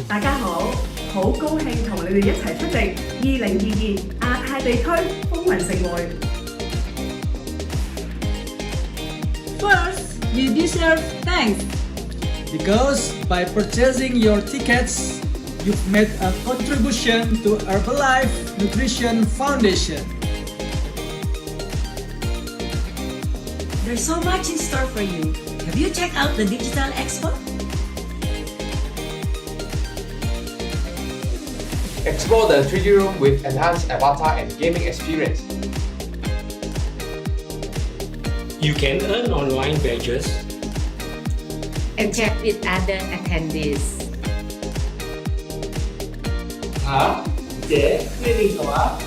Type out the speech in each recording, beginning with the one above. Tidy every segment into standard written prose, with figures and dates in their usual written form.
大家好，好高興同你哋一齊出席2022亞太地區風雲盛會。First, you deserve thanks. Because by purchasing your tickets, you've made a contribution to Herbalife Nutrition Foundation. There's so much in store for you. Have you checked out the Digital Expo? Explore the 3D room with enhanced avatar and gaming experience. You can earn online badges and chat with other attendees. 이제 트레이닝서와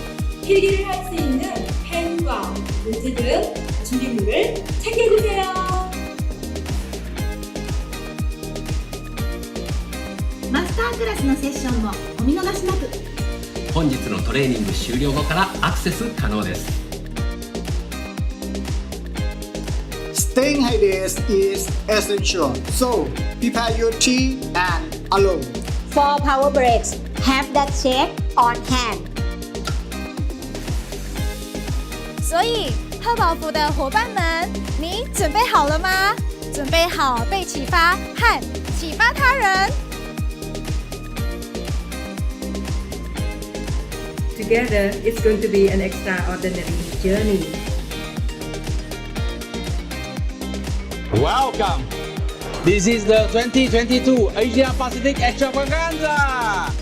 필기를 할 수 있는 펜과 노트 등 준비물을 챙겨주세요. マスタークラスのセッションもお見逃しなく。本日のトレーニング終了後からアクセス可能です。Staying hydrated is essential, so prepare your tea and alone. For power breaks, have that shake on hand. 所以，贺宝福的伙伴们，你准备好了吗？准备好被启发和启发他人。Together, it's going to be an extraordinary journey. Welcome! This is the 2022 Asia Pacific Extravaganza!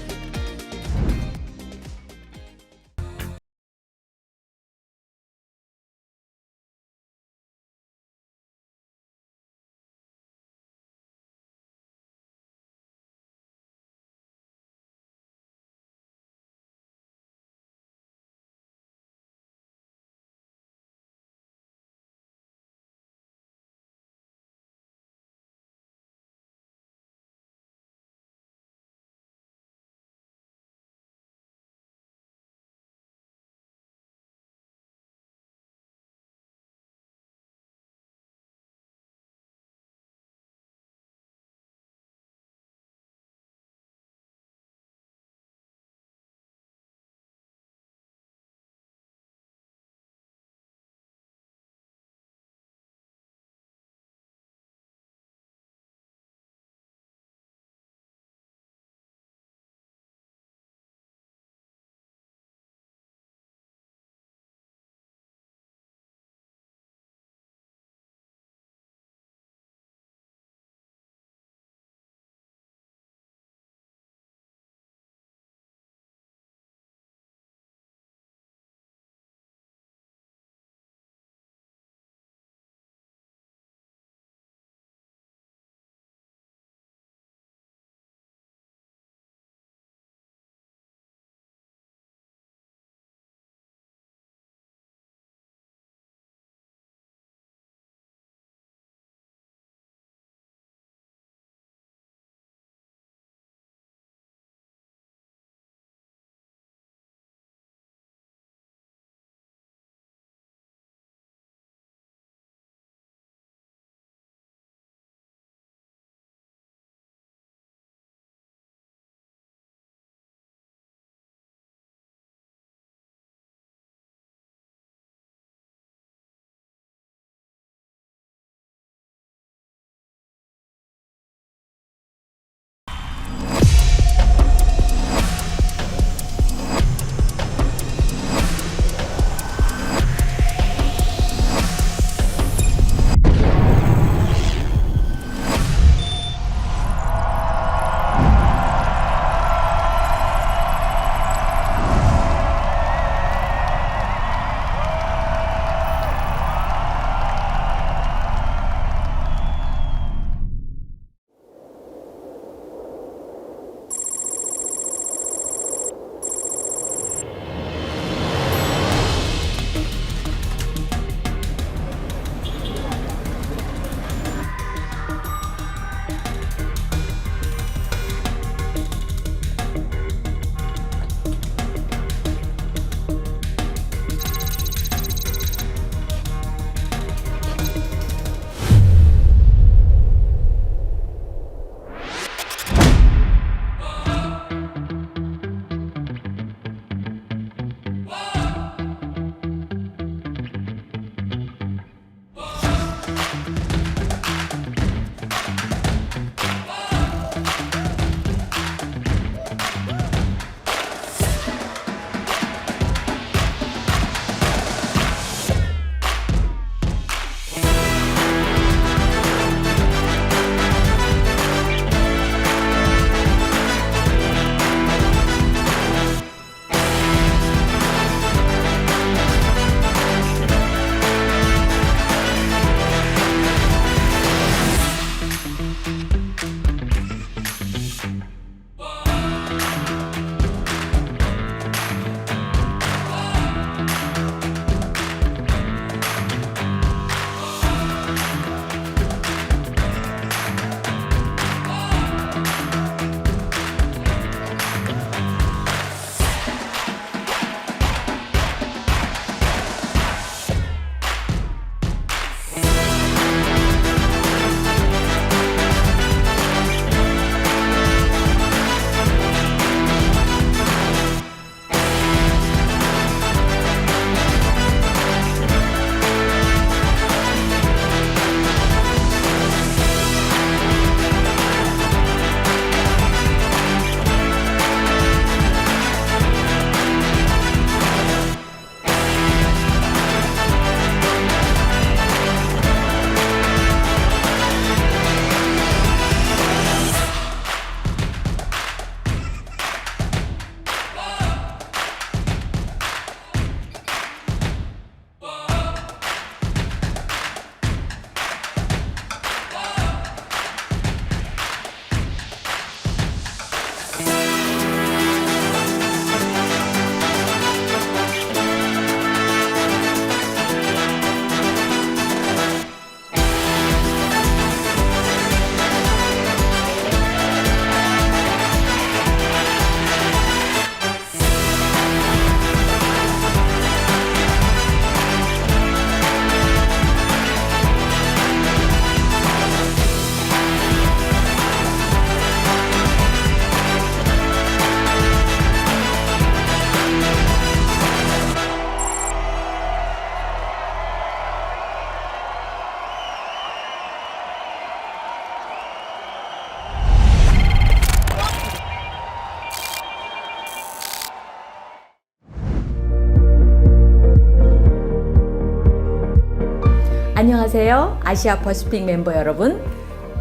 안녕하세요. 아시아 퍼시픽 멤버 여러분.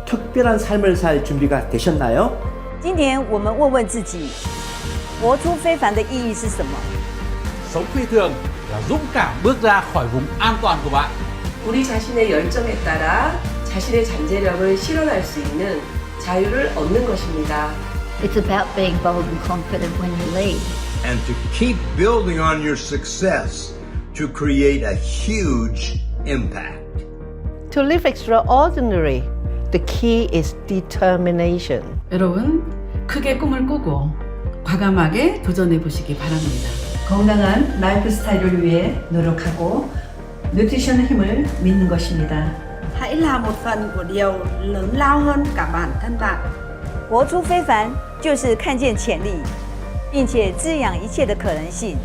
특별한 삶을 살 준비가 되셨나요? 今年我们问问自己，活出非凡的意义是什么？ Sống phi thường là dũng cảm bước ra khỏi vùng an toàn của bạn. 우리 자신의 열정에 따라 자신의 잠재력을 실현할 수 있는 자유를 얻는 것입니다. It's about being bold and confident when you lead. And to keep building on your success to create a huge impact. To live extraordinary, the key is determination. 여러분, 크게 꿈을 꾸고 과감하게 도전해 보시기 바랍니다. 건강한 라이프 스타일을 위해 노력하고 뉴트리션의 힘을 믿는 것입니다. Hãy là một phần của điều lớn lao hơn cả bản thân bạn. 活出非凡就是看见潜力，并且滋养一切的可能性。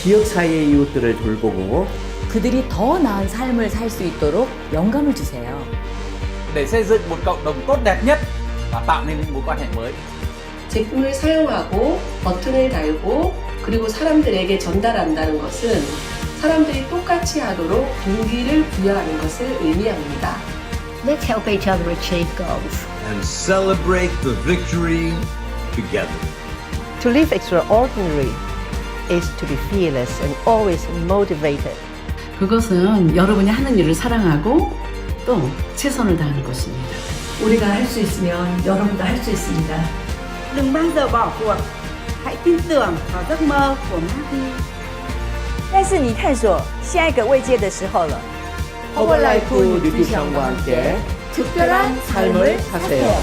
지역 사회의 이웃들을 돌보고 그들이 더 나은 삶을 살 수 있도록 영감을 주세요. Để xây dựng một cộng đồng tốt đẹp nhất và tạo nên những mối quan hệ mới. 제품을 사용하고 버튼을 달고 그리고 사람들에게 전달한다는 것은 사람들이 똑같이 하도록 동기를 부여하는 것을 의미합니다. Let's help each other achieve goals. And celebrate the victory together. To live extraordinary is to be fearless and always motivated. 그것은 여러분이 하는 일을 사랑하고 또 최선을 다하는 것입니다. 우리가 할 수 있으면 여러분도 할 수 있습니다. Đừng bao giờ bỏ cuộc. Hãy tin tưởng vào giấc mơ của Marty. 但是你探索下一个位阶的时候了。 허벌라이프 뉴트리션과 함께 특별한 삶을 사세요.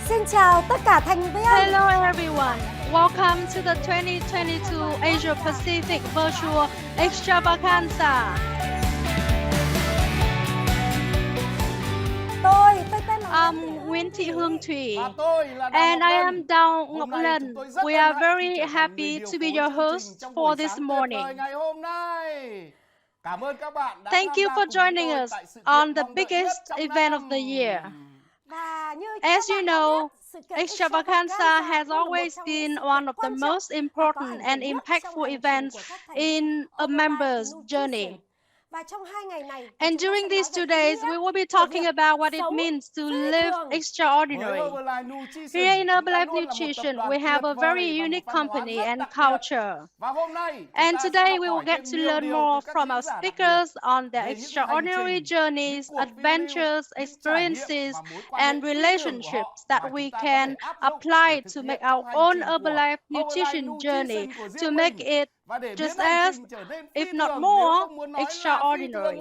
Xin chào tất cả thành viên. Hello everyone. Welcome to the 2022 Asia Pacific Virtual Extravaganza. Tên là Nguyễn Thị Hương Thủy and I am Đào Ngọc Lân. We are very happy to be your host for this morning. Thank you for joining us on the biggest event of the year. As you know, Extravaganza has always been one of the most important and impactful events in a member's journey. And during these 2 days, we will be talking about what it means to live extraordinary. Here in Herbalife Nutrition, we have a very unique company and culture. And today, we will get to learn more from our speakers on their extraordinary journeys, adventures, experiences, and relationships that we can apply to make our own Herbalife Nutrition journey, to make it just as, if not more, extraordinary.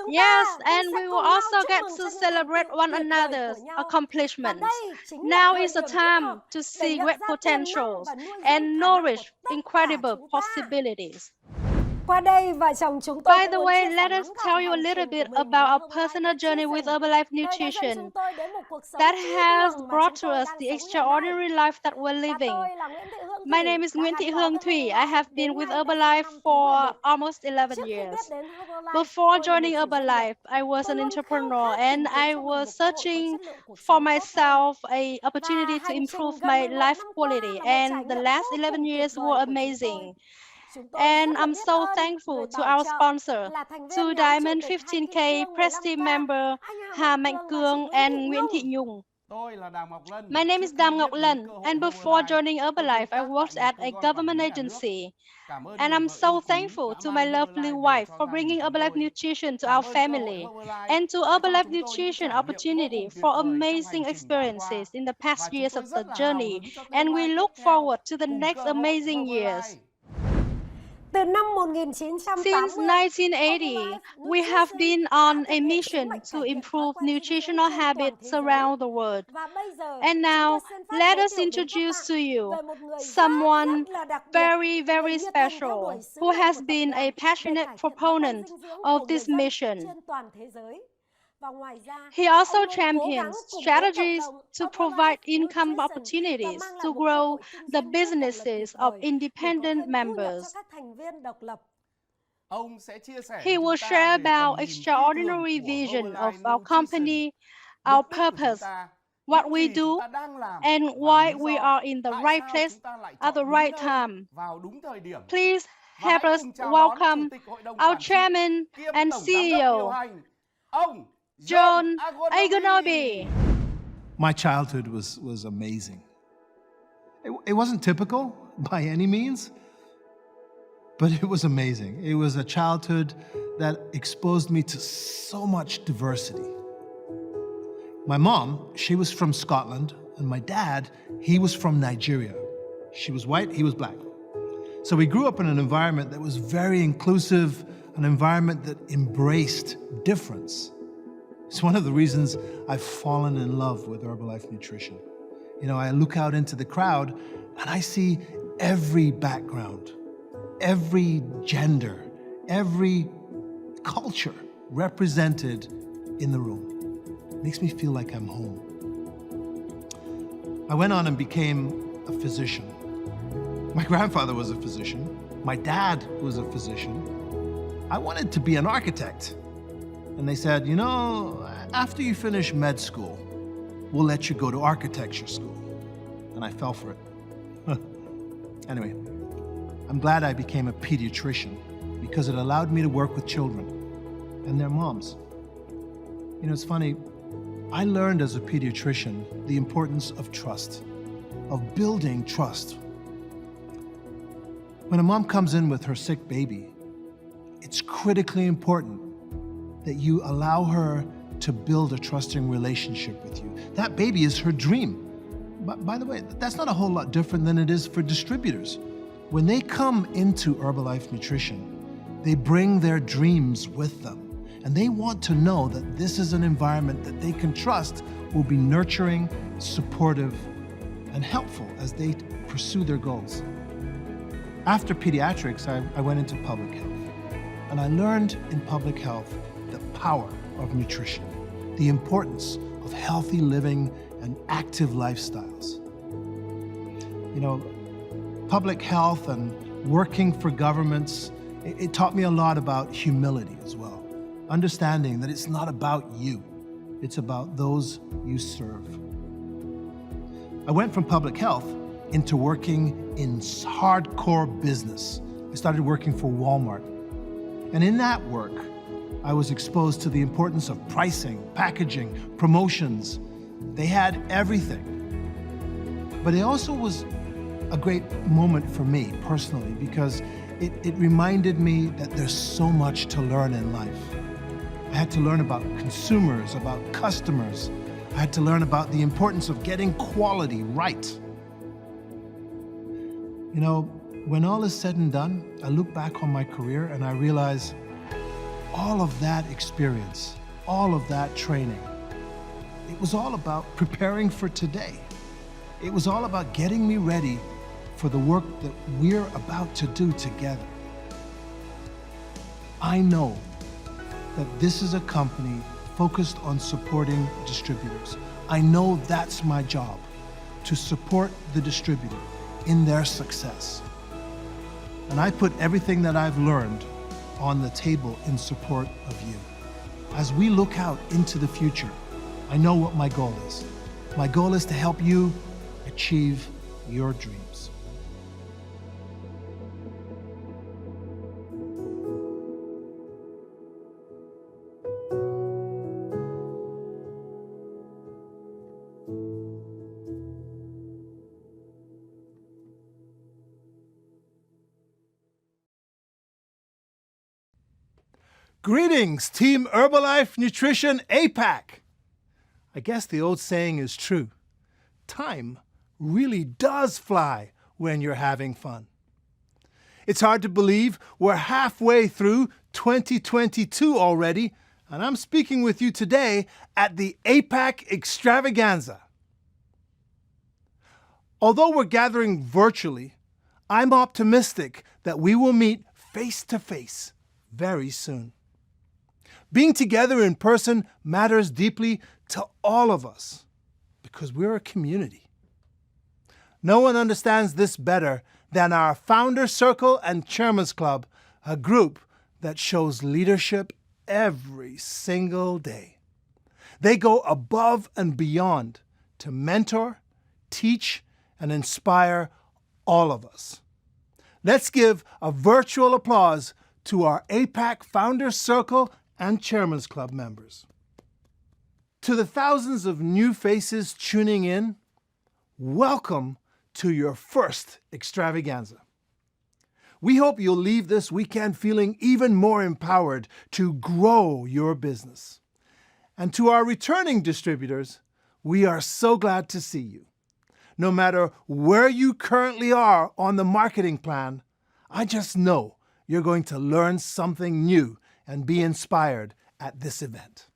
Yes, and we will also get to celebrate one another's accomplishments. Now is the time to see great potentials and nourish incredible possibilities. By the way, let us tell you a little bit about our personal journey with Herbalife Nutrition that has brought to us the extraordinary life that we're living. My name is Nguyễn Thị Hương Thủy. I have been with Herbalife for almost 11 years. Before joining Herbalife, I was an entrepreneur and I was searching for myself an opportunity to improve my life quality, and the last 11 years were amazing. And I'm so thankful to our sponsor, to Diamond 15K Prestige member Hà Mạnh Cương and Nguyễn Thị Nhung. My name is Đào Ngọc Lân, and before joining Herbalife, I worked at a government agency. And I'm so thankful to my lovely wife for bringing Herbalife Nutrition to our family, and to Herbalife Nutrition opportunity for amazing experiences in the past years of the journey. And we look forward to the next amazing years. Since 1980, we have been on a mission to improve nutritional habits around the world. And now, let us introduce to you someone very, very special who has been a passionate proponent of this mission. He also champions strategies to provide income opportunities to grow the businesses of independent members. He will share about extraordinary vision of our company, our purpose, what we do, and why we are in the right place at the right time. Please help us welcome our Chairman and CEO, John Agonobi. My childhood was amazing. It wasn't typical by any means, but it was amazing. It was a childhood that exposed me to so much diversity. My mom, she was from Scotland, and my dad, he was from Nigeria. She was white, he was black. So we grew up in an environment that was very inclusive, an environment that embraced difference. It's one of the reasons I've fallen in love with Herbalife Nutrition. You know, I look out into the crowd and I see every background, every gender, every culture represented in the room. It makes me feel like I'm home. I went on and became a physician. My grandfather was a physician. My dad was a physician. I wanted to be an architect. And they said, you know, after you finish med school, we'll let you go to architecture school. And I fell for it. Anyway, I'm glad I became a pediatrician because it allowed me to work with children and their moms. You know, it's funny, I learned as a pediatrician the importance of trust, of building trust. When a mom comes in with her sick baby, it's critically important that you allow her to build a trusting relationship with you. That baby is her dream. But by the way, that's not a whole lot different than it is for distributors. When they come into Herbalife Nutrition, they bring their dreams with them. And they want to know that this is an environment that they can trust will be nurturing, supportive, and helpful as they pursue their goals. After pediatrics, I went into public health. And I learned in public health the power of nutrition, the importance of healthy living and active lifestyles. You know, public health and working for governments, it taught me a lot about humility as well. Understanding that it's not about you, it's about those you serve. I went from public health into working in hardcore business. I started working for Walmart. And in that work, I was exposed to the importance of pricing, packaging, promotions. They had everything. But it also was a great moment for me personally because it reminded me that there's so much to learn in life. I had to learn about consumers, about customers. I had to learn about the importance of getting quality right. You know, when all is said and done, I look back on my career and I realize all of that experience, all of that training, it was all about preparing for today. It was all about getting me ready for the work that we're about to do together. I know that this is a company focused on supporting distributors. I know that's my job, to support the distributor in their success. And I put everything that I've learned on the table in support of you. As we look out into the future, I know what my goal is. My goal is to help you achieve your dreams. Greetings, Team Herbalife Nutrition APAC. I guess the old saying is true. Time really does fly when you're having fun. It's hard to believe we're halfway through 2022 already, and I'm speaking with you today at the APAC Extravaganza. Although we're gathering virtually, I'm optimistic that we will meet face to face very soon. Being together in person matters deeply to all of us because we're a community. No one understands this better than our Founder Circle and Chairman's Club, a group that shows leadership every single day. They go above and beyond to mentor, teach, and inspire all of us. Let's give a virtual applause to our APAC Founders Circle and Chairman's Club members. To the thousands of new faces tuning in, welcome to your first Extravaganza. We hope you'll leave this weekend feeling even more empowered to grow your business. And to our returning distributors, we are so glad to see you. No matter where you currently are on the marketing plan, I just know you're going to learn something new and be inspired at this event.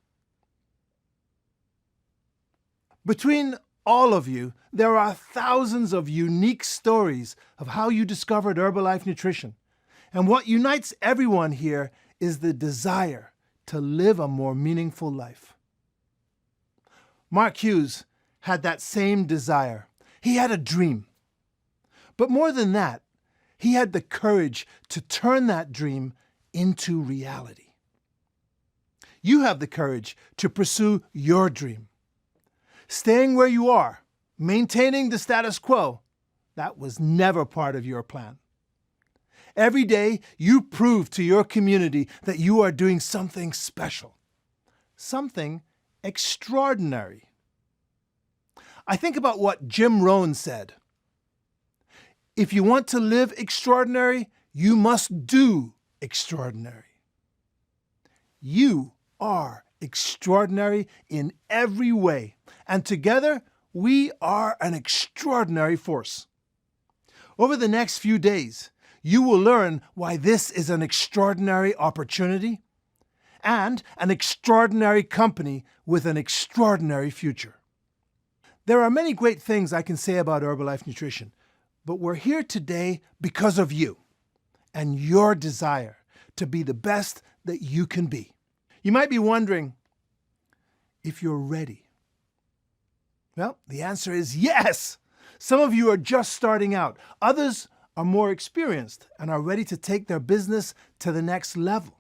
Between all of you, there are thousands of unique stories of how you discovered Herbalife Nutrition. And what unites everyone here is the desire to live a more meaningful life. Mark Hughes had that same desire. He had a dream. But more than that, he had the courage to turn that dream into reality. You have the courage to pursue your dream. Staying where you are, maintaining the status quo, that was never part of your plan. Every day, you prove to your community that you are doing something special, something extraordinary. I think about what Jim Rohn said. If you want to live extraordinary, you must do extraordinary. You are extraordinary in every way, and together we are an extraordinary force. Over the next few days, you will learn why this is an extraordinary opportunity and an extraordinary company with an extraordinary future. There are many great things I can say about Herbalife Nutrition, but we're here today because of you and your desire to be the best that you can be. You might be wondering if you're ready. Well, the answer is yes. Some of you are just starting out. Others are more experienced and are ready to take their business to the next level.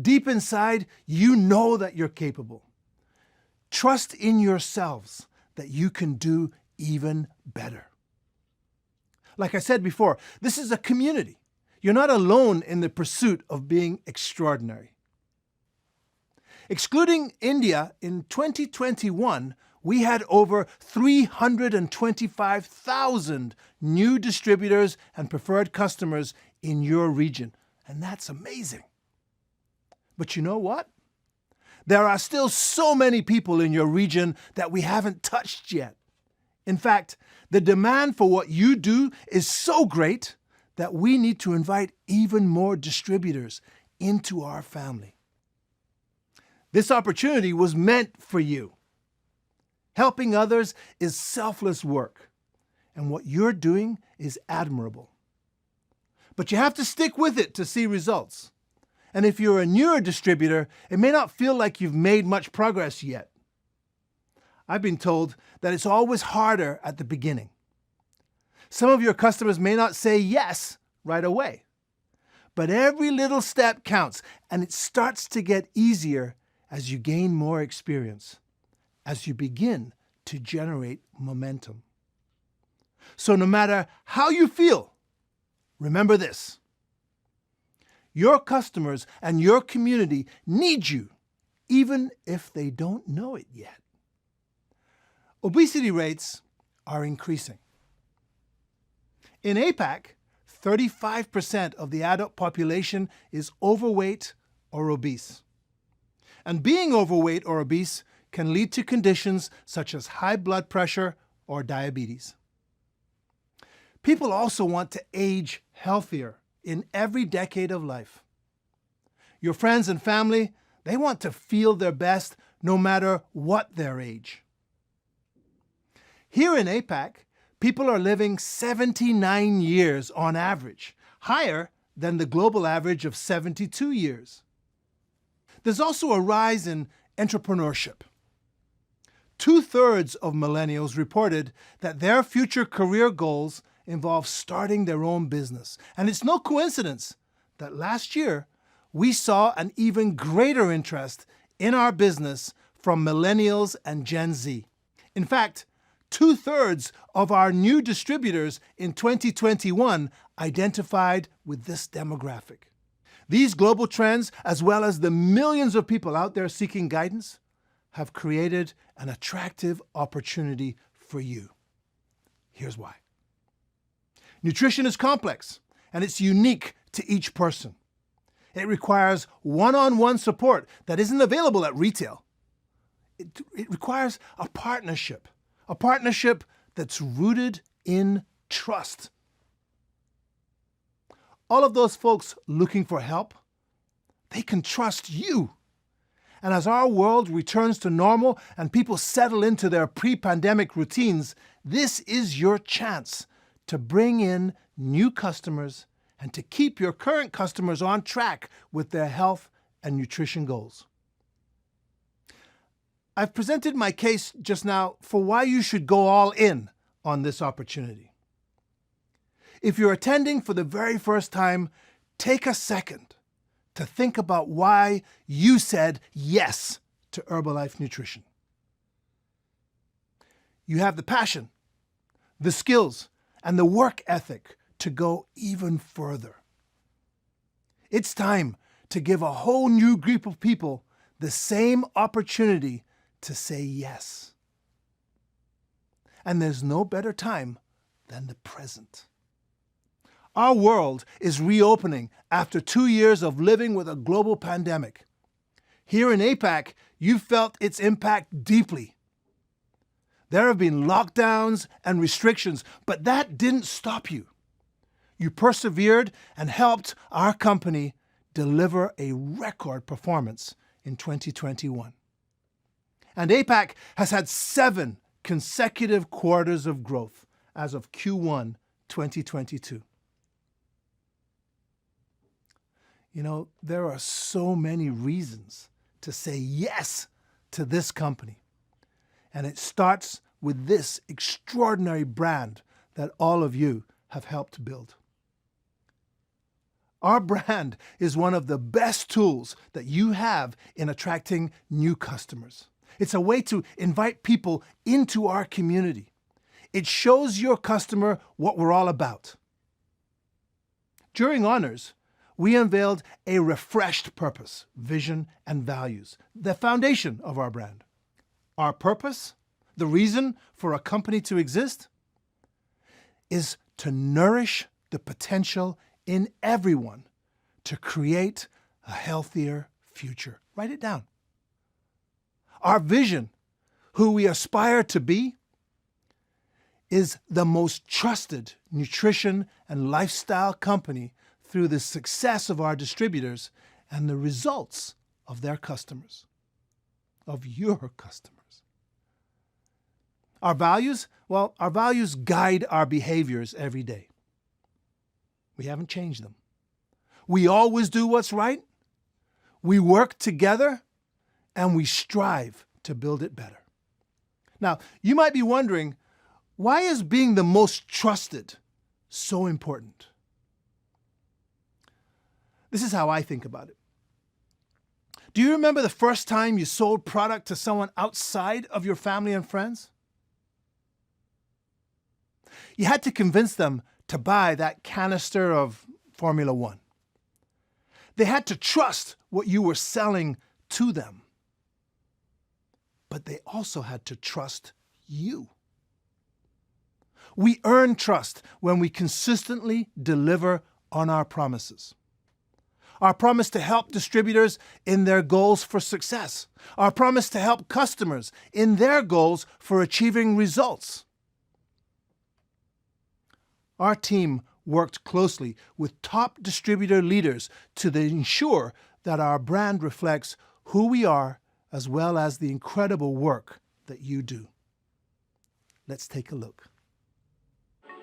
Deep inside, you know that you're capable. Trust in yourselves that you can do even better. Like I said before, this is a community. You're not alone in the pursuit of being extraordinary. Excluding India, in 2021, we had over 325,000 new distributors and preferred customers in your region, and that's amazing. But you know what? There are still so many people in your region that we haven't touched yet. In fact, the demand for what you do is so great that we need to invite even more distributors into our family. This opportunity was meant for you. Helping others is selfless work, and what you're doing is admirable. But you have to stick with it to see results. And if you're a newer distributor, it may not feel like you've made much progress yet. I've been told that it's always harder at the beginning. Some of your customers may not say yes right away, but every little step counts, and it starts to get easier as you gain more experience, as you begin to generate momentum. So no matter how you feel, remember this. Your customers and your community need you, even if they don't know it yet. Obesity rates are increasing. In APAC, 35% of the adult population is overweight or obese. And being overweight or obese can lead to conditions such as high blood pressure or diabetes. People also want to age healthier in every decade of life. Your friends and family, they want to feel their best no matter what their age. Here in APAC, people are living 79 years on average, higher than the global average of 72 years. There's also a rise in entrepreneurship. 2/3 of millennials reported that their future career goals involve starting their own business. And it's no coincidence that last year we saw an even greater interest in our business from millennials and Gen Z. In fact, 2/3 of our new distributors in 2021 identified with this demographic. These global trends, as well as the millions of people out there seeking guidance, have created an attractive opportunity for you. Here's why. Nutrition is complex, and it's unique to each person. It requires one-on-one support that isn't available at retail. It requires a partnership that's rooted in trust. All of those folks looking for help, they can trust you. And as our world returns to normal and people settle into their pre-pandemic routines, this is your chance to bring in new customers and to keep your current customers on track with their health and nutrition goals. I've presented my case just now for why you should go all in on this opportunity. If you're attending for the very first time, take a second to think about why you said yes to Herbalife Nutrition. You have the passion, the skills, and the work ethic to go even further. It's time to give a whole new group of people the same opportunity to say yes. And there's no better time than the present. Our world is reopening after 2 years of living with a global pandemic. Here in APAC, you felt its impact deeply. There have been lockdowns and restrictions, but that didn't stop you. You persevered and helped our company deliver a record performance in 2021. And APAC has had 7 consecutive quarters of growth as of Q1 2022. You know, there are so many reasons to say yes to this company. And it starts with this extraordinary brand that all of you have helped build. Our brand is one of the best tools that you have in attracting new customers. It's a way to invite people into our community. It shows your customer what we're all about. During Honors, we unveiled a refreshed purpose, vision, and values, the foundation of our brand. Our purpose, the reason for a company to exist, is to nourish the potential in everyone to create a healthier future. Write it down. Our vision, who we aspire to be, is the most trusted nutrition and lifestyle company through the success of our distributors and the results of their customers, of your customers. Our values, well, our values guide our behaviors every day. We haven't changed them. We always do what's right. We work together and we strive to build it better. Now, you might be wondering, why is being the most trusted so important? This is how I think about it. Do you remember the first time you sold product to someone outside of your family and friends? You had to convince them to buy that canister of Formula One. They had to trust what you were selling to them. But they also had to trust you. We earn trust when we consistently deliver on our promises. Our promise to help distributors in their goals for success. Our promise to help customers in their goals for achieving results. Our team worked closely with top distributor leaders to ensure that our brand reflects who we are as well as the incredible work that you do. Let's take a look.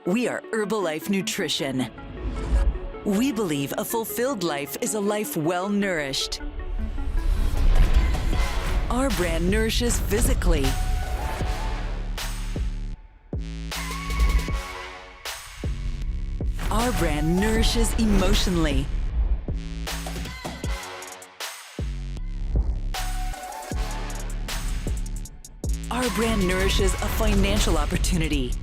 We are Herbalife Nutrition. We believe a fulfilled life is a life well nourished. Our brand nourishes physically, our brand nourishes emotionally, our brand nourishes a financial opportunity.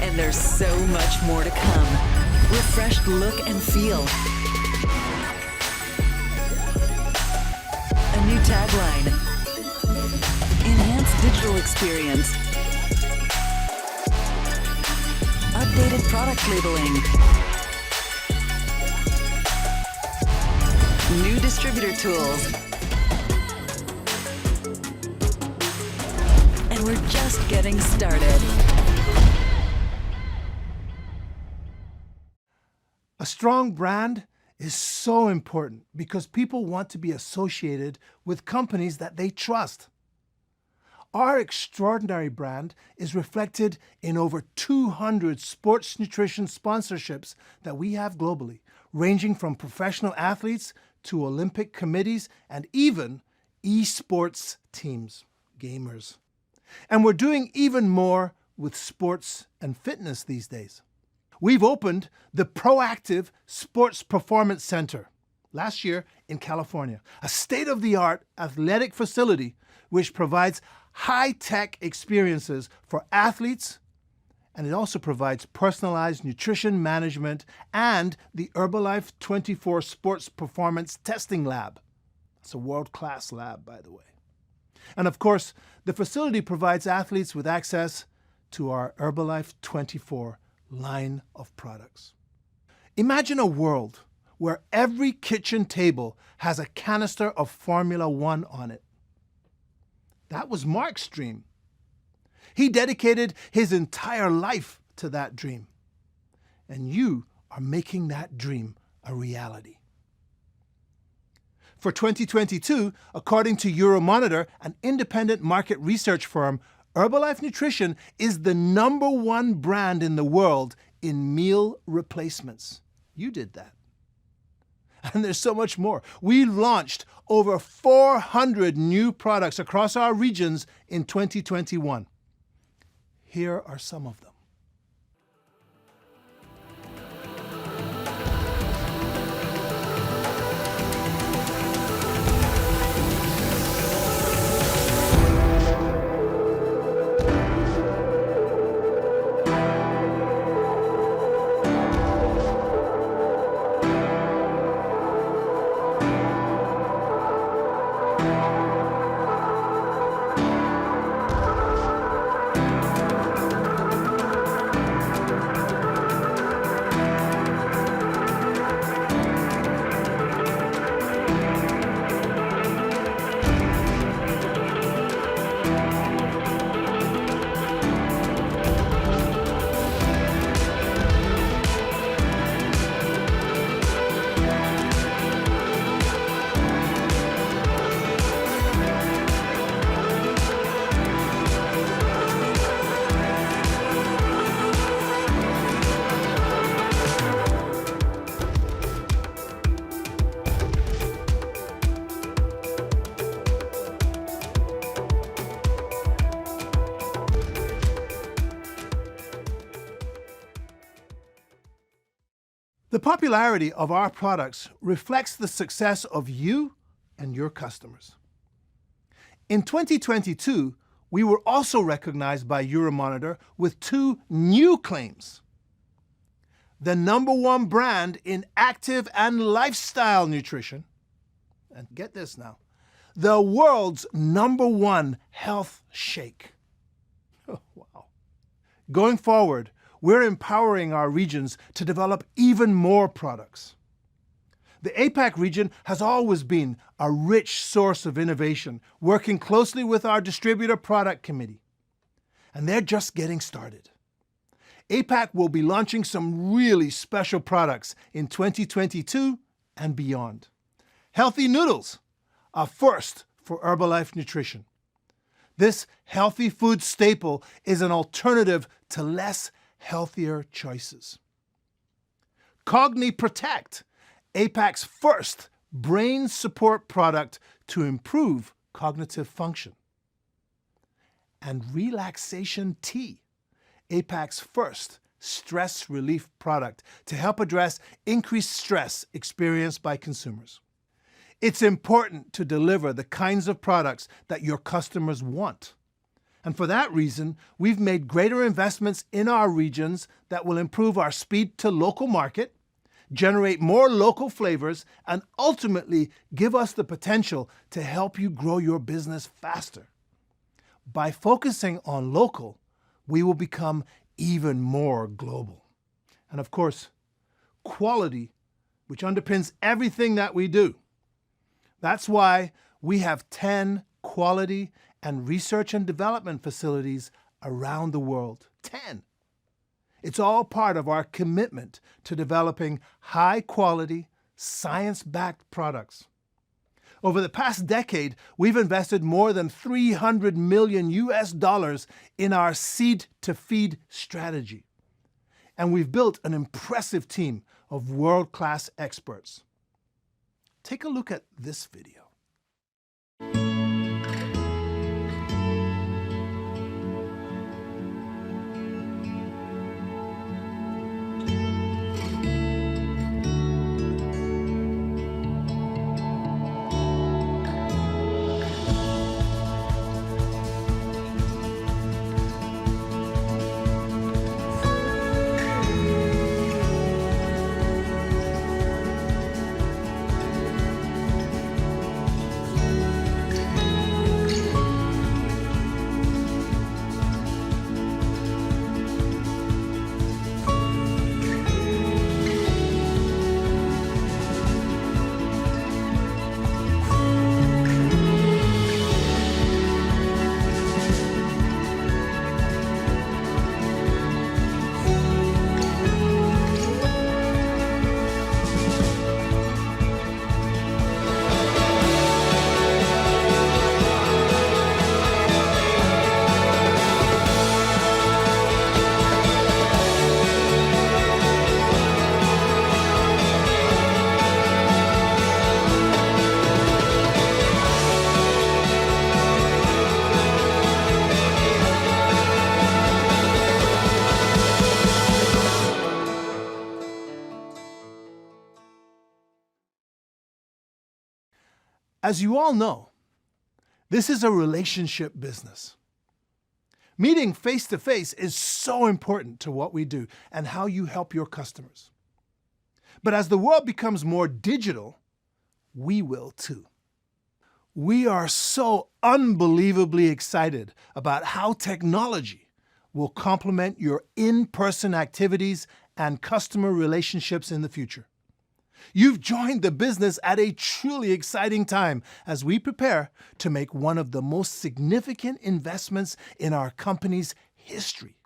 And there's so much more to come. Refreshed look and feel. A new tagline. Enhanced digital experience. Updated product labeling. New distributor tools. And we're just getting started. A strong brand is so important because people want to be associated with companies that they trust. Our extraordinary brand is reflected in over 200 sports nutrition sponsorships that we have globally, ranging from professional athletes to Olympic committees and even esports teams, gamers. And we're doing even more with sports and fitness these days. We've opened the Proactive Sports Performance Center last year in California, a state-of-the-art athletic facility which provides high-tech experiences for athletes, and it also provides personalized nutrition management and the Herbalife 24 Sports Performance Testing Lab. It's a world-class lab, by the way. And of course, the facility provides athletes with access to our Herbalife 24 line of products. Imagine a world where every kitchen table has a canister of Formula One on it. That was Mark's dream. He dedicated his entire life to that dream. And you are making that dream a reality. For 2022, according to Euromonitor, an independent market research firm, Herbalife Nutrition is the #1 brand in the world in meal replacements. You did that. And there's so much more. We launched over 400 new products across our regions in 2021. Here are some of them. The popularity of our products reflects the success of you and your customers. In 2022, we were also recognized by Euromonitor with 2 new claims. The #1 brand in active and lifestyle nutrition, and get this now, the world's #1 health shake. Oh, wow. Going forward, we're empowering our regions to develop even more products. The APAC region has always been a rich source of innovation, working closely with our Distributor Product Committee. And they're just getting started. APAC will be launching some really special products in 2022 and beyond. Healthy noodles, a first for Herbalife Nutrition. This healthy food staple is an alternative to less healthier choices. Cogni Protect, APAC's first brain support product to improve cognitive function. And Relaxation Tea, APAC's first stress relief product to help address increased stress experienced by consumers. It's important to deliver the kinds of products that your customers want. And for that reason, we've made greater investments in our regions that will improve our speed to local market, generate more local flavors, and ultimately give us the potential to help you grow your business faster. By focusing on local, we will become even more global. And of course, quality, which underpins everything that we do. That's why we have 10 quality and research and development facilities around the world. 10. It's all part of our commitment to developing high-quality, science-backed products. Over the past decade, we've invested more than $300 million in our seed-to-feed strategy. And we've built an impressive team of world-class experts. Take a look at this video. As you all know, this is a relationship business. Meeting face-to-face is so important to what we do and how you help your customers. But as the world becomes more digital, we will too. We are so unbelievably excited about how technology will complement your in-person activities and customer relationships in the future. You've joined the business at a truly exciting time as we prepare to make one of the most significant investments in our company's history,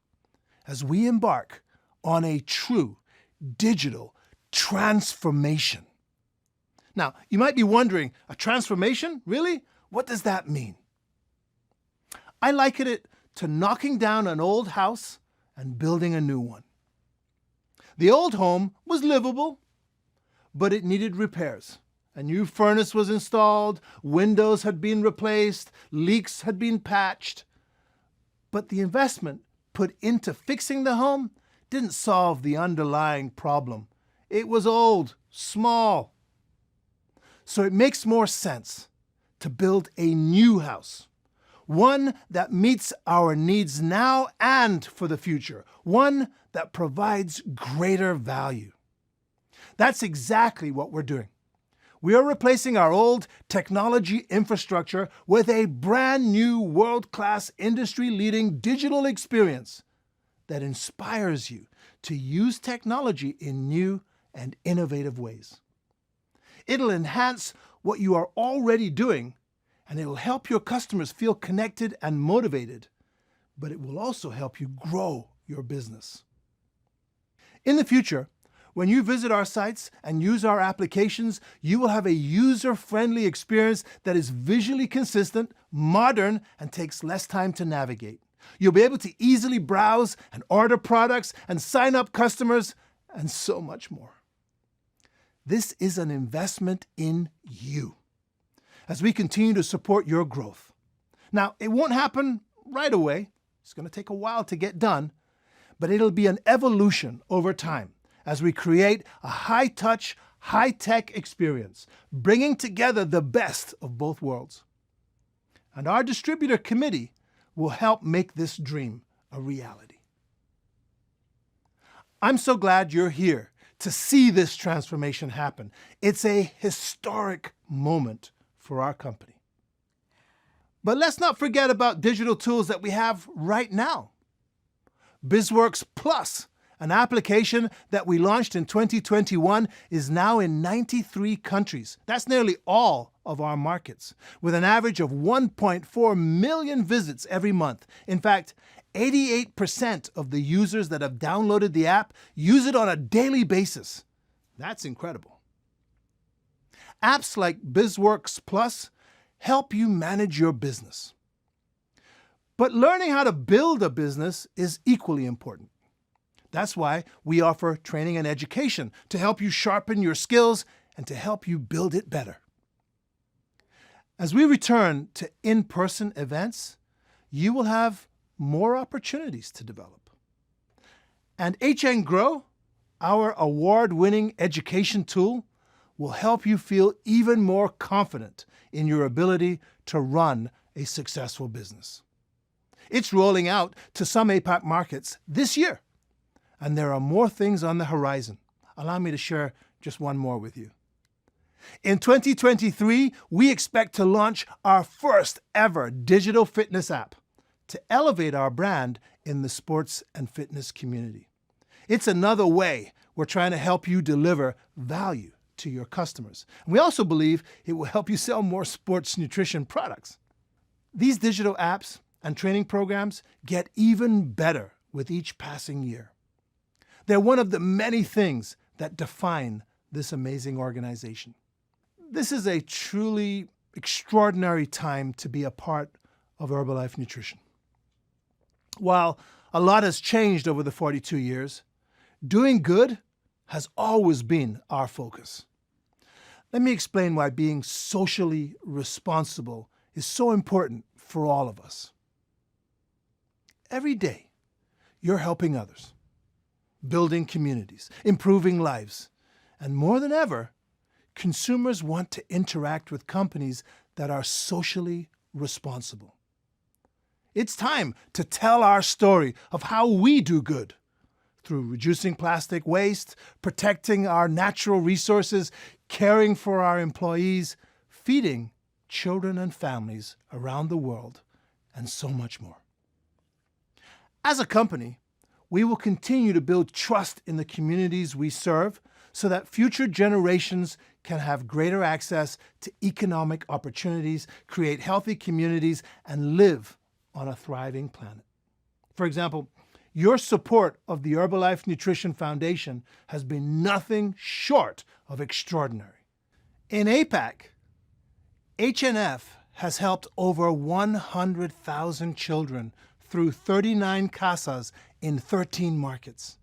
as we embark on a true digital transformation. Now, you might be wondering, a transformation? Really? What does that mean? I liken it to knocking down an old house and building a new one. The old home was livable, but it needed repairs. A new furnace was installed, windows had been replaced, leaks had been patched. But the investment put into fixing the home didn't solve the underlying problem. It was old, small. So it makes more sense to build a new house, one that meets our needs now and for the future, one that provides greater value. That's exactly what we're doing. We are replacing our old technology infrastructure with a brand new world-class industry-leading digital experience that inspires you to use technology in new and innovative ways. It'll enhance what you are already doing, and it'll help your customers feel connected and motivated, but it will also help you grow your business. In the future, when you visit our sites and use our applications, you will have a user-friendly experience that is visually consistent, modern, and takes less time to navigate. You'll be able to easily browse and order products and sign up customers, and so much more. This is an investment in you as we continue to support your growth. Now, it won't happen right away. It's going to take a while to get done, but it'll be an evolution over time as we create a high-touch, high-tech experience, bringing together the best of both worlds. And our distributor committee will help make this dream a reality. I'm so glad you're here to see this transformation happen. It's a historic moment for our company. But let's not forget about digital tools that we have right now. BizWorks Plus, an application that we launched in 2021, is now in 93 countries. That's nearly all of our markets, with an average of 1.4 million visits every month. In fact, 88% of the users that have downloaded the app use it on a daily basis. That's incredible. Apps like BizWorks Plus help you manage your business. But learning how to build a business is equally important. That's why we offer training and education to help you sharpen your skills and to help you build it better. As we return to in-person events, you will have more opportunities to develop. And HN Grow, our award-winning education tool, will help you feel even more confident in your ability to run a successful business. It's rolling out to some APAC markets this year, and there are more things on the horizon. Allow me to share just one more with you. In 2023, we expect to launch our first ever digital fitness app to elevate our brand in the sports and fitness community. It's another way we're trying to help you deliver value to your customers. And we also believe it will help you sell more sports nutrition products. These digital apps and training programs get even better with each passing year. They're one of the many things that define this amazing organization. This is a truly extraordinary time to be a part of Herbalife Nutrition. While a lot has changed over the 42 years, doing good has always been our focus. Let me explain why being socially responsible is so important for all of us. Every day, you're helping others, building communities, improving lives, and more than ever, consumers want to interact with companies that are socially responsible. It's time to tell our story of how we do good through reducing plastic waste, protecting our natural resources, caring for our employees, feeding children and families around the world, and so much more. As a company, we will continue to build trust in the communities we serve so that future generations can have greater access to economic opportunities, create healthy communities, and live on a thriving planet. For example, your support of the Herbalife Nutrition Foundation has been nothing short of extraordinary. In APAC, HNF has helped over 100,000 children through 39 casas in 13 markets,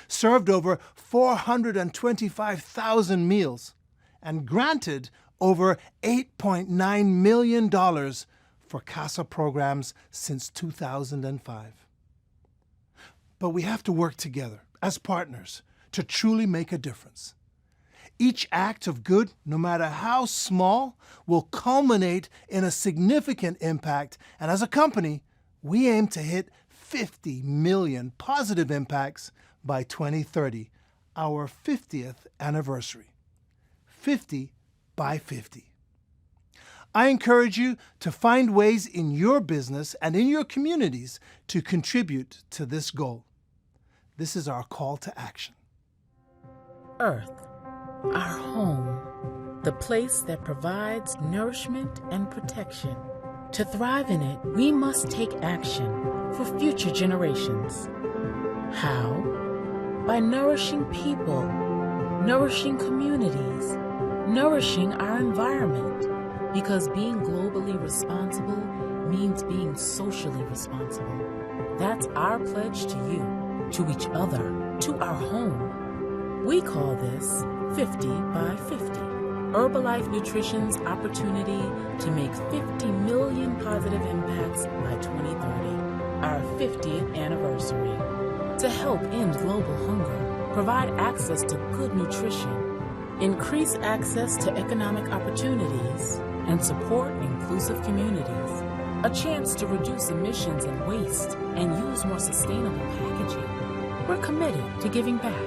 served over 425,000 meals, and granted over $8.9 million for CASA programs since 2005. But we have to work together as partners to truly make a difference. Each act of good, no matter how small, will culminate in a significant impact, and as a company, we aim to hit 50 million positive impacts by 2030, our 50th anniversary. 50 by 50. I encourage you to find ways in your business and in your communities to contribute to this goal. This is our call to action. Earth, our home, the place that provides nourishment and protection. To thrive in it, we must take action for future generations. How? By nourishing people, nourishing communities, nourishing our environment. Because being globally responsible means being socially responsible. That's our pledge to you, to each other, to our home. We call this 50 by 50. Herbalife Nutrition's opportunity to make 50 million positive impacts by 2030, our 50th anniversary. To help end global hunger, provide access to good nutrition, increase access to economic opportunities, and support inclusive communities. A chance to reduce emissions and waste and use more sustainable packaging. We're committed to giving back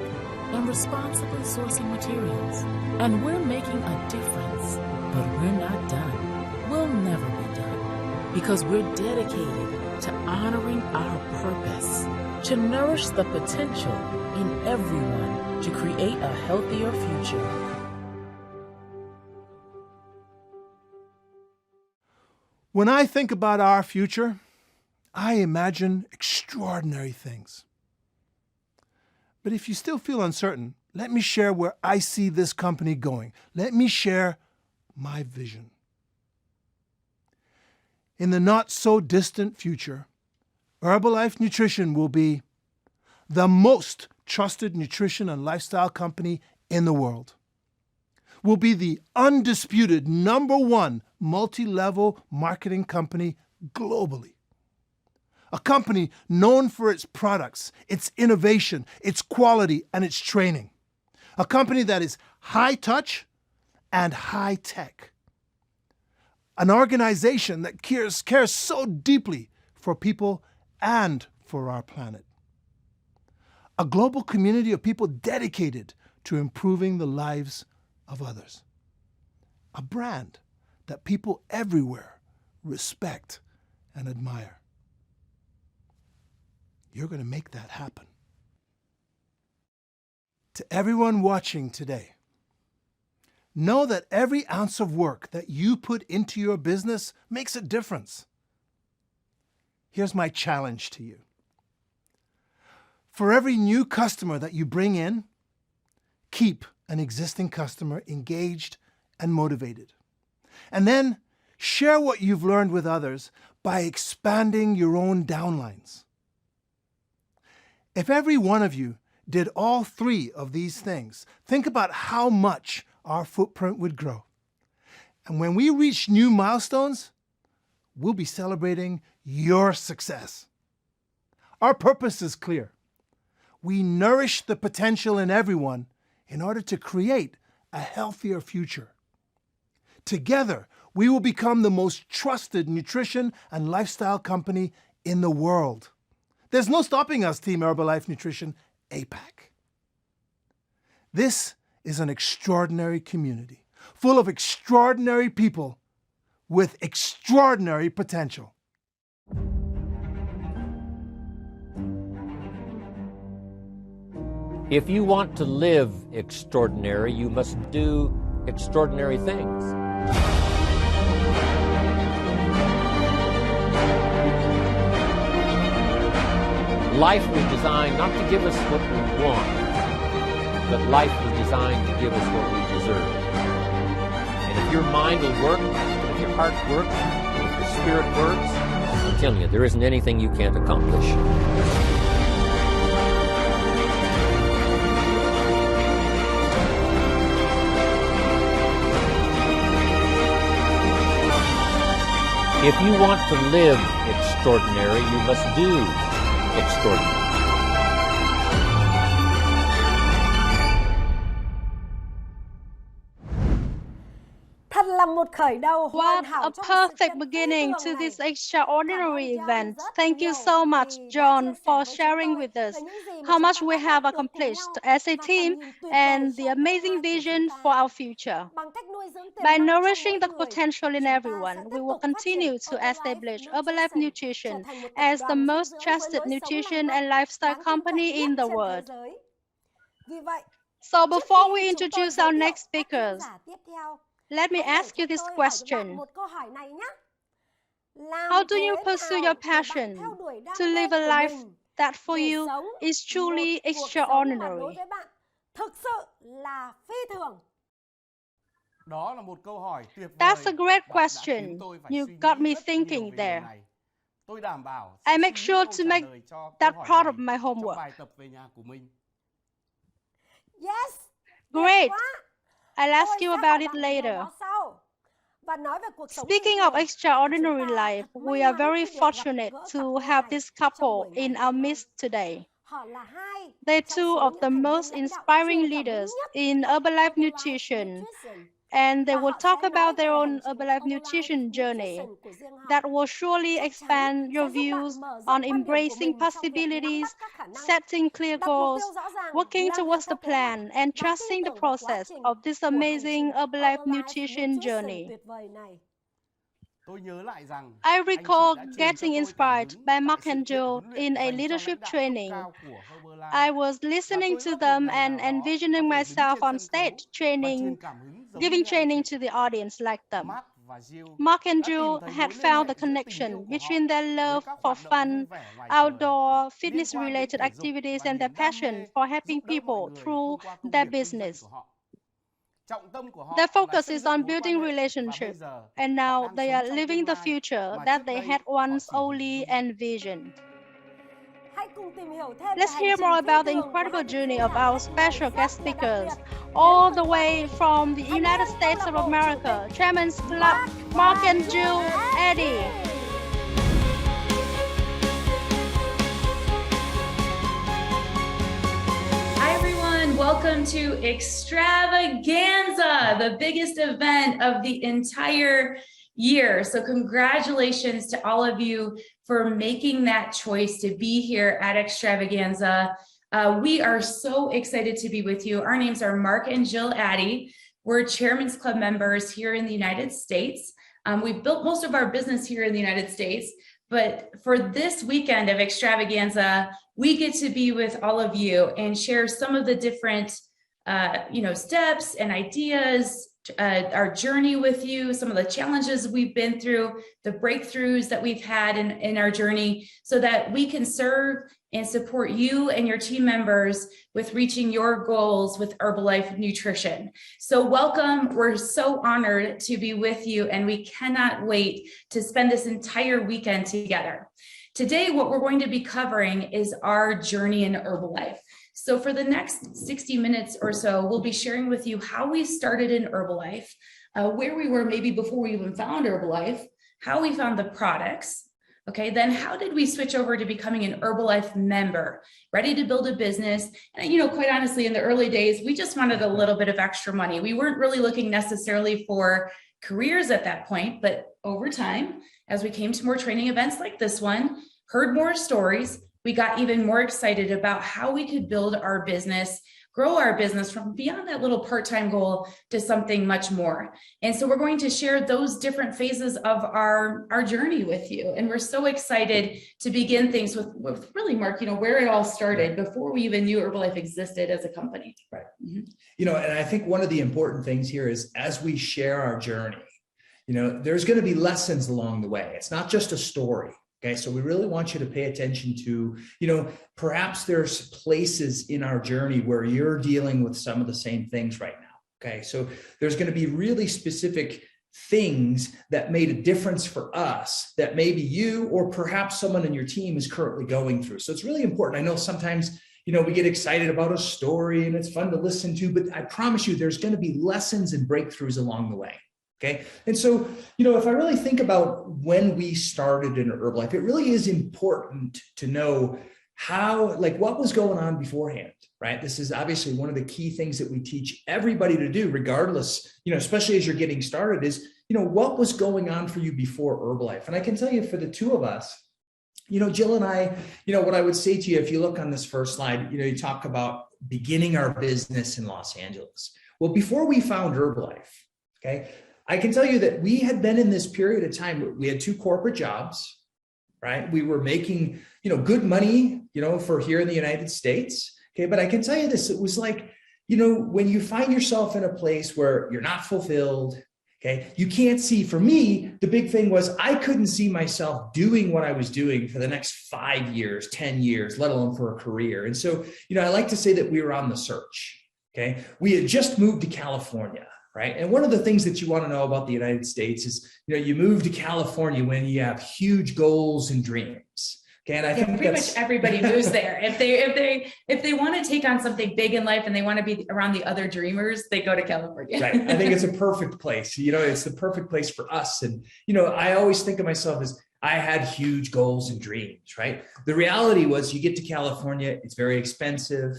and responsibly sourcing materials. And we're making a difference, but we're not done. We'll never be done because we're dedicated to honoring our purpose, to nourish the potential in everyone to create a healthier future. When I think about our future, I imagine extraordinary things. But if you still feel uncertain, let me share where I see this company going. Let me share my vision. In the not-so-distant future, Herbalife Nutrition will be the most trusted nutrition and lifestyle company in the world. We'll be the undisputed #1 multi-level marketing company globally. A company known for its products, its innovation, its quality, and its training. A company that is high touch and high tech. An organization that cares so deeply for people and for our planet. A global community of people dedicated to improving the lives of others. A brand that people everywhere respect and admire. You're going to make that happen. To everyone watching today, know that every ounce of work that you put into your business makes a difference. Here's my challenge to you. For every new customer that you bring in, keep an existing customer engaged and motivated. And then share what you've learned with others by expanding your own downlines. If every one of you did all 3 of these things, think about how much our footprint would grow. And when we reach new milestones, we'll be celebrating your success. Our purpose is clear. We nourish the potential in everyone in order to create a healthier future. Together, we will become the most trusted nutrition and lifestyle company in the world. There's no stopping us, Team Herbalife Nutrition APAC. This is an extraordinary community, full of extraordinary people with extraordinary potential. If you want to live extraordinary, you must do extraordinary things. Life was designed not to give us what we want, but life was designed to give us what we deserve. And if your mind will work, if your heart works, if your spirit works, I'm telling you, there isn't anything you can't accomplish. If you want to live extraordinary, you must do extraordinary. What a perfect beginning to this extraordinary event. Thank you so much, John, for sharing with us how much we have accomplished as a team and the amazing vision for our future. By nourishing the potential in everyone, we will continue to establish Herbalife Nutrition as the most trusted nutrition and lifestyle company in the world. So before we introduce our next speakers, let me ask you this question. How do you pursue your passion to live a life that for you is truly extraordinary? That's a great question. You got me thinking there. I make sure to make that part of my homework. Great. I'll ask you about it later. Speaking of extraordinary life, we are very fortunate to have this couple in our midst today. They're two of the most inspiring leaders in Herbalife Nutrition, and they will talk about their own Herbalife Nutrition journey that will surely expand your views on embracing possibilities, setting clear goals, working towards the plan, and trusting the process of this amazing Herbalife Nutrition journey. I recall getting inspired by Mark and Jill in a leadership training. I was listening to them and envisioning myself on stage giving training to the audience like them. Mark and Jill had found the connection between their love for fun, outdoor, fitness-related activities and their passion for helping people through their business. Their focus is on building relationships, and now they are living the future that they had once only envisioned. Let's hear more about the incredible journey of our special guest speakers, all the way from the United States of America, Chairman's Club, Mark and Jill Eddy. Welcome to Extravaganza, the biggest event of the entire year. So congratulations to all of you for making that choice to be here at Extravaganza. We are so excited to be with you. Our names are Mark and Jill Eddy. We're Chairman's Club members here in the United States. We've built most of our business here in the United States, but for this weekend of Extravaganza, we get to be with all of you and share some of the different, steps and ideas, our journey with you, some of the challenges we've been through, the breakthroughs that we've had in our journey, so that we can serve and support you and your team members with reaching your goals with Herbalife Nutrition. So welcome. We're so honored to be with you, and we cannot wait to spend this entire weekend together. Today, what we're going to be covering is our journey in Herbalife. So for the next 60 minutes or so, we'll be sharing with you how we started in Herbalife, where we were maybe before we even found Herbalife, how we found the products, okay? Then how did we switch over to becoming an Herbalife member, ready to build a business? And quite honestly, in the early days, we just wanted a little bit of extra money. We weren't really looking necessarily for careers at that point, but over time, as we came to more training events like this one, heard more stories, we got even more excited about how we could build our business, grow our business from beyond that little part-time goal to something much more. And so we're going to share those different phases of our journey with you. And we're so excited to begin things with really, Mark, where it all started before we even knew Herbalife existed as a company. Right. Mm-hmm. And I think one of the important things here is as we share our journey, there's going to be lessons along the way. It's not just a story. Okay, so we really want you to pay attention to, perhaps there's places in our journey where you're dealing with some of the same things right now. Okay, so there's going to be really specific things that made a difference for us that maybe you or perhaps someone in your team is currently going through. So it's really important. I know sometimes, we get excited about a story and it's fun to listen to, but I promise you there's going to be lessons and breakthroughs along the way. Okay. And so, if I really think about when we started in Herbalife, it really is important to know what was going on beforehand, right? This is obviously one of the key things that we teach everybody to do, regardless, especially as you're getting started, is, what was going on for you before Herbalife? And I can tell you for the two of us, Jill and I, what I would say to you, if you look on this first slide, you talk about beginning our business in Los Angeles. Well, before we found Herbalife, okay, I can tell you that we had been in this period of time, we had 2 corporate jobs, right? We were making, good money, for here in the United States. Okay. But I can tell you this, it was like, when you find yourself in a place where you're not fulfilled, okay, you can't see. For me, the big thing was I couldn't see myself doing what I was doing for the next 5 years, 10 years, let alone for a career. And so, I like to say that we were on the search. Okay. We had just moved to California. Right. And one of the things that you want to know about the United States is, you move to California when you have huge goals and dreams. Okay. And I think pretty much everybody moves there. If they want to take on something big in life and they want to be around the other dreamers, they go to California. Right. I think it's a perfect place. It's the perfect place for us. And, I always think of myself as I had huge goals and dreams, right? The reality was you get to California, it's very expensive,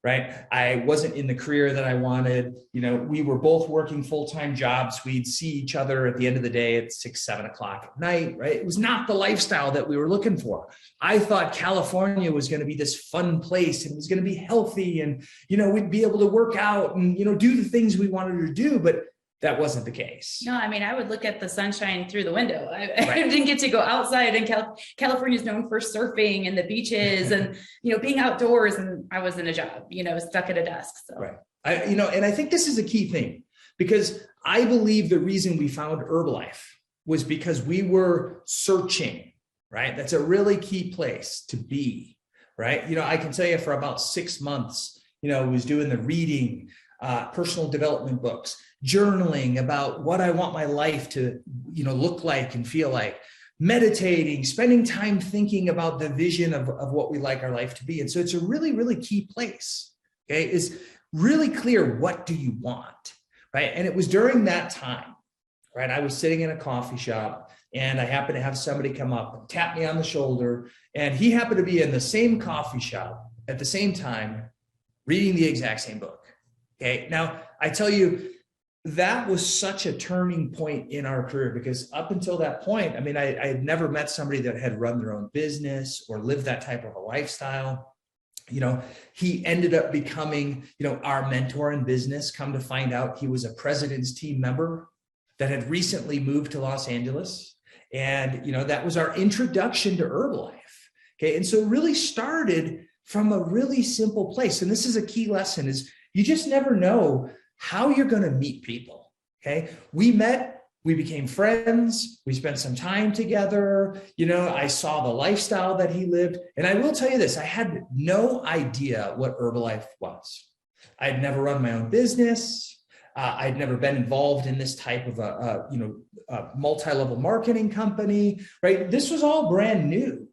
right? I wasn't in the career that I wanted. You know, we were both working full-time jobs. We'd see each other at the end of the day at 6, 7 o'clock at night, right? It was not the lifestyle that we were looking for. I thought California was going to be this fun place and it was going to be healthy and, you know, we'd be able to work out and, you know, do the things we wanted to do, but that wasn't the case. No, I mean, I would look at the sunshine through the window. I didn't get to go outside, and California is known for surfing and the beaches and, you know, being outdoors, and I was in a job, you know, stuck at a desk. So. Right. You know, and I think this is a key thing, because I believe the reason we found Herbalife was because we were searching, right? That's a really key place to be, right? You know, I can tell you for about 6 months, you know, I was doing the reading, personal development books, journaling about what I want my life to, you know, look like and feel like, meditating, spending time thinking about the vision of what we like our life to be. And so it's a really, really key place, okay? It's really clear, what do you want, right? And it was during that time, right? I was sitting in a coffee shop and I happened to have somebody come up and tap me on the shoulder, and he happened to be in the same coffee shop at the same time, reading the exact same book, okay? Now, I tell you, that was such a turning point in our career, because up until that point, I mean, I had never met somebody that had run their own business or lived that type of a lifestyle. You know, he ended up becoming, you know, our mentor in business. Come to find out, he was a president's team member that had recently moved to Los Angeles. And, you know, that was our introduction to Herbalife. Okay. And so it really started from a really simple place. And this is a key lesson, is you just never know how you're going to meet people. Okay. We met, we became friends. We spent some time together. You know, I saw the lifestyle that he lived. And I will tell you this, I had no idea what Herbalife was. I'd never run my own business. I'd never been involved in this type of a multi-level marketing company, right? This was all brand new,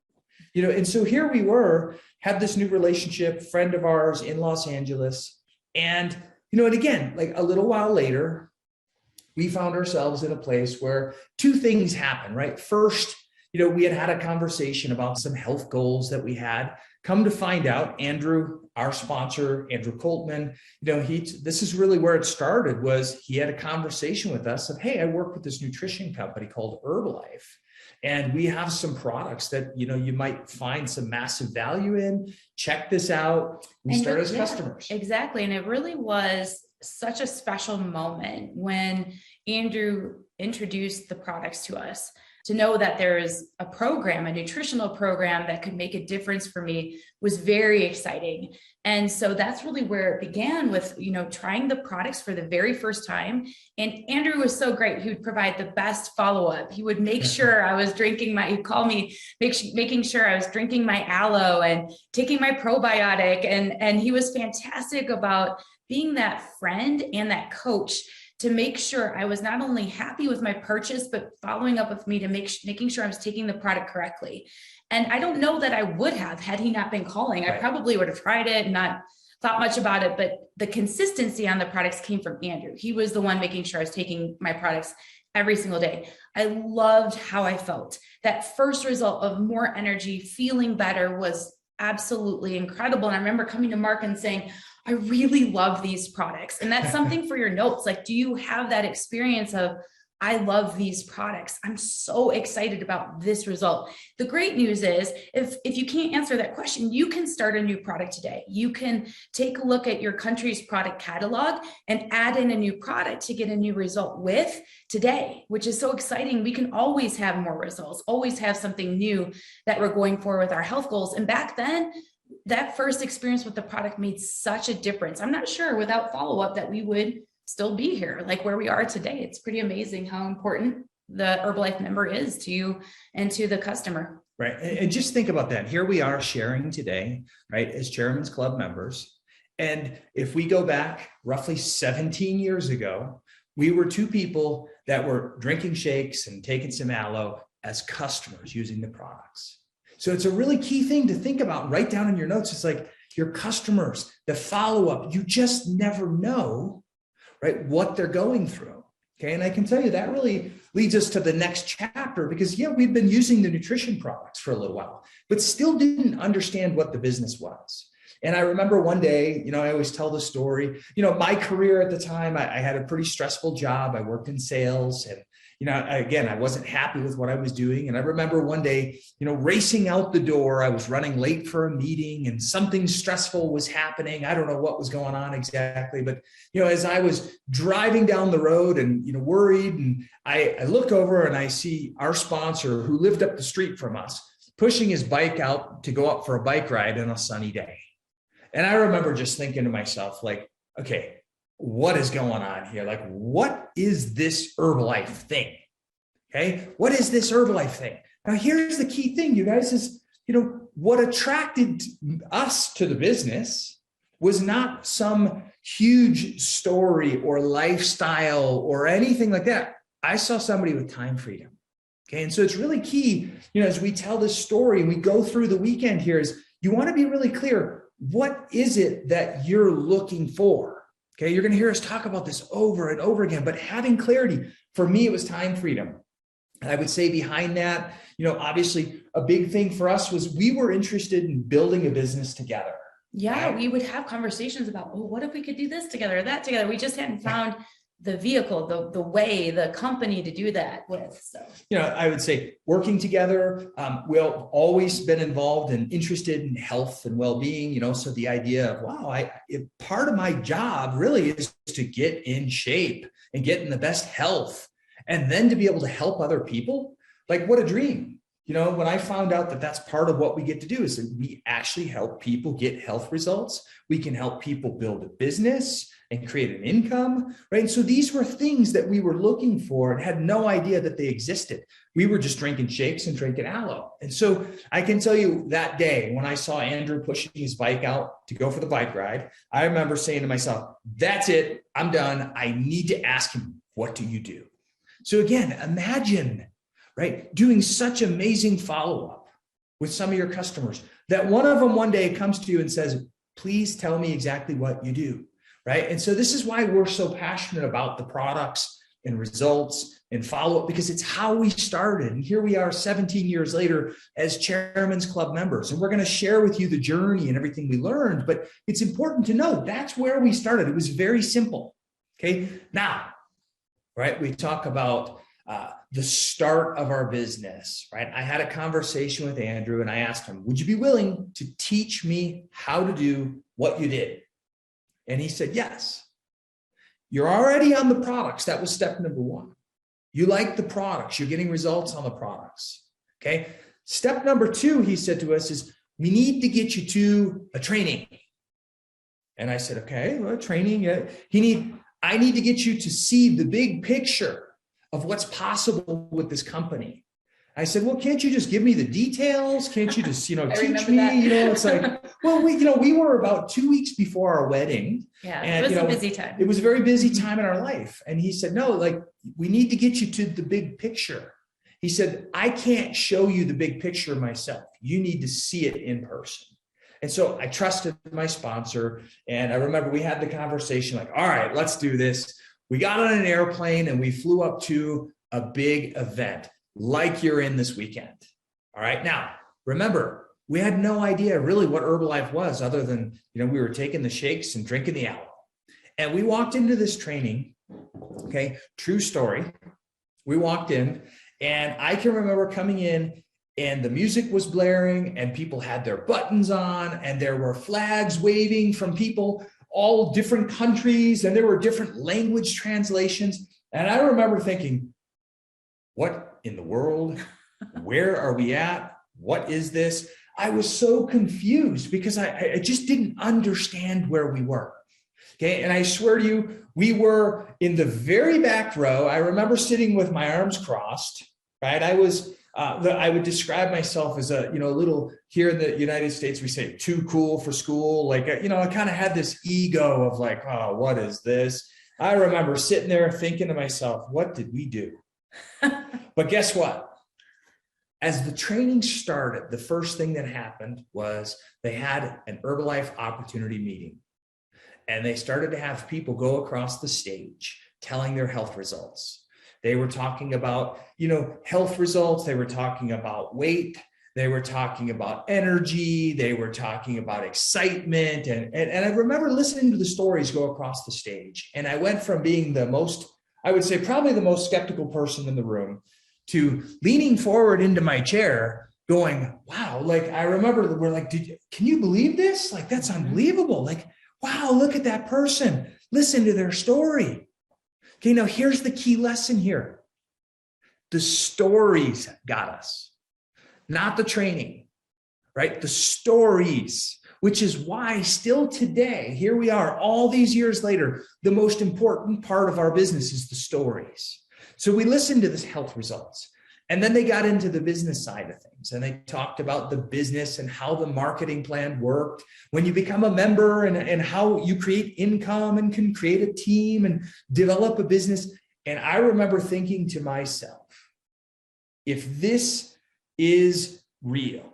you know? And so here we were, had this new relationship, friend of ours in Los Angeles. And you know, and again, like a little while later, we found ourselves in a place where two things happened, right? First, you know, we had a conversation about some health goals that we had. Come to find out, Andrew, our sponsor, Andrew Coltman, you know, this is really where it started, was he had a conversation with us of, hey, I work with this nutrition company called Herbalife, and we have some products that, you know, you might find some massive value in. Check this out. We started as customers. Exactly. And it really was such a special moment when Andrew introduced the products to us. To know that there is a program, a nutritional program that could make a difference for me was very exciting. And so that's really where it began, with, you know, trying the products for the very first time. And Andrew was so great. He would provide the best follow-up. He would make sure I was drinking he'd call me, making sure I was drinking my aloe and taking my probiotic. And he was fantastic about being that friend and that coach to make sure I was not only happy with my purchase, but following up with me to making sure I was taking the product correctly. And I don't know that I would have, had he not been calling. I probably would have tried it and not thought much about it, but the consistency on the products came from Andrew. He was the one making sure I was taking my products every single day. I loved how I felt. That first result of more energy, feeling better, was absolutely incredible. And I remember coming to Mark and saying, I really love these products. And that's something for your notes. Like, do you have that experience of, I love these products. I'm so excited about this result. The great news is, if you can't answer that question, you can start a new product today. You can take a look at your country's product catalog and add in a new product to get a new result with today, which is so exciting. We can always have more results, always have something new that we're going for with our health goals. And back then, that first experience with the product made such a difference. I'm not sure without follow-up that we would still be here like where we are today. It's pretty amazing how important the Herbalife member is to you and to the customer. Right. And just think about that. Here we are sharing today, right, as Chairman's Club members. And if we go back roughly 17 years ago, we were two people that were drinking shakes and taking some aloe as customers using the products. So it's a really key thing to think about. Write down in your notes. It's like your customers, the follow-up, you just never know, right, what they're going through. Okay, and I can tell you that really leads us to the next chapter because, yeah, we've been using the nutrition products for a little while, but still didn't understand what the business was. And I remember one day, I always tell the story, my career at the time, I had a pretty stressful job. I worked in sales and, again, I wasn't happy with what I was doing. And I remember one day, racing out the door, I was running late for a meeting and something stressful was happening. I don't know what was going on exactly, but, as I was driving down the road and, worried, and I look over and I see our sponsor who lived up the street from us pushing his bike out to go up for a bike ride on a sunny day. And I remember just thinking to myself, like, okay, what is going on here? Like, what is this Herbalife thing? Okay. What is this Herbalife thing? Now, here's the key thing, you guys, is, what attracted us to the business was not some huge story or lifestyle or anything like that. I saw somebody with time freedom. Okay. And so it's really key, as we tell this story and we go through the weekend here, is you want to be really clear. What is it that you're looking for? Okay, you're going to hear us talk about this over and over again, but having clarity, for me, it was time freedom. And I would say behind that, obviously a big thing for us was we were interested in building a business together. Yeah, we would have conversations about, what if we could do this together, that together? We just hadn't found the vehicle, the way, the company to do that with. So, I would say working together, we've always been involved and interested in health and well-being, so the idea of, wow, part of my job really is to get in shape and get in the best health and then to be able to help other people. Like, what a dream. When I found out that that's part of what we get to do, is that we actually help people get health results. We can help people build a business and create an income, right? And so these were things that we were looking for and had no idea that they existed. We were just drinking shakes and drinking aloe. And so I can tell you that day when I saw Andrew pushing his bike out to go for the bike ride, I remember saying to myself, that's it, I'm done. I need to ask him, what do you do? So again, imagine, right, doing such amazing follow-up with some of your customers that one of them one day comes to you and says, please tell me exactly what you do. Right. And so this is why we're so passionate about the products and results and follow up, because it's how we started. And here we are 17 years later as Chairman's Club members. And we're going to share with you the journey and everything we learned. But it's important to know that's where we started. It was very simple. Okay. Now, right, we talk about the start of our business, right? I had a conversation with Andrew and I asked him, would you be willing to teach me how to do what you did? And he said, yes. You're already on the products. That was step number one. You like the products. You're getting results on the products. Okay. Step number two, he said to us, is we need to get you to a training. And I said, okay, well, training. I need to get you to see the big picture of what's possible with this company. I said, well, can't you just give me the details? Can't you just, teach me? It's like, well, we were about 2 weeks before our wedding. Yeah, and, it was a busy time. It was a very busy time in our life. And he said, no, like, we need to get you to the big picture. He said, I can't show you the big picture myself. You need to see it in person. And so I trusted my sponsor. And I remember we had the conversation like, all right, let's do this. We got on an airplane and we flew up to a big event like you're in this weekend. All right. Now, remember, we had no idea really what Herbalife was other than, we were taking the shakes and drinking the aloe. And we walked into this training. Okay. True story. We walked in and I can remember coming in and the music was blaring and people had their buttons on and there were flags waving from people, all different countries, and there were different language translations. And I remember thinking, what in the world? Where are we at? What is this? I was so confused because I just didn't understand where we were. Okay. And I swear to you, we were in the very back row. I remember sitting with my arms crossed, right? I would describe myself as a little, here in the United States, we say too cool for school. Like, I kind of had this ego of like, oh, what is this? I remember sitting there thinking to myself, what did we do? But guess what? As the training started, the first thing that happened was they had an Herbalife opportunity meeting. And they started to have people go across the stage telling their health results. They were talking about, you know, health results. They were talking about weight. They were talking about energy. They were talking about excitement. And I remember listening to the stories go across the stage. And I went from being the most, I would say probably the most skeptical person in the room, to leaning forward into my chair going, wow, like I remember we're like, can you believe this? Like, that's unbelievable. Like, wow, look at that person. Listen to their story. Okay, now here's the key lesson here. The stories got us, not the training, right? The stories, which is why still today, here we are all these years later, the most important part of our business is the stories. So we listened to this health results, and then they got into the business side of things, and they talked about the business and how the marketing plan worked when you become a member, and how you create income and can create a team and develop a business. And I remember thinking to myself, if this is real,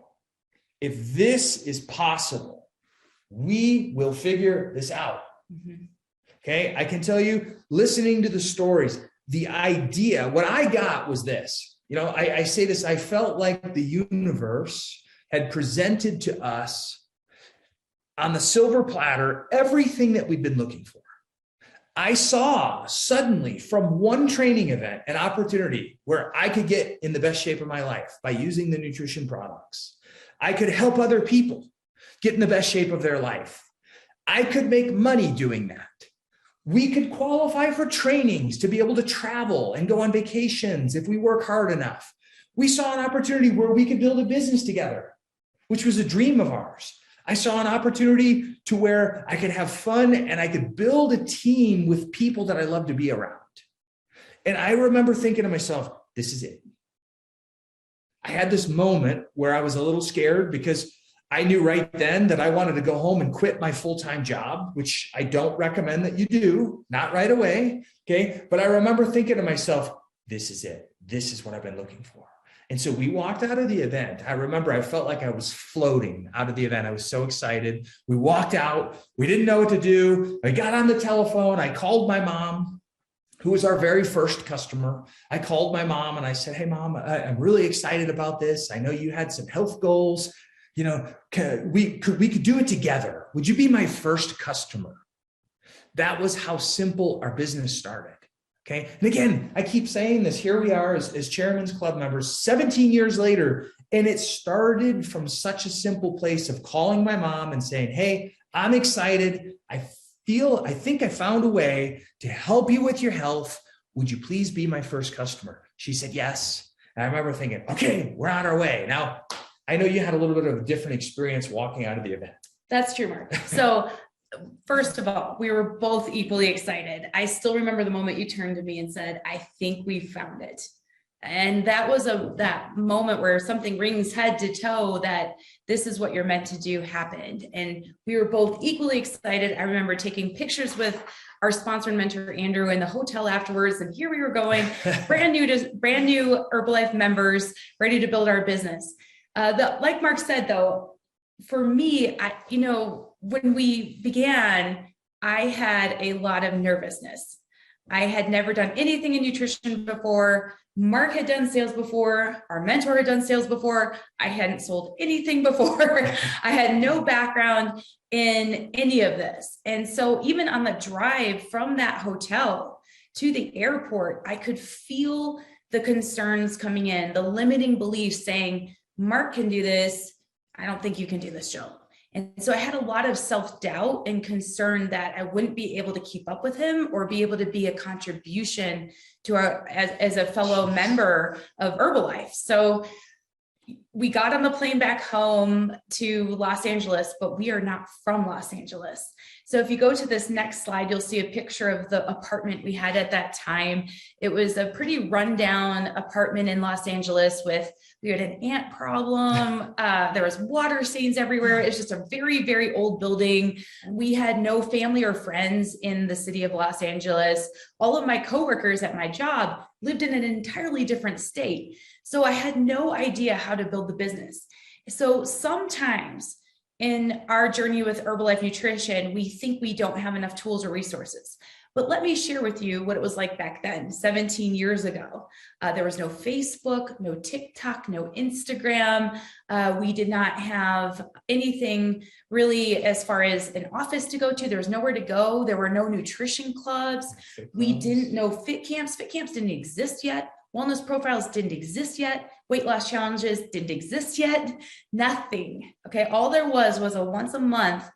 if this is possible, we will figure this out. Okay, I can tell you, listening to the stories, the idea, what I got was this. You know, I say this, I felt like the universe had presented to us on the silver platter everything that we'd been looking for. I saw suddenly from one training event an opportunity where I could get in the best shape of my life by using the nutrition products. I could help other people get in the best shape of their life. I could make money doing that. We could qualify for trainings to be able to travel and go on vacations if we work hard enough. We saw an opportunity where we could build a business together, which was a dream of ours. I saw an opportunity to where I could have fun and I could build a team with people that I love to be around. And I remember thinking to myself, this is it. I had this moment where I was a little scared because I knew right then that I wanted to go home and quit my full-time job, which I don't recommend that you do, not right away, okay? But I remember thinking to myself, this is it. This is what I've been looking for. And so we walked out of the event. I remember I felt like I was floating out of the event. I was so excited. We walked out. We didn't know what to do. I got on the telephone. I called my mom, who was our very first customer. I called my mom and I said, hey, Mom, I'm really excited about this. I know you had some health goals. You know, we could do it together. Would you be my first customer? That was how simple our business started. Okay. And again, I keep saying this, here we are as Chairman's Club members 17 years later. And it started from such a simple place of calling my mom and saying, hey, I'm excited. I think I found a way to help you with your health. Would you please be my first customer? She said, yes. And I remember thinking, okay, we're on our way. Now, I know you had a little bit of a different experience walking out of the event. That's true, Mark. So first of all, we were both equally excited. I still remember the moment you turned to me and said, I think we found it. And that was that moment where something rings head to toe that this is what you're meant to do happened. And we were both equally excited. I remember taking pictures with our sponsor and mentor, Andrew, in the hotel afterwards. And here we were going, brand new Herbalife members, ready to build our business. Like Mark said, though, for me, when we began, I had a lot of nervousness. I had never done anything in nutrition before. Mark had done sales before. Our mentor had done sales before. I hadn't sold anything before. I had no background in any of this. And so even on the drive from that hotel to the airport, I could feel the concerns coming in, the limiting beliefs saying, Mark can do this. I don't think you can do this, Joe. And so I had a lot of self-doubt and concern that I wouldn't be able to keep up with him or be able to be a contribution to as a fellow member of Herbalife. So we got on the plane back home to Los Angeles, but we are not from Los Angeles. So if you go to this next slide, you'll see a picture of the apartment we had at that time. It was a pretty rundown apartment in Los Angeles we had an ant problem. There was water stains everywhere. It's just a very, very old building. We had no family or friends in the city of Los Angeles. All of my coworkers at my job lived in an entirely different state. So I had no idea how to build the business. So sometimes in our journey with Herbalife Nutrition, we think we don't have enough tools or resources. But let me share with you what it was like back then, 17 years ago. There was no Facebook, no TikTok, no Instagram. We did not have anything really as far as an office to go to. There was nowhere to go. There were no nutrition clubs. We didn't know fit camps. Fit camps didn't exist yet. Wellness profiles didn't exist yet. Weight loss challenges didn't exist yet. Nothing. Okay. All there was a once a month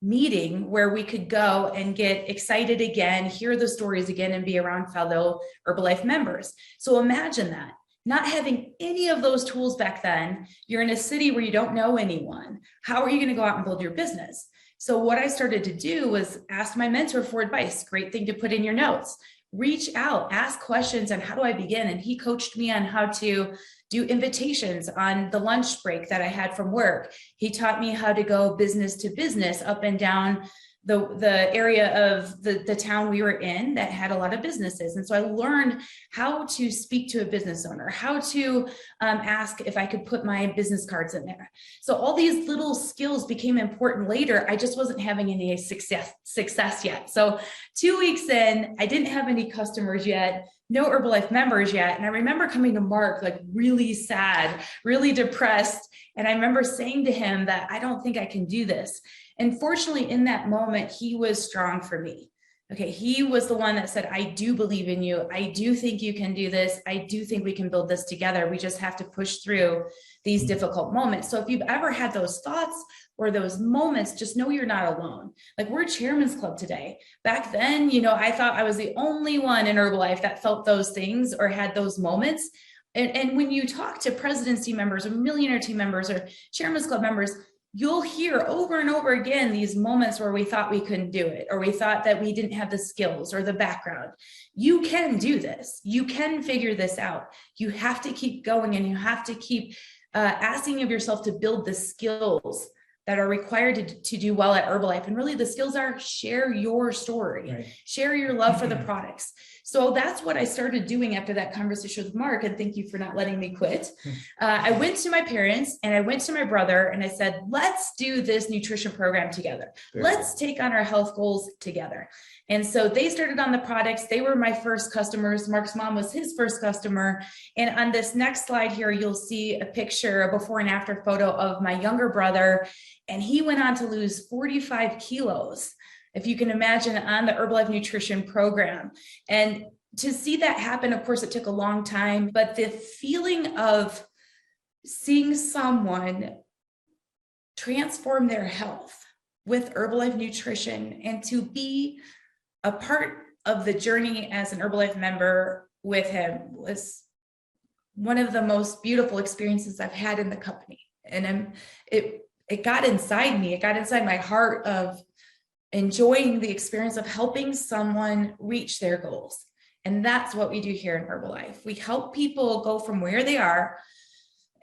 meeting where we could go and get excited again, hear the stories again, and be around fellow Herbalife members. So imagine that. Not having any of those tools back then, you're in a city where you don't know anyone. How are you going to go out and build your business? So what I started to do was ask my mentor for advice. Great thing to put in your notes. Reach out, ask questions on how do I begin? And he coached me on how to do invitations on the lunch break that I had from work. He taught me how to go business to business up and down the area of the town we were in that had a lot of businesses. And so I learned how to speak to a business owner, how to ask if I could put my business cards in there. So all these little skills became important later. I just wasn't having any success yet. So 2 weeks in, I didn't have any customers yet, no Herbalife members yet. And I remember coming to Mark like really sad, really depressed. And I remember saying to him that I don't think I can do this. And fortunately, in that moment, he was strong for me. Okay, he was the one that said, I do believe in you. I do think you can do this. I do think we can build this together. We just have to push through these difficult moments. So if you've ever had those thoughts or those moments, just know you're not alone. Like, we're a chairman's club today. Back then, you know, I thought I was the only one in Herbalife that felt those things or had those moments. And when you talk to presidency members or millionaire team members or chairman's club members, you'll hear over and over again these moments where we thought we couldn't do it, or we thought that we didn't have the skills or the background. You can do this. You can figure this out. You have to keep going, and you have to keep asking of yourself to build the skills that are required to do well at Herbalife. And really the skills are share your story, right. Share your love for the products. So that's what I started doing after that conversation with Mark. And thank you for not letting me quit. I went to my parents and I went to my brother and I said, let's do this nutrition program together. Let's take on our health goals together. And so they started on the products. They were my first customers. Mark's mom was his first customer. And on this next slide here, you'll see a picture, a before and after photo of my younger brother. And he went on to lose 45 kilos, if you can imagine, on the Herbalife nutrition program. And to see that happen, of course, it took a long time, but the feeling of seeing someone transform their health with Herbalife nutrition and to be a part of the journey as an Herbalife member with him was one of the most beautiful experiences I've had in the company. And it got inside me. It got inside my heart of enjoying the experience of helping someone reach their goals. And that's what we do here in Herbalife. We help people go from where they are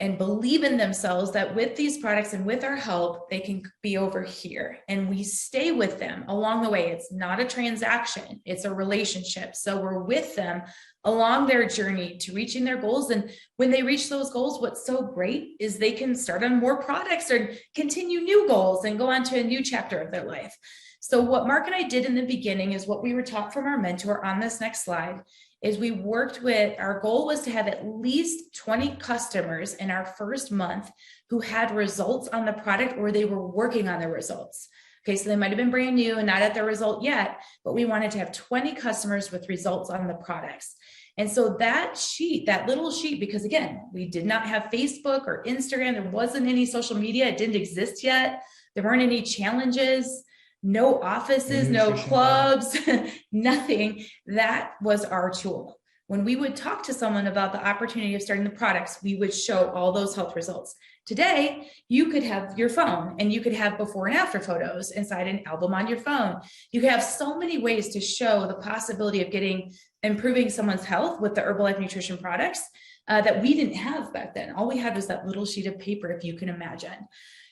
and believe in themselves that with these products and with our help, they can be over here. And we stay with them along the way. It's not a transaction, it's a relationship. So we're with them along their journey to reaching their goals. And when they reach those goals, what's so great is they can start on more products or continue new goals and go on to a new chapter of their life. So what Mark and I did in the beginning is what we were taught from our mentor on this next slide is we worked with, our goal was to have at least 20 customers in our first month who had results on the product or they were working on their results. Okay, so they might've been brand new and not at their result yet, but we wanted to have 20 customers with results on the products. And so that sheet, that little sheet, because again, we did not have Facebook or Instagram, there wasn't any social media, it didn't exist yet. There weren't any challenges, no offices, no clubs, nothing. That was our tool. When we would talk to someone about the opportunity of starting the products, we would show all those health results. Today, you could have your phone and you could have before and after photos inside an album on your phone. You could have so many ways to show the possibility of improving someone's health with the Herbalife nutrition products that we didn't have back then. All we had was that little sheet of paper, if you can imagine.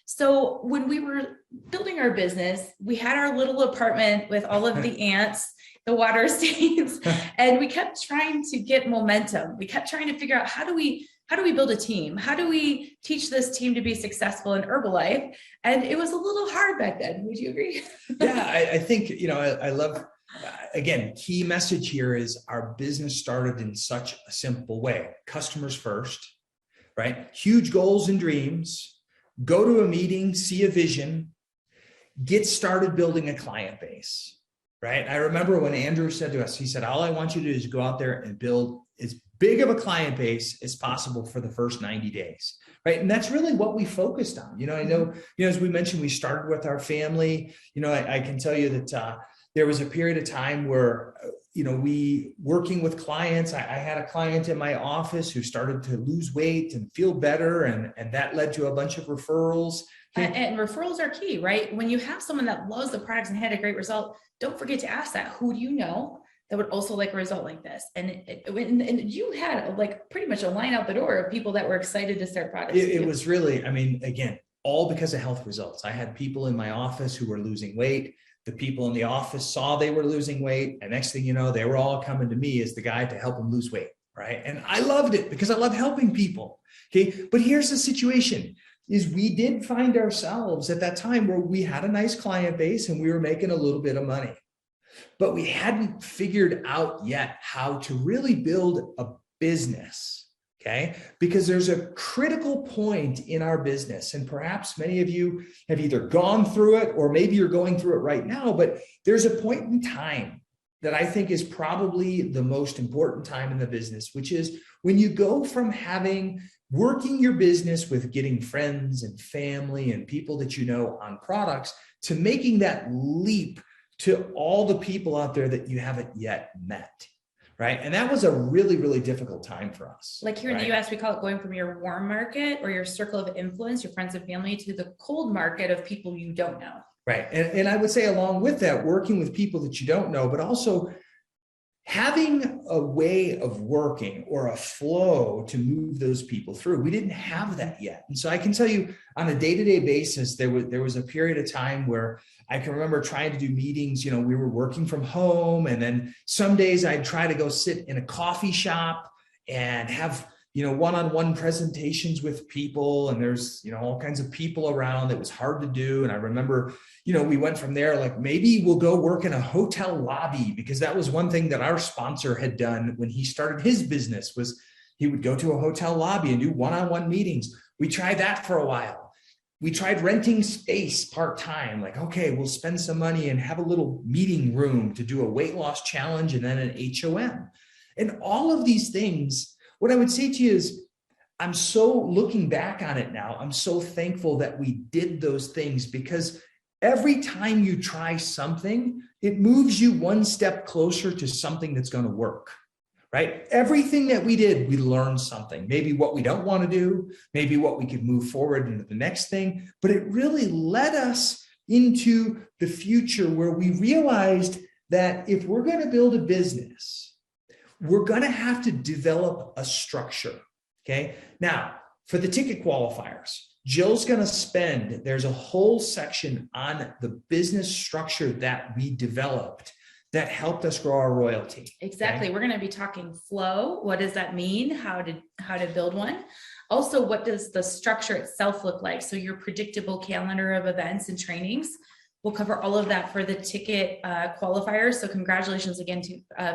So when we were building our business, we had our little apartment with all of the ants, the water stains, and we kept trying to get momentum. We kept trying to figure out how do we build a team? How do we teach this team to be successful in Herbalife? And it was a little hard back then. Would you agree? Yeah, I think, I love Again, key message here is our business started in such a simple way. Customers first, right? Huge goals and dreams, go to a meeting, see a vision, get started building a client base, right? I remember when Andrew said to us, he said, all I want you to do is go out there and build as big of a client base as possible for the first 90 days, right? And that's really what we focused on. I know, as we mentioned, we started with our family. I can tell you that there was a period of time where, we working with clients, I had a client in my office who started to lose weight and feel better. And that led to a bunch of referrals. And referrals are key, right? When you have someone that loves the products and had a great result, don't forget to ask that. Who do you know that would also like a result like this? And you had like pretty much a line out the door of people that were excited to start products. It was really, again, all because of health results. I had people in my office who were losing weight. The people in the office saw they were losing weight. And next thing you know, they were all coming to me as the guy to help them lose weight, right? And I loved it because I love helping people, okay? But here's the situation. Is we did find ourselves at that time where we had a nice client base and we were making a little bit of money, but we hadn't figured out yet how to really build a business, okay? Because there's a critical point in our business, and perhaps many of you have either gone through it or maybe you're going through it right now, but there's a point in time that I think is probably the most important time in the business, which is when you go from working your business with getting friends and family and people that you know on products to making that leap to all the people out there that you haven't yet met, right? And that was a really, really difficult time for us. Like here in the US, we call it going from your warm market or your circle of influence, your friends and family, to the cold market of people you don't know. Right. And I would say along with that, working with people that you don't know, but also having a way of working or a flow to move those people through. We didn't have that yet. And so I can tell you on a day-to-day basis, there was a period of time where I can remember trying to do meetings, we were working from home. And then some days I'd try to go sit in a coffee shop and have, one-on-one presentations with people. And there's, all kinds of people around. It was hard to do. And I remember, we went from there, like maybe we'll go work in a hotel lobby, because that was one thing that our sponsor had done when he started his business, was he would go to a hotel lobby and do one-on-one meetings. We tried that for a while. We tried renting space part-time, like, okay, we'll spend some money and have a little meeting room to do a weight loss challenge and then an HOM. And all of these things, what I would say to you is, I'm so looking back on it now, I'm so thankful that we did those things, because every time you try something, it moves you one step closer to something that's going to work, right? Everything that we did, we learned something, maybe what we don't want to do, maybe what we could move forward into the next thing, but it really led us into the future where we realized that if we're going to build a business, we're going to have to develop a structure, okay? Now, for the ticket qualifiers, Jill's going to spend, there's a whole section on the business structure that we developed that helped us grow our royalty. Exactly. Okay? We're going to be talking flow. What does that mean? How to build one? Also, what does the structure itself look like? So your predictable calendar of events and trainings. We'll cover all of that for the ticket qualifiers. So congratulations again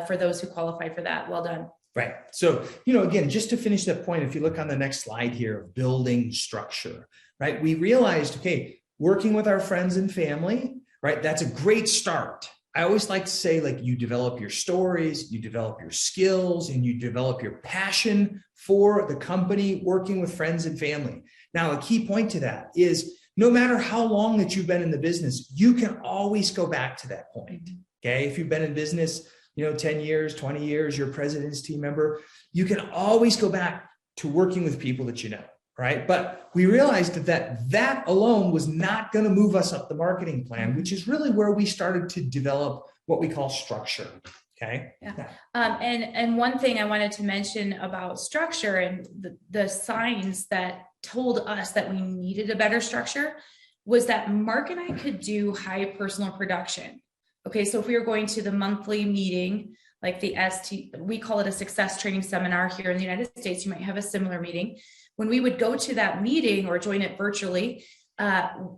for those who qualified for that. Well done. Right. So, again, just to finish that point, if you look on the next slide here of building structure, right? We realized, okay, working with our friends and family, right? That's a great start. I always like to say, like, you develop your stories, you develop your skills, and you develop your passion for the company, working with friends and family. Now, a key point to that is no matter how long that you've been in the business, you can always go back to that point. Okay. If you've been in business, 10 years, 20 years, you're a president's team member, you can always go back to working with people that you know, right? But we realized that alone was not going to move us up the marketing plan, which is really where we started to develop what we call structure. Okay. Yeah. And one thing I wanted to mention about structure and the signs that told us that we needed a better structure was that Mark and I could do high personal production. Okay, so if we were going to the monthly meeting, like we call it a success training seminar here in the United States, you might have a similar meeting. When we would go to that meeting or join it virtually,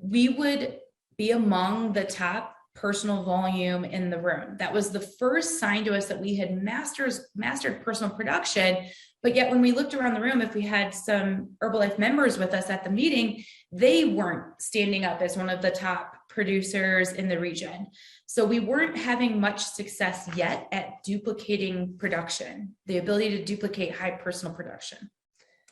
we would be among the top personal volume in the room. That was the first sign to us that we had mastered personal production. But yet when we looked around the room, if we had some Herbalife members with us at the meeting, they weren't standing up as one of the top producers in the region. So we weren't having much success yet at duplicating production, the ability to duplicate high personal production.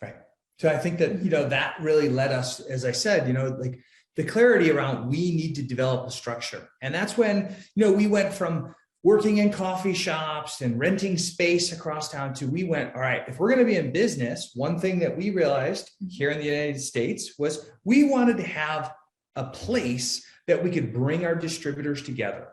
Right. So I think that, that really led us, as I said, like the clarity around we need to develop a structure. And that's when, we went from working in coffee shops and renting space across town to we went, all right, if we're going to be in business, one thing that we realized here in the United States was we wanted to have a place that we could bring our distributors together,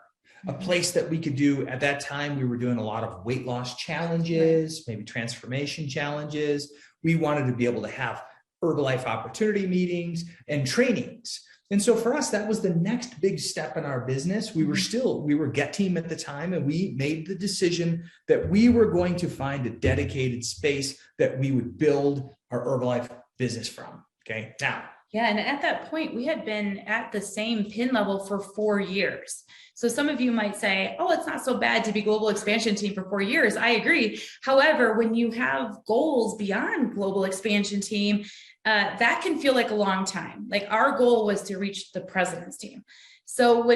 a place that we could do. At that time, we were doing a lot of weight loss challenges, maybe transformation challenges. We wanted to be able to have Herbalife opportunity meetings and trainings. And so for us, that was the next big step in our business. We were Get Team at the time, and we made the decision that we were going to find a dedicated space that we would build our Herbalife business from. Okay. Now, yeah. And at that point, we had been at the same pin level for 4 years. So some of you might say, oh, it's not so bad to be global expansion team for 4 years. I agree. However, when you have goals beyond global expansion team, that can feel like a long time. Like our goal was to reach the president's team. So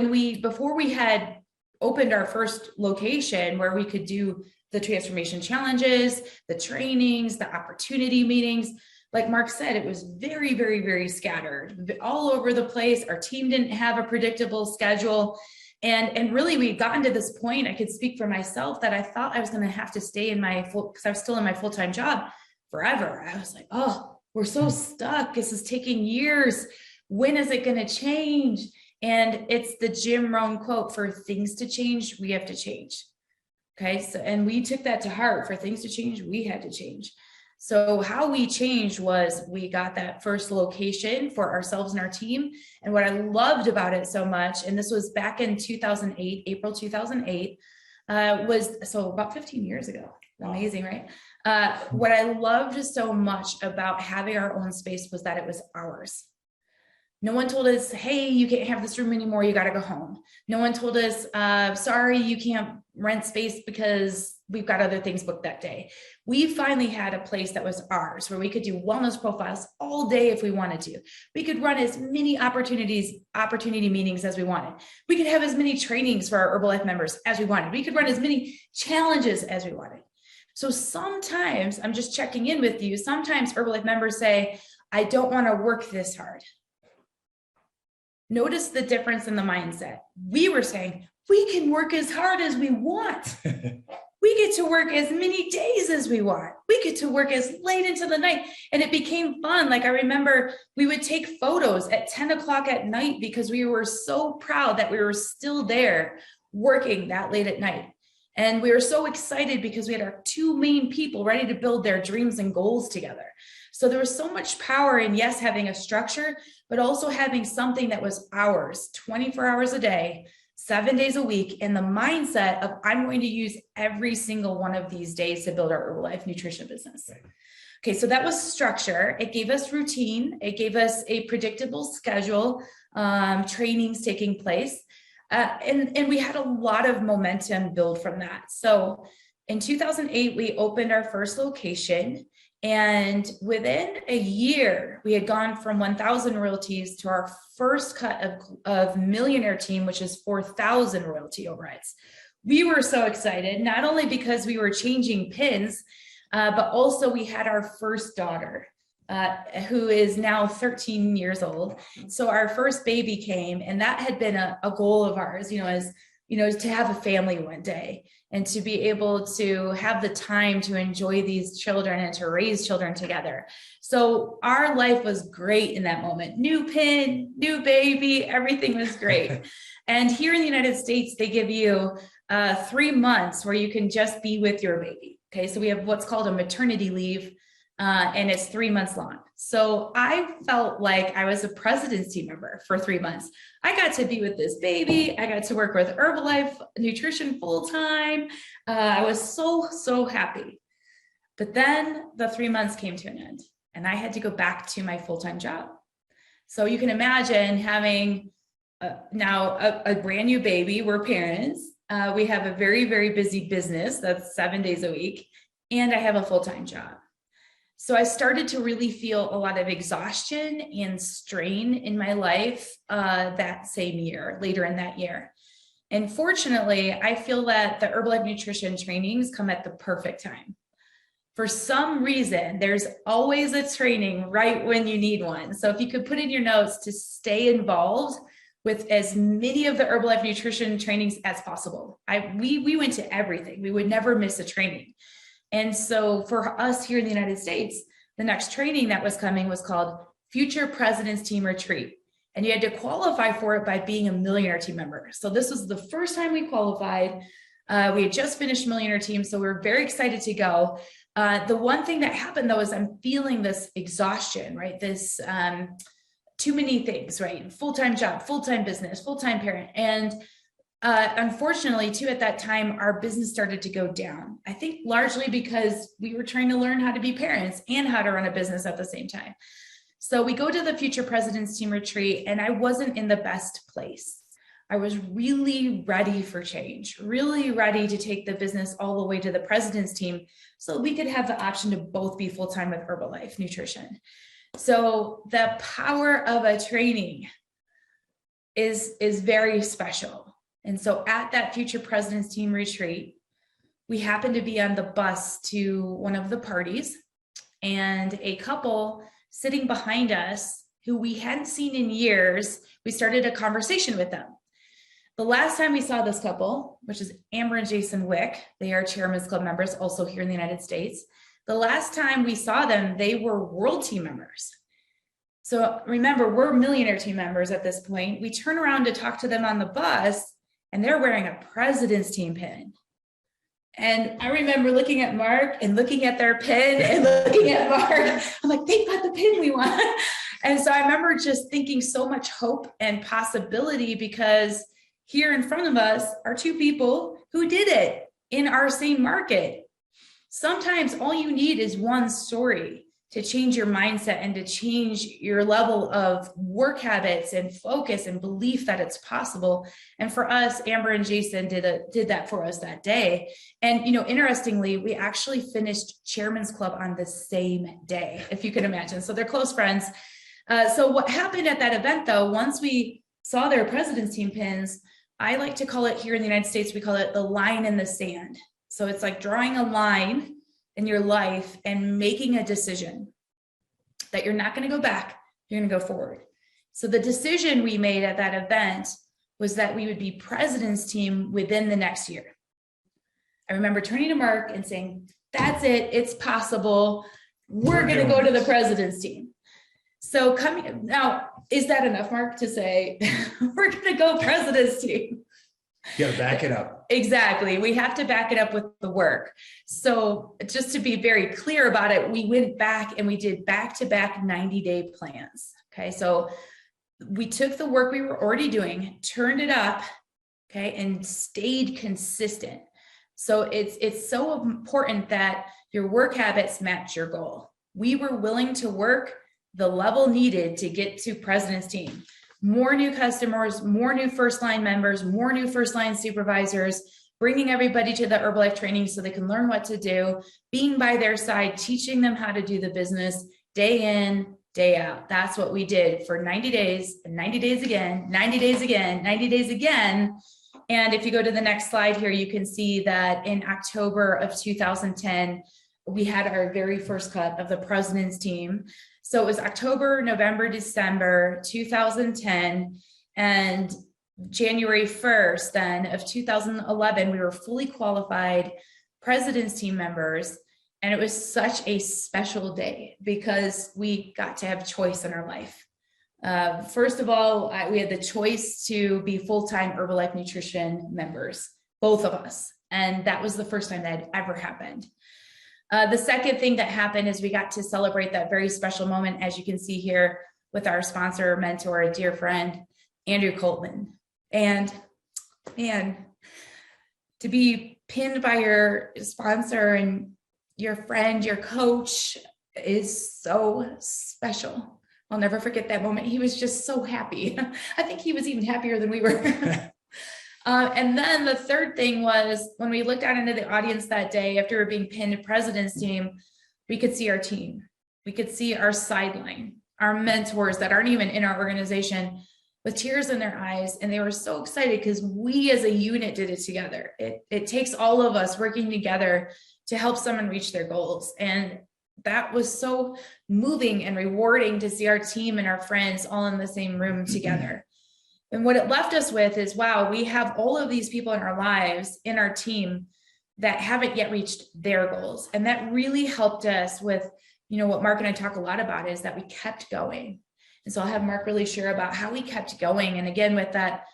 before we had opened our first location where we could do the transformation challenges, the trainings, the opportunity meetings, like Mark said, it was very, very, very scattered all over the place. Our team didn't have a predictable schedule. And really we'd gotten to this point, I could speak for myself, that I thought I was going to have to stay because I was still in my full-time job forever. I was like, oh, we're so stuck. This is taking years. When is it going to change? And it's the Jim Rohn quote, for things to change, we have to change. Okay. So, and we took that to heart. For things to change, we had to change. So how we changed was we got that first location for ourselves and our team. And what I loved about it so much, and this was back in 2008, April 2008, so about 15 years ago. Amazing, right? What I loved so much about having our own space was that it was ours. No one told us, hey, you can't have this room anymore, you got to go home. No one told us, sorry, you can't rent space because we've got other things booked that day. We finally had a place that was ours, where we could do wellness profiles all day if we wanted to. We could run as many opportunity meetings as we wanted. We could have as many trainings for our Herbalife members as we wanted. We could run as many challenges as we wanted. So sometimes, I'm just checking in with you, sometimes Herbalife members say, I don't want to work this hard. Notice the difference in the mindset. We were saying, we can work as hard as we want. We get to work as many days as we want. We get to work as late into the night. And it became fun. Like I remember we would take photos at 10 o'clock at night because we were so proud that we were still there working that late at night. And we were so excited because we had our two main people ready to build their dreams and goals together. So there was so much power in, yes, having a structure, but also having something that was ours, 24 hours a day, 7 days a week, and the mindset of I'm going to use every single one of these days to build our Herbalife nutrition business. Right. Okay, so that was structure. It gave us routine. It gave us a predictable schedule, trainings taking place. And we had a lot of momentum build from that. So in 2008, we opened our first location. And within a year, we had gone from 1,000 royalties to our first cut of millionaire team, which is 4,000 royalty overrides. We were so excited, not only because we were changing pins, but also we had our first daughter, who is now 13 years old. So our first baby came, and that had been a goal of ours, to have a family one day and to be able to have the time to enjoy these children and to raise children together. So our life was great in that moment. New pin, new baby, everything was great. And here in the United States, they give you 3 months where you can just be with your baby. Okay, so we have what's called a maternity leave, and it's 3 months long. So I felt like I was a presidency member for 3 months. I got to be with this baby. I got to work with Herbalife Nutrition full time. I was so happy. But then the 3 months came to an end, and I had to go back to my full-time job. So you can imagine having now a brand new baby. We're parents. We have a very, very busy business that's 7 days a week, and I have a full-time job. So I started to really feel a lot of exhaustion and strain in my life that same year, later in that year. And fortunately, I feel that the Herbalife Nutrition trainings come at the perfect time. For some reason, there's always a training right when you need one. So if you could put in your notes to stay involved with as many of the Herbalife Nutrition trainings as possible. We went to everything. We would never miss a training. And so for us here in the United States, the next training that was coming was called Future President's Team Retreat. And you had to qualify for it by being a Millionaire Team member. So this was the first time we qualified. We had just finished Millionaire Team, so we were very excited to go. The one thing that happened though is I'm feeling this exhaustion, right? This too many things, right? Full-time job, full-time business, full-time parent. And unfortunately too, at that time, our business started to go down. I think largely because we were trying to learn how to be parents and how to run a business at the same time. So we go to the Future President's Team Retreat, and I wasn't in the best place. I was really ready for change, really ready to take the business all the way to the president's team so we could have the option to both be full-time with Herbalife Nutrition. So the power of a training is very special. And so at that Future President's Team Retreat, we happened to be on the bus to one of the parties, and a couple sitting behind us who we hadn't seen in years, we started a conversation with them. The last time we saw this couple, which is Amber and Jason Wick, they are Chairman's Club members also here in the United States. The last time we saw them, they were World Team members. So remember, we're Millionaire Team members at this point. We turn around to talk to them on the bus, and they're wearing a President's Team pin. And I remember looking at Mark and looking at their pin and looking at Mark. I'm like, they got the pin we want. And so I remember just thinking so much hope and possibility, because here in front of us are two people who did it in our same market. Sometimes all you need is one story to change your mindset and to change your level of work habits and focus and belief that it's possible. And for us, Amber and Jason did that for us that day. And, you know, interestingly, we actually finished Chairman's Club on the same day, if you can imagine. So they're close friends. So what happened at that event though, once we saw their President's Team pins, I like to call it here in the United States, we call it the line in the sand. So it's like drawing a line in your life and making a decision that you're not going to go back, you're going to go forward. So the decision we made at that event was that we would be President's Team within the next year. I remember turning to Mark and saying, that's it, it's possible. We're going to go to the President's Team. So coming now, is that enough, Mark, to say we're going to go President's Team? You got to back it up. Exactly. We have to back it up with the work. So just to be very clear about it, we went back and we did back-to-back 90-day plans. Okay. So we took the work we were already doing, turned it up, okay, and stayed consistent. So it's so important that your work habits match your goal. We were willing to work the level needed to get to President's Team. More new customers, more new first line members, more new first line supervisors, bringing everybody to the Herbalife training so they can learn what to do, being by their side, teaching them how to do the business day in, day out. That's what we did for 90 days and 90 days again, 90 days again, 90 days again. And if you go to the next slide here, you can see that in October of 2010, we had our very first cut of the President's Team. So it was October, November, December 2010, and January 1st then of 2011, we were fully qualified President's Team members. And it was such a special day because we got to have choice in our life. First of all, we had the choice to be full-time Herbalife Nutrition members, both of us. And that was the first time that had ever happened. The second thing that happened is we got to celebrate that very special moment, as you can see here, with our sponsor, mentor, dear friend, Andrew Coltman. And man, to be pinned by your sponsor and your friend, your coach is so special. I'll never forget that moment. He was just so happy. I think he was even happier than we were. And then the third thing was when we looked out into the audience that day after we were being pinned to president's team, we could see our team. We could see our sideline, our mentors that aren't even in our organization with tears in their eyes. And they were so excited because we as a unit did it together. It takes all of us working together to help someone reach their goals. And that was so moving and rewarding to see our team and our friends all in the same room together. And what it left us with is, wow, we have all of these people in our lives, in our team, that haven't yet reached their goals. And that really helped us with, you know, what Mark and I talk a lot about is that we kept going. And so I'll have Mark really share about how we kept going. And again, with that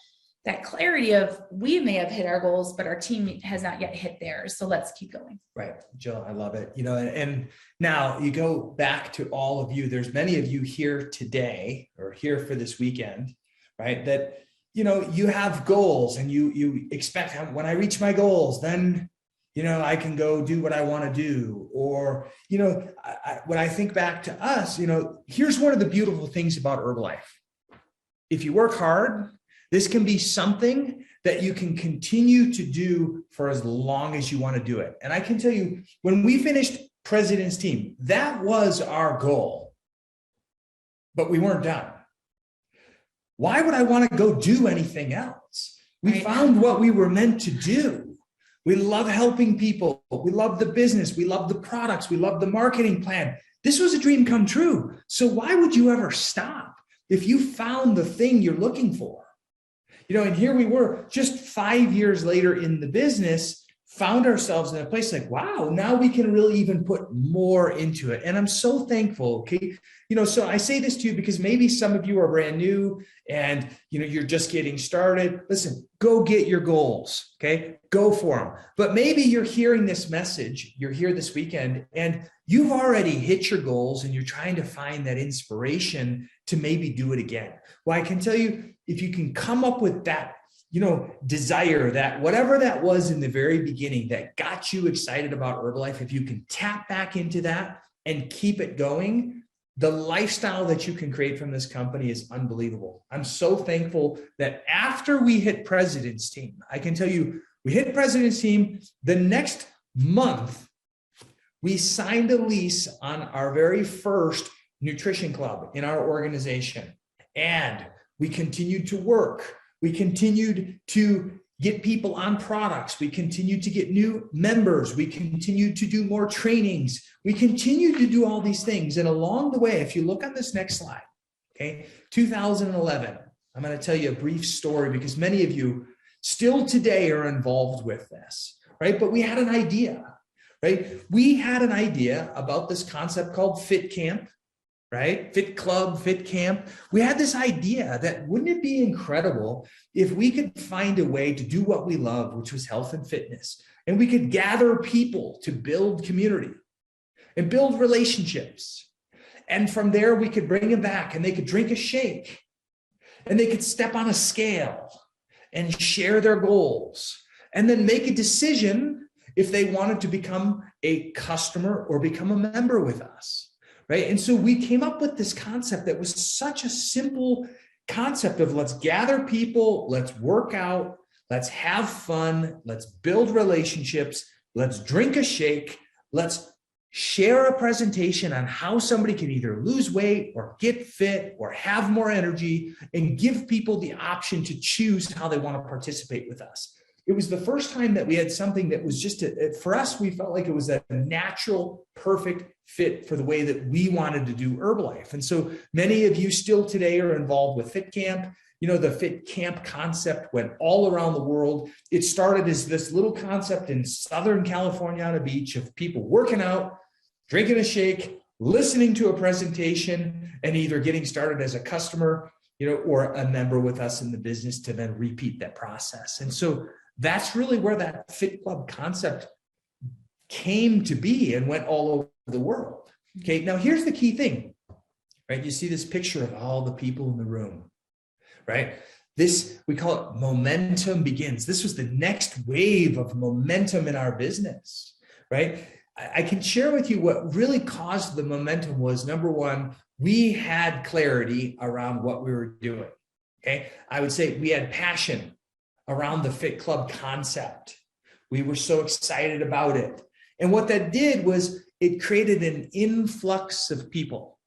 clarity of we may have hit our goals, but our team has not yet hit theirs. So let's keep going. Right, Jill, I love it. You know, and now you go back to all of you, there's many of you here today or here for this weekend, right? That, you know, you have goals and you expect when I reach my goals, then, you know, I can go do what I want to do. Or, you know, when I think back to us, you know, here's one of the beautiful things about Herbalife. If you work hard, this can be something that you can continue to do for as long as you want to do it. And I can tell you, when we finished President's Team, that was our goal, but we weren't done. Why would I want to go do anything else? We found what we were meant to do. We love helping people. We love the business. We love the products. We love the marketing plan. This was a dream come true. So why would you ever stop if you found the thing you're looking for? You know, and here we were just 5 years later in the business, found ourselves in a place like, wow, now we can really even put more into it. And I'm so thankful. Okay. You know, so I say this to you because maybe some of you are brand new and, you know, you're just getting started. Listen, go get your goals. Okay. Go for them. But maybe you're hearing this message, you're here this weekend and you've already hit your goals and you're trying to find that inspiration to maybe do it again. Well, I can tell you, if you can come up with that, you know, desire, that whatever that was in the very beginning that got you excited about Herbalife, if you can tap back into that and keep it going, the lifestyle that you can create from this company is unbelievable. I'm so thankful that after we hit President's Team, I can tell you, we hit President's Team, the next month, we signed a lease on our very first nutrition club in our organization. And we continued to work. We continued to get people on products. We continued to get new members. We continued to do more trainings. We continued to do all these things. And along the way, if you look on this next slide, okay, 2011, I'm going to tell you a brief story because many of you still today are involved with this, right? But we had an idea, right? We had an idea about this concept called Fit Camp. Right? Fit Club, Fit Camp. We had this idea that wouldn't it be incredible if we could find a way to do what we love, which was health and fitness, and we could gather people to build community and build relationships. And from there, we could bring them back and they could drink a shake and they could step on a scale and share their goals and then make a decision if they wanted to become a customer or become a member with us. Right. And so we came up with this concept that was such a simple concept of let's gather people, let's work out, let's have fun, let's build relationships, let's drink a shake, let's share a presentation on how somebody can either lose weight or get fit or have more energy and give people the option to choose how they want to participate with us. It was the first time that we had something that was just, for us, we felt like it was a natural, perfect fit for the way that we wanted to do Herbalife. And so many of you still today are involved with Fit Camp. You know, the Fit Camp concept went all around the world. It started as this little concept in Southern California on a beach of people working out, drinking a shake, listening to a presentation, and either getting started as a customer, you know, or a member with us in the business to then repeat that process. And so that's really where that Fit Club concept came to be and went all over the world. Okay, now here's the key thing, right? You see this picture of all the people in the room, right? This, we call it momentum begins. This was the next wave of momentum in our business, right? I can share with you what really caused the momentum was, number one, we had clarity around what we were doing. Okay. I would say we had passion around the Fit Club concept. We were so excited about it. And what that did was it created an influx of people,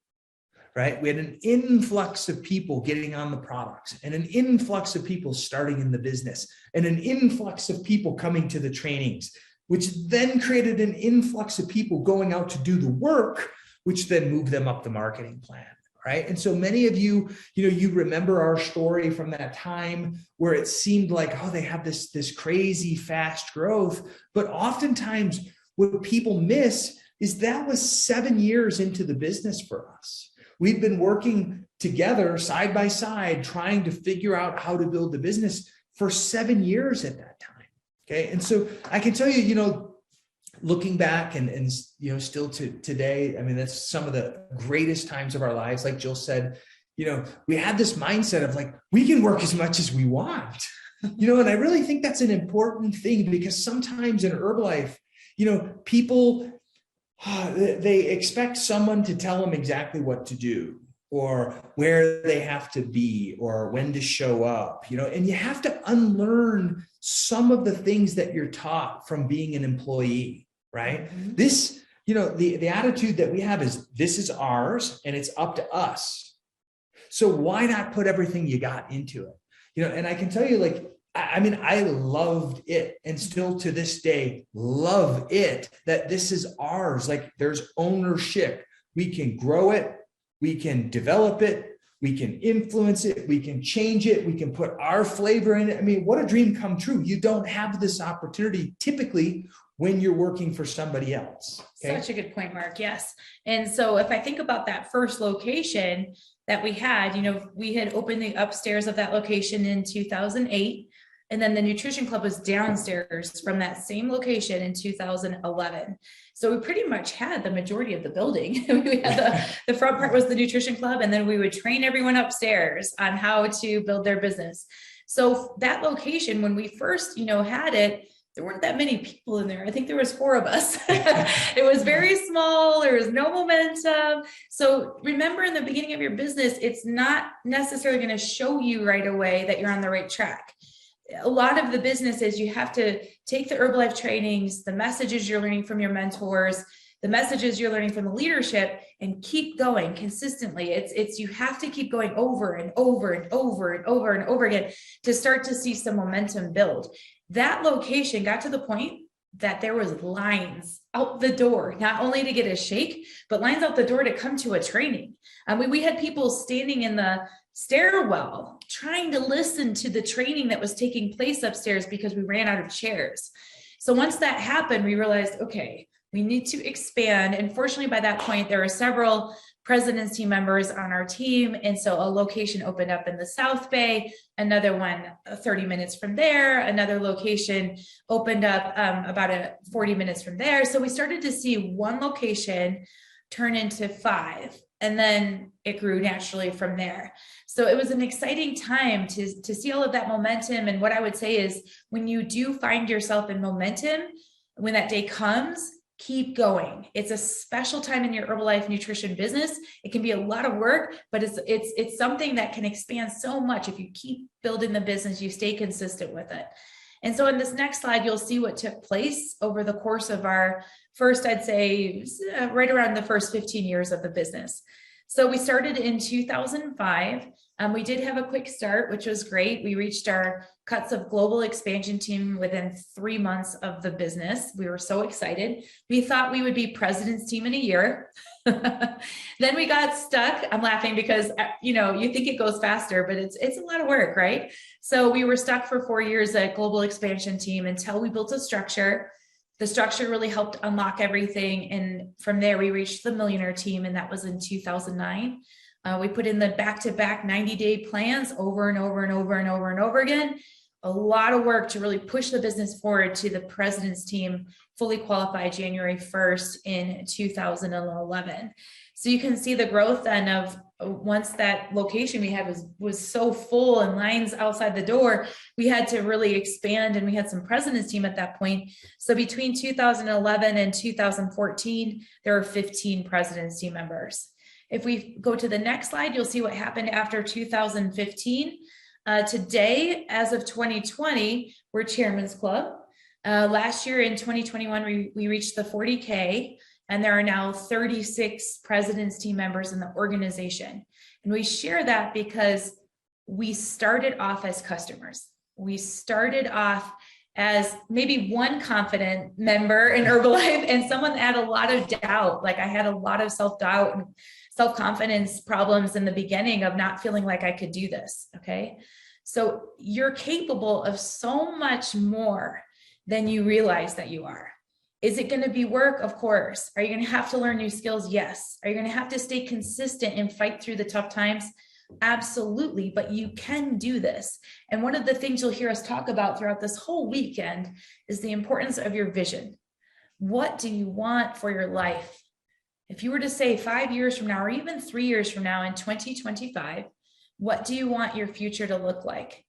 right? We had an influx of people getting on the products and an influx of people starting in the business and an influx of people coming to the trainings, which then created an influx of people going out to do the work, which then moved them up the marketing plan. Right. And so many of you, you remember our story from that time where it seemed like, oh, they have this crazy fast growth. But oftentimes what people miss is that was 7 years into the business for us. We've been working together side by side, trying to figure out how to build the business for 7 years at that time. Okay. And so I can tell you, looking back and still to today, I mean, that's some of the greatest times of our lives. Like Jill said, we had this mindset of like, we can work as much as we want, and I really think that's an important thing because sometimes in Herbalife, people, they expect someone to tell them exactly what to do or where they have to be or when to show up, and you have to unlearn some of the things that you're taught from being an employee. Right? Mm-hmm. This, the attitude that we have is this is ours and it's up to us. So why not put everything you got into it? And I can tell you, like, I loved it and still to this day love it that this is ours. Like there's ownership. We can grow it. We can develop it. We can influence it. We can change it. We can put our flavor in it. I mean, what a dream come true. You don't have this opportunity typically when you're working for somebody else. Okay? Such a good point, Mark. Yes. And so if I think about that first location that we had, we had opened the upstairs of that location in 2008. And then the nutrition club was downstairs from that same location in 2011. So we pretty much had the majority of the building. We had the front part was the nutrition club, and then we would train everyone upstairs on how to build their business. So that location, when we first, had it, there weren't that many people in there. I think there was 4 of us. It was very small. There was no momentum. So remember, in the beginning of your business, it's not necessarily going to show you right away that you're on the right track. A lot of the business is you have to take the Herbalife trainings, the messages you're learning from your mentors, the messages you're learning from the leadership, and keep going consistently. It's you have to keep going over and over and over and over and over again to start to see some momentum build. That location got to the point that there was lines out the door, not only to get a shake, but lines out the door to come to a training. We had people standing in the stairwell trying to listen to the training that was taking place upstairs because we ran out of chairs. So once that happened, we realized, okay, we need to expand. And fortunately, by that point, there were several president's team members on our team. And so a location opened up in the South Bay, another one 30 minutes from there, another location opened up about 40 minutes from there. So we started to see one location turn into 5. And then it grew naturally from there. So it was an exciting time to see all of that momentum. And what I would say is when you do find yourself in momentum, when that day comes, keep going. It's a special time in your Herbalife nutrition business. It can be a lot of work, but it's something that can expand so much if you keep building the business, you stay consistent with it. And so in this next slide, you'll see what took place over the course of our first, I'd say, right around the first 15 years of the business. So we started in 2005. We did have a quick start, which was great. We reached our cuts of global expansion team within 3 months of the business. We were so excited. We thought we would be president's team in a year. Then we got stuck. I'm laughing because, you think it goes faster, but it's a lot of work, right? So we were stuck for 4 years at global expansion team until we built a structure. The structure really helped unlock everything. And from there, we reached the millionaire team, and that was in 2009. We put in the back-to-back 90-day plans over and over and over and over and over again. A lot of work to really push the business forward to the president's team, fully qualified January 1st in 2011. So you can see the growth then of once that location we had was so full and lines outside the door, we had to really expand, and we had some president's team at that point. So between 2011 and 2014, there were 15 president's team members. If we go to the next slide, you'll see what happened after 2015. Today, as of 2020, we're Chairman's Club. Last year in 2021, we reached the 40K, and there are now 36 President's Team members in the organization. And we share that because we started off as customers. We started off as maybe one confident member in Herbalife and someone that had a lot of doubt. Like I had a lot of self-doubt and self-confidence problems in the beginning of not feeling like I could do this, okay? So you're capable of so much more than you realize that you are. Is it gonna be work? Of course. Are you gonna have to learn new skills? Yes. Are you gonna have to stay consistent and fight through the tough times? Absolutely, but you can do this. And one of the things you'll hear us talk about throughout this whole weekend is the importance of your vision. What do you want for your life? If you were to say 5 years from now, or even 3 years from now in 2025, what do you want your future to look like?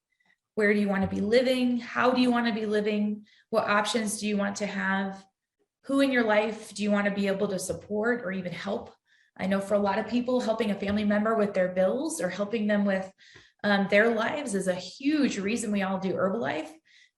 Where do you want to be living? How do you want to be living? What options do you want to have? Who in your life do you want to be able to support or even help? I know for a lot of people, helping a family member with their bills or helping them with their lives is a huge reason we all do Herbalife.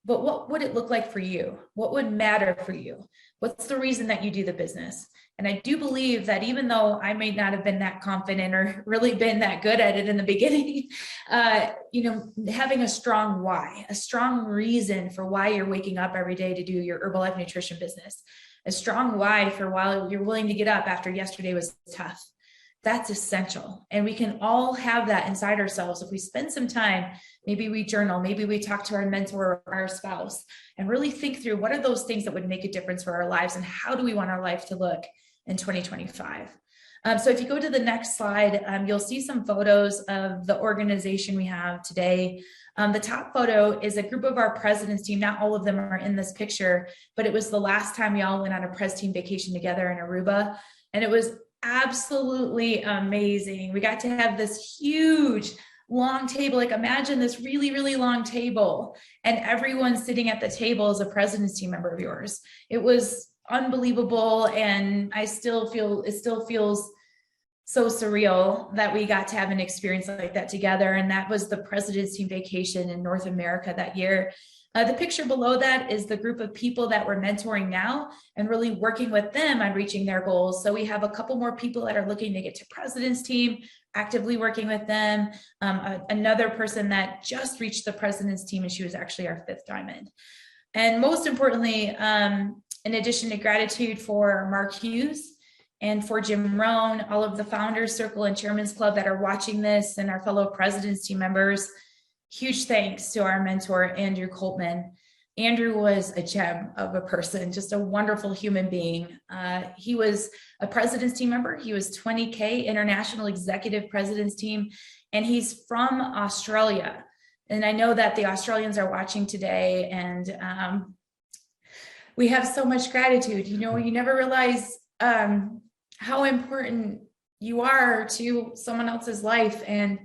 But what would it look like for you? What would matter for you? What's the reason that you do the business? And I do believe that even though I may not have been that confident or really been that good at it in the beginning, having a strong why, a strong reason for why you're waking up every day to do your Herbalife nutrition business, a strong why for why you're willing to get up after yesterday was tough. That's essential. And we can all have that inside ourselves. If we spend some time, maybe we journal, maybe we talk to our mentor or our spouse and really think through what are those things that would make a difference for our lives and how do we want our life to look in 2025. So if you go to the next slide, you'll see some photos of the organization we have today. The top photo is a group of our president's team. Not all of them are in this picture, but it was the last time we all went on a pres team vacation together in Aruba. And it was absolutely amazing. We got to have this huge long table. Like imagine this really, really long table and everyone sitting at the table as a president's team member of yours. It was unbelievable. And it still feels so surreal that we got to have an experience like that together. And that was the President's Team vacation in North America that year. The picture below that is the group of people that we're mentoring now and really working with them on reaching their goals. So we have a couple more people that are looking to get to President's Team, actively working with them. Another person that just reached the President's Team, and she was actually our 5th diamond. And most importantly, in addition to gratitude for Mark Hughes and for Jim Rohn, all of the Founders Circle and Chairman's Club that are watching this and our fellow President's Team members, huge thanks to our mentor, Andrew Coltman. Andrew was a gem of a person, just a wonderful human being. He was a President's Team member. He was 20K International Executive President's Team, and he's from Australia. And I know that the Australians are watching today, and we have so much gratitude. You know, you never realize how important you are to someone else's life. And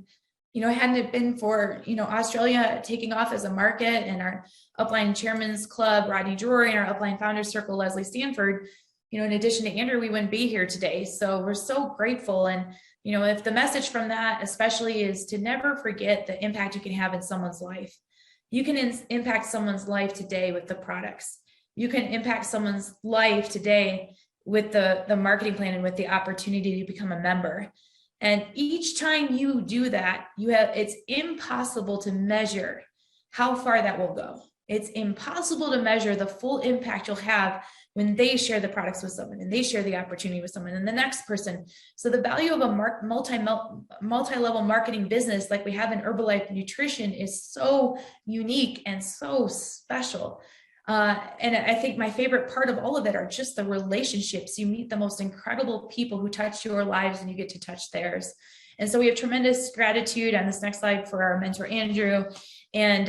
hadn't it been for, Australia taking off as a market and our upline Chairman's Club, Rodney Drury, and our upline Founders Circle, Leslie Stanford, in addition to Andrew, we wouldn't be here today. So we're so grateful. And, if the message from that especially is to never forget the impact you can have in someone's life. You can impact someone's life today with the products. You can impact someone's life today with the marketing plan and with the opportunity to become a member. And each time you do that, it's impossible to measure how far that will go. It's impossible to measure the full impact you'll have when they share the products with someone and they share the opportunity with someone and the next person. So the value of a multi-level marketing business like we have in Herbalife Nutrition is so unique and so special. And I think my favorite part of all of it are just the relationships. You meet the most incredible people who touch your lives and you get to touch theirs. And so we have tremendous gratitude on this next slide for our mentor, Andrew. And,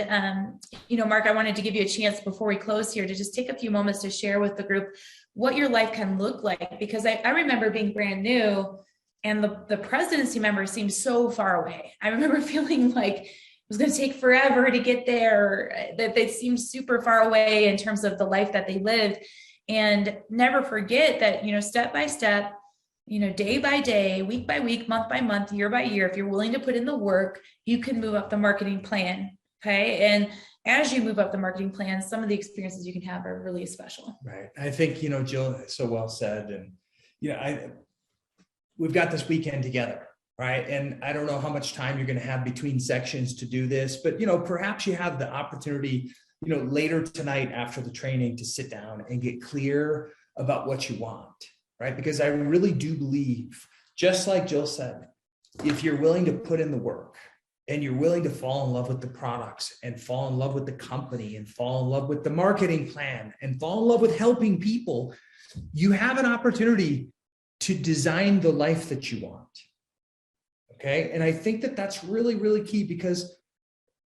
Mark, I wanted to give you a chance before we close here to just take a few moments to share with the group what your life can look like. Because I remember being brand new and the presidency member seemed so far away. I remember feeling like it was going to take forever to get there, that they seemed super far away in terms of the life that they lived. And never forget that, step by step, day by day, week by week, month by month, year by year, if you're willing to put in the work, you can move up the marketing plan. Okay. And as you move up the marketing plan, some of the experiences you can have are really special. Right. I think, Jill, so well said. And, we've got this weekend together, right? And I don't know how much time you're going to have between sections to do this, but, perhaps you have the opportunity, later tonight after the training to sit down and get clear about what you want, right? Because I really do believe, just like Jill said, if you're willing to put in the work and you're willing to fall in love with the products and fall in love with the company and fall in love with the marketing plan and fall in love with helping people, you have an opportunity to design the life that you want. Okay. And I think that that's really, really key, because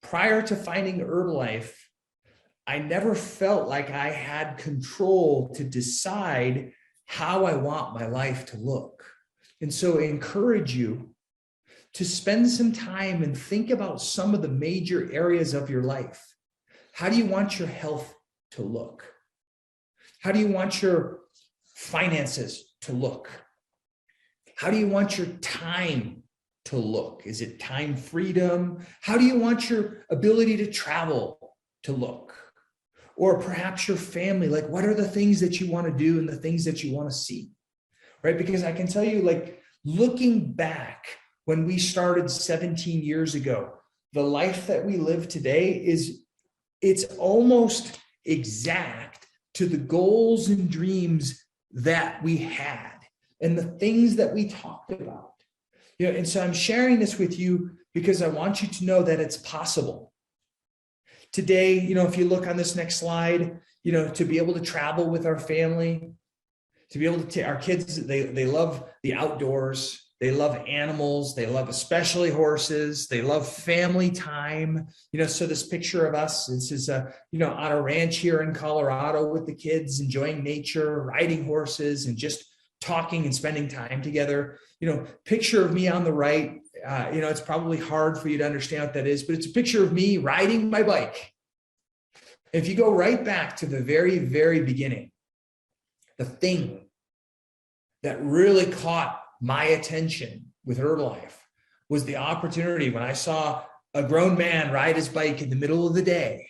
prior to finding Herbalife, I never felt like I had control to decide how I want my life to look. And so I encourage you to spend some time and think about some of the major areas of your life. How do you want your health to look? How do you want your finances to look? How do you want your time to look? Is it time freedom? How do you want your ability to travel to look? Or perhaps your family, like what are the things that you want to do and the things that you want to see, right? Because I can tell you, like looking back when we started 17 years ago, the life that we live today it's almost exact to the goals and dreams that we had and the things that we talked about. And so I'm sharing this with you because I want you to know that it's possible. Today, if you look on this next slide, to be able to travel with our family, to be able to our kids, they love the outdoors. They love animals. They love especially horses. They love family time. So this picture of us, this is on a ranch here in Colorado with the kids, enjoying nature, riding horses, and just talking and spending time together. Picture of me on the right. It's probably hard for you to understand what that is, but it's a picture of me riding my bike. If you go right back to the very, very beginning, the thing that really caught my attention with Herbalife was the opportunity when I saw a grown man ride his bike in the middle of the day,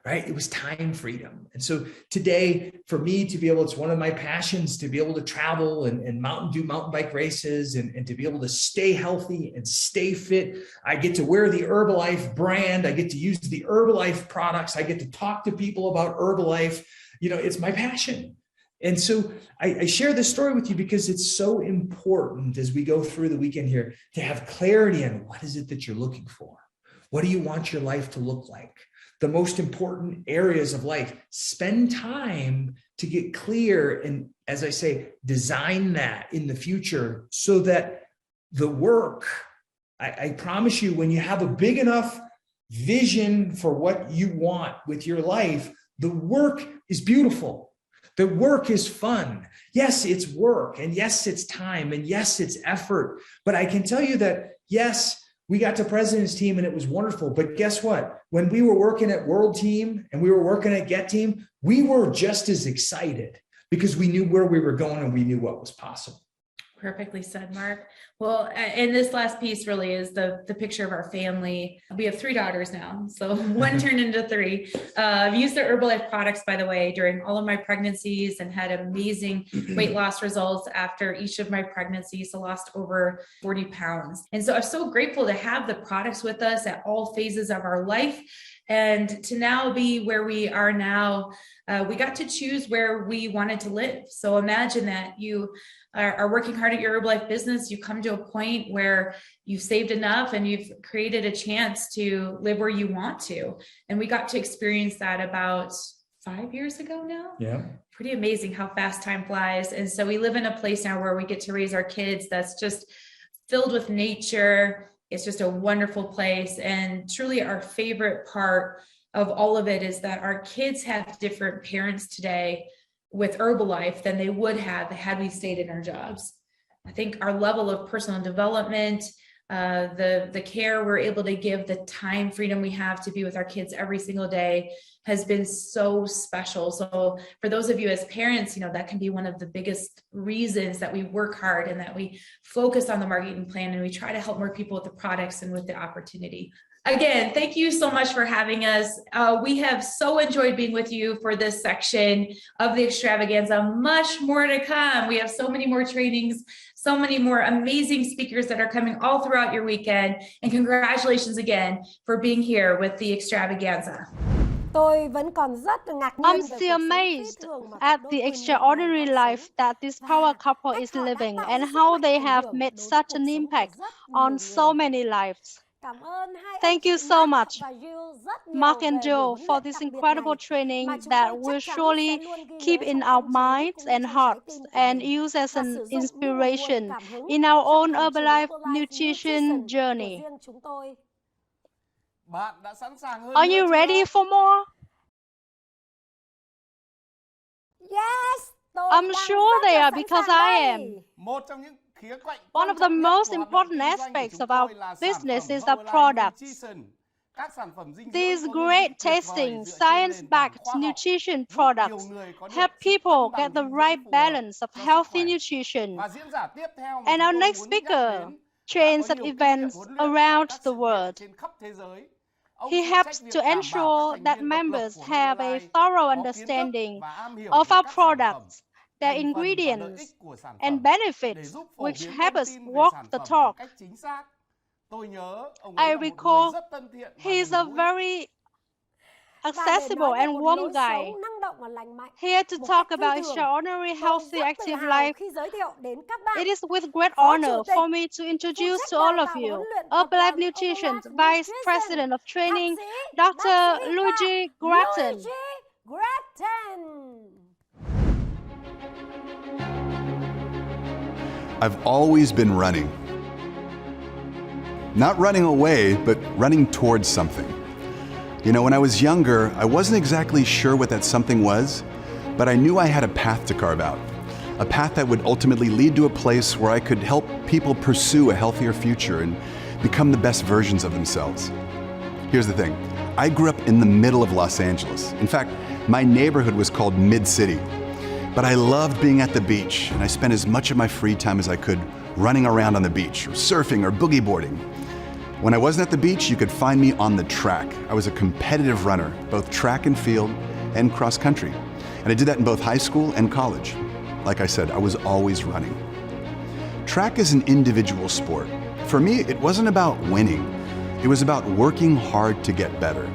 right? It was time freedom. And so today, for me to be able, it's one of my passions to be able to travel and do mountain bike races and to be able to stay healthy and stay fit. I get to wear the Herbalife brand. I get to use the Herbalife products. I get to talk to people about Herbalife. It's my passion. And so I share this story with you because it's so important as we go through the weekend here to have clarity on what is it that you're looking for? What do you want your life to look like? The most important areas of life. Spend time to get clear and, as I say, design that in the future so that the work, I promise you, when you have a big enough vision for what you want with your life, the work is beautiful. The work is fun. Yes, it's work. And yes, it's time. And yes, it's effort. But I can tell you that, yes, we got to President's Team and it was wonderful. But guess what? When we were working at World Team and we were working at Get Team, we were just as excited because we knew where we were going and we knew what was possible. Perfectly said, Mark. Well, and this last piece really is the picture of our family. We have 3 daughters now, so one turned into 3. I've used the Herbalife products, by the way, during all of my pregnancies and had amazing weight loss results after each of my pregnancies. So lost over 40 pounds. And so I'm so grateful to have the products with us at all phases of our life. And to now be where we are now, we got to choose where we wanted to live. So imagine that you are working hard at your Herbalife business. You come to a point where you've saved enough and you've created a chance to live where you want to. And we got to experience that about 5 years ago now. Yeah. Pretty amazing how fast time flies. And so we live in a place now where we get to raise our kids that's just filled with nature. It's just a wonderful place. And truly our favorite part of all of it is that our kids have different parents today with Herbalife than they would have had we stayed in our jobs. I think our level of personal development, the care we're able to give, the time freedom we have to be with our kids every single day has been so special. So for those of you as parents, that can be one of the biggest reasons that we work hard and that we focus on the marketing plan and we try to help more people with the products and with the opportunity. Again, thank you so much for having us. We have so enjoyed being with you for this section of the Extravaganza. Much more to come. We have so many more trainings, so many more amazing speakers that are coming all throughout your weekend. And congratulations again for being here with the Extravaganza. I'm still amazed at the extraordinary life that this power couple is living and how they have made such an impact on so many lives. Thank you so much, Mark and Joe, for this incredible training that will surely keep in our minds and hearts and use as an inspiration in our own Herbalife nutrition journey. Are you ready for more? Yes, I'm sure they are because I am. One of the most important aspects of our business is our products. These great tasting, science-backed nutrition products help people get the right balance of healthy nutrition. And our next speaker trains at events around the world. He helps to ensure that members have a thorough understanding of our products, their ingredients and benefits, which help us walk the talk. I recall he's a very accessible and warm guy, here to talk about extraordinary healthy active life. It is with great honor for me to introduce to all of you Herbalife Nutrition's Vice President of Training, Dr. Luigi Grattan. I've always been running. Not running away, but running towards something. When I was younger, I wasn't exactly sure what that something was, but I knew I had a path to carve out. A path that would ultimately lead to a place where I could help people pursue a healthier future and become the best versions of themselves. Here's the thing. I grew up in the middle of Los Angeles. In fact, my neighborhood was called Mid-City. But I loved being at the beach, and I spent as much of my free time as I could running around on the beach, or surfing, or boogie boarding. When I wasn't at the beach, you could find me on the track. I was a competitive runner, both track and field, and cross country. And I did that in both high school and college. Like I said, I was always running. Track is an individual sport. For me, it wasn't about winning. It was about working hard to get better.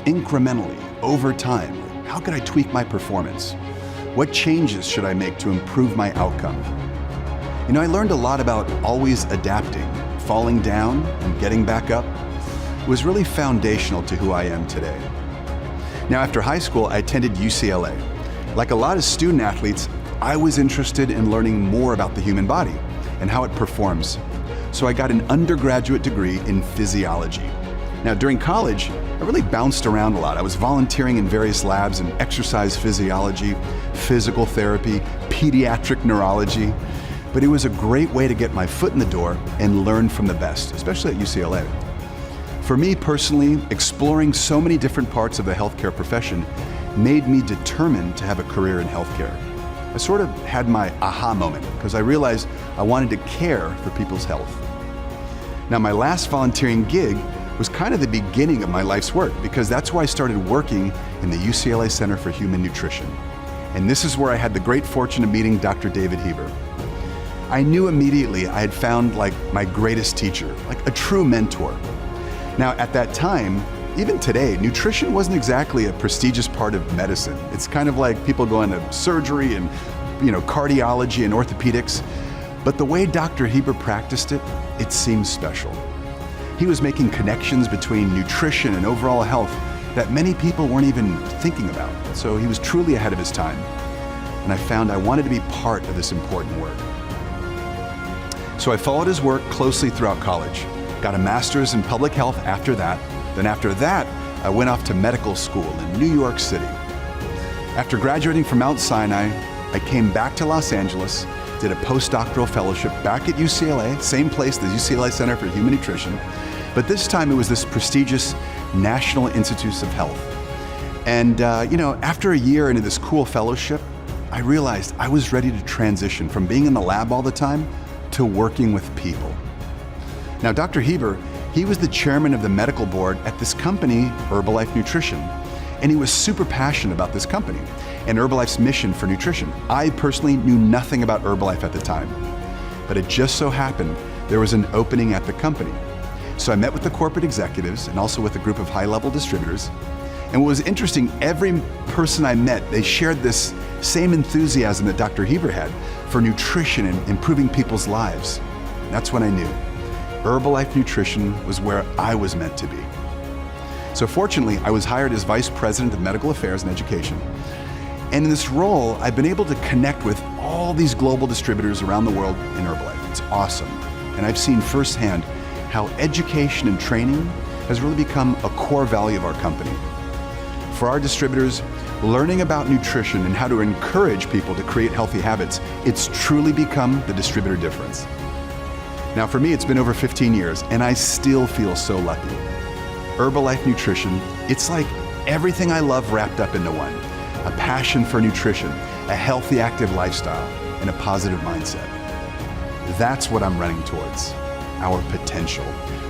Incrementally, over time, how could I tweak my performance? What changes should I make to improve my outcome? I learned a lot about always adapting, falling down, and getting back up. It was really foundational to who I am today. Now, after high school, I attended UCLA. Like a lot of student athletes, I was interested in learning more about the human body and how it performs. So I got an undergraduate degree in physiology. Now, during college, I really bounced around a lot. I was volunteering in various labs in exercise physiology, physical therapy, pediatric neurology. But it was a great way to get my foot in the door and learn from the best, especially at UCLA. For me personally, exploring so many different parts of the healthcare profession made me determined to have a career in healthcare. I sort of had my aha moment because I realized I wanted to care for people's health. Now, my last volunteering gig was kind of the beginning of my life's work because that's where I started working in the UCLA Center for Human Nutrition. And this is where I had the great fortune of meeting Dr. David Heber. I knew immediately I had found my greatest teacher, a true mentor. Now, at that time, even today, nutrition wasn't exactly a prestigious part of medicine. It's kind of like people going to surgery and, cardiology and orthopedics. But the way Dr. Heber practiced it, it seemed special. He was making connections between nutrition and overall health that many people weren't even thinking about. So he was truly ahead of his time. And I found I wanted to be part of this important work. So I followed his work closely throughout college, got a master's in public health after that. Then after that, I went off to medical school in New York City. After graduating from Mount Sinai, I came back to Los Angeles, did a postdoctoral fellowship back at UCLA, same place, the UCLA Center for Human Nutrition, but this time it was this prestigious National Institutes of Health. And, after a year into this cool fellowship, I realized I was ready to transition from being in the lab all the time to working with people. Now, Dr. Heber, he was the chairman of the medical board at this company, Herbalife Nutrition, and he was super passionate about this company and Herbalife's mission for nutrition. I personally knew nothing about Herbalife at the time, but it just so happened there was an opening at the company. So I met with the corporate executives and also with a group of high-level distributors. And what was interesting, every person I met, they shared this same enthusiasm that Dr. Heber had for nutrition and improving people's lives. And that's when I knew Herbalife Nutrition was where I was meant to be. So fortunately, I was hired as Vice President of Medical Affairs and Education. And in this role, I've been able to connect with all these global distributors around the world in Herbalife. It's awesome. And I've seen firsthand how education and training has really become a core value of our company. For our distributors, learning about nutrition and how to encourage people to create healthy habits, it's truly become the distributor difference. Now for me, it's been over 15 years and I still feel so lucky. Herbalife Nutrition, it's like everything I love wrapped up into one. A passion for nutrition, a healthy, active lifestyle, and a positive mindset. That's what I'm running towards, our potential,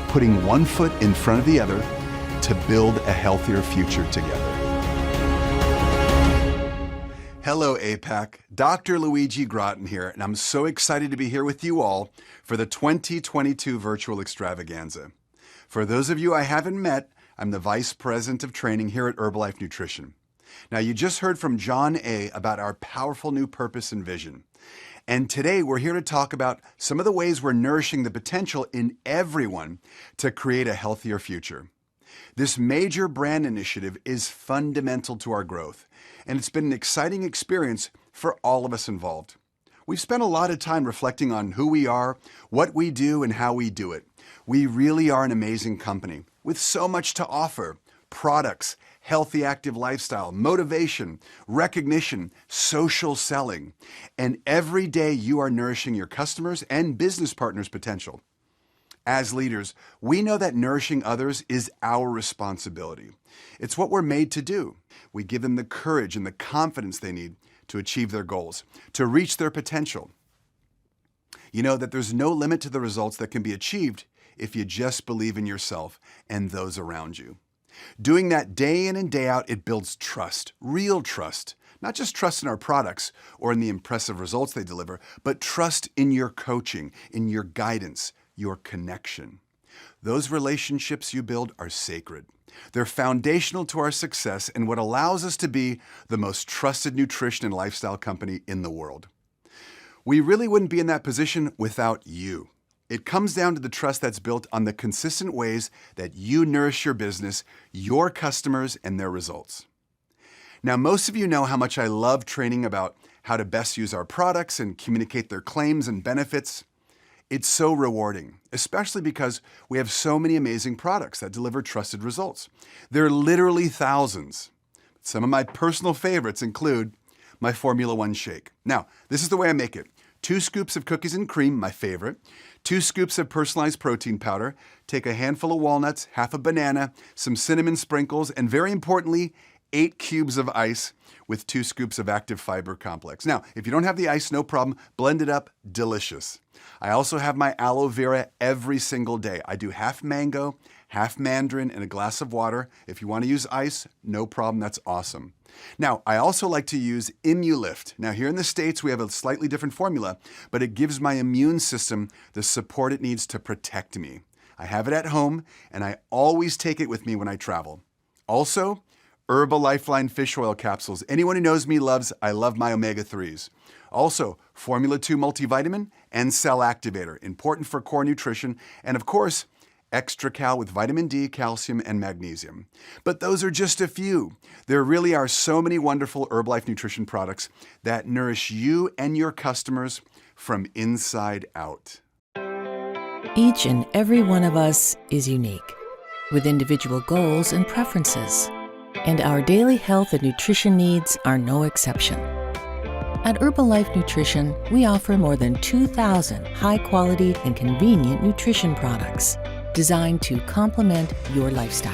putting one foot in front of the other to build a healthier future together. Hello, APAC. Dr. Luigi Groton here, and I'm so excited to be here with you all for the 2022 Virtual Extravaganza. For those of you I haven't met, I'm the Vice President of Training here at Herbalife Nutrition. Now, you just heard from John A. about our powerful new purpose and vision. And today we're here to talk about some of the ways we're nourishing the potential in everyone to create a healthier future. This major brand initiative is fundamental to our growth, and it's been an exciting experience for all of us involved. We've spent a lot of time reflecting on who we are, what we do, and how we do it. We really are an amazing company with so much to offer: products, healthy, active lifestyle, motivation, recognition, social selling. And every day you are nourishing your customers' and business partners' potential. As leaders, we know that nourishing others is our responsibility. It's what we're made to do. We give them the courage and the confidence they need to achieve their goals, to reach their potential. You know that there's no limit to the results that can be achieved if you just believe in yourself and those around you. Doing that day in and day out, it builds trust, real trust. Not just trust in our products or in the impressive results they deliver, but trust in your coaching, in your guidance, your connection. Those relationships you build are sacred. They're foundational to our success and what allows us to be the most trusted nutrition and lifestyle company in the world. We really wouldn't be in that position without you. It comes down to the trust that's built on the consistent ways that you nourish your business, your customers, and their results. Now, most of you know how much I love training about how to best use our products and communicate their claims and benefits. It's so rewarding, especially because we have so many amazing products that deliver trusted results. There are literally thousands. Some of my personal favorites include my Formula One shake. Now, this is the way I make it. 2 scoops of cookies and cream, my favorite. 2 scoops of personalized protein powder. Take a handful of walnuts, half a banana, some cinnamon sprinkles, and very importantly, 8 cubes of ice with 2 scoops of active fiber complex. Now, if you don't have the ice, no problem. Blend it up, delicious. I also have my aloe vera every single day. I do half mango, half mandarin, and a glass of water. If you want to use ice, no problem, that's awesome. Now, I also like to use ImmuLift. Now, here in the States, we have a slightly different formula, but it gives my immune system the support it needs to protect me. I have it at home, and I always take it with me when I travel. Also, Herbal Lifeline fish oil capsules. Anyone who knows me I love my omega-3s. Also, Formula 2 multivitamin and cell activator, important for core nutrition, and of course, Extra Cal with vitamin D, calcium, and magnesium. But those are just a few. There really are so many wonderful Herbalife nutrition products that nourish you and your customers from inside out. Each and every one of us is unique, with individual goals and preferences. And our daily health and nutrition needs are no exception. At Herbalife Nutrition, we offer more than 2,000 high-quality and convenient nutrition products designed to complement your lifestyle.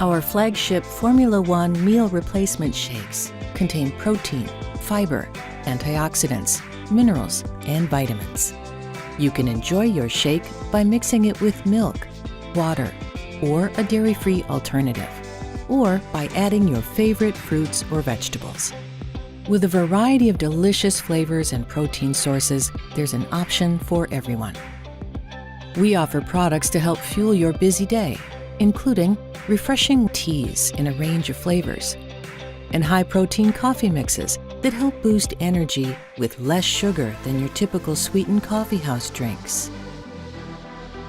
Our flagship Formula One meal replacement shakes contain protein, fiber, antioxidants, minerals, and vitamins. You can enjoy your shake by mixing it with milk, water, or a dairy-free alternative, or by adding your favorite fruits or vegetables. With a variety of delicious flavors and protein sources, there's an option for everyone. We offer products to help fuel your busy day, including refreshing teas in a range of flavors, and high-protein coffee mixes that help boost energy with less sugar than your typical sweetened coffeehouse drinks.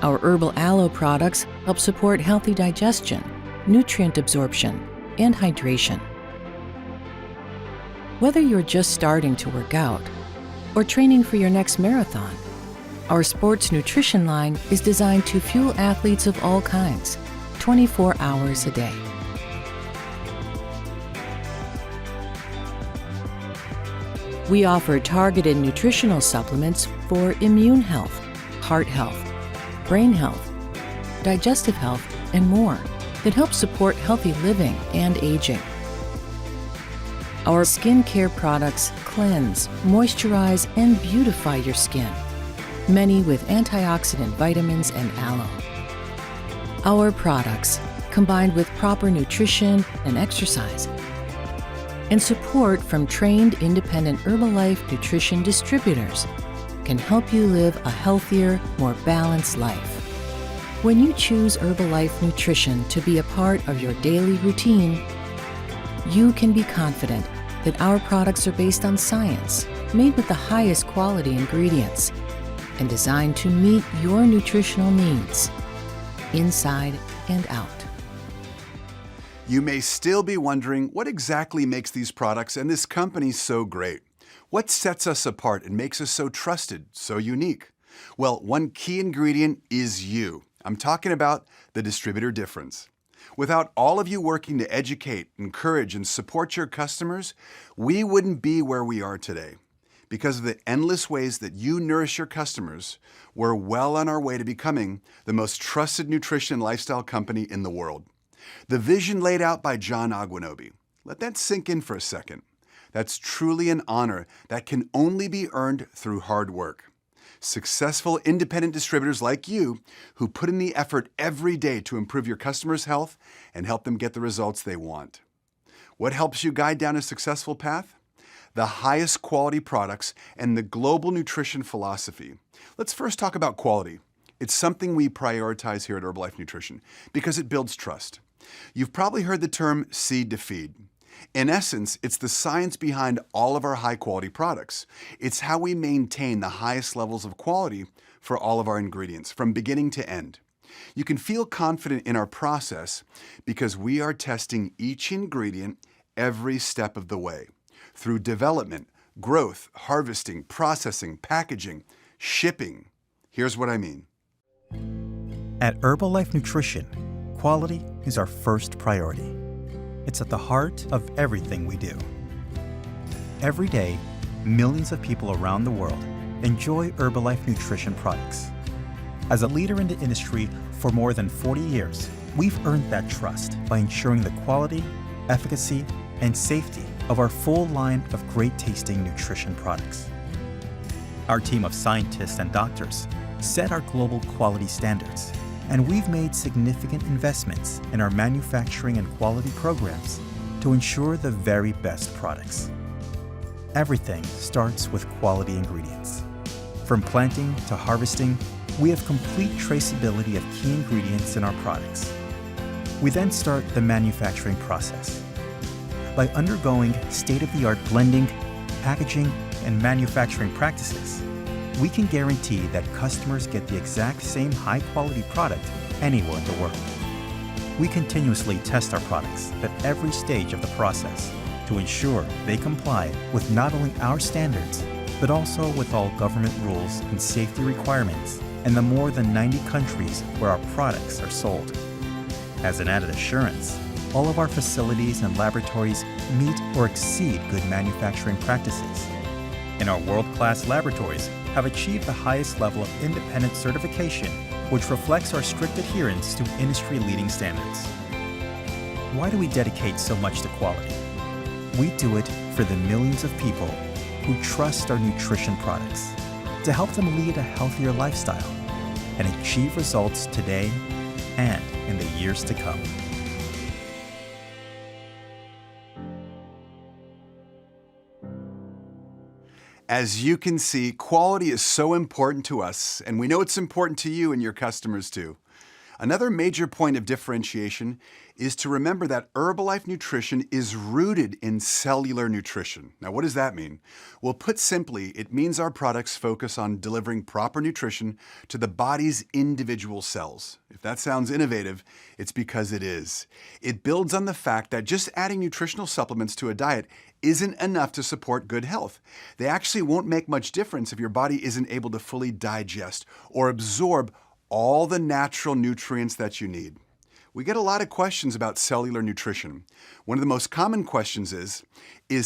Our herbal aloe products help support healthy digestion, nutrient absorption, and hydration. Whether you're just starting to work out or training for your next marathon, our sports nutrition line is designed to fuel athletes of all kinds, 24 hours a day. We offer targeted nutritional supplements for immune health, heart health, brain health, digestive health, and more that help support healthy living and aging. Our skincare products cleanse, moisturize, and beautify your skin, many with antioxidant vitamins and aloe. Our products, combined with proper nutrition and exercise, and support from trained independent Herbalife nutrition distributors, can help you live a healthier, more balanced life. When you choose Herbalife Nutrition to be a part of your daily routine, you can be confident that our products are based on science, made with the highest quality ingredients, and designed to meet your nutritional needs, inside and out. You may still be wondering what exactly makes these products and this company so great. What sets us apart and makes us so trusted, so unique? Well, one key ingredient is you. I'm talking about the distributor difference. Without all of you working to educate, encourage, and support your customers, we wouldn't be where we are today. Because of the endless ways that you nourish your customers, we're well on our way to becoming the most trusted nutrition and lifestyle company in the world. The vision laid out by John Aguinobi. Let that sink in for a second. That's truly an honor that can only be earned through hard work. Successful independent distributors like you who put in the effort every day to improve your customers' health and help them get the results they want. What helps you guide down a successful path? The highest quality products and the global nutrition philosophy. Let's first talk about quality. It's something we prioritize here at Herbalife Nutrition because it builds trust. You've probably heard the term seed to feed. In essence, it's the science behind all of our high-quality products. It's how we maintain the highest levels of quality for all of our ingredients, from beginning to end. You can feel confident in our process because we are testing each ingredient every step of the way, through development, growth, harvesting, processing, packaging, shipping. Here's what I mean. At Herbalife Nutrition, quality is our first priority. It's at the heart of everything we do. Every day, millions of people around the world enjoy Herbalife Nutrition products. As a leader in the industry for more than 40 years, we've earned that trust by ensuring the quality, efficacy, and safety of our full line of great-tasting nutrition products. Our team of scientists and doctors set our global quality standards, and we've made significant investments in our manufacturing and quality programs to ensure the very best products. Everything starts with quality ingredients. From planting to harvesting, we have complete traceability of key ingredients in our products. We then start the manufacturing process. By undergoing state-of-the-art blending, packaging, and manufacturing practices, we can guarantee that customers get the exact same high-quality product anywhere in the world. We continuously test our products at every stage of the process to ensure they comply with not only our standards, but also with all government rules and safety requirements in the more than 90 countries where our products are sold. As an added assurance, all of our facilities and laboratories meet or exceed good manufacturing practices. And our world-class laboratories have achieved the highest level of independent certification, which reflects our strict adherence to industry-leading standards. Why do we dedicate so much to quality? We do it for the millions of people who trust our nutrition products to help them lead a healthier lifestyle and achieve results today and in the years to come. As you can see, quality is so important to us, and we know it's important to you and your customers too. Another major point of differentiation is to remember that Herbalife Nutrition is rooted in cellular nutrition. Now, what does that mean? Well, put simply, it means our products focus on delivering proper nutrition to the body's individual cells. If that sounds innovative, it's because it is. It builds on the fact that just adding nutritional supplements to a diet isn't enough to support good health. They actually won't make much difference if your body isn't able to fully digest or absorb all the natural nutrients that you need. We get a lot of questions about cellular nutrition. One of the most common questions is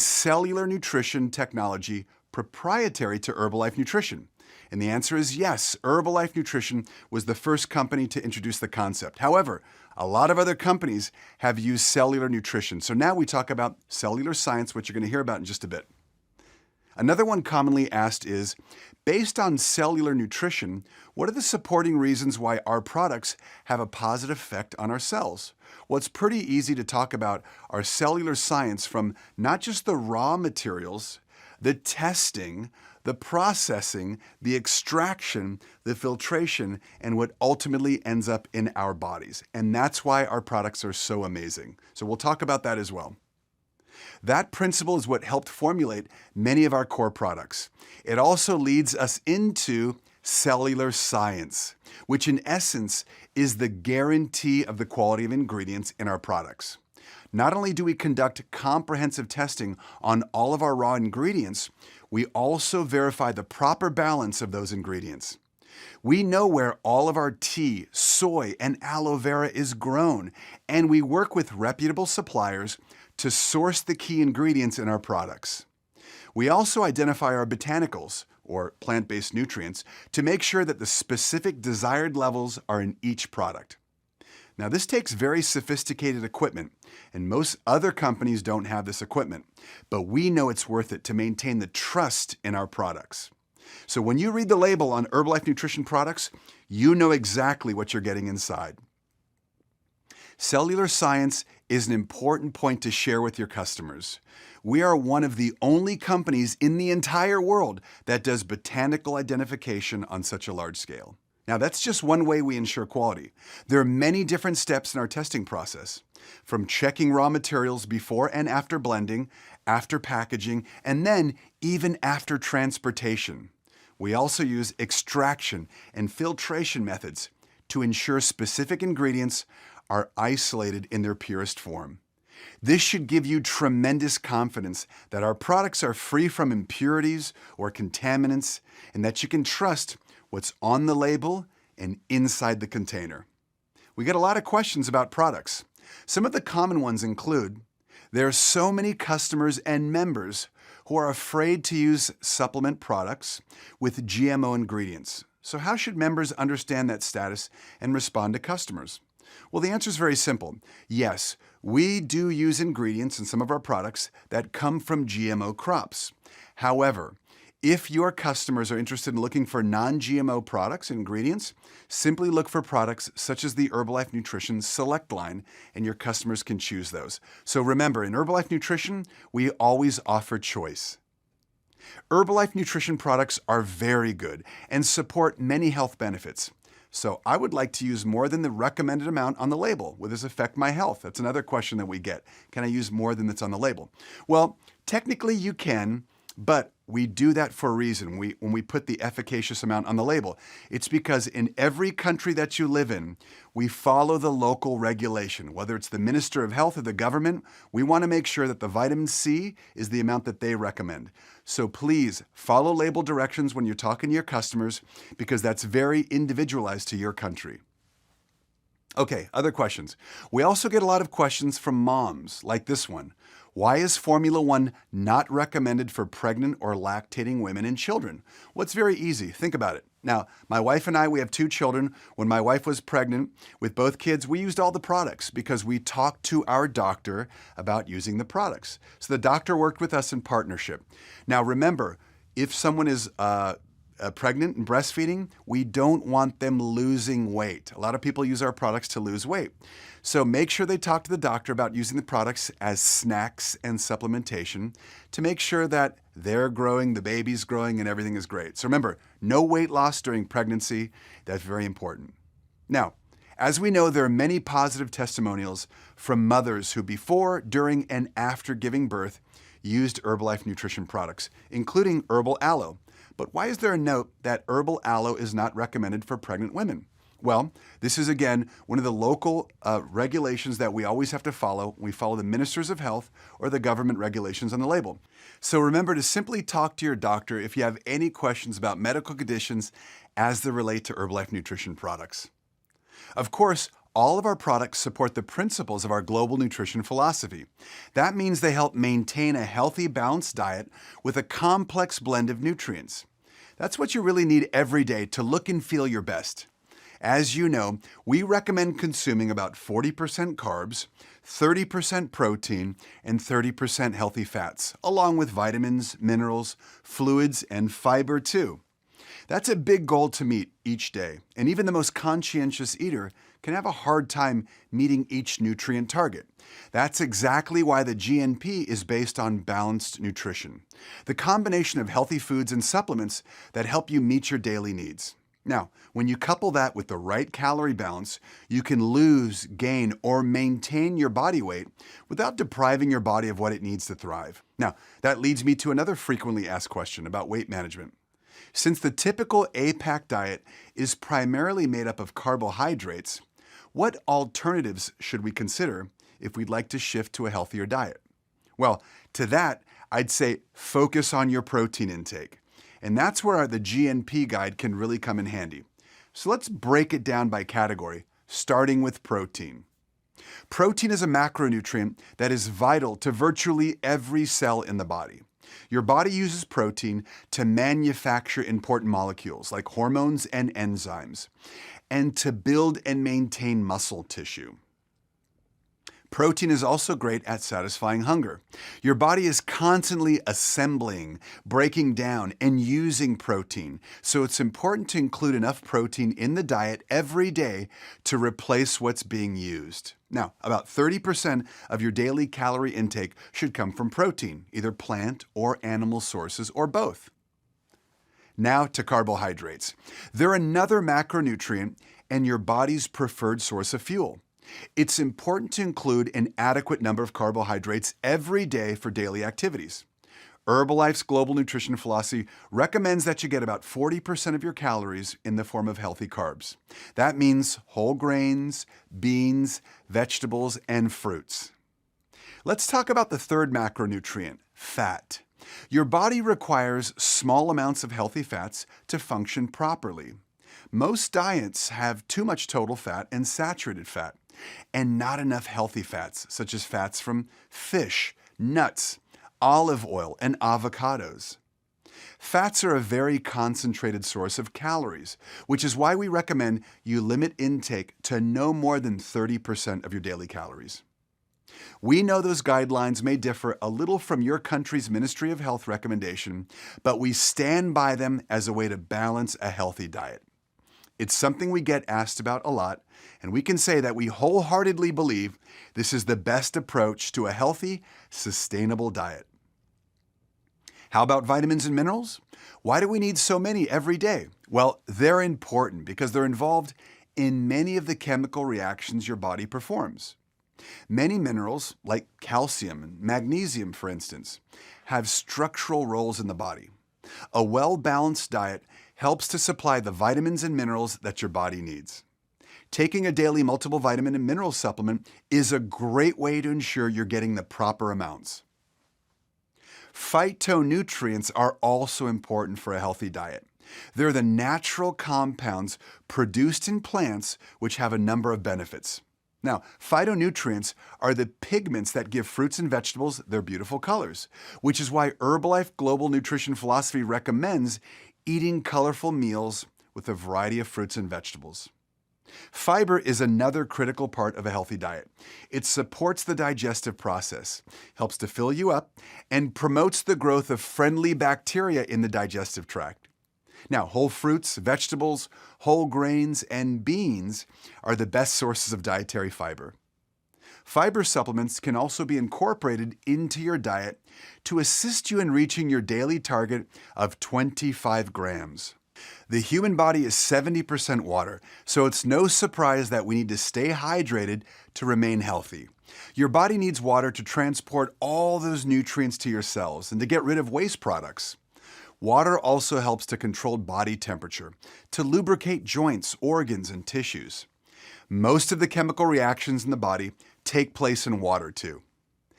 cellular nutrition technology proprietary to Herbalife Nutrition? And the answer is yes. Herbalife Nutrition was the first company to introduce the concept. However, a lot of other companies have used cellular nutrition. So now we talk about cellular science, which you're going to hear about in just a bit. Another one commonly asked is, based on cellular nutrition, what are the supporting reasons why our products have a positive effect on our cells? Well, it's pretty easy to talk about our cellular science from not just the raw materials, the testing, the processing, the extraction, the filtration, and what ultimately ends up in our bodies. And that's why our products are so amazing. So we'll talk about that as well. That principle is what helped formulate many of our core products. It also leads us into cellular science, which in essence is the guarantee of the quality of ingredients in our products. Not only do we conduct comprehensive testing on all of our raw ingredients, we also verify the proper balance of those ingredients. We know where all of our tea, soy, and aloe vera is grown, and we work with reputable suppliers to source the key ingredients in our products. We also identify our botanicals, or plant-based nutrients, to make sure that the specific desired levels are in each product. Now, this takes very sophisticated equipment, and most other companies don't have this equipment, but we know it's worth it to maintain the trust in our products. So when you read the label on Herbalife Nutrition products, you know exactly what you're getting inside. Cellular science is an important point to share with your customers. We are one of the only companies in the entire world that does botanical identification on such a large scale. Now, that's just one way we ensure quality. There are many different steps in our testing process, from checking raw materials before and after blending, after packaging, and then even after transportation. We also use extraction and filtration methods to ensure specific ingredients are isolated in their purest form. This should give you tremendous confidence that our products are free from impurities or contaminants and that you can trust what's on the label and inside the container. We get a lot of questions about products. Some of the common ones include, there are so many customers and members who are afraid to use supplement products with GMO ingredients. So how should members understand that status and respond to customers? Well, the answer is very simple. Yes, we do use ingredients in some of our products that come from GMO crops. However, if your customers are interested in looking for non-GMO products and ingredients, simply look for products such as the Herbalife Nutrition Select line, and your customers can choose those. So remember, in Herbalife Nutrition, we always offer choice. Herbalife Nutrition products are very good and support many health benefits. So I would like to use more than the recommended amount on the label. Will this affect my health? That's another question that we get. Can I use more than that's on the label? Well, technically you can, but we do that for a reason. When we put the efficacious amount on the label, it's because in every country that you live in, we follow the local regulation. Whether it's the Minister of Health or the government, we want to make sure that the vitamin C is the amount that they recommend. So please follow label directions when you're talking to your customers, because that's very individualized to your country. Okay, other questions. We also get a lot of questions from moms, like this one. Why is Formula One not recommended for pregnant or lactating women and children? Well, it's very easy. Think about it. Now, my wife and I, we have 2 children. When my wife was pregnant with both kids, we used all the products because we talked to our doctor about using the products. So the doctor worked with us in partnership. Now, remember, if someone is pregnant and breastfeeding, we don't want them losing weight. A lot of people use our products to lose weight. So make sure they talk to the doctor about using the products as snacks and supplementation to make sure that they're growing, the baby's growing, and everything is great. So remember, no weight loss during pregnancy. That's very important. Now, as we know, there are many positive testimonials from mothers who before, during, and after giving birth used Herbalife nutrition products, including herbal aloe. But why is there a note that herbal aloe is not recommended for pregnant women? Well, this is again one of the local regulations that we always have to follow. We follow the ministers of health or the government regulations on the label. So remember to simply talk to your doctor if you have any questions about medical conditions as they relate to Herbalife nutrition products. Of course, all of our products support the principles of our global nutrition philosophy. That means they help maintain a healthy, balanced diet with a complex blend of nutrients. That's what you really need every day to look and feel your best. As you know, we recommend consuming about 40% carbs, 30% protein, and 30% healthy fats, along with vitamins, minerals, fluids, and fiber too. That's a big goal to meet each day, and even the most conscientious eater can have a hard time meeting each nutrient target. That's exactly why the GNP is based on balanced nutrition, the combination of healthy foods and supplements that help you meet your daily needs. Now, when you couple that with the right calorie balance, you can lose, gain, or maintain your body weight without depriving your body of what it needs to thrive. Now, that leads me to another frequently asked question about weight management. Since the typical APAC diet is primarily made up of carbohydrates, what alternatives should we consider if we'd like to shift to a healthier diet? Well, to that, I'd say focus on your protein intake. And that's where the GNP guide can really come in handy. So let's break it down by category, starting with protein. Protein is a macronutrient that is vital to virtually every cell in the body. Your body uses protein to manufacture important molecules like hormones and enzymes, and to build and maintain muscle tissue. Protein is also great at satisfying hunger. Your body is constantly assembling, breaking down, and using protein, so it's important to include enough protein in the diet every day to replace what's being used. Now, about 30% of your daily calorie intake should come from protein, either plant or animal sources or both. Now to carbohydrates. They're another macronutrient and your body's preferred source of fuel. It's important to include an adequate number of carbohydrates every day for daily activities. Herbalife's global nutrition philosophy recommends that you get about 40% of your calories in the form of healthy carbs. That means whole grains, beans, vegetables, and fruits. Let's talk about the third macronutrient, fat. Your body requires small amounts of healthy fats to function properly. Most diets have too much total fat and saturated fat, and not enough healthy fats, such as fats from fish, nuts, olive oil, and avocados. Fats are a very concentrated source of calories, which is why we recommend you limit intake to no more than 30% of your daily calories. We know those guidelines may differ a little from your country's Ministry of Health recommendation, but we stand by them as a way to balance a healthy diet. It's something we get asked about a lot, and we can say that we wholeheartedly believe this is the best approach to a healthy, sustainable diet. How about vitamins and minerals? Why do we need so many every day? Well, they're important because they're involved in many of the chemical reactions your body performs. Many minerals, like calcium and magnesium, for instance, have structural roles in the body. A well-balanced diet helps to supply the vitamins and minerals that your body needs. Taking a daily multiple vitamin and mineral supplement is a great way to ensure you're getting the proper amounts. Phytonutrients are also important for a healthy diet. They're the natural compounds produced in plants which have a number of benefits. Now, phytonutrients are the pigments that give fruits and vegetables their beautiful colors, which is why Herbalife Global Nutrition Philosophy recommends eating colorful meals with a variety of fruits and vegetables. Fiber is another critical part of a healthy diet. It supports the digestive process, helps to fill you up, and promotes the growth of friendly bacteria in the digestive tract. Now, whole fruits, vegetables, whole grains, and beans are the best sources of dietary fiber. Fiber supplements can also be incorporated into your diet to assist you in reaching your daily target of 25 grams. The human body is 70% water, so it's no surprise that we need to stay hydrated to remain healthy. Your body needs water to transport all those nutrients to your cells and to get rid of waste products. Water also helps to control body temperature, to lubricate joints, organs, and tissues. Most of the chemical reactions in the body take place in water too.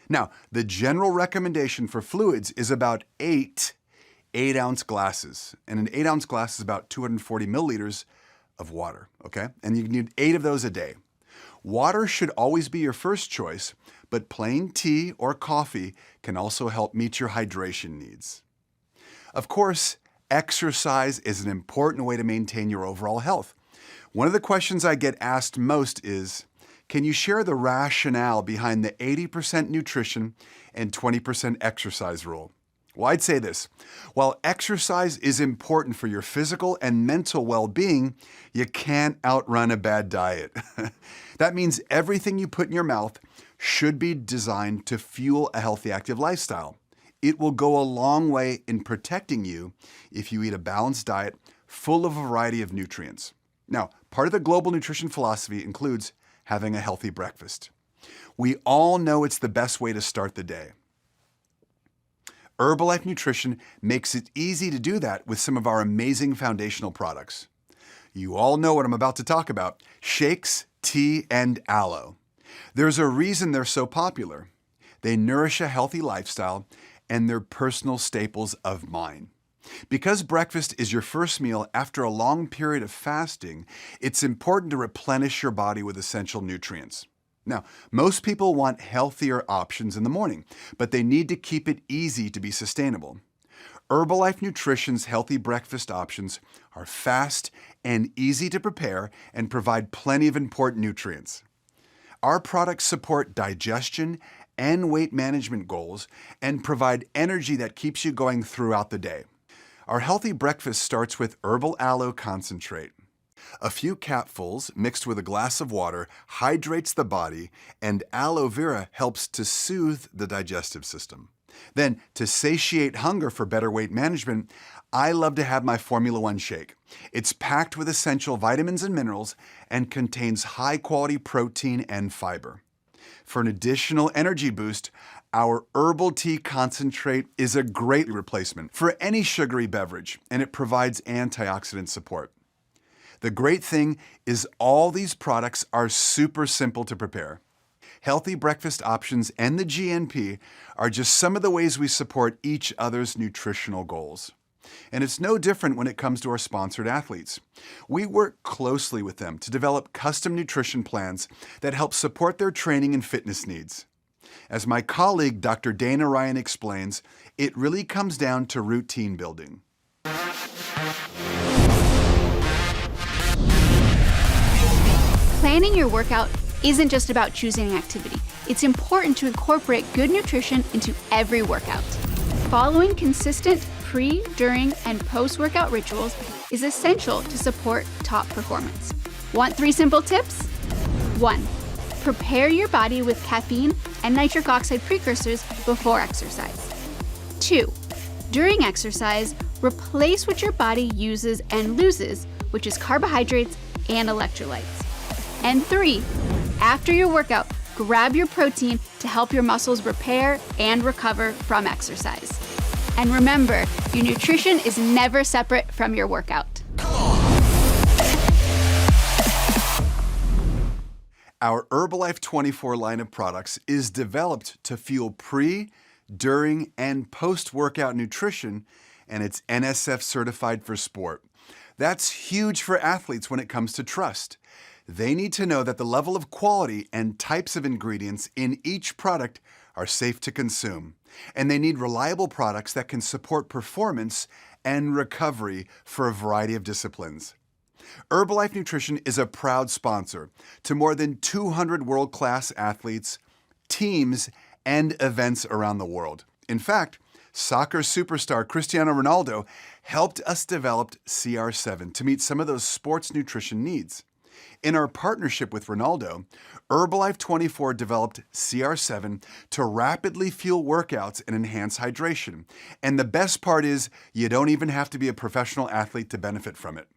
Now, the general recommendation for fluids is about 8 8-ounce glasses, and an 8-ounce glass is about 240 milliliters of water, okay? And you need 8 of those a day. Water should always be your first choice, but plain tea or coffee can also help meet your hydration needs. Of course, exercise is an important way to maintain your overall health. One of the questions I get asked most is, can you share the rationale behind the 80% nutrition and 20% exercise rule? Well, I'd say this. While exercise is important for your physical and mental well-being, you can't outrun a bad diet. That means everything you put in your mouth should be designed to fuel a healthy, active lifestyle. It will go a long way in protecting you if you eat a balanced diet full of a variety of nutrients. Now, part of the global nutrition philosophy includes having a healthy breakfast. We all know it's the best way to start the day. Herbalife Nutrition makes it easy to do that with some of our amazing foundational products. You all know what I'm about to talk about: shakes, tea, and aloe. There's a reason they're so popular. They nourish a healthy lifestyle, and they're personal staples of mine. Because breakfast is your first meal after a long period of fasting, it's important to replenish your body with essential nutrients. Now, most people want healthier options in the morning, but they need to keep it easy to be sustainable. Herbalife Nutrition's healthy breakfast options are fast and easy to prepare and provide plenty of important nutrients. Our products support digestion and weight management goals and provide energy that keeps you going throughout the day. Our healthy breakfast starts with herbal aloe concentrate. A few capfuls mixed with a glass of water hydrates the body, and aloe vera helps to soothe the digestive system. Then, to satiate hunger for better weight management, I love to have my Formula One shake. It's packed with essential vitamins and minerals and contains high-quality protein and fiber. For an additional energy boost, our herbal tea concentrate is a great replacement for any sugary beverage, and it provides antioxidant support. The great thing is all these products are super simple to prepare. Healthy breakfast options and the GNP are just some of the ways we support each other's nutritional goals. And it's no different when it comes to our sponsored athletes. We work closely with them to develop custom nutrition plans that help support their training and fitness needs. As my colleague Dr. Dana Ryan explains, it really comes down to routine building. Planning your workout isn't just about choosing an activity. It's important to incorporate good nutrition into every workout. Following consistent pre, during, and post-workout rituals is essential to support top performance. Want 3 simple tips? 1. Prepare your body with caffeine and nitric oxide precursors before exercise. 2. During exercise, replace what your body uses and loses, which is carbohydrates and electrolytes. And 3. After your workout, grab your protein to help your muscles repair and recover from exercise. And remember, your nutrition is never separate from your workout. Our Herbalife 24 line of products is developed to fuel pre, during, and post-workout nutrition and it's NSF certified for sport. That's huge for athletes when it comes to trust. They need to know that the level of quality and types of ingredients in each product are safe to consume. And they need reliable products that can support performance and recovery for a variety of disciplines. Herbalife Nutrition is a proud sponsor to more than 200 world-class athletes, teams, and events around the world. In fact, soccer superstar Cristiano Ronaldo helped us develop CR7 to meet some of those sports nutrition needs. In our partnership with Ronaldo, Herbalife 24 developed CR7 to rapidly fuel workouts and enhance hydration. And the best part is, you don't even have to be a professional athlete to benefit from it.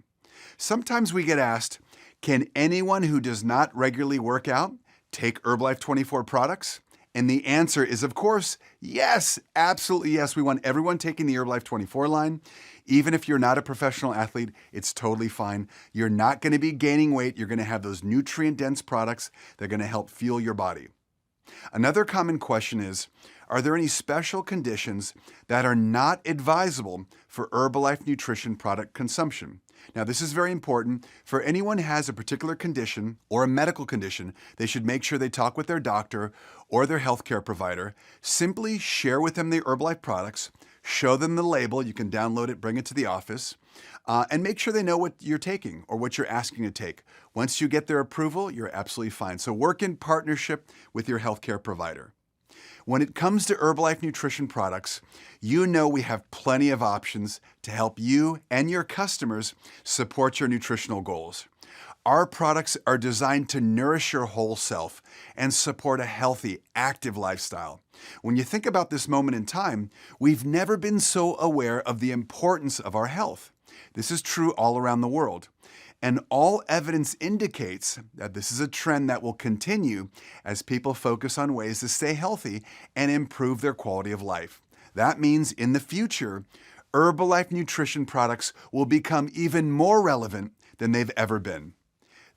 Sometimes we get asked, can anyone who does not regularly work out take Herbalife 24 products? And the answer is, of course, yes, absolutely yes. We want everyone taking the Herbalife 24 line. Even if you're not a professional athlete, it's totally fine. You're not going to be gaining weight. You're going to have those nutrient-dense products that are going to help fuel your body. Another common question is, are there any special conditions that are not advisable for Herbalife Nutrition product consumption? Now, this is very important. For anyone who has a particular condition or a medical condition, they should make sure they talk with their doctor or their healthcare provider. Simply share with them the Herbalife products, show them the label. You can download it, bring it to the office, and make sure they know what you're taking or what you're asking to take. Once you get their approval, you're absolutely fine. So work in partnership with your healthcare provider. When it comes to Herbalife Nutrition products, you know we have plenty of options to help you and your customers support your nutritional goals. Our products are designed to nourish your whole self and support a healthy, active lifestyle. When you think about this moment in time, we've never been so aware of the importance of our health. This is true all around the world. And all evidence indicates that this is a trend that will continue as people focus on ways to stay healthy and improve their quality of life. That means in the future, Herbalife Nutrition products will become even more relevant than they've ever been.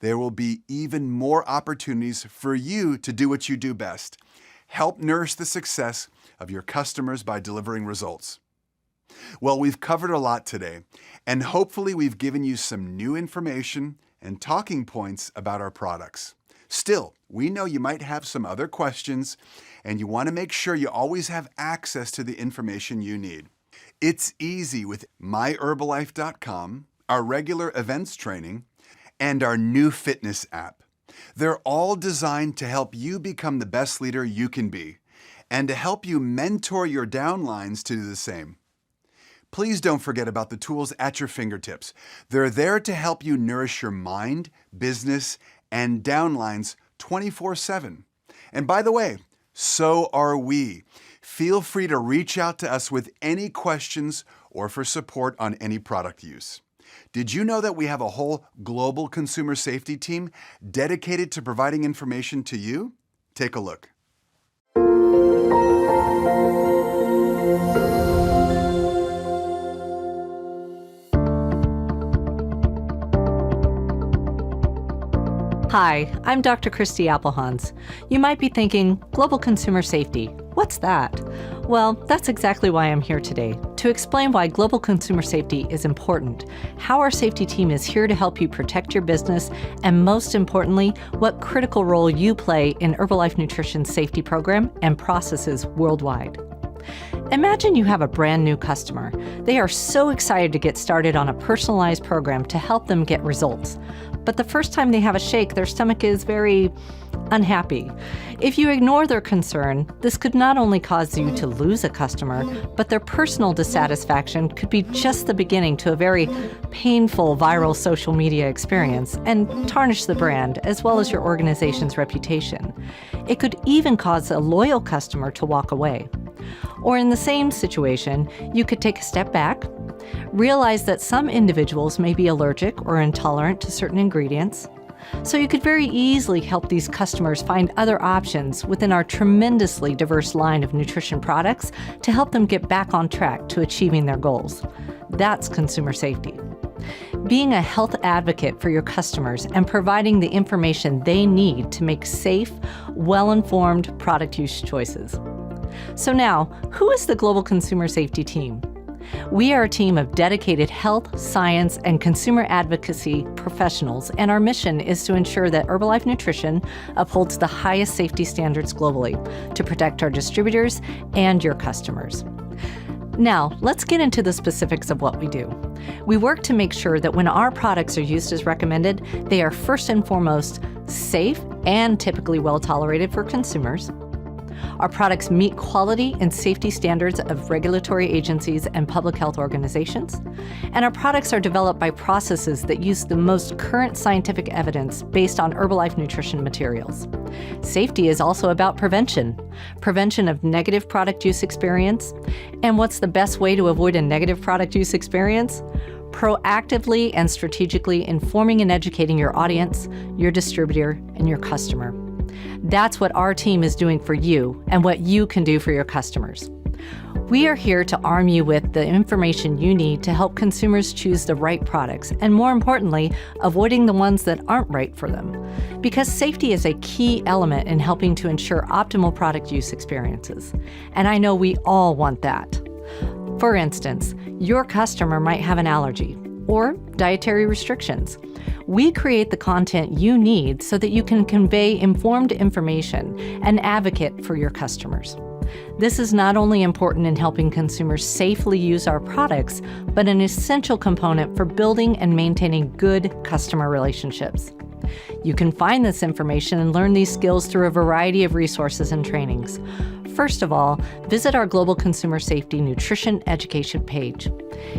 There will be even more opportunities for you to do what you do best. Help nourish the success of your customers by delivering results. Well, we've covered a lot today, and hopefully we've given you some new information and talking points about our products. Still, we know you might have some other questions, and you want to make sure you always have access to the information you need. It's easy with myherbalife.com, our regular events training, and our new fitness app. They're all designed to help you become the best leader you can be, and to help you mentor your downlines to do the same. Please don't forget about the tools at your fingertips. They're there to help you nourish your mind, business, and downlines 24/7. And by the way, so are we. Feel free to reach out to us with any questions or for support on any product use. Did you know that we have a whole global consumer safety team dedicated to providing information to you? Take a look. Hi, I'm Dr. Christy Applehans. You might be thinking, global consumer safety, what's that? Well, that's exactly why I'm here today, to explain why global consumer safety is important, how our safety team is here to help you protect your business, and most importantly, what critical role you play in Herbalife Nutrition's safety program and processes worldwide. Imagine you have a brand new customer. They are so excited to get started on a personalized program to help them get results. But the first time they have a shake, their stomach is very unhappy. If you ignore their concern, this could not only cause you to lose a customer, but their personal dissatisfaction could be just the beginning to a very painful viral social media experience and tarnish the brand as well as your organization's reputation. It could even cause a loyal customer to walk away. Or in the same situation, you could take a step back, realize that some individuals may be allergic or intolerant to certain ingredients. So you could very easily help these customers find other options within our tremendously diverse line of nutrition products to help them get back on track to achieving their goals. That's consumer safety. Being a health advocate for your customers and providing the information they need to make safe, well-informed product use choices. So now, who is the Global Consumer Safety Team? We are a team of dedicated health, science, and consumer advocacy professionals, and our mission is to ensure that Herbalife Nutrition upholds the highest safety standards globally to protect our distributors and your customers. Now, let's get into the specifics of what we do. We work to make sure that when our products are used as recommended, they are first and foremost safe and typically well tolerated for consumers. Our products meet quality and safety standards of regulatory agencies and public health organizations. And our products are developed by processes that use the most current scientific evidence based on Herbalife Nutrition materials. Safety is also about prevention of negative product use experience. And what's the best way to avoid a negative product use experience? Proactively and strategically informing and educating your audience, your distributor, and your customer. That's what our team is doing for you and what you can do for your customers. We are here to arm you with the information you need to help consumers choose the right products and, more importantly, avoiding the ones that aren't right for them. Because safety is a key element in helping to ensure optimal product use experiences. And I know we all want that. For instance, your customer might have an allergy or dietary restrictions. We create the content you need so that you can convey informed information and advocate for your customers. This is not only important in helping consumers safely use our products, but an essential component for building and maintaining good customer relationships. You can find this information and learn these skills through a variety of resources and trainings. First of all, visit our Global Consumer Safety Nutrition Education page.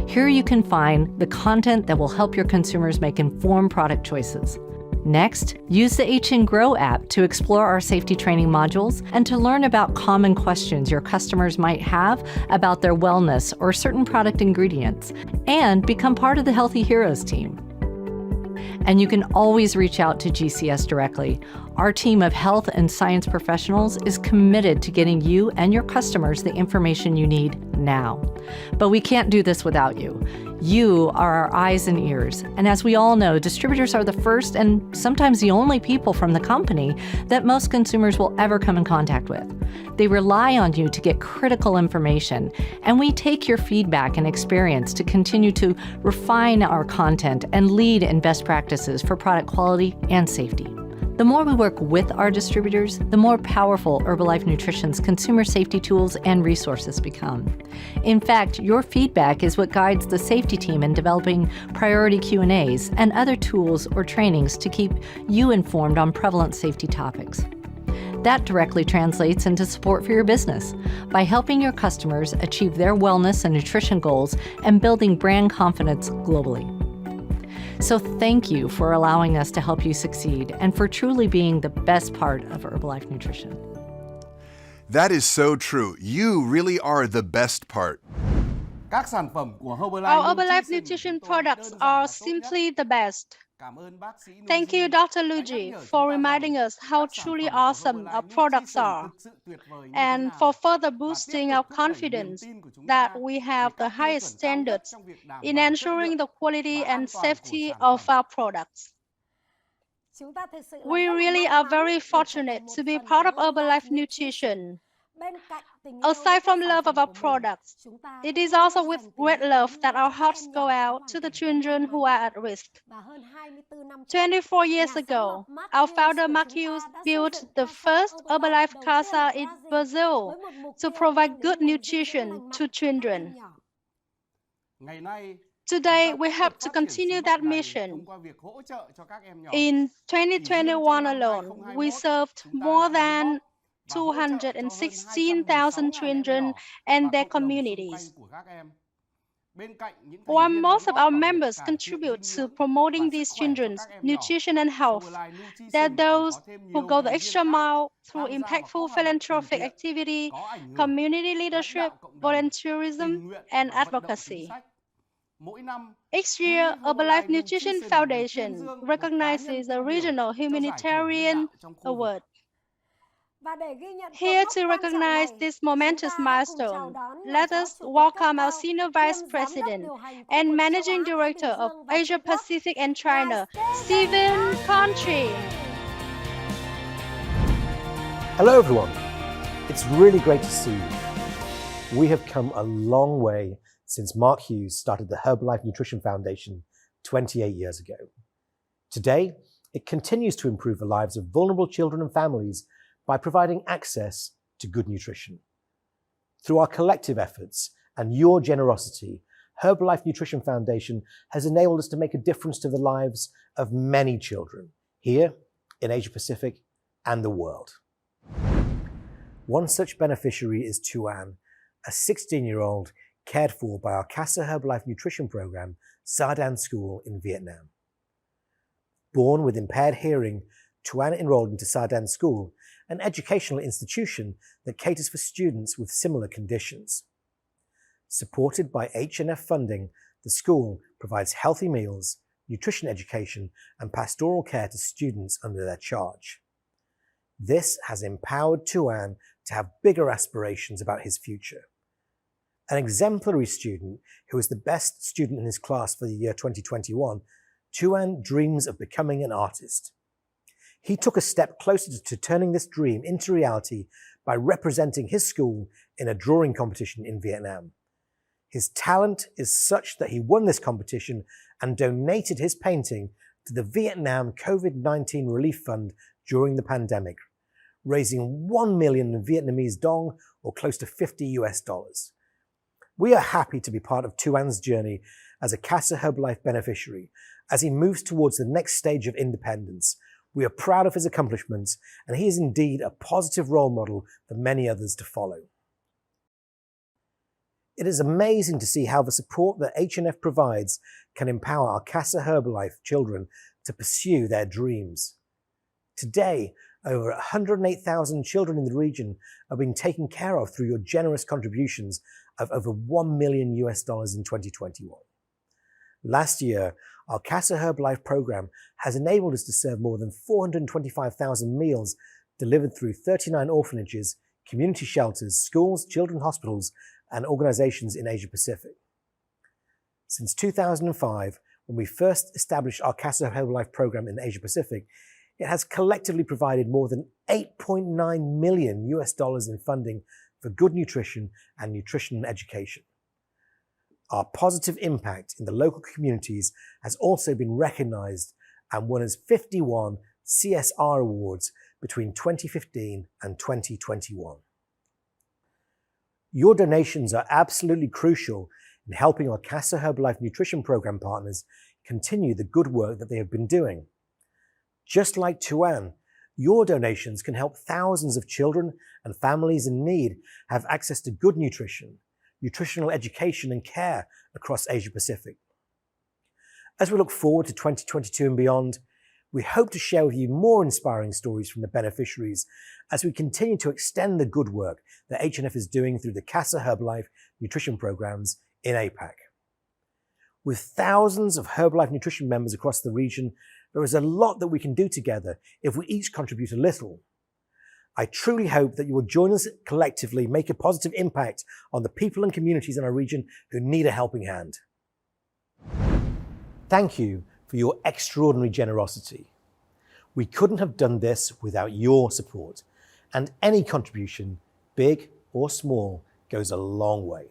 Here you can find the content that will help your consumers make informed product choices. Next, use the H&Grow app to explore our safety training modules and to learn about common questions your customers might have about their wellness or certain product ingredients, and become part of the Healthy Heroes team. And you can always reach out to GCS directly. Our team of health and science professionals is committed to getting you and your customers the information you need now. But we can't do this without you. You are our eyes and ears. And as we all know, distributors are the first and sometimes the only people from the company that most consumers will ever come in contact with. They rely on you to get critical information, and we take your feedback and experience to continue to refine our content and lead in best practices for product quality and safety. The more we work with our distributors, the more powerful Herbalife Nutrition's consumer safety tools and resources become. In fact, your feedback is what guides the safety team in developing priority Q&As and other tools or trainings to keep you informed on prevalent safety topics. That directly translates into support for your business by helping your customers achieve their wellness and nutrition goals and building brand confidence globally. So thank you for allowing us to help you succeed and for truly being the best part of Herbalife Nutrition. That is so true. You really are the best part. Our Herbalife Nutrition products are simply the best. Thank you, Dr. Luigi, for reminding us how truly awesome our products are, and for further boosting our confidence that we have the highest standards in ensuring the quality and safety of our products. We really are very fortunate to be part of Herbalife Nutrition. Aside from love of our products, it is also with great love that our hearts go out to the children who are at risk. 24 years ago, our founder Marcus built the first Herbalife Casa in Brazil to provide good nutrition to children. Today, we hope to continue that mission. In 2021 alone, we served more than 216,000 children and their communities. While most of our members contribute to promoting these children's nutrition and health, there are those who go the extra mile through impactful philanthropic activity, community leadership, volunteerism, and advocacy. Each year, Herbalife Nutrition Foundation recognizes a regional humanitarian award. Here to recognize this momentous milestone, let us welcome our Senior Vice President and Managing Director of Asia Pacific and China, Stephen Country. Hello everyone, it's really great to see you. We have come a long way since Mark Hughes started the Herbalife Nutrition Foundation 28 years ago. Today, it continues to improve the lives of vulnerable children and families by providing access to good nutrition. Through our collective efforts and your generosity, Herbalife Nutrition Foundation has enabled us to make a difference to the lives of many children here in Asia Pacific and the world. One such beneficiary is Tuan, a 16-year-old cared for by our CASA Herbalife Nutrition Program, Sadan School in Vietnam. Born with impaired hearing, Tuan enrolled into Sadan School, an educational institution that caters for students with similar conditions. Supported by H&F funding, the school provides healthy meals, nutrition education, and pastoral care to students under their charge. This has empowered Tuan to have bigger aspirations about his future. An exemplary student who was the best student in his class for the year 2021, Tuan dreams of becoming an artist. He took a step closer to turning this dream into reality by representing his school in a drawing competition in Vietnam. His talent is such that he won this competition and donated his painting to the Vietnam COVID-19 Relief Fund during the pandemic, raising 1 million Vietnamese dong, or close to $50. We are happy to be part of Tuan's journey as a CASA Herbalife beneficiary as he moves towards the next stage of independence. We are proud of his accomplishments, and he is indeed a positive role model for many others to follow. It is amazing to see how the support that H&F provides can empower our CASA Herbalife children to pursue their dreams. Today, over 108,000 children in the region are being taken care of through your generous contributions of over $1 million in 2021. Last year, our CASA Herbalife program has enabled us to serve more than 425,000 meals delivered through 39 orphanages, community shelters, schools, children's hospitals, and organizations in Asia Pacific. Since 2005, when we first established our CASA Herbalife program in Asia Pacific, it has collectively provided more than $8.9 million in funding for good nutrition and nutrition education. Our positive impact in the local communities has also been recognized and won us 51 CSR awards between 2015 and 2021. Your donations are absolutely crucial in helping our CASA Herbalife Nutrition Program partners continue the good work that they have been doing. Just like Tuan, your donations can help thousands of children and families in need have access to good nutrition, nutritional education and care across Asia Pacific. As we look forward to 2022 and beyond, we hope to share with you more inspiring stories from the beneficiaries as we continue to extend the good work that H&F is doing through the CASA Herbalife nutrition programs in APAC. With thousands of Herbalife nutrition members across the region, there is a lot that we can do together if we each contribute a little. I truly hope that you will join us collectively, make a positive impact on the people and communities in our region who need a helping hand. Thank you for your extraordinary generosity. We couldn't have done this without your support, and any contribution, big or small, goes a long way.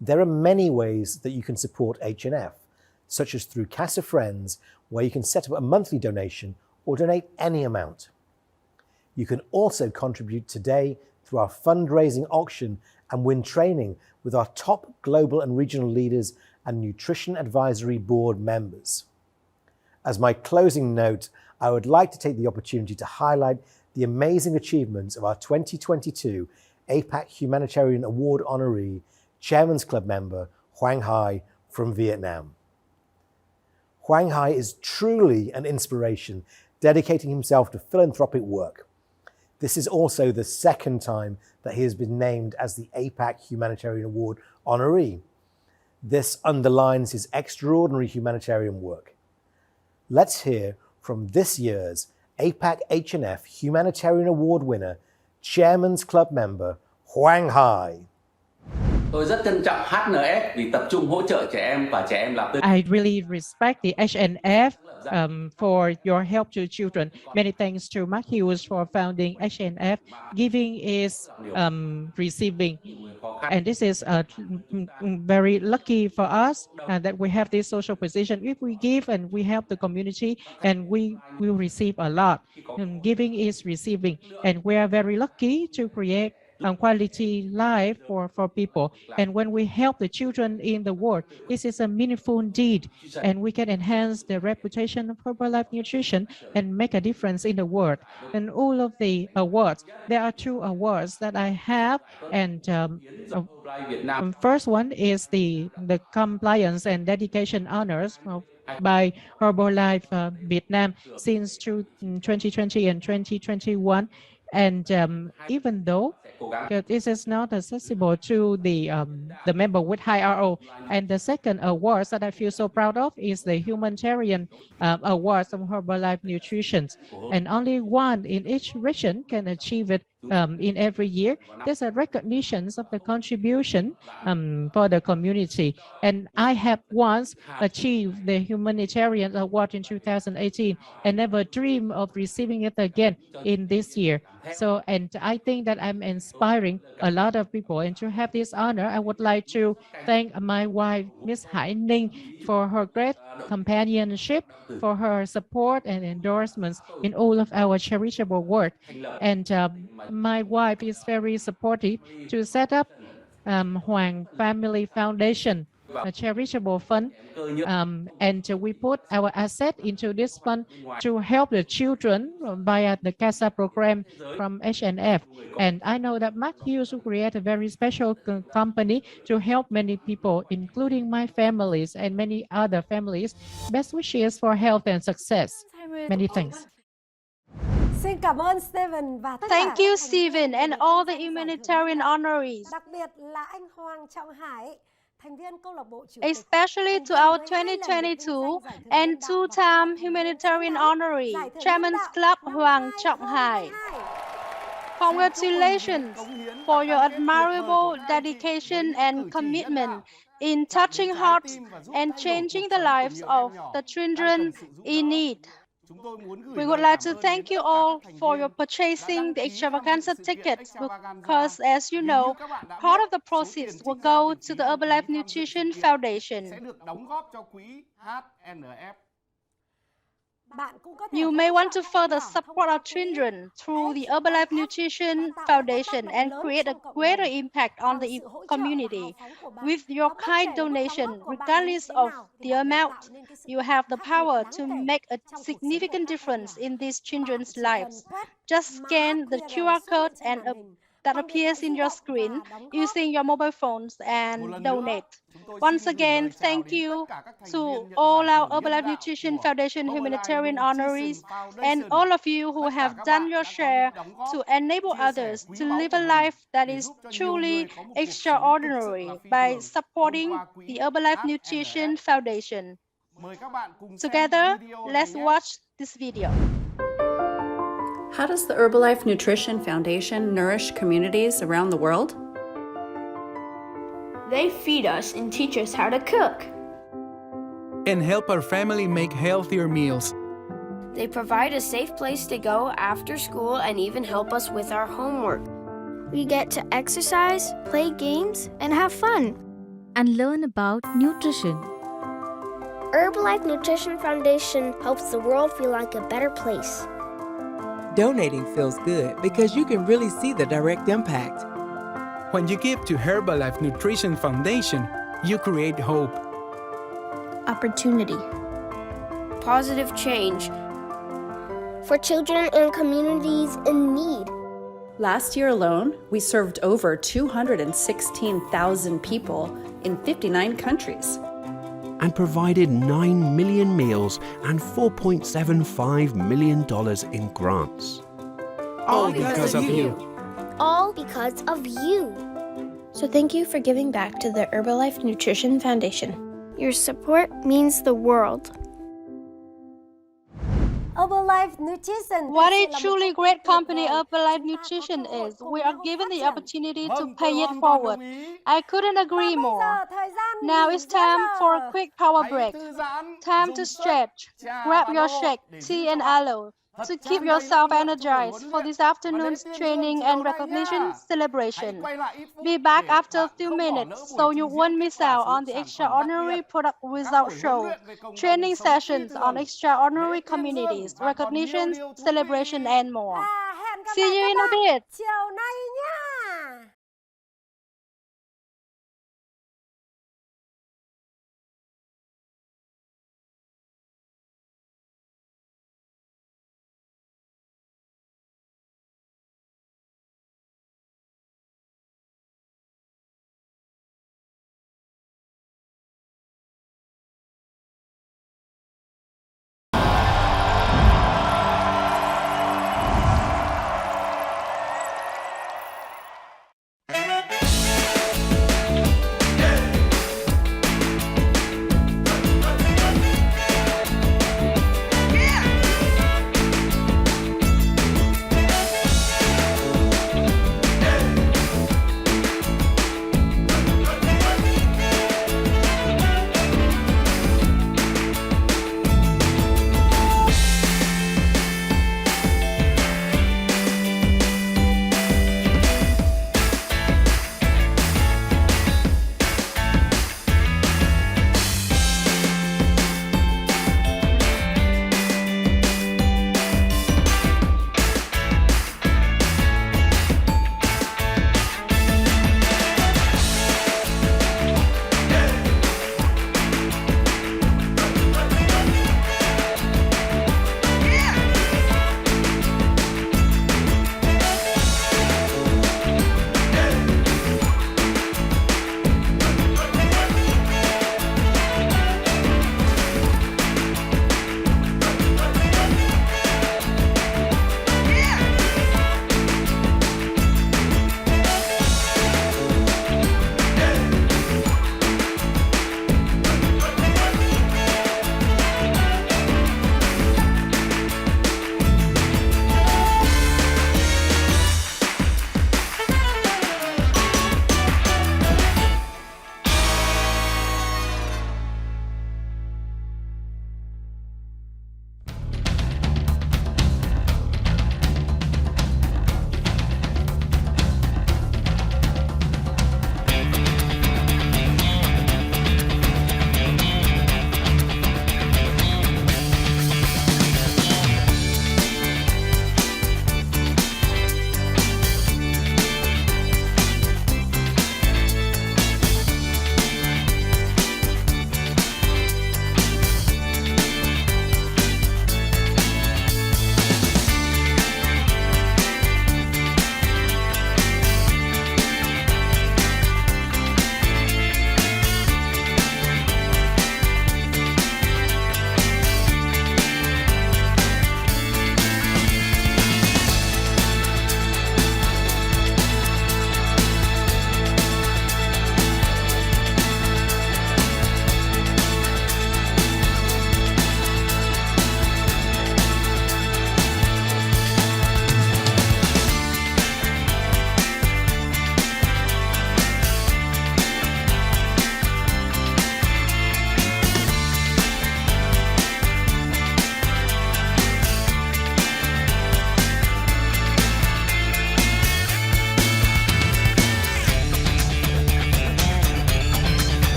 There are many ways that you can support H&F, such as through CASA Friends, where you can set up a monthly donation or donate any amount. You can also contribute today through our fundraising auction and win training with our top global and regional leaders and Nutrition Advisory Board members. As my closing note, I would like to take the opportunity to highlight the amazing achievements of our 2022 APAC Humanitarian Award honoree, Chairman's Club member Hoàng Hai from Vietnam. Hoàng Hai is truly an inspiration, dedicating himself to philanthropic work. This is also the second time that he has been named as the APAC Humanitarian Award honoree. This underlines his extraordinary humanitarian work. Let's hear from this year's APAC H&F Humanitarian Award winner, Chairman's Club member Hoàng Hai. Tôi rất trân trọng HNF vì tập trung hỗ trợ trẻ em và trẻ em là I really respect the H&F for your help to children. Many thanks to Mark Hughes for founding HNF. Giving is receiving. And this is very lucky for us that we have this social position. If we give and we help the community, and we will receive a lot. Giving is receiving. And we are very lucky to create quality life for people. And when we help the children in the world, this is a meaningful deed, and we can enhance the reputation of Herbalife Nutrition and make a difference in the world. And all of the awards, there are 2 awards that I have, and first one is the compliance and dedication honors by Herbalife Vietnam since 2020 and 2021. And even though this is not accessible to the member with high RO, and the second award that I feel so proud of is the humanitarian awards from Herbalife Nutrition, and only one in each region can achieve it in every year. There's a recognition of the contribution for the community, and I have once achieved the humanitarian award in 2018 and never dreamed of receiving it again in this year. So, and I think that I'm inspiring a lot of people, and to have this honor, I would like to thank my wife, Miss Hai Ning, for her great companionship, for her support and endorsements in all of our charitable work. And my wife is very supportive to set up Hoàng Family Foundation, a charitable fund, and we put our asset into this fund to help the children via the CASA program from HNF. And I know that Mark Hughes will create a very special company to help many people, including my families and many other families. Best wishes for health and success. Many thanks. Xin cảm ơn Steven và tất Thank cả you, các thành viên Steven, and all the humanitarian honorees. Đặc biệt là anh Hoàng Trọng Hải, thành viên câu lạc bộ chủ tịch. Especially to our 2022 and 2-time humanitarian honoree, Chairman's Club Hoàng Trọng Hải. Congratulations for your admirable dedication and commitment in touching hearts and changing the lives of the children in need. We would like to thank you all for your purchasing the Extravaganza tickets, because, as you know, part of the proceeds will go to the Herbalife Nutrition Foundation. You may want to further support our children through the Herbalife Nutrition Foundation and create a greater impact on the community. With your kind donation, regardless of the amount, you have the power to make a significant difference in these children's lives. Just scan the QR code that appears in your screen using your mobile phones and donate. Once again, thank you to all our Herbalife Nutrition Foundation humanitarian honorees and all of you who have done your share to enable others to live a life that is truly extraordinary by supporting the Herbalife Nutrition Foundation. Together, let's watch this video. How does the Herbalife Nutrition Foundation nourish communities around the world? They feed us and teach us how to cook. And help our family make healthier meals. They provide a safe place to go after school and even help us with our homework. We get to exercise, play games, and have fun. And learn about nutrition. Herbalife Nutrition Foundation helps the world feel like a better place. Donating feels good because you can really see the direct impact. When you give to Herbalife Nutrition Foundation, you create hope, opportunity, positive change for children and communities in need. Last year alone, we served over 216,000 people in 59 countries. And provided 9 million meals and $4.75 million in grants. All because of you. All because of you. So thank you for giving back to the Herbalife Nutrition Foundation. Your support means the world. Herbalife Nutrition. What a truly great company Herbalife Nutrition is. We are given the opportunity to pay it forward. I couldn't agree more. Now it's time for a quick power break. Time to stretch. Grab your shake, tea and aloe to keep yourself energized for this afternoon's training and recognition celebration. Be back after a few minutes so you won't miss out on the extraordinary product results show, training sessions on extraordinary communities, recognitions, celebration, and more. See you in a bit. Chiều nay nha.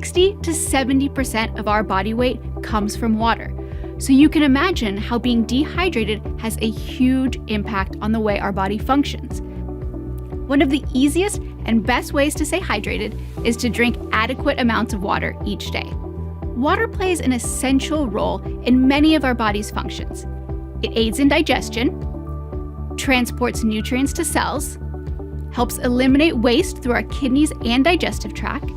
60 to 70% of our body weight comes from water. So you can imagine how being dehydrated has a huge impact on the way our body functions. One of the easiest and best ways to stay hydrated is to drink adequate amounts of water each day. Water plays an essential role in many of our body's functions. It aids in digestion, transports nutrients to cells, helps eliminate waste through our kidneys and digestive tract.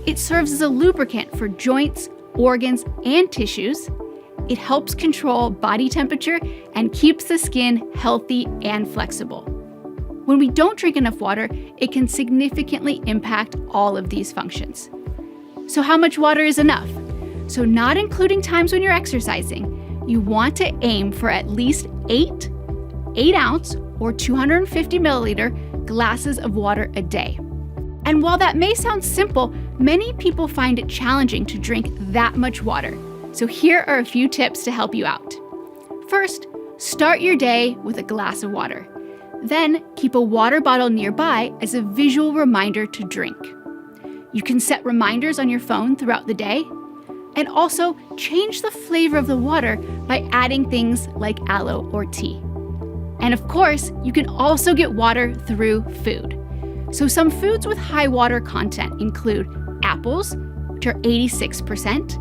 It serves as a lubricant for joints, organs, and tissues. It helps control body temperature and keeps the skin healthy and flexible. When we don't drink enough water, it can significantly impact all of these functions. So how much water is enough? So not including times when you're exercising, you want to aim for at least 8 ounce or 250 milliliter glasses of water a day. And while that may sound simple, many people find it challenging to drink that much water. So here are a few tips to help you out. First, start your day with a glass of water. Then keep a water bottle nearby as a visual reminder to drink. You can set reminders on your phone throughout the day, and also change the flavor of the water by adding things like aloe or tea. And of course, you can also get water through food. So some foods with high water content include apples, which are 86%,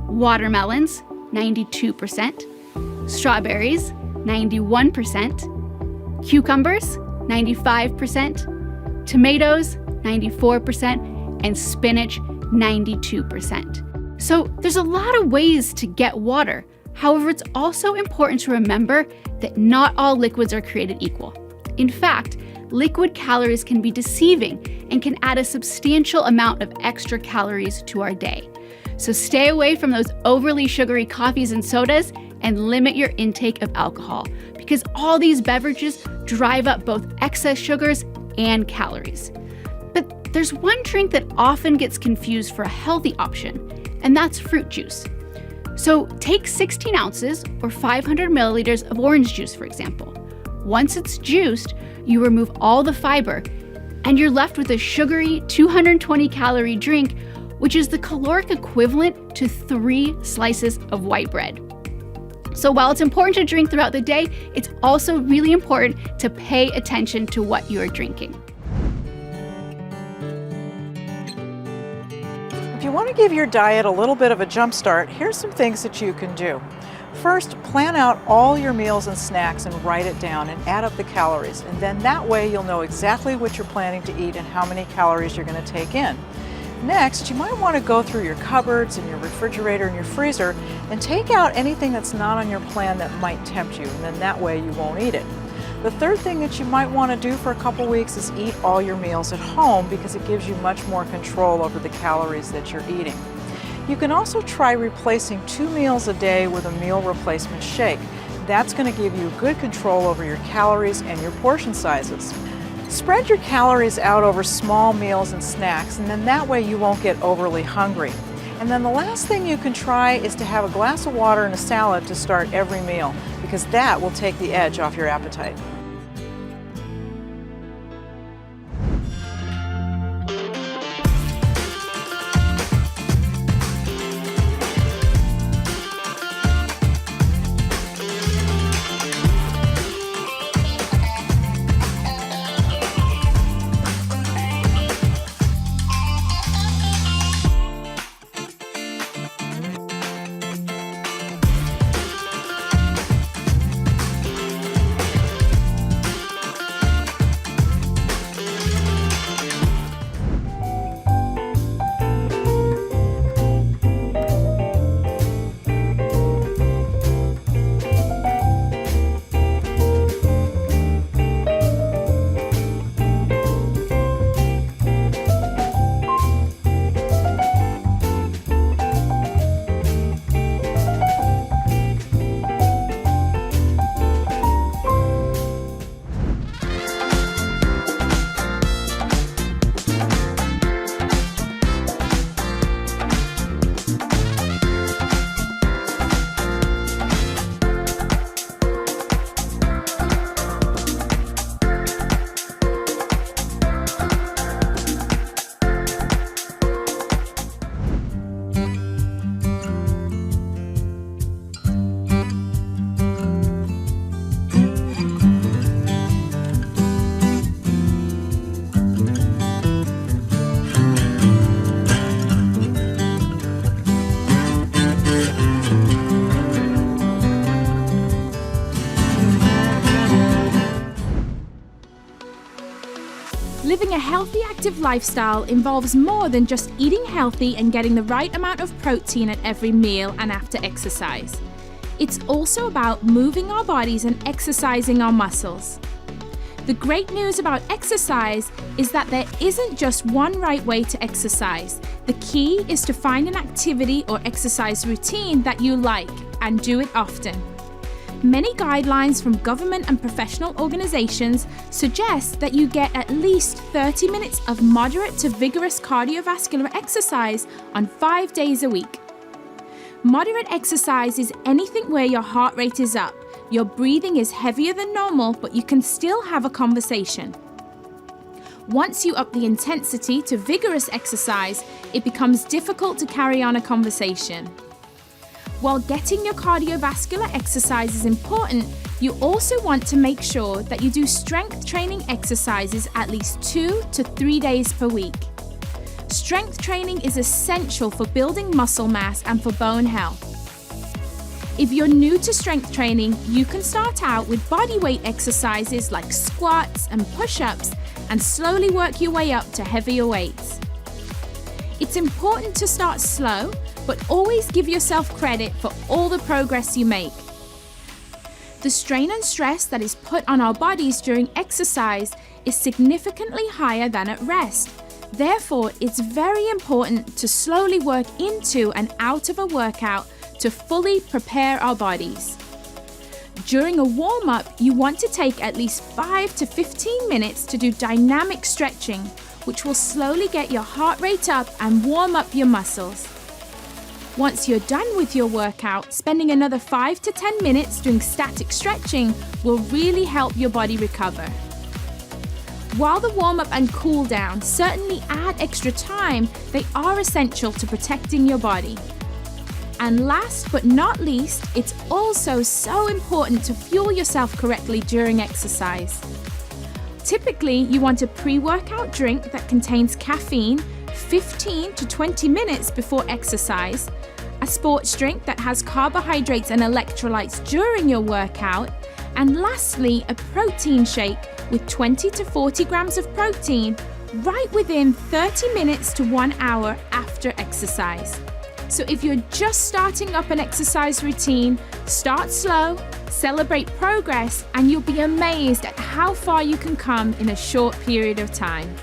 watermelons, 92%, strawberries, 91%, cucumbers, 95%, tomatoes, 94%, and spinach, 92%. So there's a lot of ways to get water. However, it's also important to remember that not all liquids are created equal. In fact, liquid calories can be deceiving and can add a substantial amount of extra calories to our day. So stay away from those overly sugary coffees and sodas and limit your intake of alcohol, because all these beverages drive up both excess sugars and calories. But there's one drink that often gets confused for a healthy option, and that's fruit juice. So take 16 ounces or 500 milliliters of orange juice, for example. Once it's juiced, you remove all the fiber, and you're left with a sugary 220 calorie drink, which is the caloric equivalent to 3 slices of white bread. So while it's important to drink throughout the day, it's also really important to pay attention to what you're drinking. If you want to give your diet a little bit of a jump start, here's some things that you can do. First, plan out all your meals and snacks and write it down and add up the calories. And then that way you'll know exactly what you're planning to eat and how many calories you're going to take in. Next, you might want to go through your cupboards and your refrigerator and your freezer and take out anything that's not on your plan that might tempt you, and then that way you won't eat it. The third thing that you might want to do for a couple weeks is eat all your meals at home, because it gives you much more control over the calories that you're eating. You can also try replacing 2 meals a day with a meal replacement shake. That's going to give you good control over your calories and your portion sizes. Spread your calories out over small meals and snacks, and then that way you won't get overly hungry. And then the last thing you can try is to have a glass of water and a salad to start every meal, because that will take the edge off your appetite. Living a healthy, active lifestyle involves more than just eating healthy and getting the right amount of protein at every meal and after exercise. It's also about moving our bodies and exercising our muscles. The great news about exercise is that there isn't just one right way to exercise. The key is to find an activity or exercise routine that you like and do it often. Many guidelines from government and professional organizations suggest that you get at least 30 minutes of moderate to vigorous cardiovascular exercise on 5 days a week. Moderate exercise is anything where your heart rate is up, your breathing is heavier than normal, but you can still have a conversation. Once you up the intensity to vigorous exercise, it becomes difficult to carry on a conversation. While getting your cardiovascular exercise is important, you also want to make sure that you do strength training exercises at least 2 to 3 days per week. Strength training is essential for building muscle mass and for bone health. If you're new to strength training, you can start out with body weight exercises like squats and push-ups and slowly work your way up to heavier weights. It's important to start slow, but always give yourself credit for all the progress you make. The strain and stress that is put on our bodies during exercise is significantly higher than at rest. Therefore, it's very important to slowly work into and out of a workout to fully prepare our bodies. During a warm-up, you want to take at least 5 to 15 minutes to do dynamic stretching, which will slowly get your heart rate up and warm up your muscles. Once you're done with your workout, spending another 5 to 10 minutes doing static stretching will really help your body recover. While the warm-up and cool down certainly add extra time, they are essential to protecting your body. And last but not least, it's also so important to fuel yourself correctly during exercise. Typically, you want a pre-workout drink that contains caffeine 15 to 20 minutes before exercise, a sports drink that has carbohydrates and electrolytes during your workout, and lastly, a protein shake with 20 to 40 grams of protein right within 30 minutes to 1 hour after exercise. So if you're just starting up an exercise routine, start slow, celebrate progress, and you'll be amazed at how far you can come in a short period of time.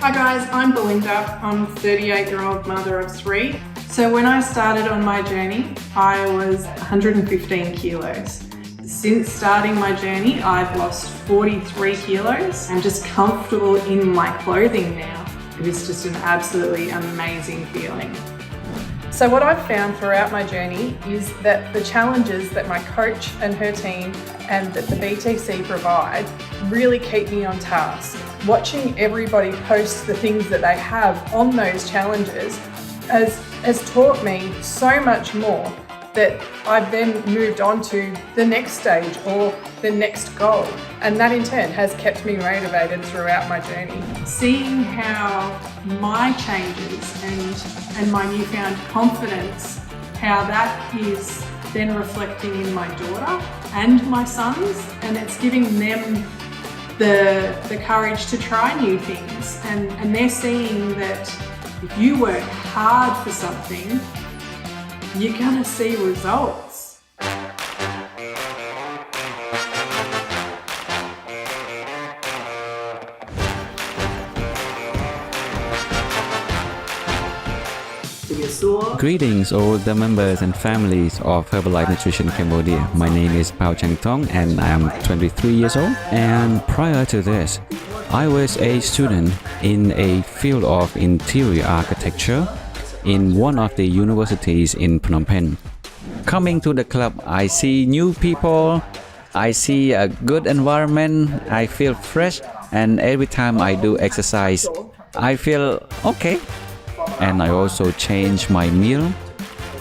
Hi guys, I'm Belinda. I'm a 38-year-old mother of 3. So when I started on my journey, I was 115 kilos. Since starting my journey, I've lost 43 kilos. I'm just comfortable in my clothing now. It is just an absolutely amazing feeling. So what I've found throughout my journey is that the challenges that my coach and her team and that the BTC provide really keep me on task. Watching everybody post the things that they have on those challenges has taught me so much more that I've then moved on to the next stage or the next goal. And that in turn has kept me motivated throughout my journey. Seeing how my changes and my newfound confidence, how that is then reflecting in my daughter and my sons, and it's giving them the courage to try new things. And they're seeing that if you work hard for something, you're gonna see results. Greetings all the members and families of Herbalife Nutrition Cambodia. My name is Pao Chang Tong and I am 23 years old. And prior to this, I was a student in a field of interior architecture in one of the universities in Phnom Penh. Coming to the club, I see new people, I see a good environment, I feel fresh, and every time I do exercise, I feel okay. And I also change my meal.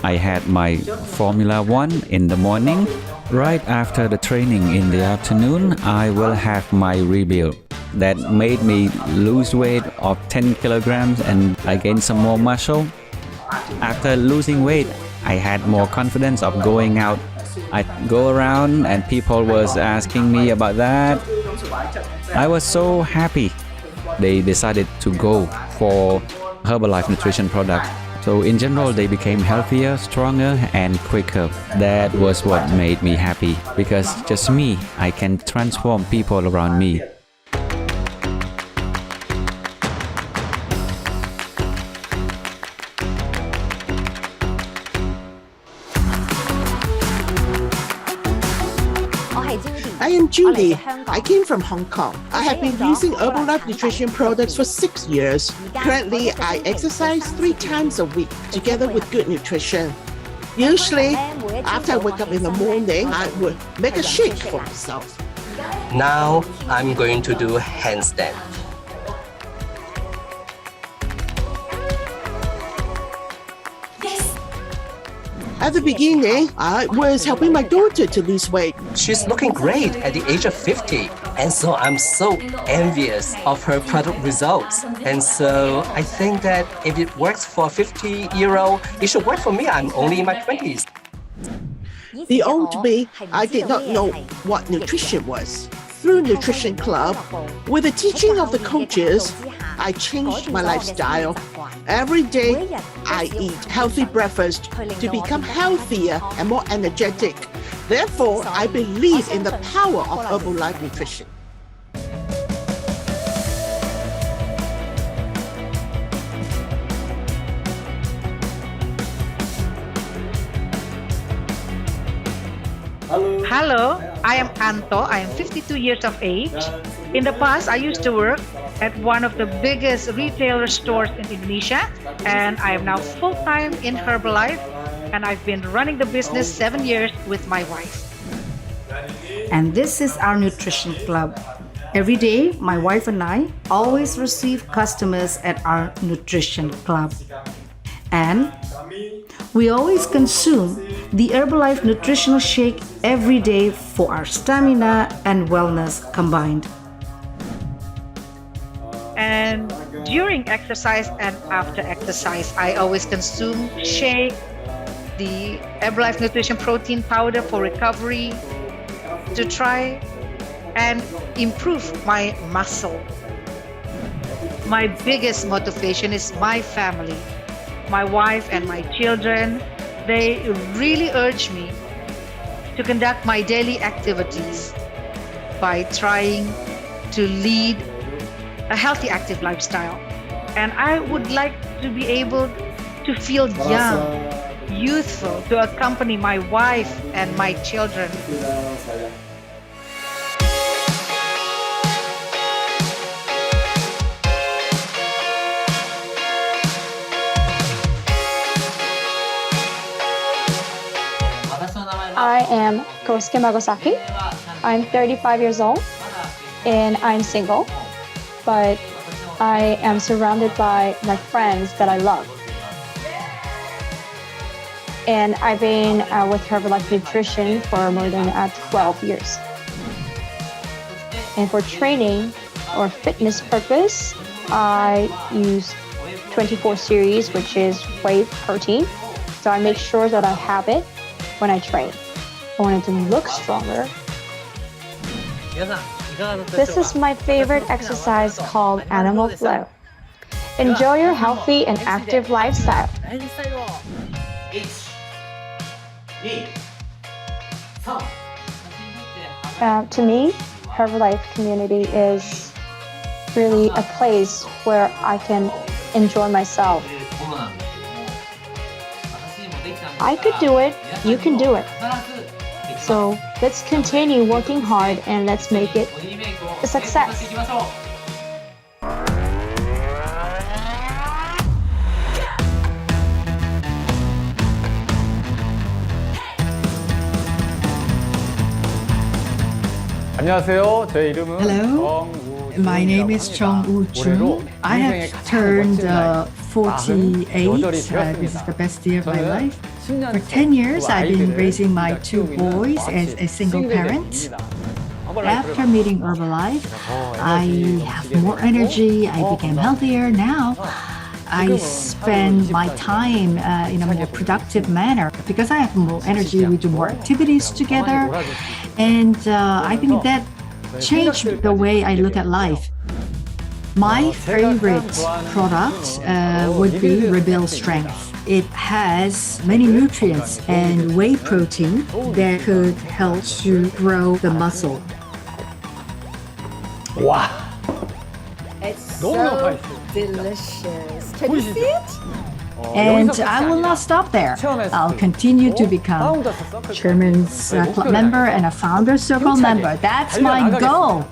I had my Formula 1 in the morning. Right after the training in the afternoon, I will have my rebuild. That made me lose weight of 10 kilograms and I gained some more muscle. After losing weight, I had more confidence of going out. I go around and people was asking me about that. I was so happy. They decided to go for Herbalife nutrition products. So in general, they became healthier, stronger, and quicker. That was what made me happy because just me, I can transform people around me. I am Julie. I came from Hong Kong. I have been using Herbalife nutrition products for 6 years. Currently, I exercise 3 times a week together with good nutrition. Usually, after I wake up in the morning, I would make a shake for myself. Now, I'm going to do handstand. At the beginning, I was helping my daughter to lose weight. She's looking great at the age of 50. And so I'm so envious of her product results. And so I think that if it works for a 50-year-old, it should work for me. I'm only in my 20s. The old me, I did not know what nutrition was. Through Nutrition Club, with the teaching of the coaches, I changed my lifestyle. Every day, I eat healthy breakfast to become healthier and more energetic. Therefore, I believe in the power of Herbalife nutrition. Hello, I am Anto. I am 52 years of age. In the past, I used to work at one of the biggest retailer stores in Indonesia, and I am now full-time in Herbalife, and I've been running the business 7 years with my wife. And this is our nutrition club. Every day, my wife and I always receive customers at our nutrition club. And we always consume the Herbalife nutritional shake every day for our stamina and wellness combined. And during exercise and after exercise, I always consume shake, the Herbalife Nutrition Protein Powder for recovery, to try and improve my muscle. My biggest motivation is my family. My wife and my children, they really urge me to conduct my daily activities by trying to lead a healthy, active lifestyle. And I would like to be able to feel young, youthful, to accompany my wife and my children. I am Kosuke Magosaki. I'm 35 years old and I'm single, but I am surrounded by my friends that I love. And I've been with Herbalife Nutrition for more than 12 years. And for training or fitness purpose, I use 24 series, which is whey protein. So I make sure that I have it when I train. I wanted to look stronger. This is my favorite exercise called Animal Flow. Enjoy your healthy and active lifestyle. To me, Herbalife community is really a place where I can enjoy myself. I could do it, you can do it. So let's continue working hard and let's make it a success. Hello, my name is Chong Woo Jun. I have turned 48. This is the best year of my life. For 10 years, I've been raising my 2 boys as a single parent. After meeting Herbalife, I have more energy, I became healthier. Now, I spend my time in a more productive manner. Because I have more energy, we do more activities together. And I think that changed the way I look at life. My favorite product would be Rebuild Strength. It has many nutrients and whey protein that could help to grow the muscle. Wow! It's so delicious. Can you see it? And I will not stop there. I'll continue to become Chairman's Club member and a Founder's Circle member. That's my goal.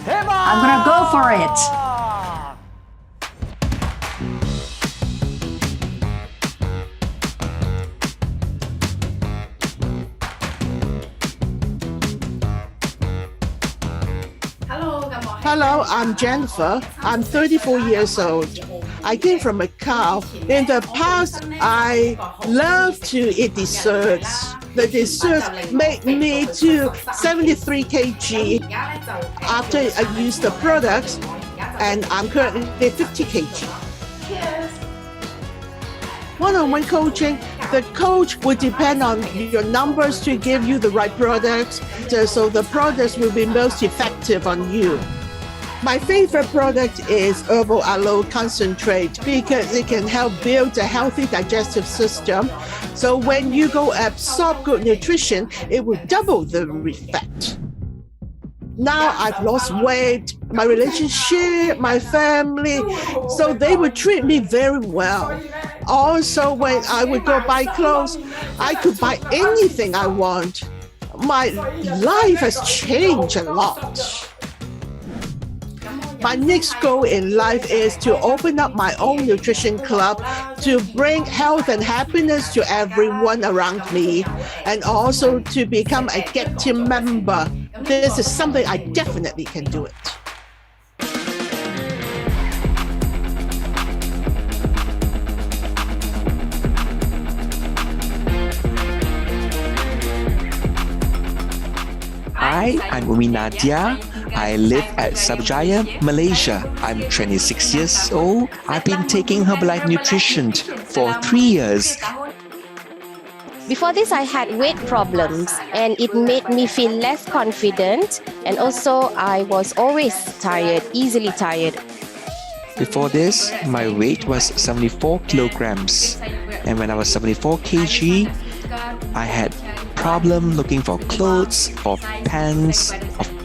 I'm gonna go for it. Hello, I'm Jennifer. I'm 34 years old. I came from Macau. In the past, I love to eat desserts. The desserts made me to 73 kg after I used the products, and I'm currently 50 kg. One-on-one coaching, the coach will depend on your numbers to give you the right products, so the products will be most effective on you. My favorite product is Herbal Aloe Concentrate because it can help build a healthy digestive system. So when you go absorb good nutrition, it will double the effect. Now I've lost weight, my relationship, my family, so they would treat me very well. Also, when I would go buy clothes, I could buy anything I want. My life has changed a lot. My next goal in life is to open up my own nutrition club to bring health and happiness to everyone around me, and also to become a Get Team member. This is something I definitely can do it. Hi, I'm Umi Nadia. I live at Sabjaya, Malaysia. I'm 26 years old. I've been taking Herbalife Nutrition for 3 years. Before this, I had weight problems and it made me feel less confident, and also I was always tired, easily tired. Before this, my weight was 74 kilograms. And when I was 74 kg, I had problem looking for clothes, for pants,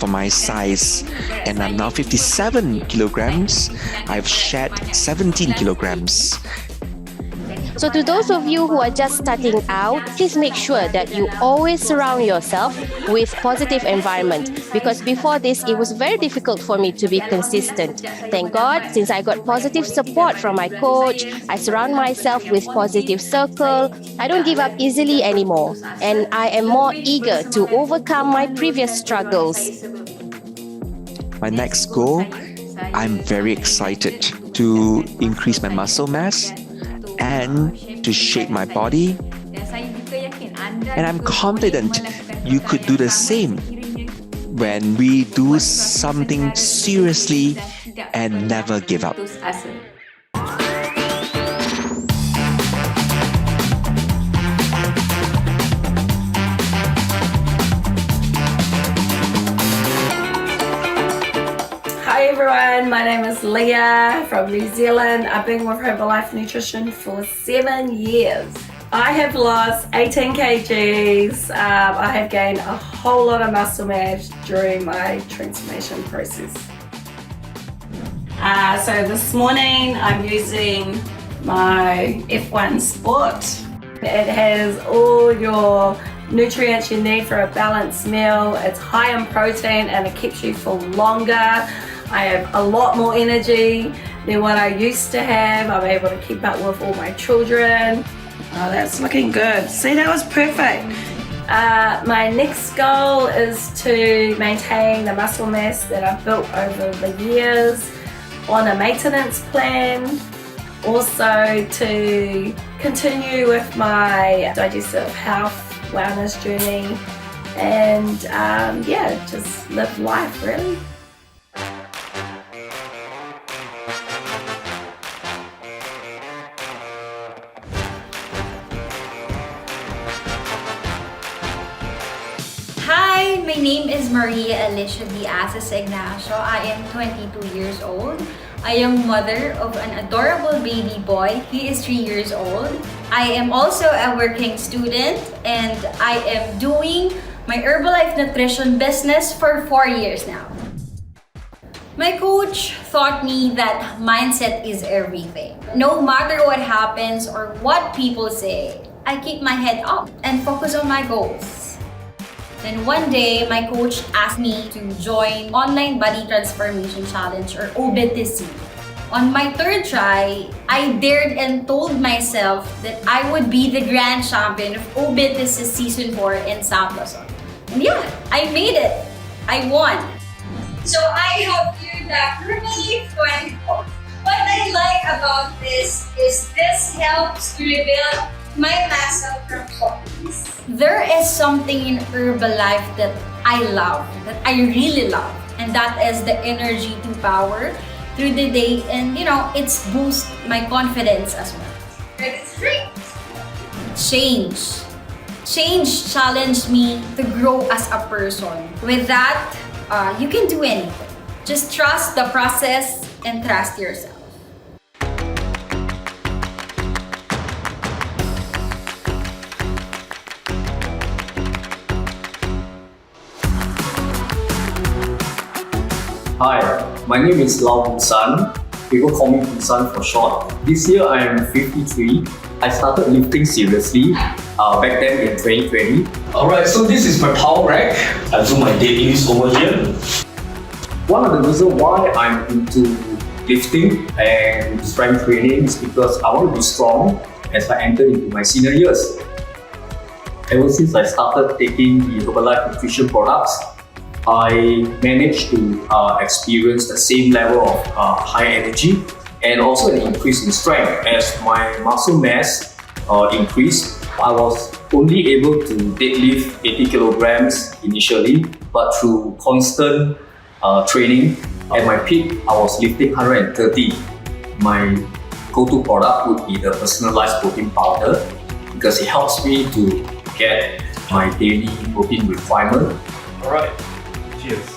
for my size, and I'm now 57 kilograms. I've shed 17 kilograms. So to those of you who are just starting out, please make sure that you always surround yourself with positive environment, because before this it was very difficult for me to be consistent. Thank God, since I got positive support from my coach, I surround myself with positive circle. I don't give up easily anymore, and I am more eager to overcome my previous struggles. My next goal, I'm very excited to increase my muscle mass and to shape my body. And I'm confident you could do the same when we do something seriously and never give up. Hi everyone, my name is Leah from New Zealand. I've been with Herbalife Nutrition for 7 years. I have lost 18 kgs. I have gained a whole lot of muscle mass during my transformation process. So this morning I'm using my F1 Sport. It has all your nutrients you need for a balanced meal. It's high in protein and it keeps you full longer. I have a lot more energy than what I used to have. I'm able to keep up with all my children. Oh, that's looking good. See, that was perfect. My next goal is to maintain the muscle mass that I've built over the years on a maintenance plan. Also to continue with my digestive health wellness journey and yeah, just live life really. Hi, my name is Maria Alicia Diaz Ignacio. I am 22 years old. I am mother of an adorable baby boy. He is 3 years old. I am also a working student and I am doing my Herbalife Nutrition business for 4 years now. My coach taught me that mindset is everything. No matter what happens or what people say, I keep my head up and focus on my goals. Then one day, my coach asked me to join Online Body Transformation Challenge or OBTC. On my third try, I dared and told myself that I would be the grand champion of OBTC Season 4 in South Luzon. And yeah, I made it. I won. So I have here the Herbalife 24. What I like about this is this helps to rebuild my muscle from focus. There is something in Herbalife that I love, that I really love, and that is the energy to power through the day, and you know, it's boost my confidence as well. It's free. Change challenged me to grow as a person. With that, you can do anything. Just trust the process and trust yourself. Hi, my name is Lau San. People call me San for short. This year I am 53. I started lifting seriously back then in 2020. Alright, so this is my power rack. I do my deadlifts over here. One of the reasons why I'm into lifting and strength training is because I want to be strong as I enter into my senior years. Ever since I started taking the Herbalife nutrition products, I managed to experience the same level of high energy and also an increase in strength. As my muscle mass increased, I was only able to deadlift 80 kilograms initially, but through constant training, at my peak, I was lifting 130. My go-to product would be the personalized protein powder because it helps me to get my daily protein requirement. Alright. Cheers.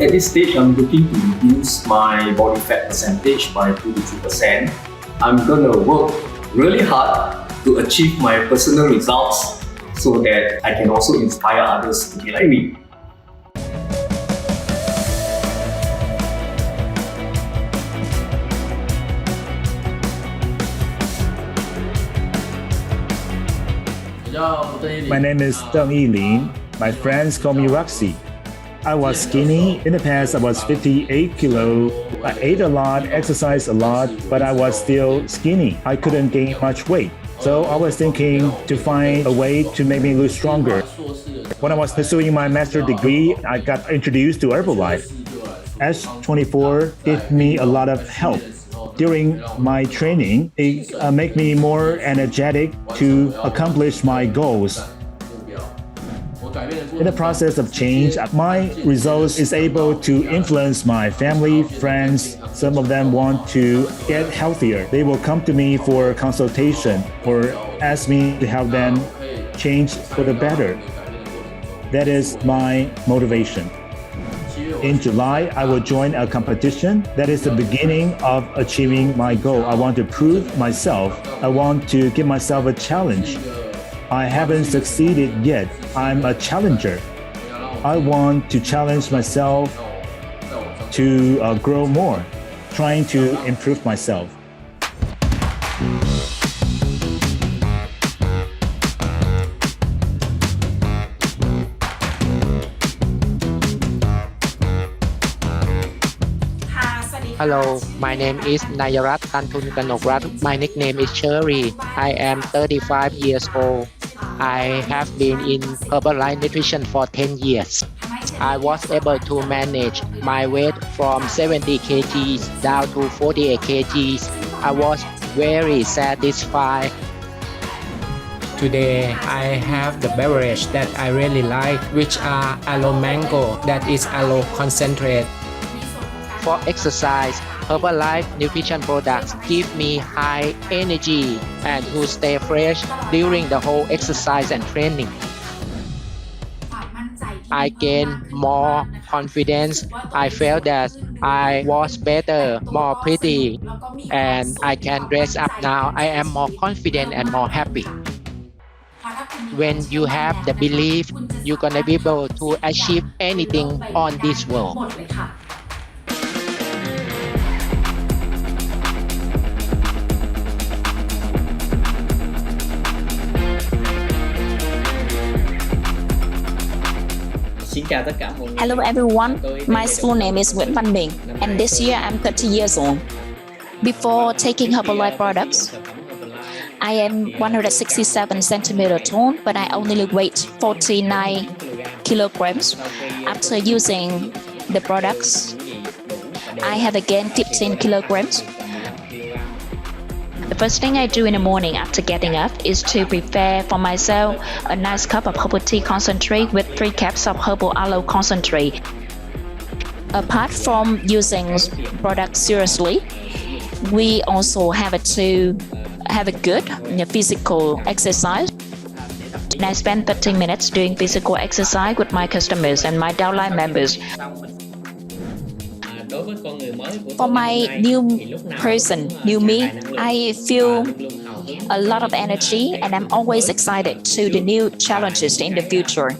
At this stage, I'm looking to reduce my body fat percentage by 2 to 3%. I'm gonna work really hard to achieve my personal results so that I can also inspire others to be like me. My name is Deng Yilin. My friends call me Roxy. I was skinny. In the past, I was 58 kilo. I ate a lot, exercised a lot, but I was still skinny. I couldn't gain much weight. So I was thinking to find a way to make me look stronger. When I was pursuing my master's degree, I got introduced to Herbalife. S24 gave me a lot of help. During my training, it made me more energetic to accomplish my goals. In the process of change, my results is able to influence my family, friends. Some of them want to get healthier. They will come to me for consultation or ask me to help them change for the better. That is my motivation. In July, I will join a competition. That is the beginning of achieving my goal. I want to prove myself. I want to give myself a challenge. I haven't succeeded yet. I'm a challenger. I want to challenge myself to grow more, trying to improve myself. Hello, my name is Nayarat Kantun Kanokrat. My nickname is Cherry. I am 35 years old. I have been in Herbalife Nutrition for 10 years. I was able to manage my weight from 70 kgs down to 48 kgs. I was very satisfied. Today, I have the beverage that I really like, which are aloe mango, that is aloe concentrate. For exercise, Herbalife nutrition products give me high energy and to stay fresh during the whole exercise and training. I gain more confidence. I felt that I was better, more pretty, and I can dress up now. I am more confident and more happy. When you have the belief, you're gonna be able to achieve anything on this world. Hello everyone, my full name is Nguyễn Văn Bình and this year I'm 30 years old. Before taking Herbalife products, I am 167 centimeter tall, but I only weigh 49 kilograms. After using the products, I have gained 15 kilograms. The first thing I do in the morning after getting up is to prepare for myself a nice cup of herbal tea concentrate with 3 cups of herbal aloe concentrate. Apart from using products seriously, we also have to have a good physical exercise. I spend 30 minutes doing physical exercise with my customers and my downline members. For my new person, new me, I feel a lot of energy and I'm always excited to the new challenges in the future.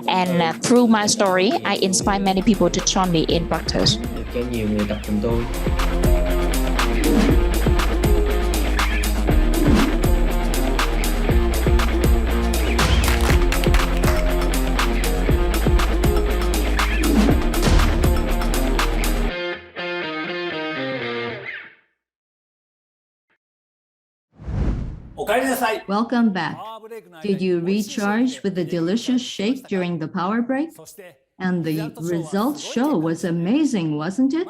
And through my story, I inspire many people to join me in practice. Welcome back. Did you recharge with a delicious shake during the power break? And the results show was amazing, wasn't it?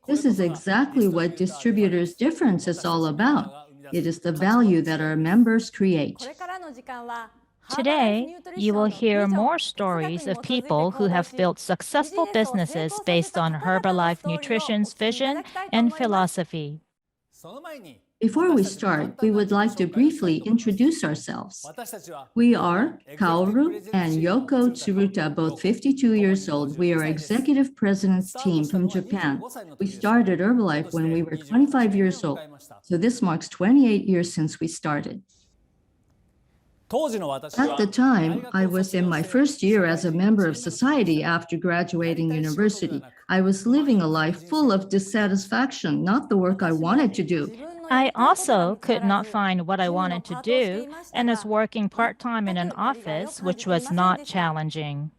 This is exactly what Distributors Difference is all about. It is the value that our members create. Today, you will hear more stories of people who have built successful businesses based on Herbalife Nutrition's vision and philosophy. Before we start, we would like to briefly introduce ourselves. We are Kaoru and Yoko Tsuruta, both 52 years old. We are executive president's team from Japan. We started Herbalife when we were 25 years old, so this marks 28 years since we started. At the time, I was in my first year as a member of society after graduating university. I was living a life full of dissatisfaction, not the work I wanted to do. I also could not find what I wanted to do and was working part-time in an office, which was not challenging.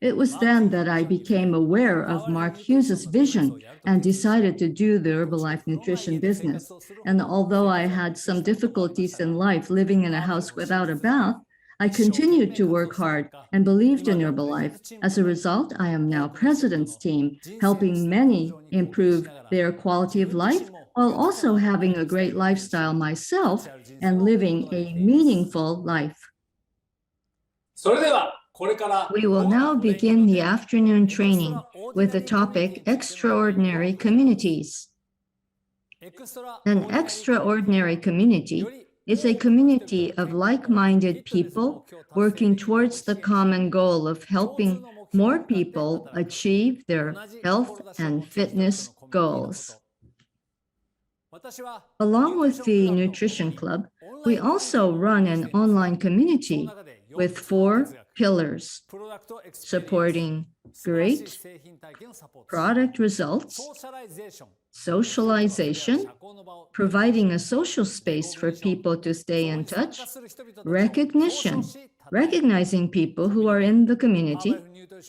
It was then that I became aware of Mark Hughes's vision and decided to do the Herbalife nutrition business. And although I had some difficulties in life living in a house without a bath, I continued to work hard and believed in Herbalife. As a result, I am now president's team, helping many improve their quality of life while also having a great lifestyle myself and living a meaningful life. We will now begin the afternoon training with the topic Extraordinary Communities. An extraordinary community is a community of like-minded people working towards the common goal of helping more people achieve their health and fitness goals. Along with the Nutrition Club, we also run an online community with 4 pillars: supporting great product results, socialization, providing a social space for people to stay in touch, recognition, recognizing people who are in the community.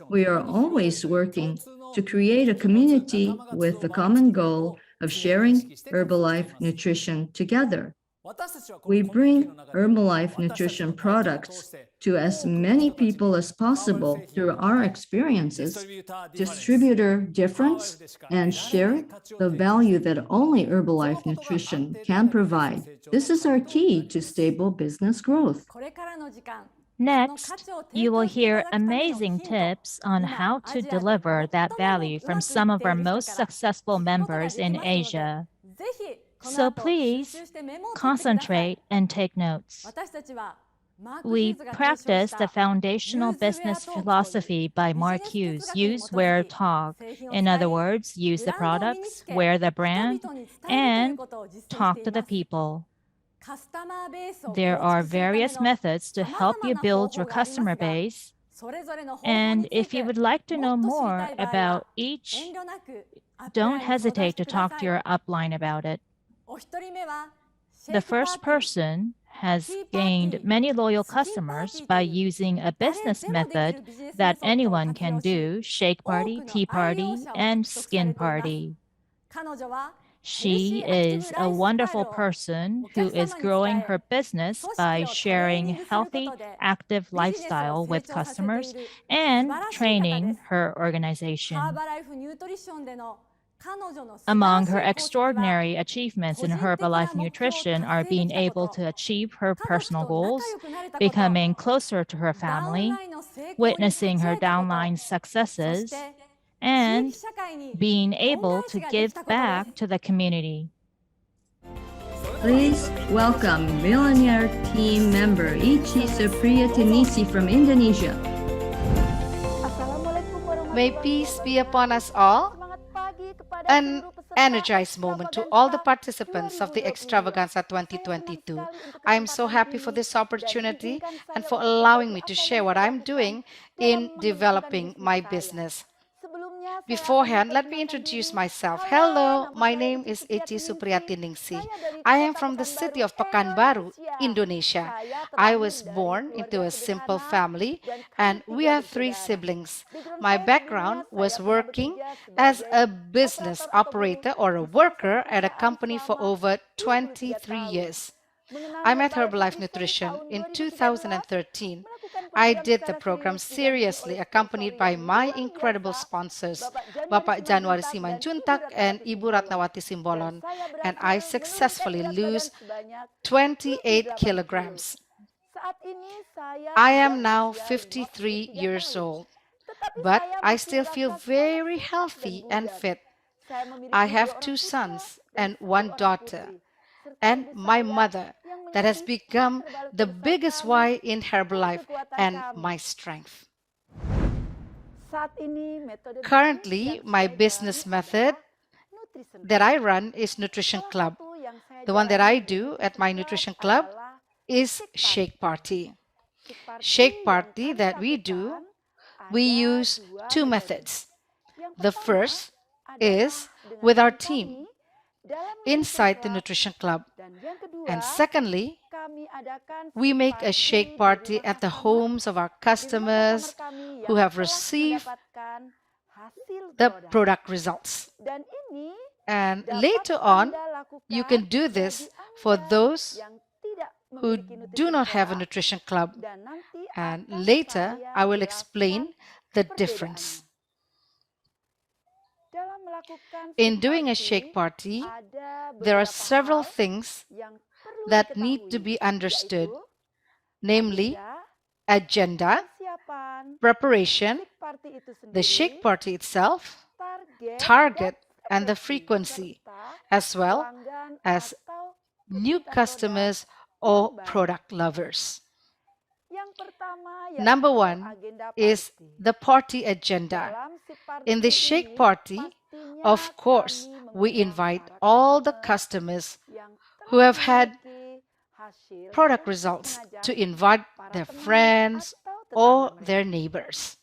We are always working to create a community with the common goal of sharing Herbalife nutrition together. We bring Herbalife nutrition products to as many people as possible through our experiences, distributor difference, and share the value that only Herbalife nutrition can provide. This is our key to stable business growth. Next, you will hear amazing tips on how to deliver that value from some of our most successful members in Asia. So please concentrate and take notes. We practice the foundational business philosophy by Mark Hughes: use, wear, talk. In other words, use the products, wear the brand, and talk to the people. There are various methods to help you build your customer base. And if you would like to know more about each, don't hesitate to talk to your upline about it. The first person has gained many loyal customers by using a business method that anyone can do: shake party, tea party, and skin party. She is a wonderful person who is growing her business by sharing healthy, active lifestyle with customers and training her organization. Among her extraordinary achievements in Herbalife nutrition are being able to achieve her personal goals, becoming closer to her family, witnessing her downline successes, and being able to give back to the community. Please welcome millionaire team member Ichi Supriyatinisi from Indonesia. May peace be upon us all. An energized moment to all the participants of the Extravaganza 2022. I am so happy for this opportunity and for allowing me to share what I'm doing in developing my business. Beforehand, let me introduce myself. Hello, my name is Ichi Supriyatinisi. I am from the city of Pekanbaru, Indonesia. I was born into a simple family and we have 3 siblings. My background was working as a business operator or a worker at a company for over 23 years. I met Herbalife Nutrition in 2013. I did the program seriously, accompanied by my incredible sponsors, Bapak Januari Simanjuntak and Ibu Ratnawati Simbolon, and I successfully lose 28 kilograms. I am now 53 years old, but I still feel very healthy and fit. I have 2 sons and 1 daughter, and my mother that has become the biggest why in Herbalife and my strength. Currently, my business method that I run is Nutrition Club. The one that I do at my Nutrition Club is Shake Party. Shake Party that we do, we use 2 methods. The first is with our team. inside the Nutrition Club. And secondly, we make a shake party at the homes of our customers who have received the product results. And later on, you can do this for those who do not have a nutrition club. And later, I will explain the difference. In doing a shake party, there are several things that need to be understood, namely agenda, preparation, the shake party itself, target, and the frequency, as well as new customers or product lovers. Number one is the party agenda. In the shake party, of course, we invite all the customers who have had product results to invite their friends or their neighbors.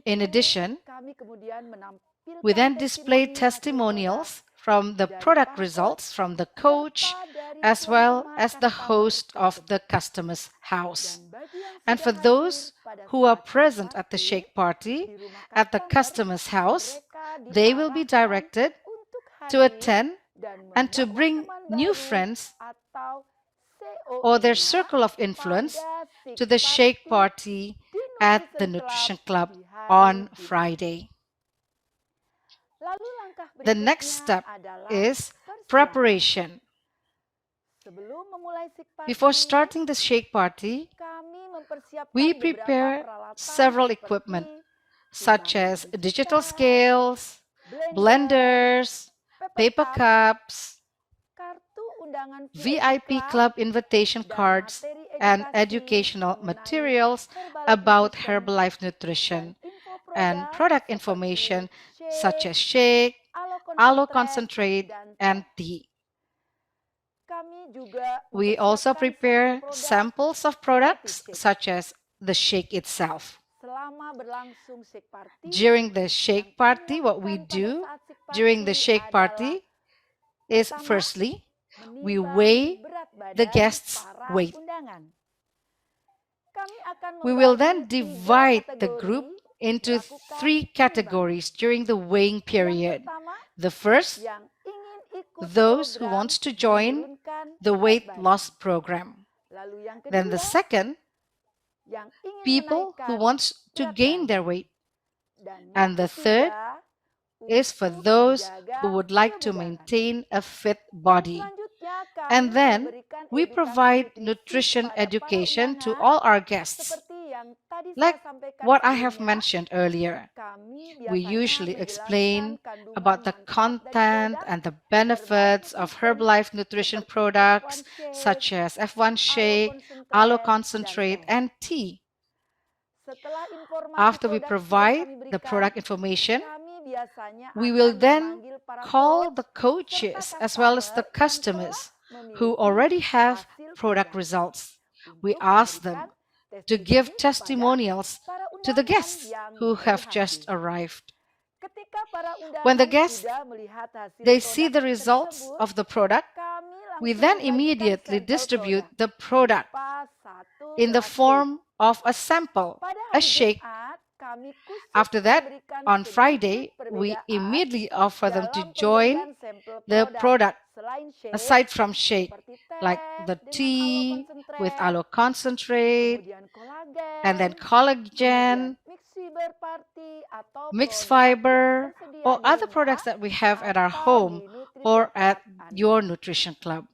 In addition, we then display testimonials from the product results from the coach as well as the host of the customer's house. And for those who are present at the shake party at the customer's house, they will be directed to attend and to bring new friends or their circle of influence to the shake party at the Nutrition Club on Friday. The next step is preparation. Before starting the shake party, we prepare several equipment such as digital scales, blenders, paper cups, VIP club invitation cards, and educational materials about Herbalife nutrition and product information such as shake, aloe concentrate, and tea. We also prepare samples of products such as the shake itself. During the shake party, what we do during the shake party is firstly, we weigh the guests' weight. We will then divide the group into 3 categories during the weighing period. The first, those who want to join the weight loss program. Then the second, people who want to gain their weight. And the third is for those who would like to maintain a fit body. And then we provide nutrition education to all our guests. Like what I have mentioned earlier, we usually explain about the content and the benefits of Herbalife nutrition products such as F1 shake, aloe concentrate, and tea. After we provide the product information, we will then call the coaches as well as the customers who already have product results. We ask them to give testimonials to the guests who have just arrived. When the guests they see the results of the product, we then immediately distribute the product in the form of a sample, a shake. After that, on Friday, we immediately offer them to join the product aside from shake, like the tea with aloe concentrate, and then collagen, mixed fiber, or other products that we have at our home or at your nutrition club.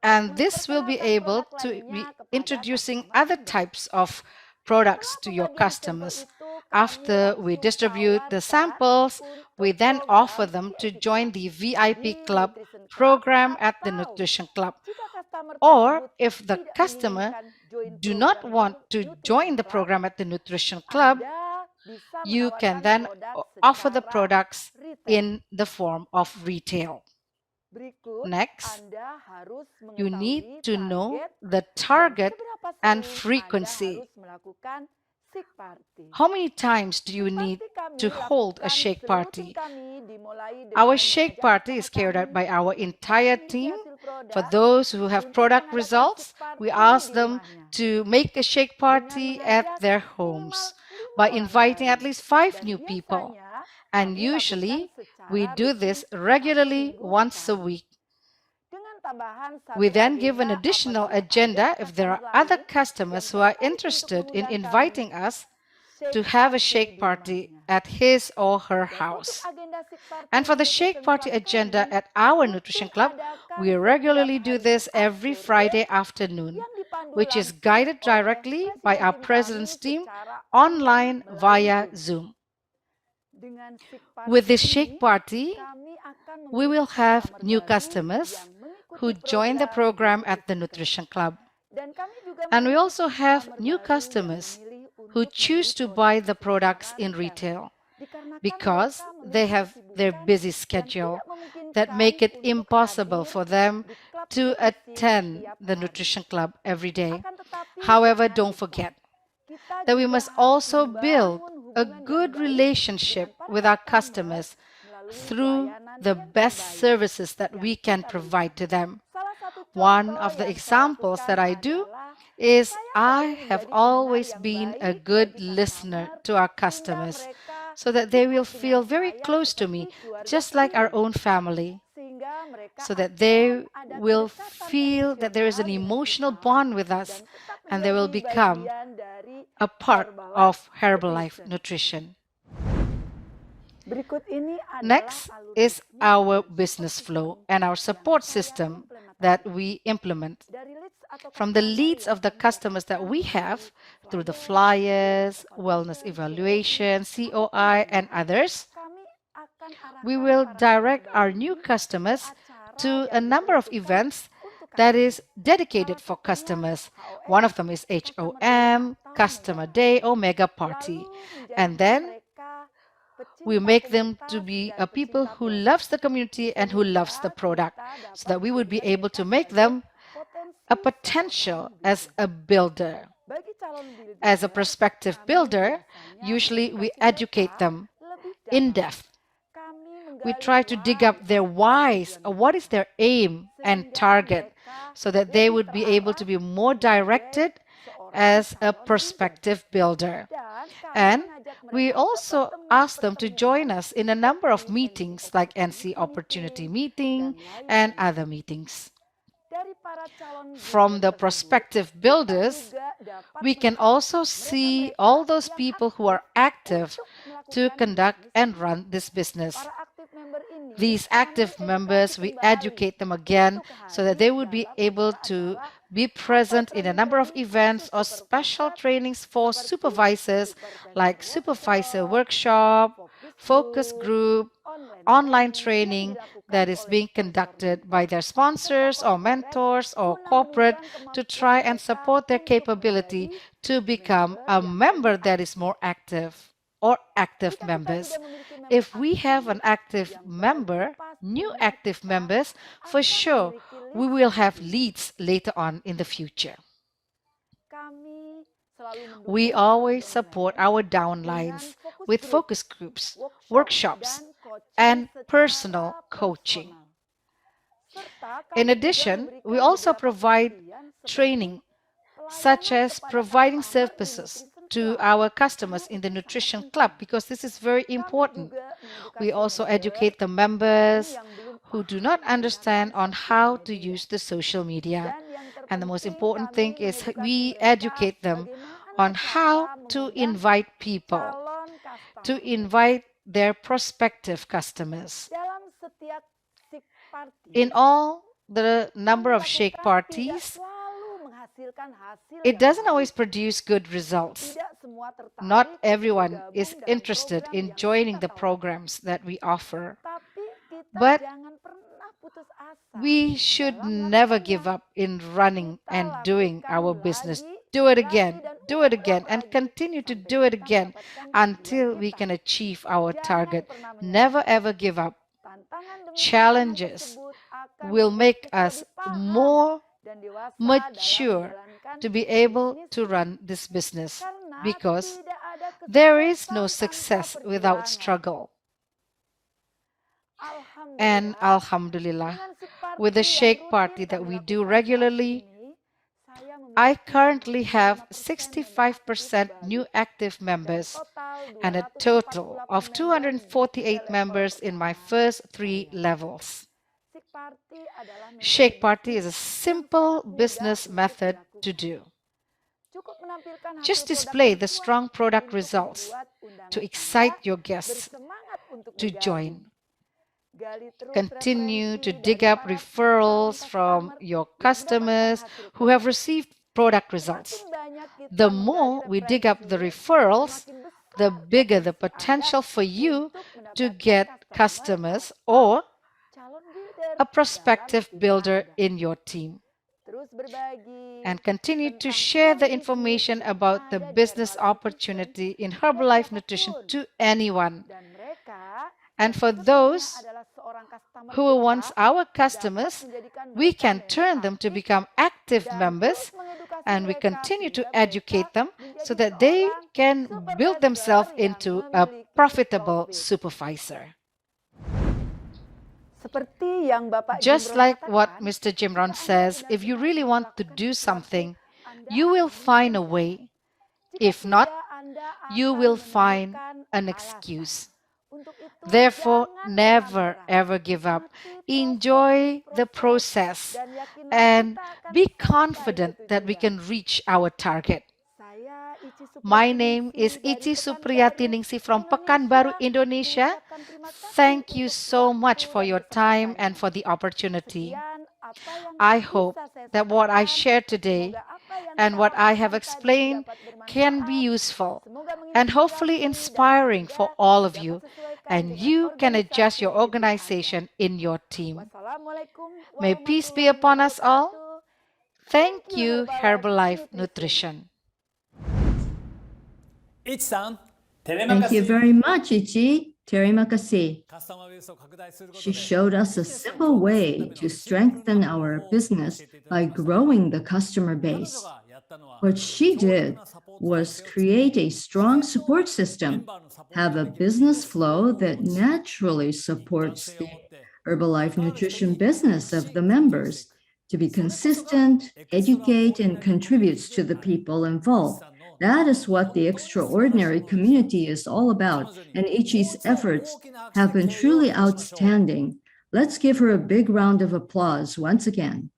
And this will be able to be introducing other types of products to your customers. After we distribute the samples, we then offer them to join the VIP club program at the nutrition club. Or if the customer do not want to join the program at the nutrition club, you can then offer the products in the form of retail. Next, you need to know the target and frequency. How many times do you need to hold a shake party? Our shake party is carried out by our entire team. For those who have product results, we ask them to make a shake party at their homes by inviting at least 5 new people. And usually, we do this regularly once a week. We then give an additional agenda if there are other customers who are interested in inviting us to have a shake party at his or her house. And for the shake party agenda at our nutrition club, we regularly do this every Friday afternoon, which is guided directly by our president's team online via Zoom. With this shake party, we will have new customers who join the program at the nutrition club. And we also have new customers who choose to buy the products in retail because they have their busy schedule that make it impossible for them to attend the nutrition club every day. However, don't forget that we must also build a good relationship with our customers through the best services that we can provide to them. One of the examples that I do is I have always been a good listener to our customers so that they will feel very close to me, just like our own family, so that they will feel that there is an emotional bond with us and they will become a part of Herbalife Nutrition. Next is our business flow and our support system that we implement. From the leads of the customers that we have through the flyers, wellness evaluation, COI, and others, we will direct our new customers to a number of events that is dedicated for customers. One of them is HOM, Customer Day, or Mega Party. And then we make them to be a people who loves the community and who loves the product, so that we would be able to make them a potential as a builder. As a prospective builder, usually we educate them in depth. We try to dig up their whys, or what is their aim and target, so that they would be able to be more directed as a prospective builder. And we also ask them to join us in a number of meetings like NC Opportunity Meeting and other meetings. From the prospective builders, we can also see all those people who are active to conduct and run this business. These active members, we educate them again so that they would be able to be present in a number of events or special trainings for supervisors like supervisor workshop, focus group, online training that is being conducted by their sponsors or mentors or corporate to try and support their capability to become a member that is more active or active members. If we have an active member, new active members, for sure, we will have leads later on in the future. We always support our downlines with focus groups, workshops, and personal coaching. In addition, we also provide training, such as providing services to our customers in the nutrition club, because this is very important. We also educate the members who do not understand on how to use the social media. And the most important thing is we educate them on how to invite people, to invite their prospective customers. In all the number of shake parties, it doesn't always produce good results. Not everyone is interested in joining the programs that we offer. But we should never give up in running and doing our business. Do it again, and continue to do it again until we can achieve our target. Never ever give up. Challenges will make us more mature to be able to run this business. because there is no success without struggle. And Alhamdulillah, with the shake party that we do regularly, I currently have 65% new active members and a total of 248 members in my first 3 levels. Shake party is a simple business method to do. Just display the strong product results to excite your guests to join. Continue to dig up referrals from your customers who have received product results. The more we dig up the referrals, the bigger the potential for you to get customers or a prospective builder in your team. And continue to share the information about the business opportunity in Herbalife Nutrition to anyone. And for those who were once our customers, we can turn them to become active members, and we continue to educate them so that they can build themselves into a profitable supervisor. Just like what Mr. Jimron says, if you really want to do something, you will find a way. If not, you will find an excuse. Therefore, never ever give up. Enjoy the process and be confident that we can reach our target. My name is Ici Supriyati Ningsi from Pekanbaru, Indonesia. Thank you so much for your time and for the opportunity. I hope that what I shared today and what I have explained can be useful and hopefully inspiring for all of you, and you can adjust your organization in your team. May peace be upon us all. Thank you, Herbalife Nutrition. Thank you very much, Ichi. Terima kasih. She showed us a simple way to strengthen our business by growing the customer base. What she did was create a strong support system, have a business flow that naturally supports the Herbalife Nutrition business of the members, to be consistent, educate, and contributes to the people involved. That is what the extraordinary community is all about, and Ichi's efforts have been truly outstanding. Let's give her a big round of applause once again.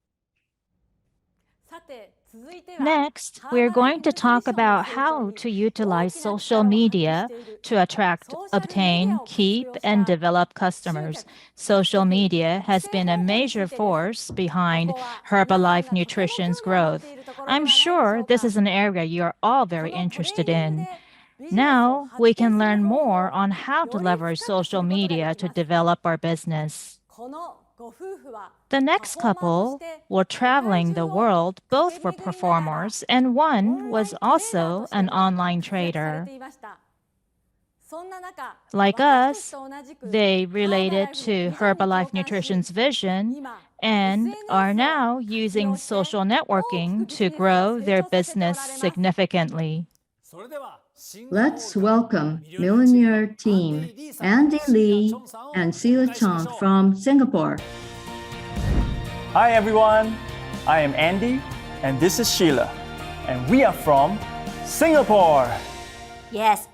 Next, we're going to talk about how to utilize social media to attract, obtain, keep, and develop customers. Social media has been a major force behind Herbalife Nutrition's growth. I'm sure this is an area you're all very interested in. Now, we can learn more on how to leverage social media to develop our business. The next couple were traveling the world. Both were performers, and one was also an online trader. Like us, they related to Herbalife Nutrition's vision and are now using social networking to grow their business significantly. Let's welcome Millionaire Team Andy Lee and Sheila Chong from Singapore. Hi everyone, I am Andy and this is Sheila, and we are from Singapore. Yes,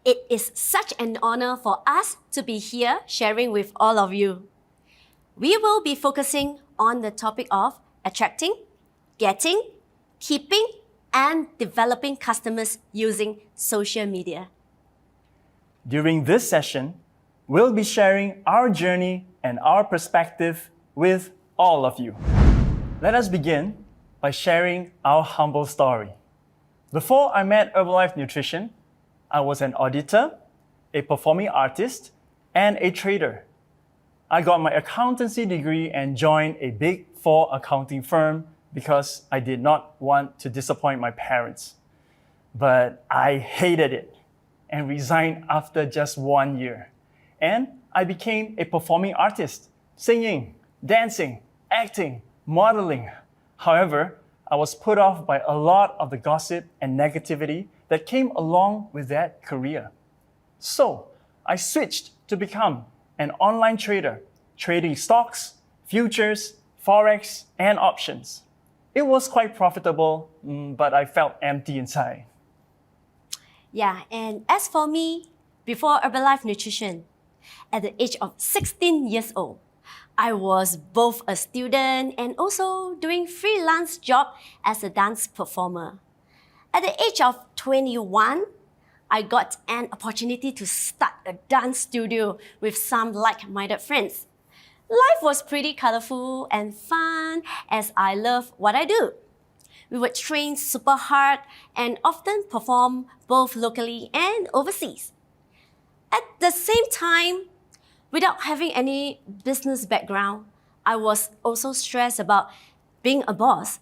it is such an honor for us to be here sharing with all of you. We will be focusing on the topic of attracting, getting, keeping, and developing customers using social media. During this session, we'll be sharing our journey and our perspective with all of you. Let us begin by sharing our humble story. Before I met Herbalife Nutrition, I was an auditor, a performing artist, and a trader. I got my accountancy degree and joined a Big Four accounting firm because I did not want to disappoint my parents. But I hated it and resigned after just 1 year. And I became a performing artist, singing, dancing, acting, modeling. However, I was put off by a lot of the gossip and negativity that came along with that career. So I switched to become an online trader, trading stocks, futures, forex, and options. It was quite profitable, but I felt empty inside. Yeah, and as for me, before Herbalife Nutrition, at the age of 16 years old, I was both a student and also doing freelance job as a dance performer. At the age of 21, I got an opportunity to start a dance studio with some like-minded friends. Life was pretty colorful and fun as I love what I do. We would train super hard and often perform both locally and overseas. At the same time, without having any business background, I was also stressed about being a boss,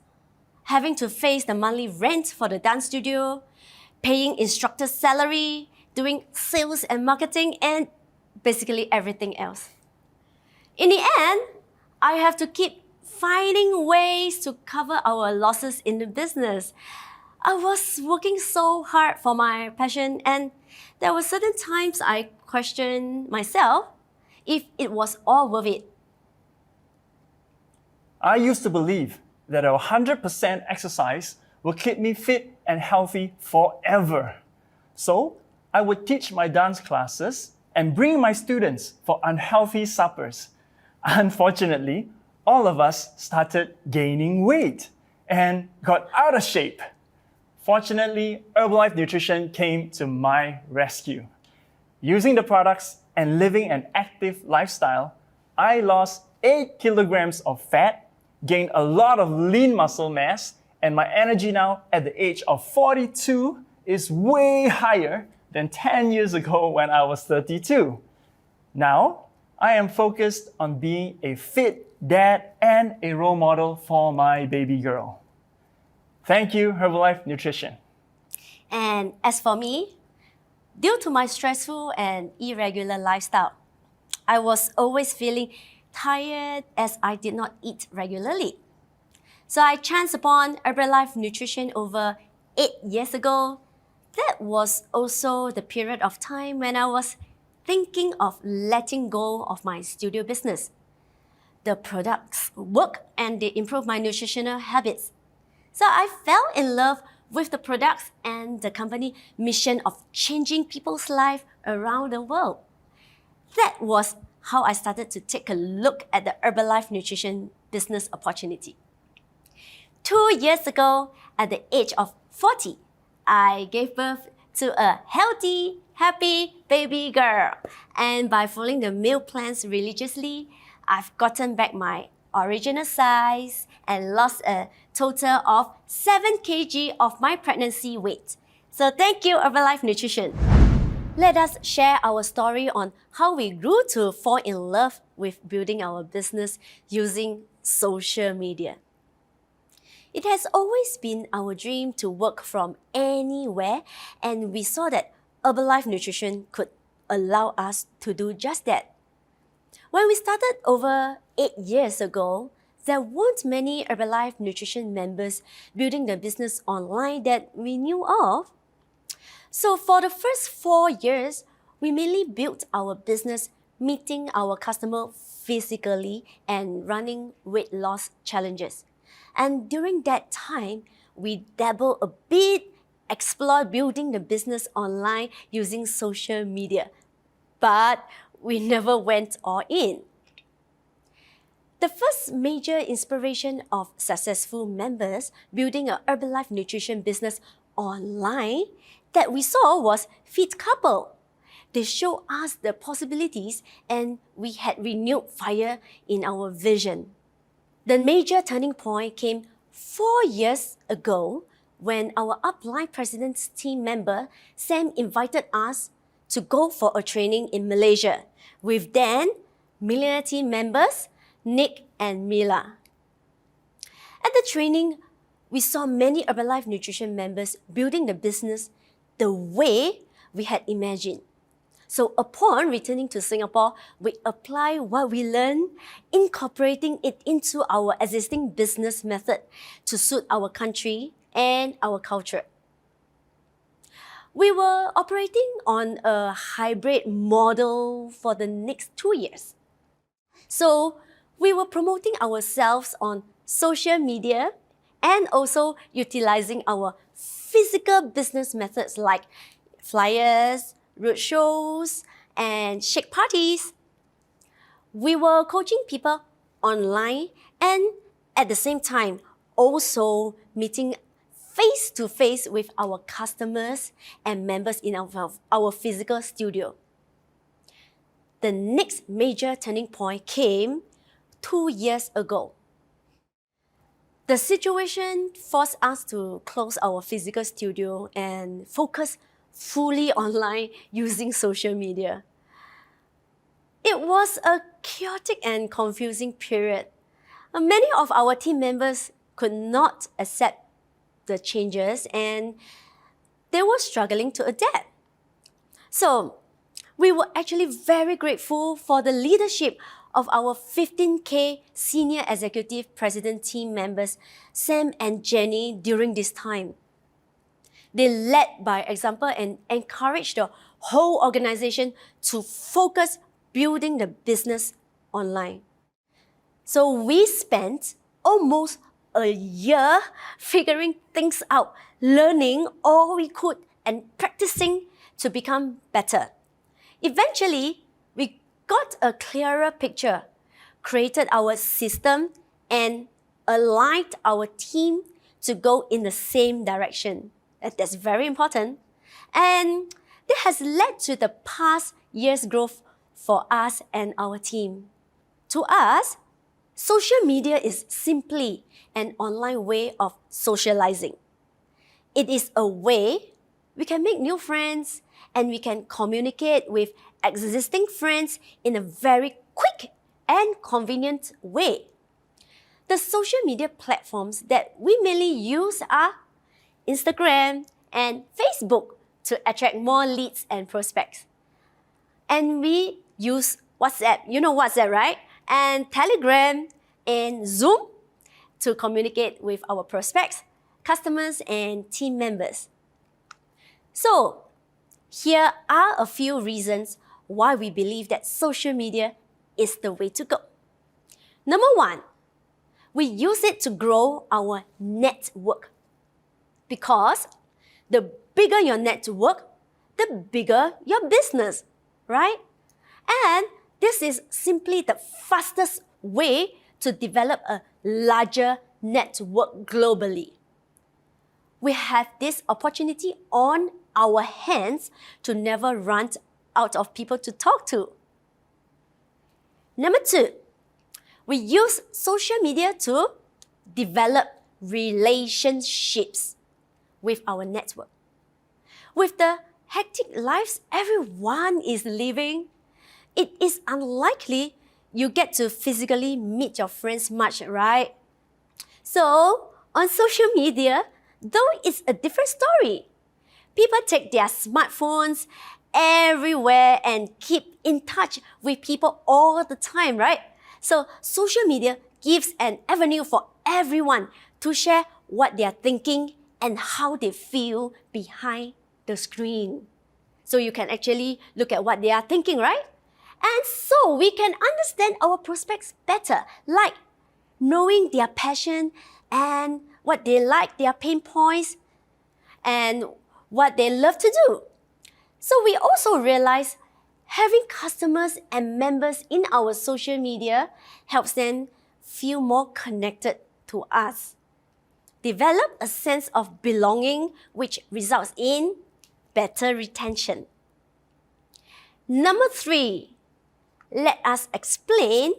having to face the monthly rent for the dance studio, paying instructor's salary, doing sales and marketing, and basically everything else. In the end, I have to keep finding ways to cover our losses in the business. I was working so hard for my passion, and there were certain times I questioned myself if it was all worth it. I used to believe that 100% exercise will keep me fit and healthy forever. So I would teach my dance classes and bring my students for unhealthy suppers. Unfortunately, all of us started gaining weight and got out of shape. Fortunately, Herbalife Nutrition came to my rescue. Using the products and living an active lifestyle, I lost 8 kilograms of fat, gained a lot of lean muscle mass, and my energy now at the age of 42 is way higher than 10 years ago when I was 32. Now, I am focused on being a fit dad and a role model for my baby girl. Thank you, Herbalife Nutrition. And as for me, due to my stressful and irregular lifestyle, I was always feeling tired as I did not eat regularly. So I chanced upon Herbalife Nutrition over 8 years ago. That was also the period of time when I was thinking of letting go of my studio business. The products work and they improve my nutritional habits. So I fell in love with the products and the company mission of changing people's life around the world. That was how I started to take a look at the Herbalife Nutrition business opportunity. 2 years ago, at the age of 40, I gave birth to a healthy, happy baby girl. And by following the meal plans religiously, I've gotten back my original size and lost a total of 7 kg of my pregnancy weight. So thank you, Herbalife Nutrition. Let us share our story on how we grew to fall in love with building our business using social media. It has always been our dream to work from anywhere, and we saw that Herbalife Nutrition could allow us to do just that. When we started over 8 years ago, there weren't many Herbalife Nutrition members building the business online that we knew of. So for the first 4 years, we mainly built our business meeting our customer physically and running weight loss challenges. And during that time, we dabbled a bit, explored building the business online using social media. But we never went all in. The first major inspiration of successful members building a Herbalife Nutrition business online that we saw was Fit Couple. They showed us the possibilities and we had renewed fire in our vision. The major turning point came 4 years ago when our upline president's team member, Sam, invited us to go for a training in Malaysia with then Millionaire team members, Nick and Mila. At the training, we saw many Herbalife Nutrition members building the business the way we had imagined. So upon returning to Singapore, we apply what we learned, incorporating it into our existing business method to suit our country and our culture. We were operating on a hybrid model for the next 2 years. So we were promoting ourselves on social media and also utilizing our physical business methods like flyers, roadshows, and shake parties. We were coaching people online and at the same time also meeting face-to-face with our customers and members in our physical studio. The next major turning point came 2 years ago. The situation forced us to close our physical studio and focus fully online using social media. It was a chaotic and confusing period. Many of our team members could not accept the changes and they were struggling to adapt. So we were actually very grateful for the leadership of our 15K senior executive president team members, Sam and Jenny, during this time. They led by example and encouraged the whole organization to focus building the business online. So we spent almost a year figuring things out, learning all we could and practicing to become better. Eventually, we got a clearer picture, created our system, and aligned our team to go in the same direction. That's very important. And this has led to the past year's growth for us and our team. To us, social media is simply an online way of socializing. It is a way we can make new friends and we can communicate with existing friends in a very quick and convenient way. The social media platforms that we mainly use are Instagram and Facebook to attract more leads and prospects. And we use WhatsApp, you know WhatsApp, right? And Telegram and Zoom to communicate with our prospects, customers, and team members. So, here are a few reasons why we believe that social media is the way to go. Number one, we use it to grow our network. Because the bigger your network, the bigger your business, right? And this is simply the fastest way to develop a larger network globally. We have this opportunity on our hands to never run out of people to talk to. Number two, we use social media to develop relationships with our network. With the hectic lives everyone is living, it is unlikely you get to physically meet your friends much, right? So, on social media, though it's a different story. People take their smartphones everywhere and keep in touch with people all the time, right? So, social media gives an avenue for everyone to share what they are thinking and how they feel behind the screen. So you can actually look at what they are thinking, right? And so we can understand our prospects better, like knowing their passion and what they like, their pain points, and what they love to do. So we also realize having customers and members in our social media helps them feel more connected to us. Develop a sense of belonging, which results in better retention. Number three, let us explain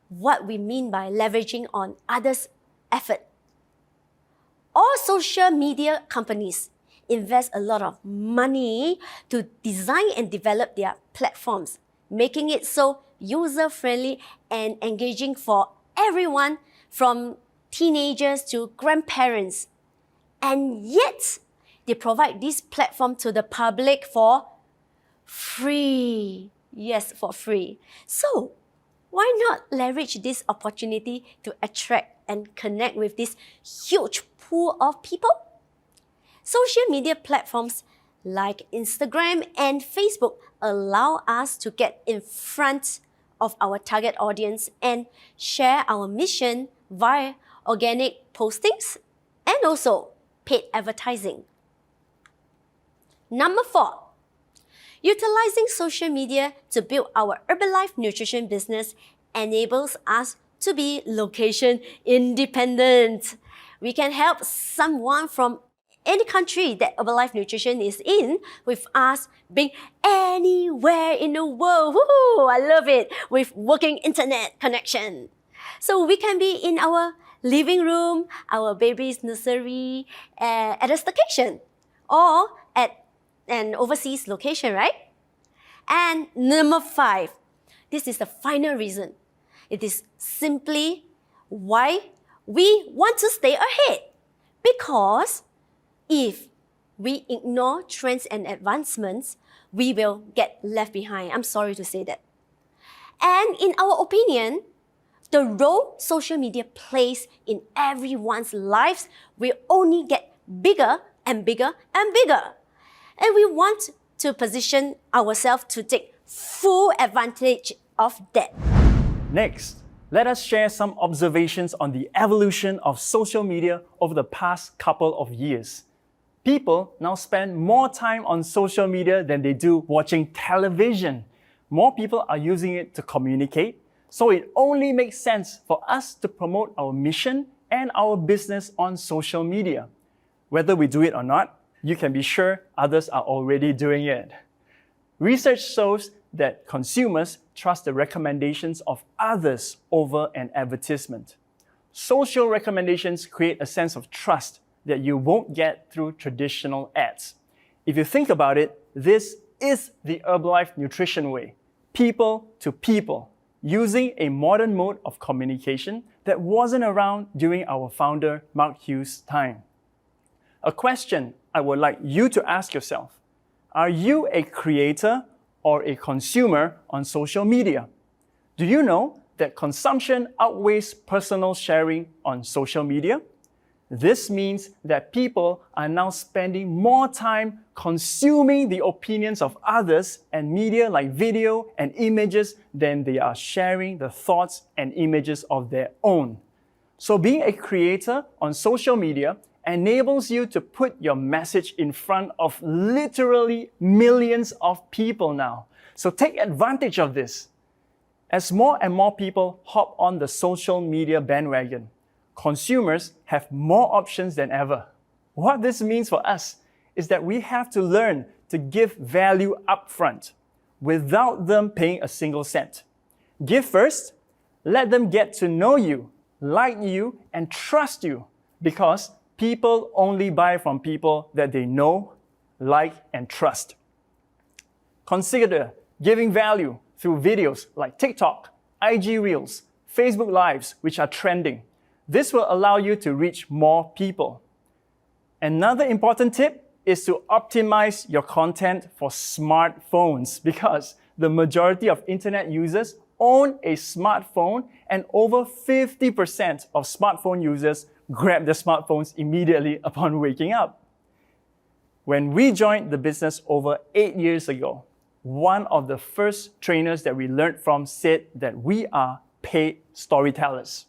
what we mean by leveraging on others' effort. All social media companies invest a lot of money to design and develop their platforms, making it so user-friendly and engaging for everyone from teenagers to grandparents. And yet, they provide this platform to the public for free. Yes, for free. So, why not leverage this opportunity to attract and connect with this huge pool of people? Social media platforms like Instagram and Facebook allow us to get in front of our target audience and share our mission via organic postings and also paid advertising. Number 4, utilizing social media to build our Herbalife nutrition business enables us to be location independent. We can help someone from any country that Herbalife Nutrition is in with us being anywhere in the world. Woohoo! I love it, with working internet connection. So we can be in our living room, our baby's nursery, at a staycation, or at an overseas location, right? And number 5, this is the final reason. It is simply why we want to stay ahead. Because if we ignore trends and advancements, we will get left behind. I'm sorry to say that. And in our opinion, the role social media plays in everyone's lives will only get bigger and bigger and bigger. And we want to position ourselves to take full advantage of that. Next, let us share some observations on the evolution of social media over the past couple of years. People now spend more time on social media than they do watching television. More people are using it to communicate, so it only makes sense for us to promote our mission and our business on social media. Whether we do it or not, you can be sure others are already doing it. Research shows that consumers trust the recommendations of others over an advertisement. Social recommendations create a sense of trust that you won't get through traditional ads. If you think about it, this is the Herbalife nutrition way, people to people, using a modern mode of communication that wasn't around during our founder Mark Hughes' time. A question I would like you to ask yourself: are you a creator or a consumer on social media? Do you know that consumption outweighs personal sharing on social media? This means that people are now spending more time consuming the opinions of others and media like video and images than they are sharing the thoughts and images of their own. So being a creator on social media enables you to put your message in front of literally millions of people now. So take advantage of this. As more and more people hop on the social media bandwagon, consumers have more options than ever. What this means for us is that we have to learn to give value upfront without them paying a single cent. Give first, let them get to know you, like you, and trust you, because people only buy from people that they know, like, and trust. Consider giving value through videos like TikTok, IG Reels, Facebook Lives, which are trending. This will allow you to reach more people. Another important tip is to optimize your content for smartphones, because the majority of internet users own a smartphone, and over 50% of smartphone users grab their smartphones immediately upon waking up. When we joined the business over 8 years ago, one of the first trainers that we learned from said that we are paid storytellers.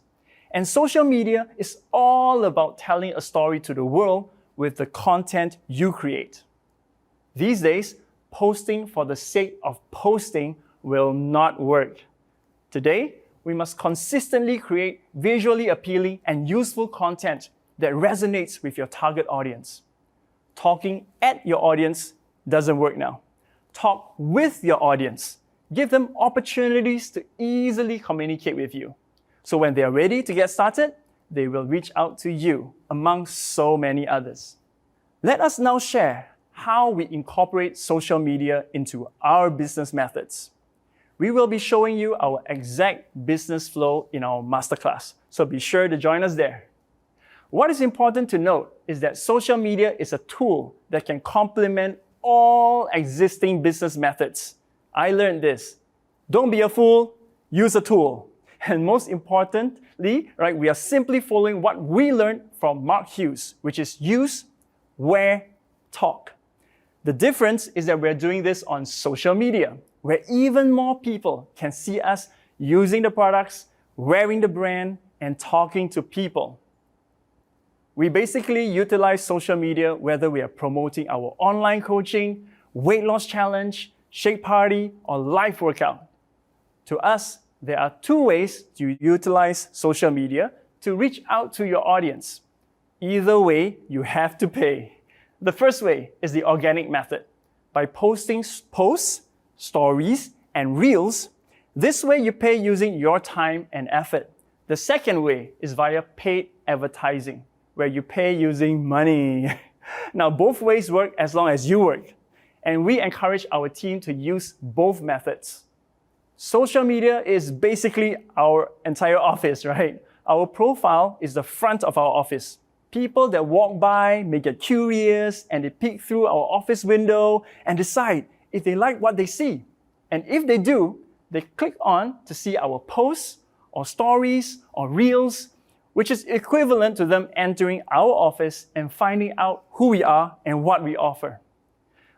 And social media is all about telling a story to the world with the content you create. These days, posting for the sake of posting will not work. Today, we must consistently create visually appealing and useful content that resonates with your target audience. Talking at your audience doesn't work now. Talk with your audience. Give them opportunities to easily communicate with you. So when they are ready to get started, they will reach out to you among so many others. Let us now share how we incorporate social media into our business methods. We will be showing you our exact business flow in our masterclass, so be sure to join us there. What is important to note is that social media is a tool that can complement all existing business methods. I learned this. Don't be a fool, use a tool. And most importantly, right, we are simply following what we learned from Mark Hughes, which is use, wear, talk. The difference is that we're doing this on social media, where even more people can see us using the products, wearing the brand, and talking to people. We basically utilize social media whether we are promoting our online coaching, weight loss challenge, shake party, or live workout. To us, there are two ways to utilize social media to reach out to your audience. Either way, you have to pay. The first way is the organic method. By posting posts, stories, and reels, this way you pay using your time and effort. The second way is via paid advertising, where you pay using money. Now, both ways work as long as you work. And we encourage our team to use both methods. Social media is basically our entire office, right? Our profile is the front of our office. People that walk by may get curious and they peek through our office window and decide if they like what they see. And if they do, they click on to see our posts or stories or reels, which is equivalent to them entering our office and finding out who we are and what we offer.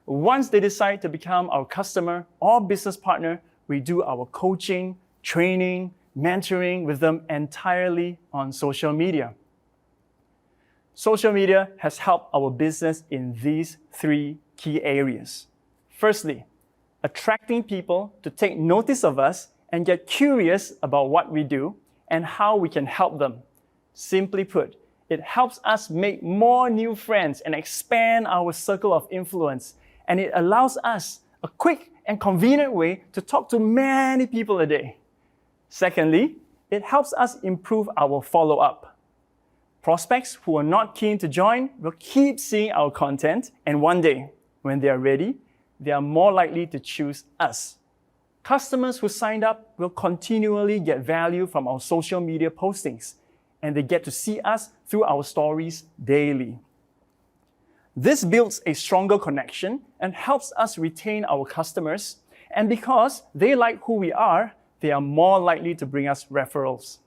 Once they decide to become our customer or business partner, we do our coaching, training, mentoring with them entirely on social media. Social media has helped our business in these three key areas. Firstly, attracting people to take notice of us and get curious about what we do and how we can help them. Simply put, it helps us make more new friends and expand our circle of influence, and it allows us a quick and convenient way to talk to many people a day. Secondly, it helps us improve our follow-up. Prospects who are not keen to join will keep seeing our content, and one day, when they are ready, they are more likely to choose us. Customers who signed up will continually get value from our social media postings, and they get to see us through our stories daily. This builds a stronger connection and helps us retain our customers, and because they like who we are, they are more likely to bring us referrals.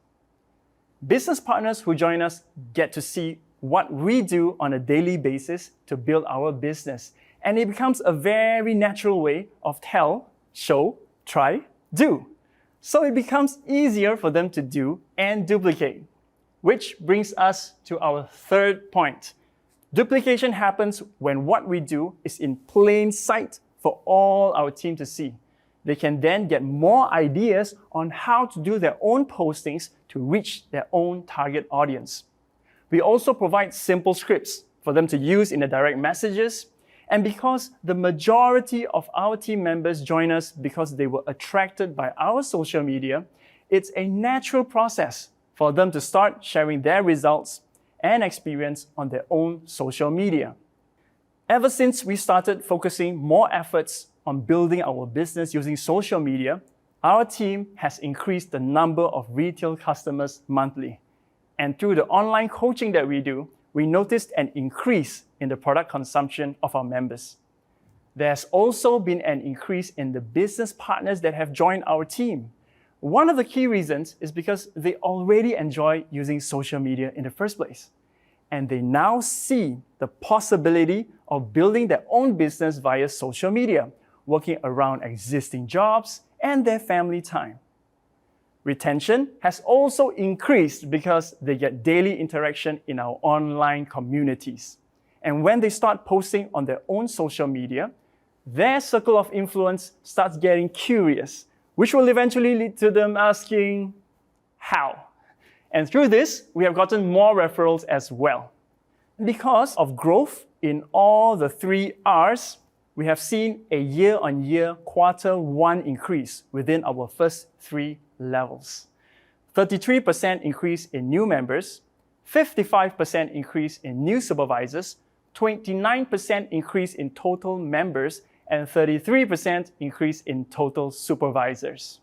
Business partners who join us get to see what we do on a daily basis to build our business, and it becomes a very natural way of tell, show, try, do. So it becomes easier for them to do and duplicate, which brings us to our third point. Duplication happens when what we do is in plain sight for all our team to see. They can then get more ideas on how to do their own postings to reach their own target audience. We also provide simple scripts for them to use in the direct messages. And because the majority of our team members join us because they were attracted by our social media, it's a natural process for them to start sharing their results and experience on their own social media. Ever since we started focusing more efforts on building our business using social media, our team has increased the number of retail customers monthly. And through the online coaching that we do, we noticed an increase in the product consumption of our members. There's also been an increase in the business partners that have joined our team. One of the key reasons is because they already enjoy using social media in the first place. And they now see the possibility of building their own business via social media, working around existing jobs and their family time. Retention has also increased because they get daily interaction in our online communities. And when they start posting on their own social media, their circle of influence starts getting curious, which will eventually lead to them asking, how? And through this, we have gotten more referrals as well. Because of growth in all the 3 R's, we have seen a year-on-year Q1 increase within our first 3 levels. 33% increase in new members, 55% increase in new supervisors, 29% increase in total members, and 33% increase in total supervisors.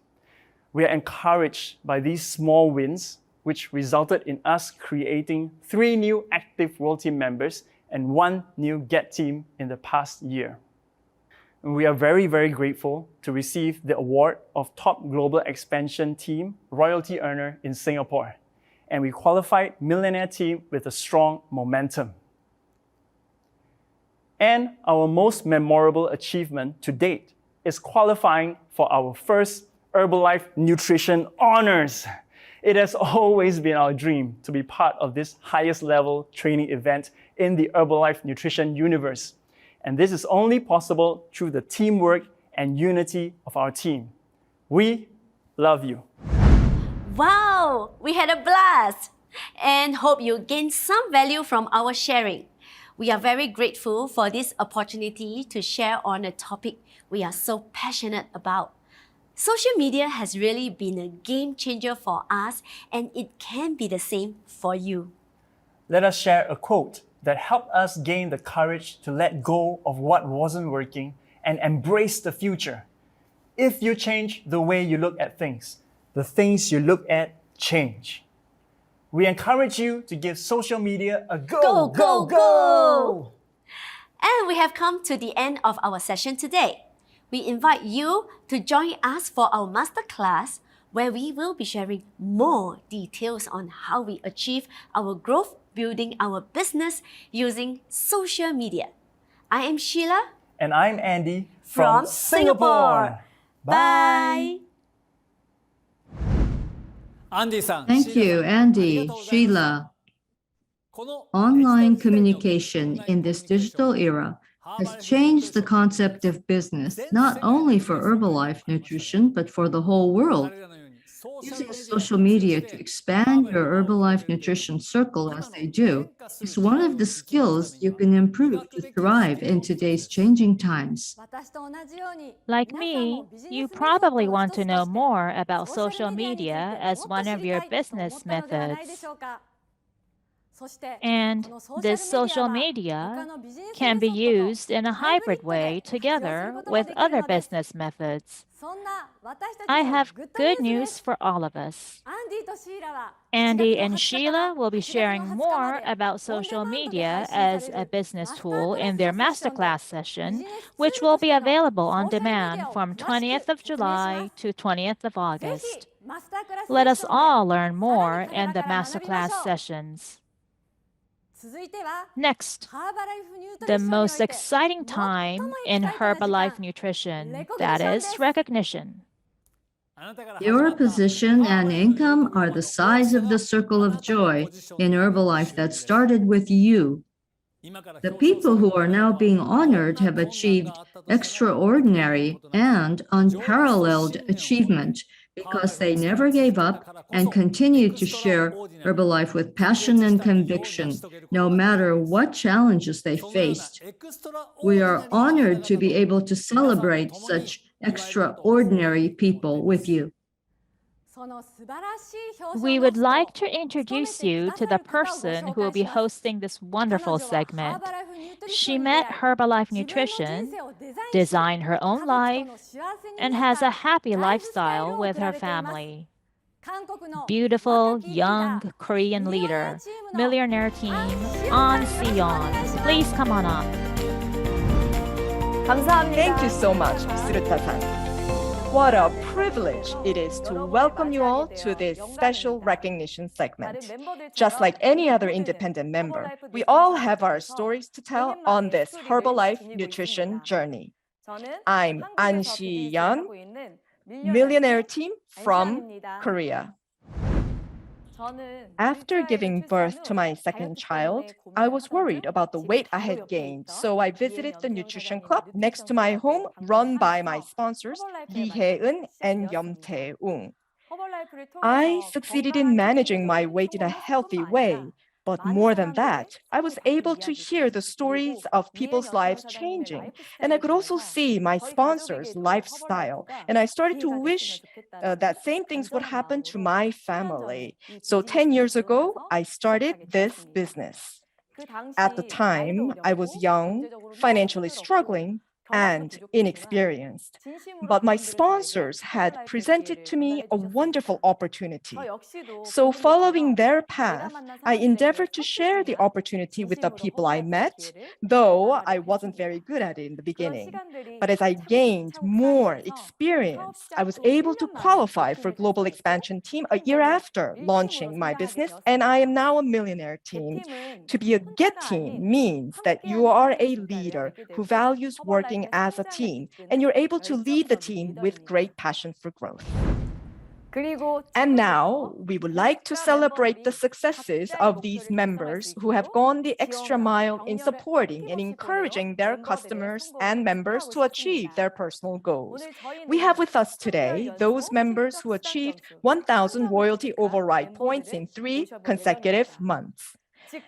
We are encouraged by these small wins, which resulted in us creating 3 new active World Team members and 1 new Get Team in the past year. And we are very, very grateful to receive the award of Top Global Expansion Team Royalty Earner in Singapore. And we qualified Millionaire Team with a strong momentum. And our most memorable achievement to date is qualifying for our first Herbalife Nutrition Honors. It has always been our dream to be part of this highest level training event in the Herbalife Nutrition universe. And this is only possible through the teamwork and unity of our team. We love you. Wow, we had a blast and hope you gained some value from our sharing. We are very grateful for this opportunity to share on a topic we are so passionate about. Social media has really been a game changer for us, and it can be the same for you. Let us share a quote that helped us gain the courage to let go of what wasn't working and embrace the future. If you change the way you look at things, the things you look at change. We encourage you to give social media a go. And we have come to the end of our session today. We invite you to join us for our masterclass, where we will be sharing more details on how we achieve our growth building our business using social media. I am Sheila. And I'm Andy from Singapore. Bye. Thank you, Andy, Sheila. Online communication in this digital era has changed the concept of business, not only for Herbalife Nutrition, but for the whole world. Using social media to expand your Herbalife Nutrition circle as they do is one of the skills you can improve to thrive in today's changing times. Like me, you probably want to know more about social media as one of your business methods. And this social media can be used in a hybrid way together with other business methods. I have good news for all of us. Andy and Sheila will be sharing more about social media as a business tool in their masterclass session, which will be available on demand from 20th of July to 20th of August. Let us all learn more in the masterclass sessions. Next, the most exciting time in Herbalife Nutrition, that is recognition. Your position and income are the size of the circle of joy in Herbalife that started with you. The people who are now being honored have achieved extraordinary and unparalleled achievement because they never gave up and continued to share Herbalife with passion and conviction, no matter what challenges they faced. We are honored to be able to celebrate such extraordinary people with you. We would like to introduce you to the person who will be hosting this wonderful segment. She met Herbalife Nutrition, designed her own life, and has a happy lifestyle with her family. Beautiful, young Korean leader, millionaire team, An Si-yeon. Please come on up. Thank you so much, Suruta-san. What a privilege it is to welcome you all to this special recognition segment. Just like any other independent member, we all have our stories to tell on this Herbalife nutrition journey. I'm An Si-yeon, millionaire team from Korea. After giving birth to my second child, I was worried about the weight I had gained, so I visited the nutrition club next to my home run by my sponsors, Lee Hae-eun and Yeom Tae-ung. I succeeded in managing my weight in a healthy way, but more than that, I was able to hear the stories of people's lives changing, and I could also see my sponsors' lifestyle, and I started to wish that same things would happen to my family. So 10 years ago, I started this business. At the time, I was young, financially struggling, and inexperienced. But my sponsors had presented to me a wonderful opportunity. So following their path, I endeavored to share the opportunity with the people I met, though I wasn't very good at it in the beginning. But as I gained more experience, I was able to qualify for Global Expansion Team a year after launching my business, and I am now a millionaire team. To be a GET team means that you are a leader who values working as a team, and you're able to lead the team with great passion for growth. And now we would like to celebrate the successes of these members who have gone the extra mile in supporting and encouraging their customers and members to achieve their personal goals. We have with us today those members who achieved 1,000 royalty override points in 3 consecutive months.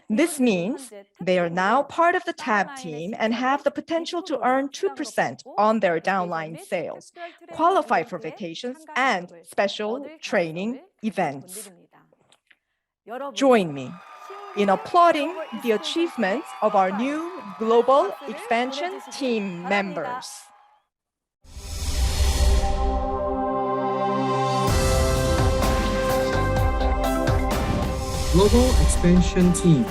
This means they are now part of the TAB team and have the potential to earn 2% on their downline sales, qualify for vacations, and special training events. Join me in applauding the achievements of our new Global Expansion team members. Global Expansion Team.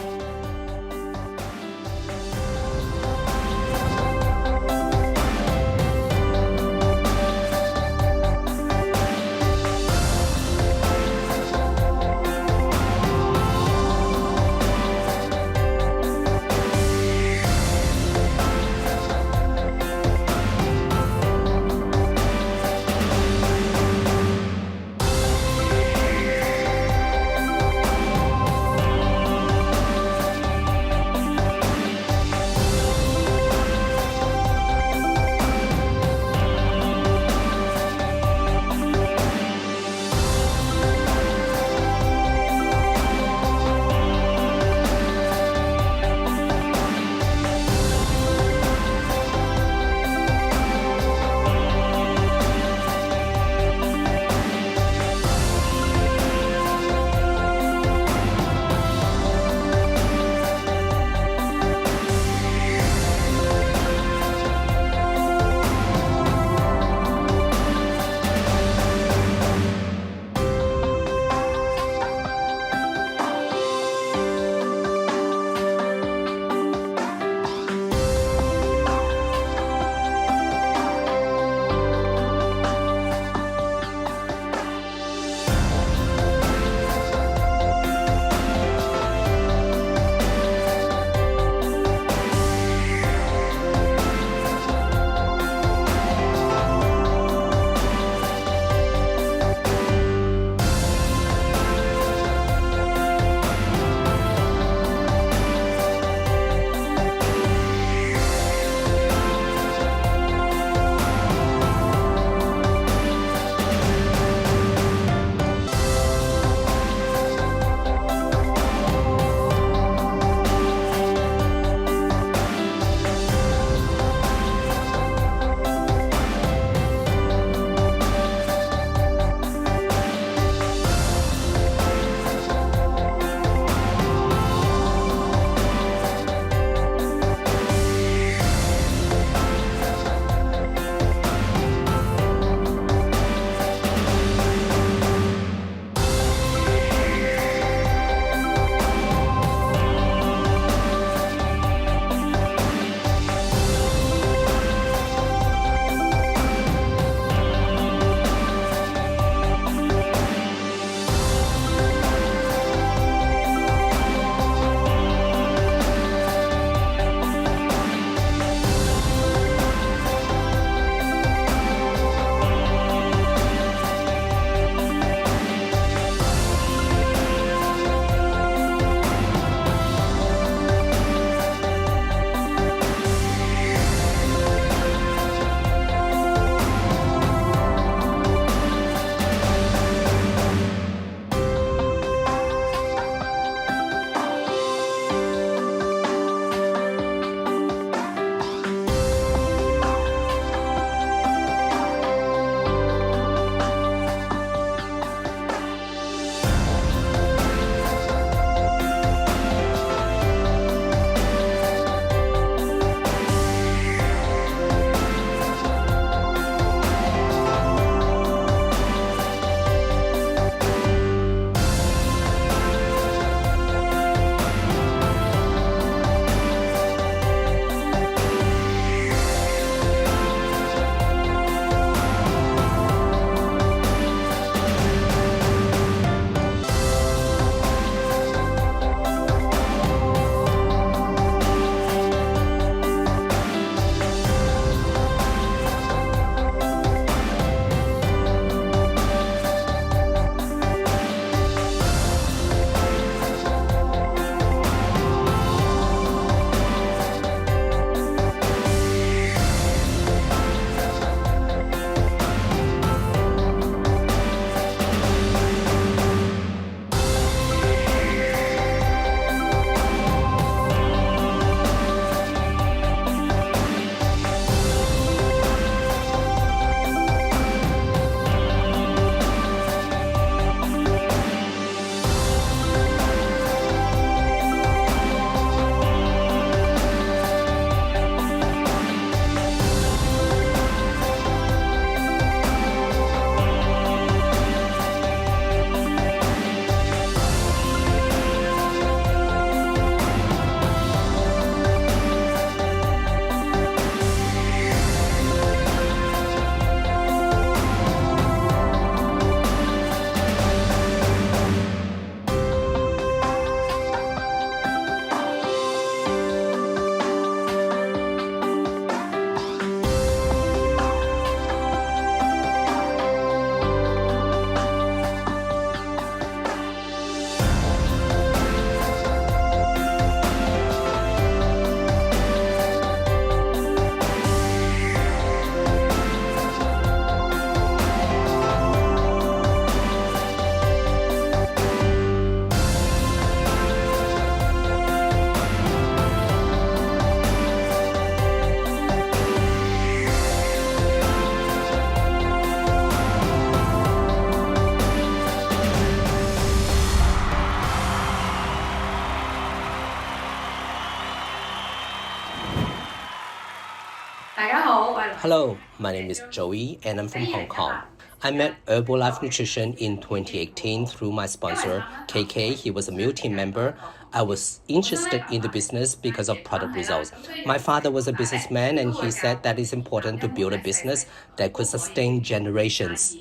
Hello, my name is Joey and I'm from Hong Kong. I met Herbalife Nutrition in 2018 through my sponsor, KK. He was a meal team member. I was interested in the business because of product results. My father was a businessman and he said that it's important to build a business that could sustain generations.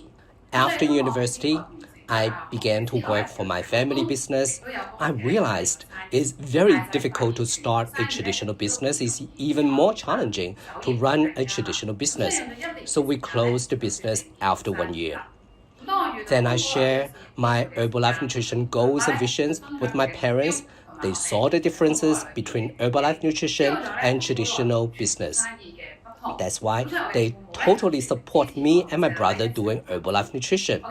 After university, I began to work for my family business. I realized it's very difficult to start a traditional business. It's even more challenging to run a traditional business. So we closed the business after 1 year. Then I shared my Herbalife Nutrition goals and visions with my parents. They saw the differences between Herbalife Nutrition and traditional business. That's why they totally support me and my brother doing Herbalife Nutrition.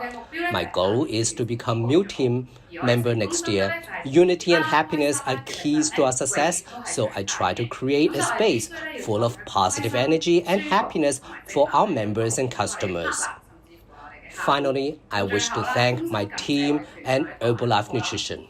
My goal is to become meal team member next year. Unity and happiness are keys to our success, so I try to create a space full of positive energy and happiness for our members and customers. Finally, I wish to thank my team and Herbalife Nutrition.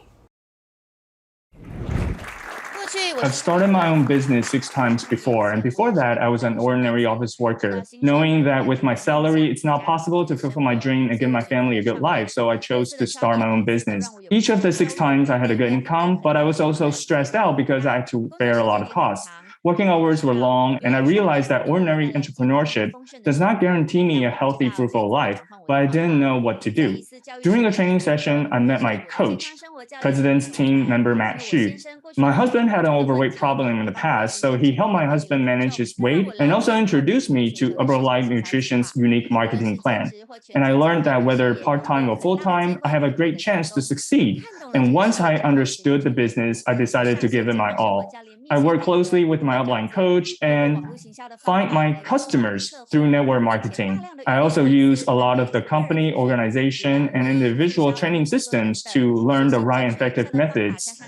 I've started my own business 6 times before, and before that, I was an ordinary office worker. Knowing that with my salary, it's not possible to fulfill my dream and give my family a good life, so I chose to start my own business. Each of the 6 times, I had a good income, but I was also stressed out because I had to bear a lot of costs. Working hours were long, and I realized that ordinary entrepreneurship does not guarantee me a healthy, fruitful life, but I didn't know what to do. During a training session, I met my coach, President's team member Matt Xu. My husband had an overweight problem in the past, so he helped my husband manage his weight and also introduced me to Herbalife Nutrition's unique marketing plan. And I learned that whether part-time or full-time, I have a great chance to succeed. And once I understood the business, I decided to give it my all. I work closely with my upline coach and find my customers through network marketing. I also use a lot of the company, organization, and individual training systems to learn the right and effective methods.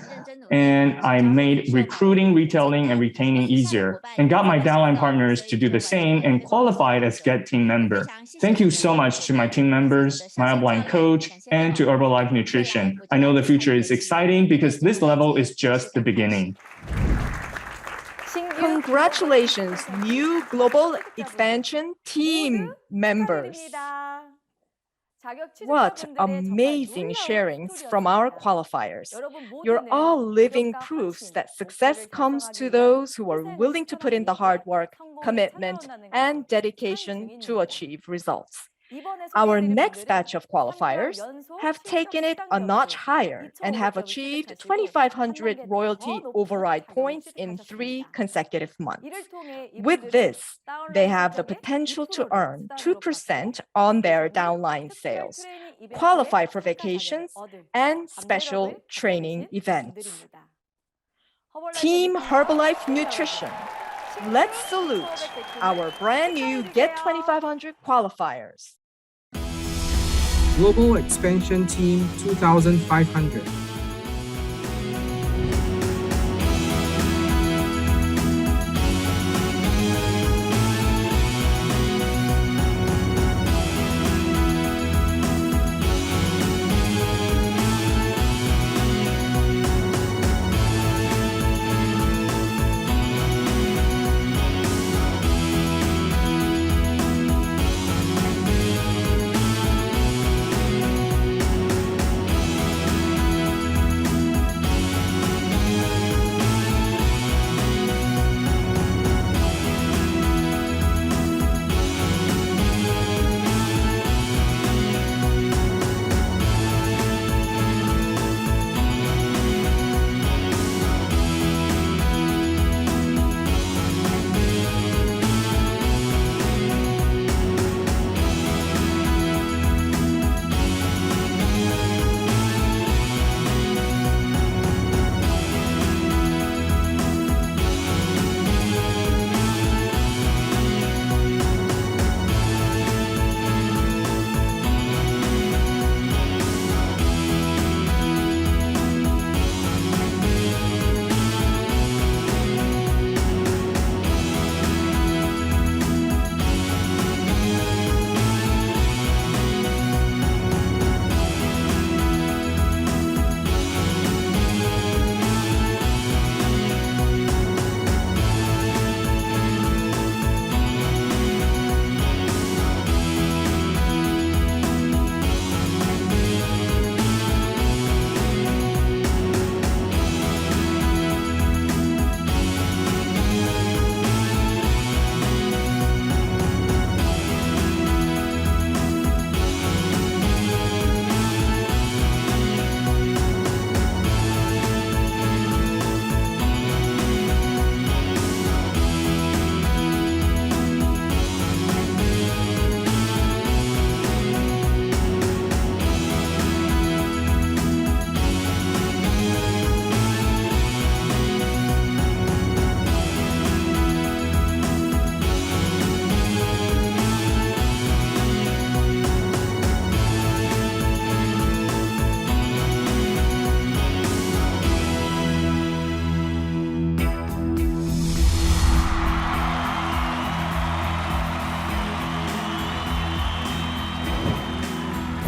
And I made recruiting, retailing, and retaining easier, and got my downline partners to do the same and qualified as Get Team member. Thank you so much to my team members, my upline coach, and to Herbalife Nutrition. I know the future is exciting because this level is just the beginning. Congratulations, new global expansion team members. What amazing sharings from our qualifiers. You're all living proofs that success comes to those who are willing to put in the hard work, commitment, and dedication to achieve results. Our next batch of qualifiers have taken it a notch higher and have achieved 2,500 royalty override points in 3 consecutive months. With this, they have the potential to earn 2% on their downline sales, qualify for vacations, and special training events. Team Herbalife Nutrition, let's salute our brand new Get 2,500 qualifiers. Global Expansion Team 2500.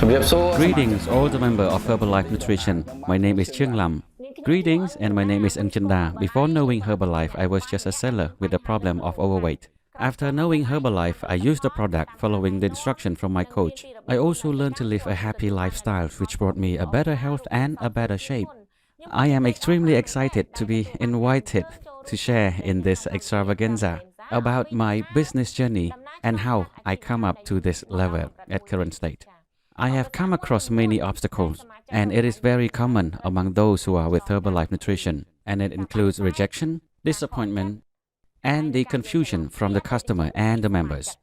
Greetings, all the members of Herbalife Nutrition. My name is Cheung Lam. Greetings, and my name is Anchanda. Before knowing Herbalife, I was just a seller with the problem of overweight. After knowing Herbalife, I used the product following the instruction from my coach. I also learned to live a happy lifestyle, which brought me a better health and a better shape. I am extremely excited to be invited to share in this extravaganza about my business journey and how I come up to this level at current state. I have come across many obstacles, and it is very common among those who are with Herbalife Nutrition, and it includes rejection, disappointment, and the confusion from the customer and the members.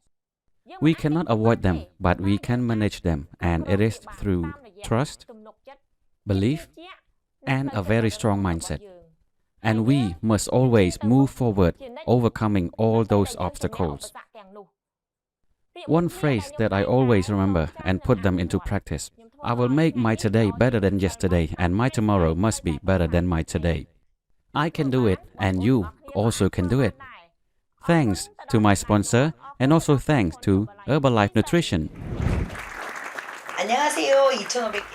We cannot avoid them, but we can manage them, and it is through trust, belief, and a very strong mindset. And we must always move forward, overcoming all those obstacles. One phrase that I always remember and put them into practice: I will make my today better than yesterday, and my tomorrow must be better than my today. I can do it, and you also can do it. Thanks to my sponsor, and also thanks to Herbalife Nutrition.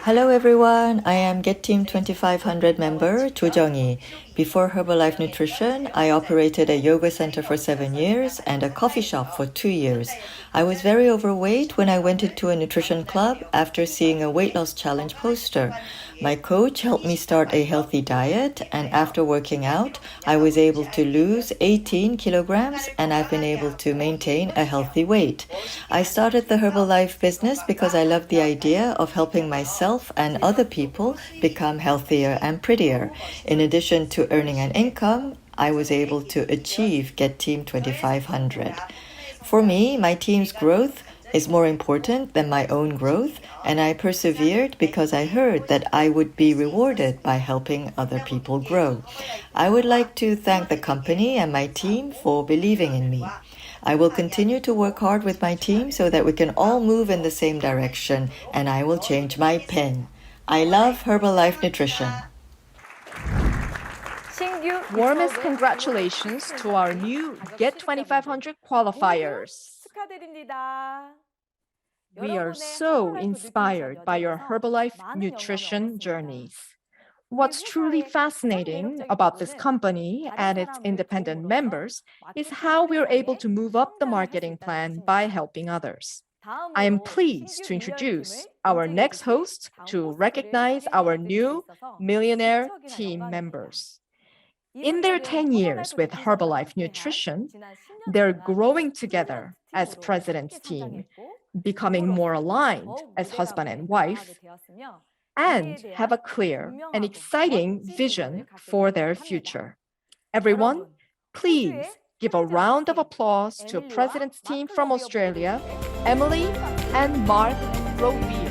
Hello everyone, I am Get Team 2500 member Jo Jung-hee. Before Herbalife Nutrition, I operated a yoga center for 7 years and a coffee shop for 2 years. I was very overweight when I went into a nutrition club after seeing a weight loss challenge poster. My coach helped me start a healthy diet, and after working out, I was able to lose 18 kilograms, and I've been able to maintain a healthy weight. I started the Herbalife business because I love the idea of helping myself and other people become healthier and prettier. In addition to earning an income, I was able to achieve Get Team 2500. For me, my team's growth is more important than my own growth, and I persevered because I heard that I would be rewarded by helping other people grow. I would like to thank the company and my team for believing in me. I will continue to work hard with my team so that we can all move in the same direction, and I will change my pen. I love Herbalife Nutrition. Warmest congratulations to our new Get 2500 qualifiers. We are so inspired by your Herbalife Nutrition journeys. What's truly fascinating about this company and its independent members is how we're able to move up the marketing plan by helping others. I am pleased to introduce our next host to recognize our new millionaire team members. In their 10 years with Herbalife Nutrition, they're growing together as president's team, becoming more aligned as husband and wife, and have a clear and exciting vision for their future. Everyone, please give a round of applause to President's team from Australia, Emily and Mark Rovere.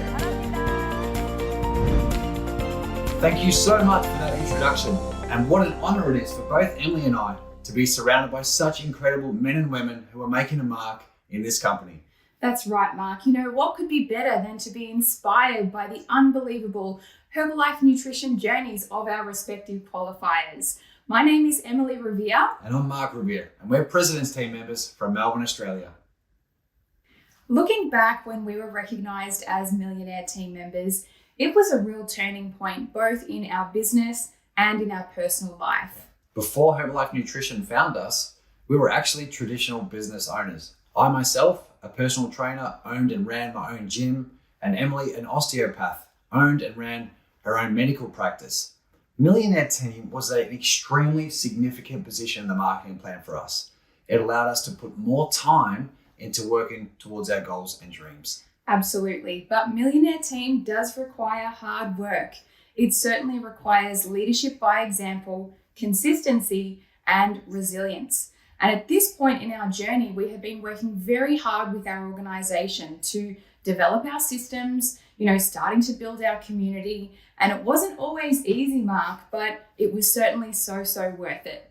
Thank you so much for that introduction, and what an honor it is for both Emily and I to be surrounded by such incredible men and women who are making a mark in this company. That's right, Mark. You know, what could be better than to be inspired by the unbelievable Herbalife Nutrition journeys of our respective qualifiers. My name is Emily Revere. And I'm Mark Revere, and we're President's team members from Melbourne, Australia. Looking back when we were recognised as millionaire team members, it was a real turning point both in our business and in our personal life. Before Herbalife Nutrition found us, we were actually traditional business owners. I myself, a personal trainer, owned and ran my own gym, and Emily, an osteopath, owned and ran her own medical practice. Millionaire Team was an extremely significant position in the marketing plan for us. It allowed us to put more time into working towards our goals and dreams. Absolutely, but Millionaire Team does require hard work. It certainly requires leadership by example, consistency, and resilience. And at this point in our journey, we have been working very hard with our organisation to develop our systems, starting to build our community. And it wasn't always easy, Mark, but it was certainly so worth it.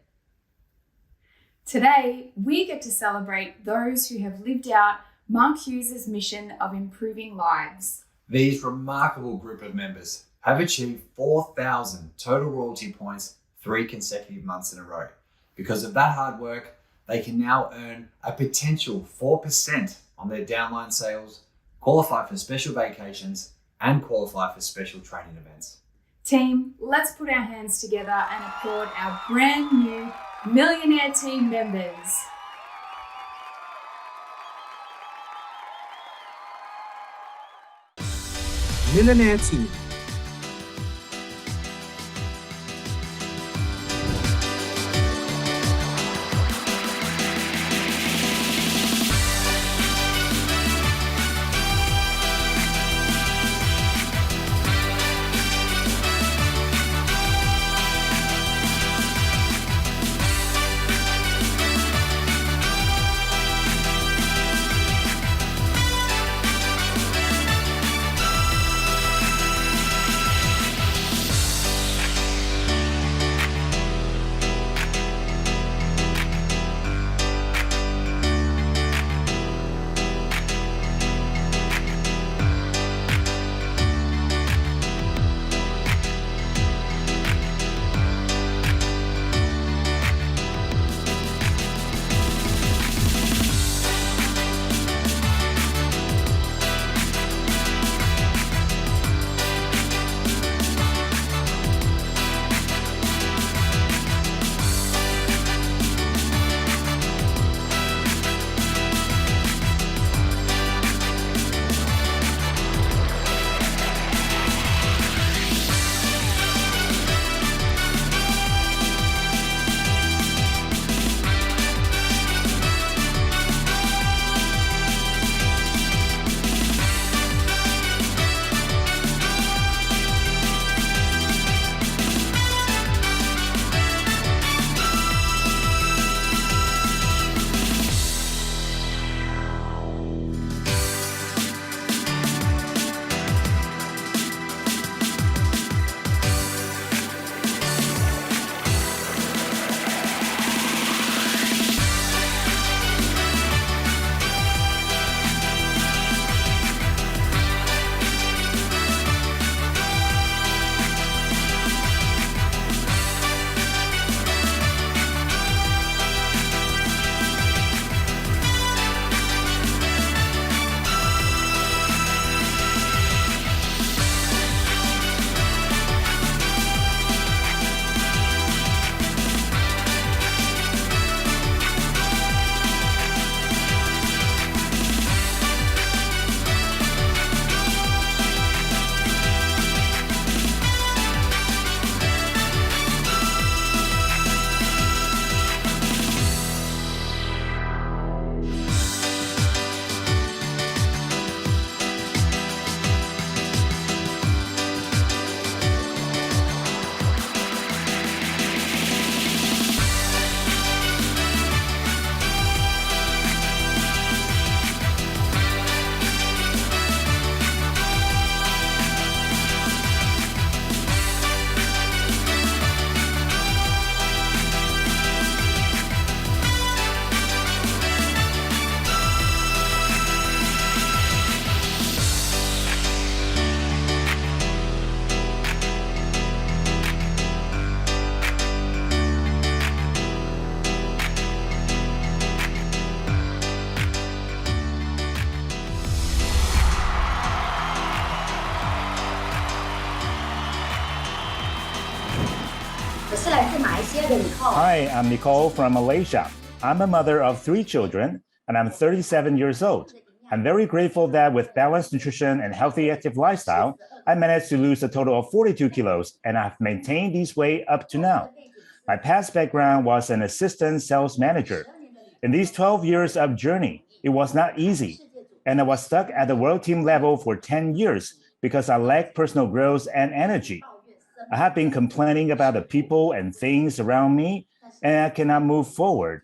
Today, we get to celebrate those who have lived out Mark Hughes' mission of improving lives. These remarkable group of members have achieved 4,000 total royalty points 3 consecutive months in a row. Because of that hard work, they can now earn a potential 4% on their downline sales, qualify for special vacations, and qualify for special training events. Team, let's put our hands together and applaud our brand new Millionaire Team members. Millionaire Team. Hi, I'm Nicole from Malaysia. I'm a mother of 3 children, and I'm 37 years old. I'm very grateful that with balanced nutrition and healthy active lifestyle, I managed to lose a total of 42 kilos, and I've maintained this weight up to now. My past background was an assistant sales manager. In these 12 years of journey, it was not easy, and I was stuck at the world team level for 10 years because I lacked personal growth and energy. I have been complaining about the people and things around me, and I cannot move forward.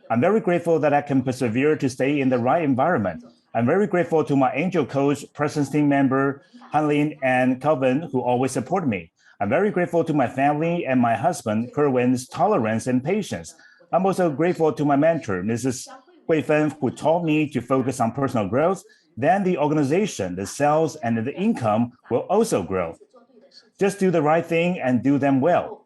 I'm very grateful that I can persevere to stay in the right environment. I'm very grateful to my angel coach, presence team member, Hanlin and Calvin, who always support me. I'm very grateful to my family and my husband, Kerwin's tolerance and patience. I'm also grateful to my mentor, Mrs. Huifen, who taught me to focus on personal growth. Then the organization, the sales, and the income will also grow. Just do the right thing and do them well.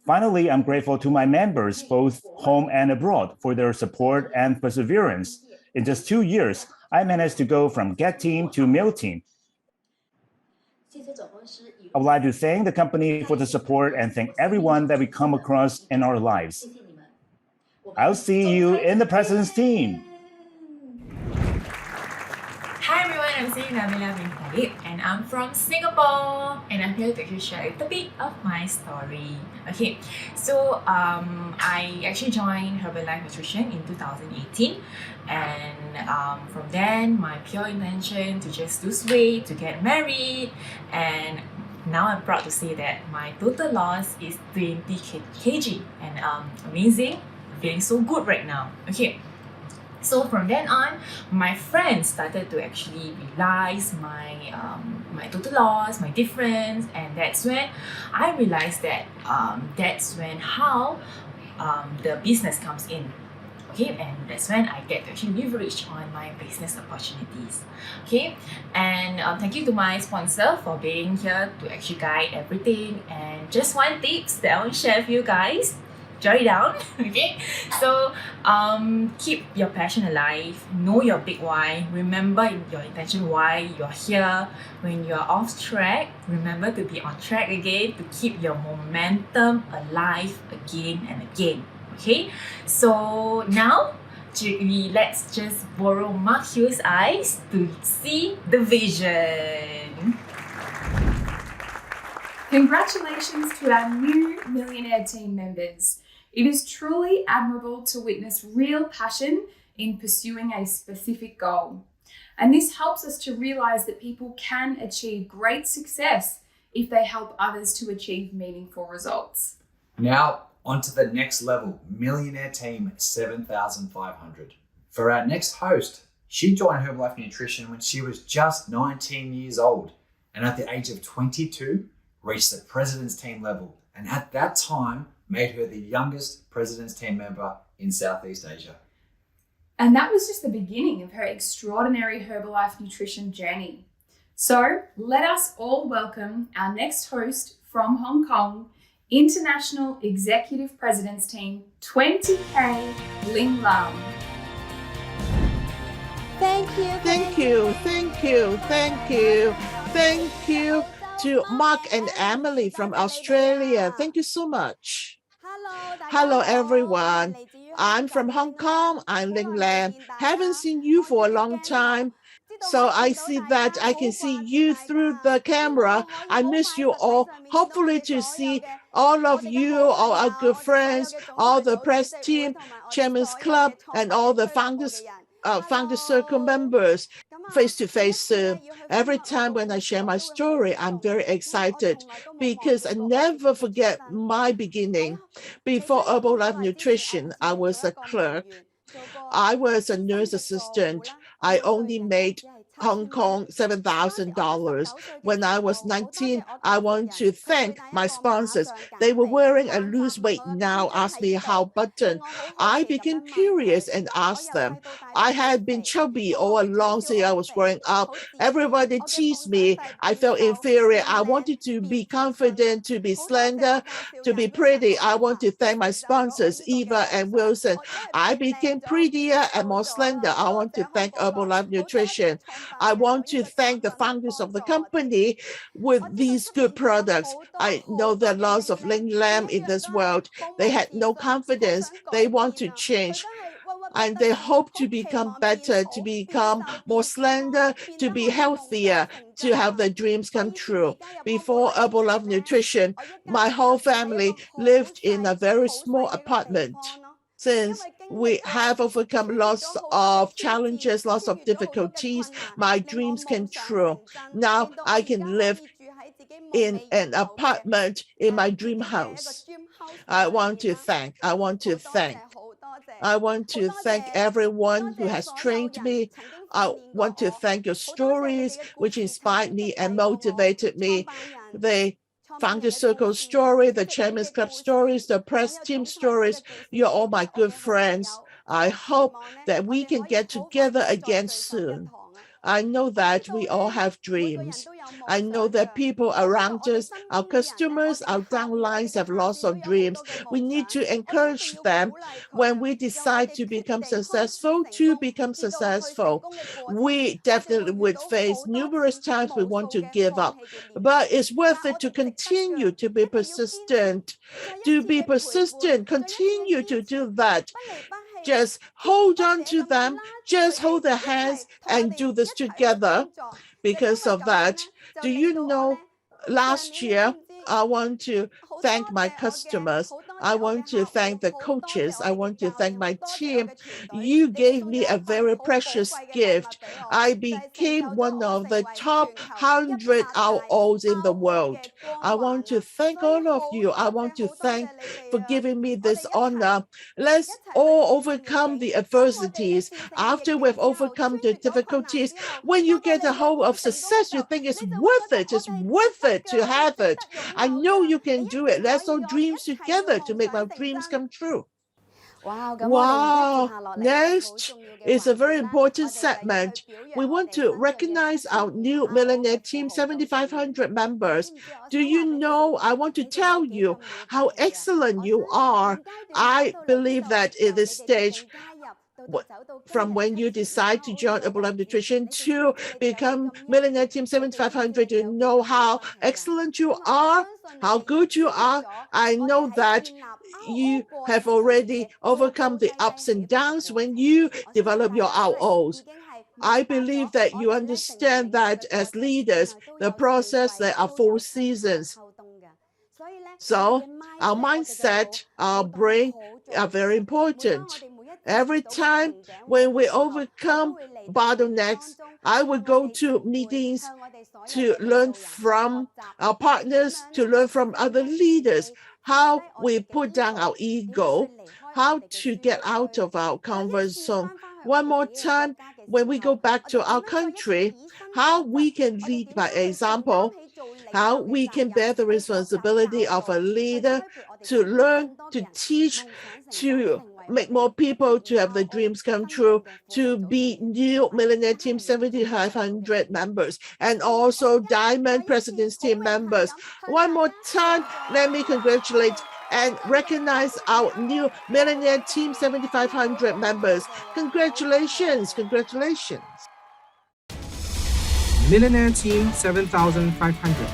Finally, I'm grateful to my members, both home and abroad, for their support and perseverance. In just 2 years, I managed to go from Get Team to Meal Team. I would like to thank the company for the support and thank everyone that we come across in our lives. I'll see you in the President's team. Hi everyone, I'm Nabila bin Khalid and I'm from Singapore and I'm here to actually share a little bit of my story. Okay, so I actually joined Herbalife Nutrition in 2018 and from then my pure intention to just lose weight, to get married, and now I'm proud to say that my total loss is 20 kg and amazing, feeling so good right now. Okay. So from then on, my friends started to actually realize my total loss, my difference, and that's when I realized that that's when how the business comes in. Okay, and that's when I get to actually leverage on my business opportunities. Okay, and thank you to my sponsor for being here to actually guide everything. And just one tips that I want to share with you guys. Jot it down, okay? So, keep your passion alive, know your big why, remember your intention why you're here. When you're off track, remember to be on track again to keep your momentum alive again and again, okay? So now, let's just borrow Mark Hughes' eyes to see the vision. Congratulations to our new Millionaire team members. It is truly admirable to witness real passion in pursuing a specific goal. And this helps us to realize that people can achieve great success if they help others to achieve meaningful results. Now, on to the next level, Millionaire Team 7,500. For our next host, she joined Herbalife Nutrition when she was just 19 years old, and at the age of 22, reached the President's Team level, and at that time, made her the youngest President's Team member in Southeast Asia. And that was just the beginning of her extraordinary Herbalife Nutrition journey. So let us all welcome our next host from Hong Kong, International Executive President's Team 20K, Ling Lam. Thank you to Mark and Emily from Australia. Thank you so much. Hello everyone. I'm from Hong Kong. I'm Ling Lam. Haven't seen you for a long time. So I see that I can see you through the camera. I miss you all. Hopefully to see all of you, all our good friends, all the press team, Chairman's Club, and all the Founders Circle members face to face. Every time when I share my story, I'm very excited because I never forget my beginning. Before Herbalife Nutrition, I was a clerk. I was a nurse assistant. I only made Hong Kong $7,000. When I was 19, I want to thank my sponsors. They were wearing a lose weight now, asked me how button. I became curious and asked them. I had been chubby all along since I was growing up. Everybody teased me. I felt inferior. I wanted to be confident, to be slender, to be pretty. I want to thank my sponsors, Eva and Wilson. I became prettier and more slender. I want to thank Herbalife Nutrition. I want to thank the founders of the company with these good products. I know there are lots of Ling Lam in this world. They had no confidence. They want to change. And they hope to become better, to become more slender, to be healthier, to have their dreams come true. Before Herbalife Nutrition, my whole family lived in a very small apartment. Since we have overcome lots of challenges, lots of difficulties, my dreams came true. Now I can live in an apartment in my dream house. I want to thank everyone who has trained me. I want to thank your stories, which inspired me and motivated me. The Founder Circle story, the Chairman's Club stories, the press team stories. You're all my good friends. I hope that we can get together again soon. I know that we all have dreams. I know that people around us, our customers, our downlines have lots of dreams. We need to encourage them when we decide to become successful, We definitely would face numerous times we want to give up, but it's worth it to continue to be persistent. Continue to do that. Just hold on to them, just hold their hands and do this together. Because of that, do you know, last year, I want to thank my customers. I want to thank the coaches. I want to thank my team. You gave me a very precious gift. I became one of the top 100 ROs in the world. I want to thank all of you. I want to thank for giving me this honor. Let's all overcome the adversities. After we've overcome the difficulties, when you get a hold of success, you think it's worth it. It's worth it to have it. I know you can do it. Let's all dream together to make our dreams come true. Wow. Next is a very important segment. We want to recognize our new Millionaire Team 7,500 members. Do you know, I want to tell you how excellent you are. I believe that at this stage, from when you decide to join Herbalife Nutrition to become Millionaire Team 7,500, you know how excellent you are, how good you are. I know that you have already overcome the ups and downs when you develop your ROs. I believe that you understand that as leaders, the process, there are 4 seasons. So our mindset, our brain are very important. Every time when we overcome bottlenecks, I will go to meetings to learn from our partners, to learn from other leaders, how we put down our ego, how to get out of our comfort zone. One more time, when we go back to our country, how we can lead by example, how we can bear the responsibility of a leader to learn, to teach, to make more people to have the dreams come true, to be new Millionaire Team 7,500 members, and also Diamond President's Team members. One more time, let me congratulate and recognize our new Millionaire Team 7,500 members. Congratulations, congratulations. Millionaire Team 7,500.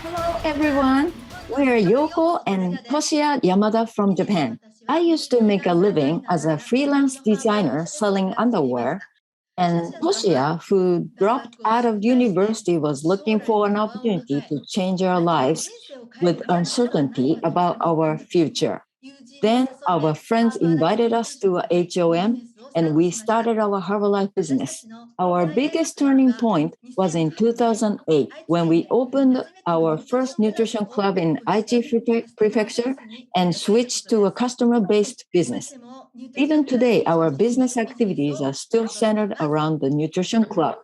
Hello, everyone. We are Yoko and Toshia Yamada from Japan. I used to make a living as a freelance designer selling underwear, and Toshia, who dropped out of university, was looking for an opportunity to change our lives with uncertainty about our future. Then our friends invited us to a HOM, and we started our Herbalife business. Our biggest turning point was in 2008 when we opened our first nutrition club in Aichi Prefecture and switched to a customer-based business. Even today, our business activities are still centered around the nutrition club.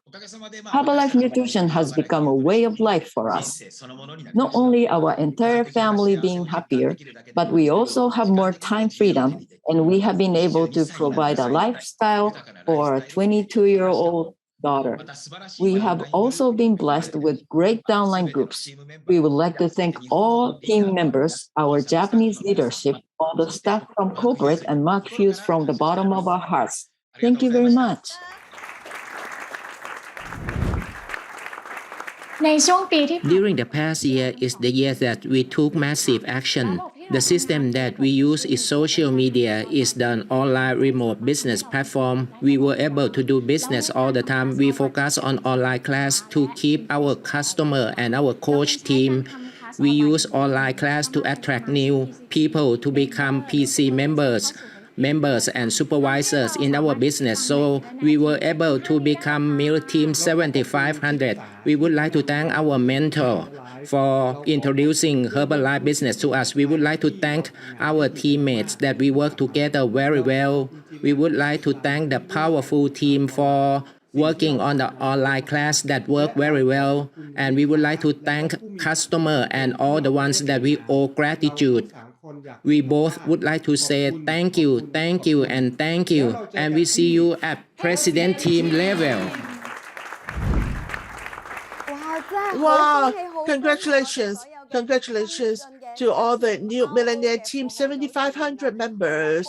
Herbalife Nutrition has become a way of life for us. Not only our entire family being happier, but we also have more time freedom, and we have been able to provide a lifestyle for our 22-year-old daughter. We have also been blessed with great downline groups. We would like to thank all team members, our Japanese leadership, all the staff from corporate, and Mark Hughes from the bottom of our hearts. Thank you very much. During the past year is the year that we took massive action. The system that we use is social media, is the online remote business platform. We were able to do business all the time. We focus on online class to keep our customer and our coach team. We use online class to attract new people to become PC members and supervisors in our business, so we were able to become Meal Team 7500. We would like to thank our mentor for introducing Herbalife business to us. We would like to thank our teammates that we work together very well. We would like to thank the powerful team for working on the online class that work very well. And we would like to thank customer and all the ones that we owe gratitude. We both would like to say thank you, and thank you. And we see you at president team level. Wow, congratulations. Congratulations to all the new Millionaire Team 7500 members.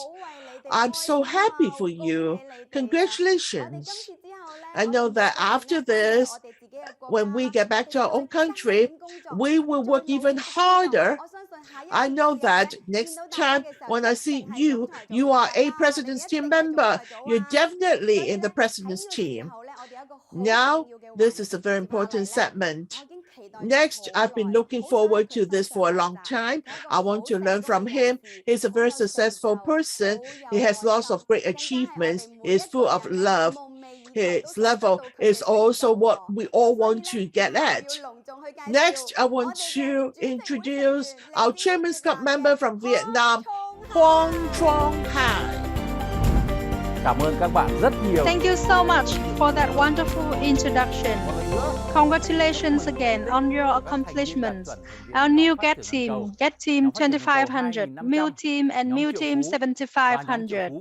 I'm so happy for you. Congratulations. I know that after this, when we get back to our own country, we will work even harder. I know that next time when I see you, you are a President's Team member. You're definitely in the President's Team. Now, this is a very important segment. Next, I've been looking forward to this for a long time. I want to learn from him. He's a very successful person. He has lots of great achievements. He's full of love. His level is also what we all want to get at. Next, I want to introduce our Chairman's Club member from Vietnam, Quang Truong Hai. Cảm ơn các bạn rất nhiều. Thank you so much for that wonderful introduction. Congratulations again on your accomplishments. Our new Get Team 2500, Meal Team and Meal Team 7500.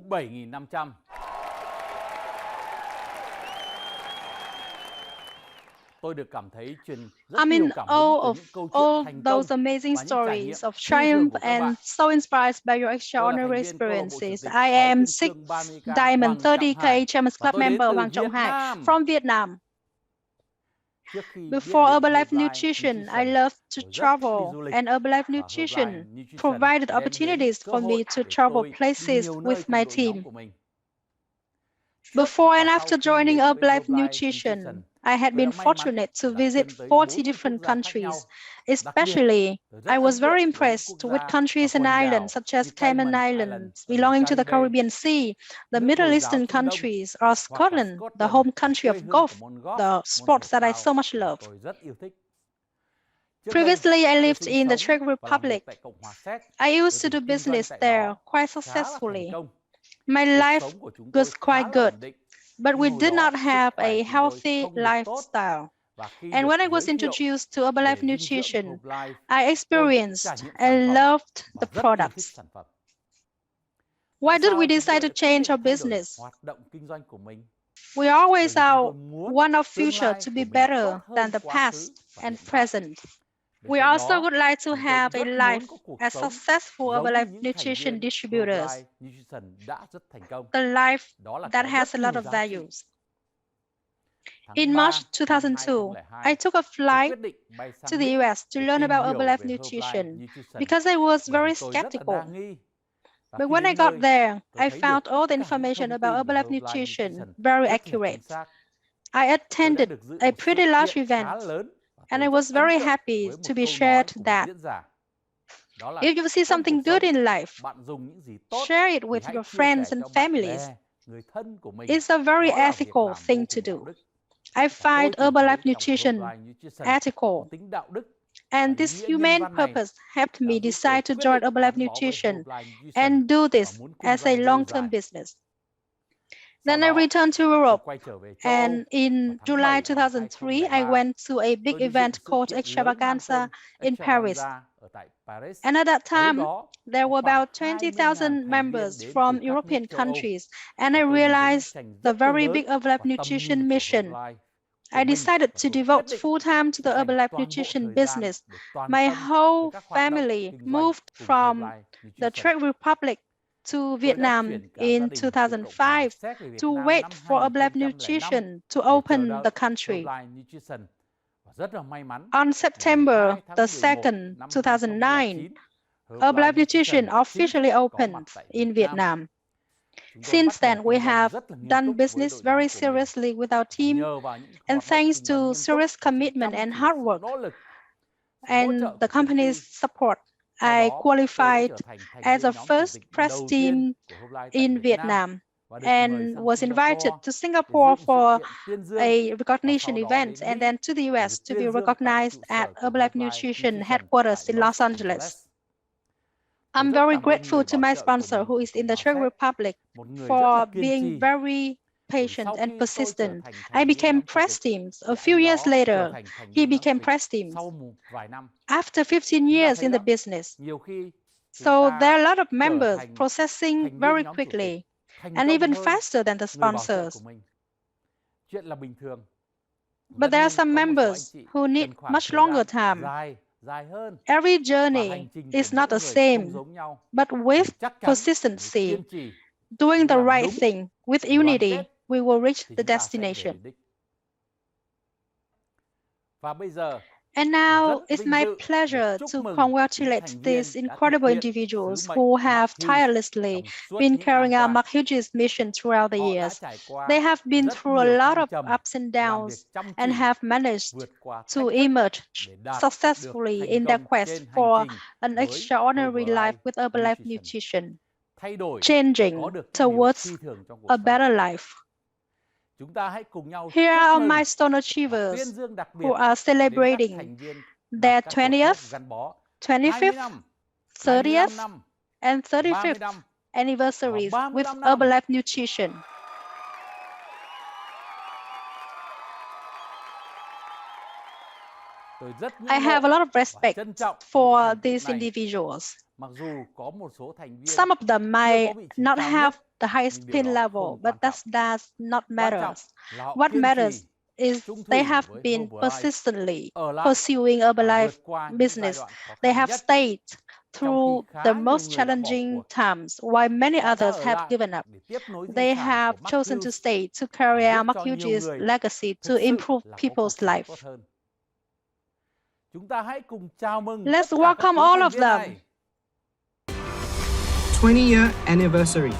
I'm in awe of all those amazing stories of triumph and so inspired by your extraordinary experiences. I am 6th Diamond 30K Chairman's Club member Hoàng Trọng Hải from Vietnam. Before Herbalife Nutrition, I loved to travel, and Herbalife Nutrition provided opportunities for me to travel places with my team. Before and after joining Herbalife Nutrition, I had been fortunate to visit 40 different countries. Especially, I was very impressed with countries and islands such as Cayman Islands, belonging to the Caribbean Sea, the Middle Eastern countries, or Scotland, the home country of golf, the sports that I so much love. Previously, I lived in the Czech Republic. I used to do business there quite successfully. My life was quite good, but we did not have a healthy lifestyle. And when I was introduced to Herbalife Nutrition, I experienced and loved the products. Why did we decide to change our business? We always want our future to be better than the past and present. We also would like to have a life as successful Herbalife Nutrition distributors, the life that has a lot of values. In March 2002, I took a flight to the US to learn about Herbalife Nutrition because I was very skeptical. But when I got there, I found all the information about Herbalife Nutrition very accurate. I attended a pretty large event, and I was very happy to be shared that. If you see something good in life, share it with your friends and families. It's a very ethical thing to do. I find Herbalife Nutrition ethical, and this humane purpose helped me decide to join Herbalife Nutrition and do this as a long-term business. Then I returned to Europe, and in July 2003, I went to a big event called Extravaganza in Paris. And at that time, there were about 20,000 members from European countries, and I realized the very big Herbalife Nutrition mission. I decided to devote full time to the Herbalife Nutrition business. My whole family moved from the Czech Republic to Vietnam in 2005 to wait for Herbalife Nutrition to open the country. On September the 2nd, 2009, Herbalife Nutrition officially opened in Vietnam. Since then, we have done business very seriously with our team, and thanks to serious commitment and hard work and the company's support, I qualified as a first press team in Vietnam and was invited to Singapore for a recognition event, and then to the US to be recognized at Herbalife Nutrition headquarters in Los Angeles. I'm very grateful to my sponsor, who is in the Czech Republic, for being very patient and persistent. I became press teams. A few years later, he became press teams. After 15 years in the business. So there are a lot of members processing very quickly and even faster than the sponsors. But there are some members who need much longer time. Every journey is not the same, but with persistency, doing the right thing, with unity, we will reach the destination. And now it's my pleasure to congratulate these incredible individuals who have tirelessly been carrying out Mark Hughes' mission throughout the years. They have been through a lot of ups and downs and have managed to emerge successfully in their quest for an extraordinary life with Herbalife Nutrition, changing towards a better life. Here are milestone achievers who are celebrating their 20th, 25th, 30th, and 35th anniversaries with Herbalife Nutrition. I have a lot of respect for these individuals. Some of them might not have the highest pin level, but that does not matter. What matters is they have been persistently pursuing Herbalife business. They have stayed through the most challenging times, while many others have given up. They have chosen to stay to carry out Mark Hughes' legacy to improve people's life. Let's welcome all of them. 20-year anniversary.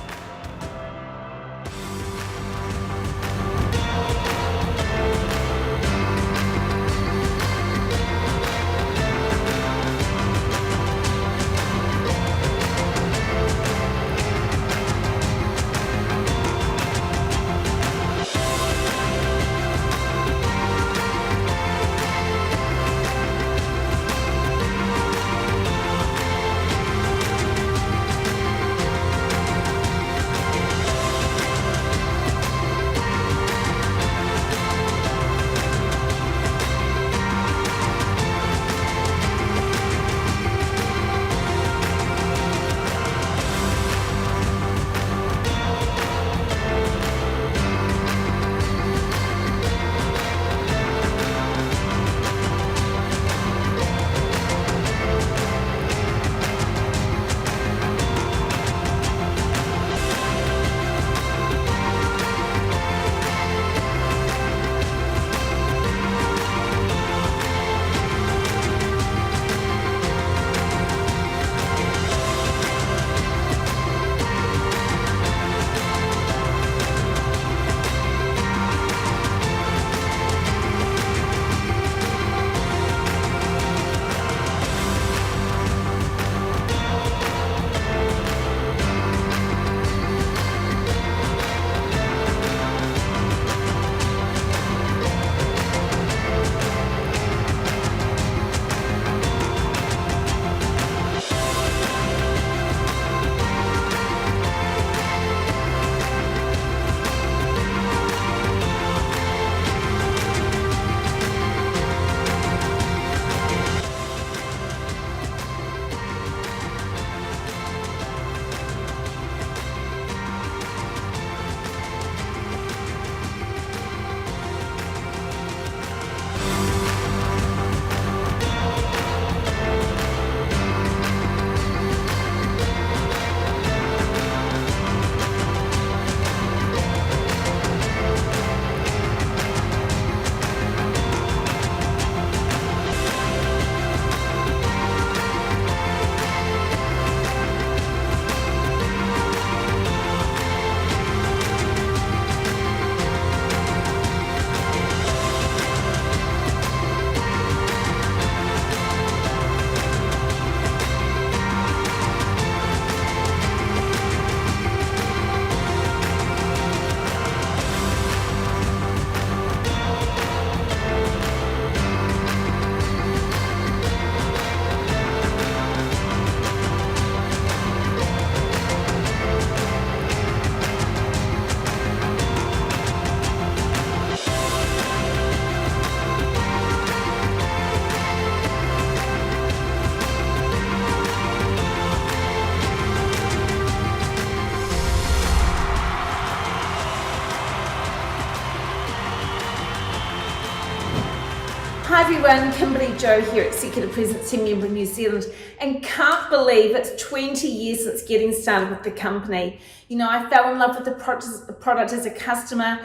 Hi everyone, Kimberly Jo here, Executive President, Team Member New Zealand, and can't believe it's 20 years since getting started with the company. You know, I fell in love with the product as a customer,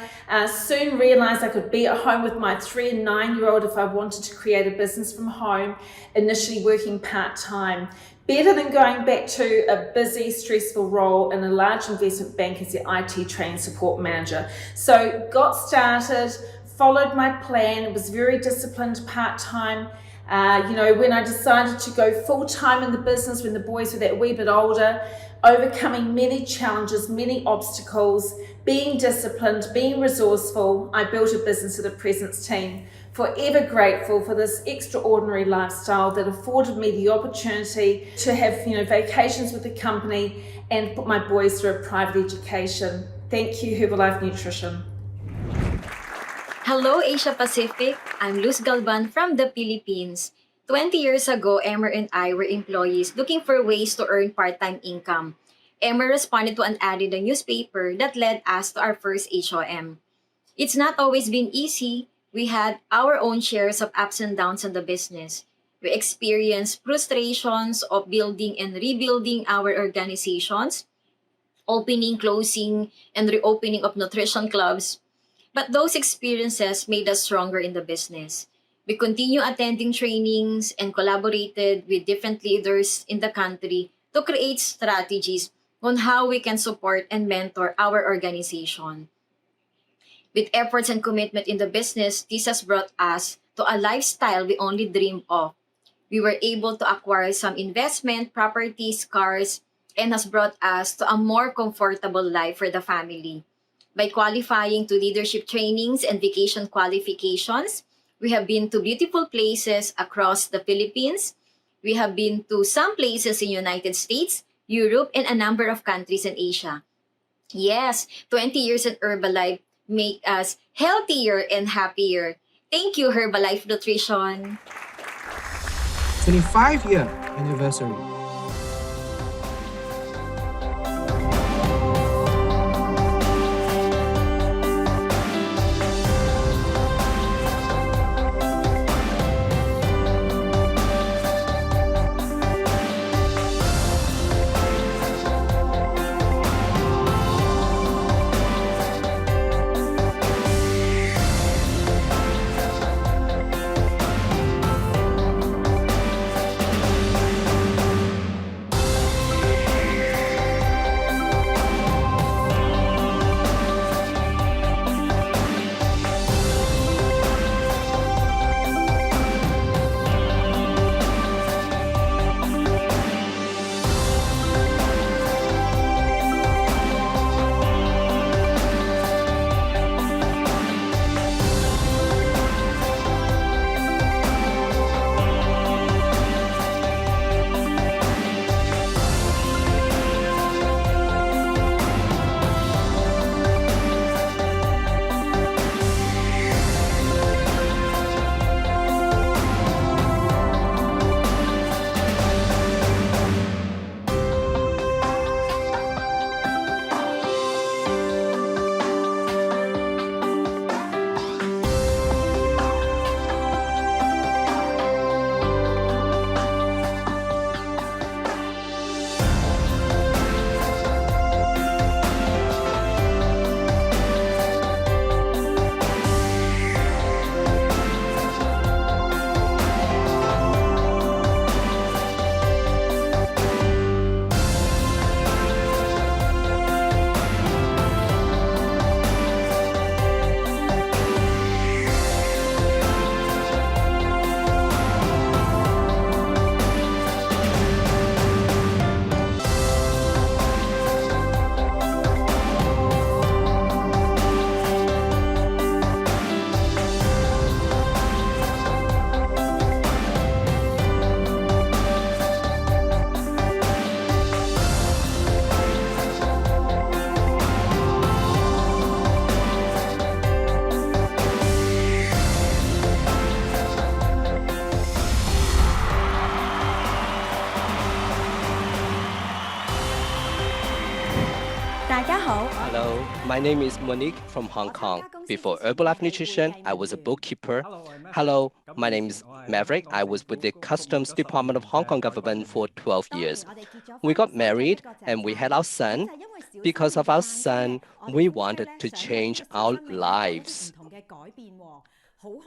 soon realised I could be at home with my 3 and 9-year-old if I wanted to create a business from home, initially working part-time. Better than going back to a busy, stressful role in a large investment bank as the IT training support manager. So got started, followed my plan, was very disciplined part-time. You know, when I decided to go full-time in the business when the boys were that wee bit older, overcoming many challenges, many obstacles, being disciplined, being resourceful, I built a business with a presence team. Forever grateful for this extraordinary lifestyle that afforded me the opportunity to have, you know, vacations with the company and put my boys through a private education. Thank you, Herbalife Nutrition. Hello, Asia Pacific. I'm Luz Galban from the Philippines. 20 years ago, Emmer and I were employees looking for ways to earn part-time income. Emmer responded to an ad in the newspaper that led us to our first HOM. It's not always been easy. We had our own shares of ups and downs in the business. We experienced frustrations of building and rebuilding our organizations, opening, closing, and reopening of nutrition clubs. But those experiences made us stronger in the business. We continue attending trainings and collaborated with different leaders in the country to create strategies on how we can support and mentor our organization. With efforts and commitment in the business, this has brought us to a lifestyle we only dreamed of. We were able to acquire some investment, properties, cars, and has brought us to a more comfortable life for the family. By qualifying to leadership trainings and vacation qualifications, we have been to beautiful places across the Philippines. We have been to some places in the United States, Europe, and a number of countries in Asia. Yes, 20 years in Herbalife make us healthier and happier. Thank you, Herbalife Nutrition. 25-year anniversary. Hello, my name is Monique from Hong Kong. Before Herbalife Nutrition, I was a bookkeeper. Hello, my name is Maverick. I was with the Customs Department of Hong Kong government for 12 years. We got married and we had our son. Because of our son, we wanted to change our lives.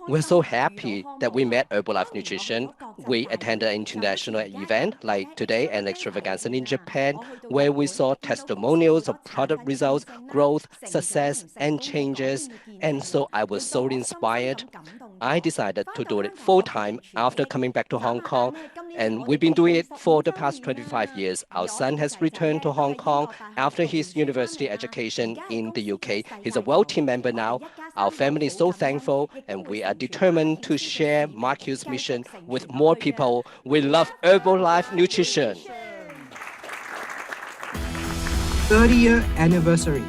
We're so happy that we met Herbalife Nutrition. We attended an international event like today and Extravaganza in Japan, where we saw testimonials of product results, growth, success, and changes. And so I was so inspired. I decided to do it full time after coming back to Hong Kong. And we've been doing it for the past 25 years. Our son has returned to Hong Kong after his university education in the UK. He's a WOD team member now. Our family is so thankful, and we are determined to share Mark Hughes' mission with more people. We love Herbalife Nutrition. 30-year anniversary.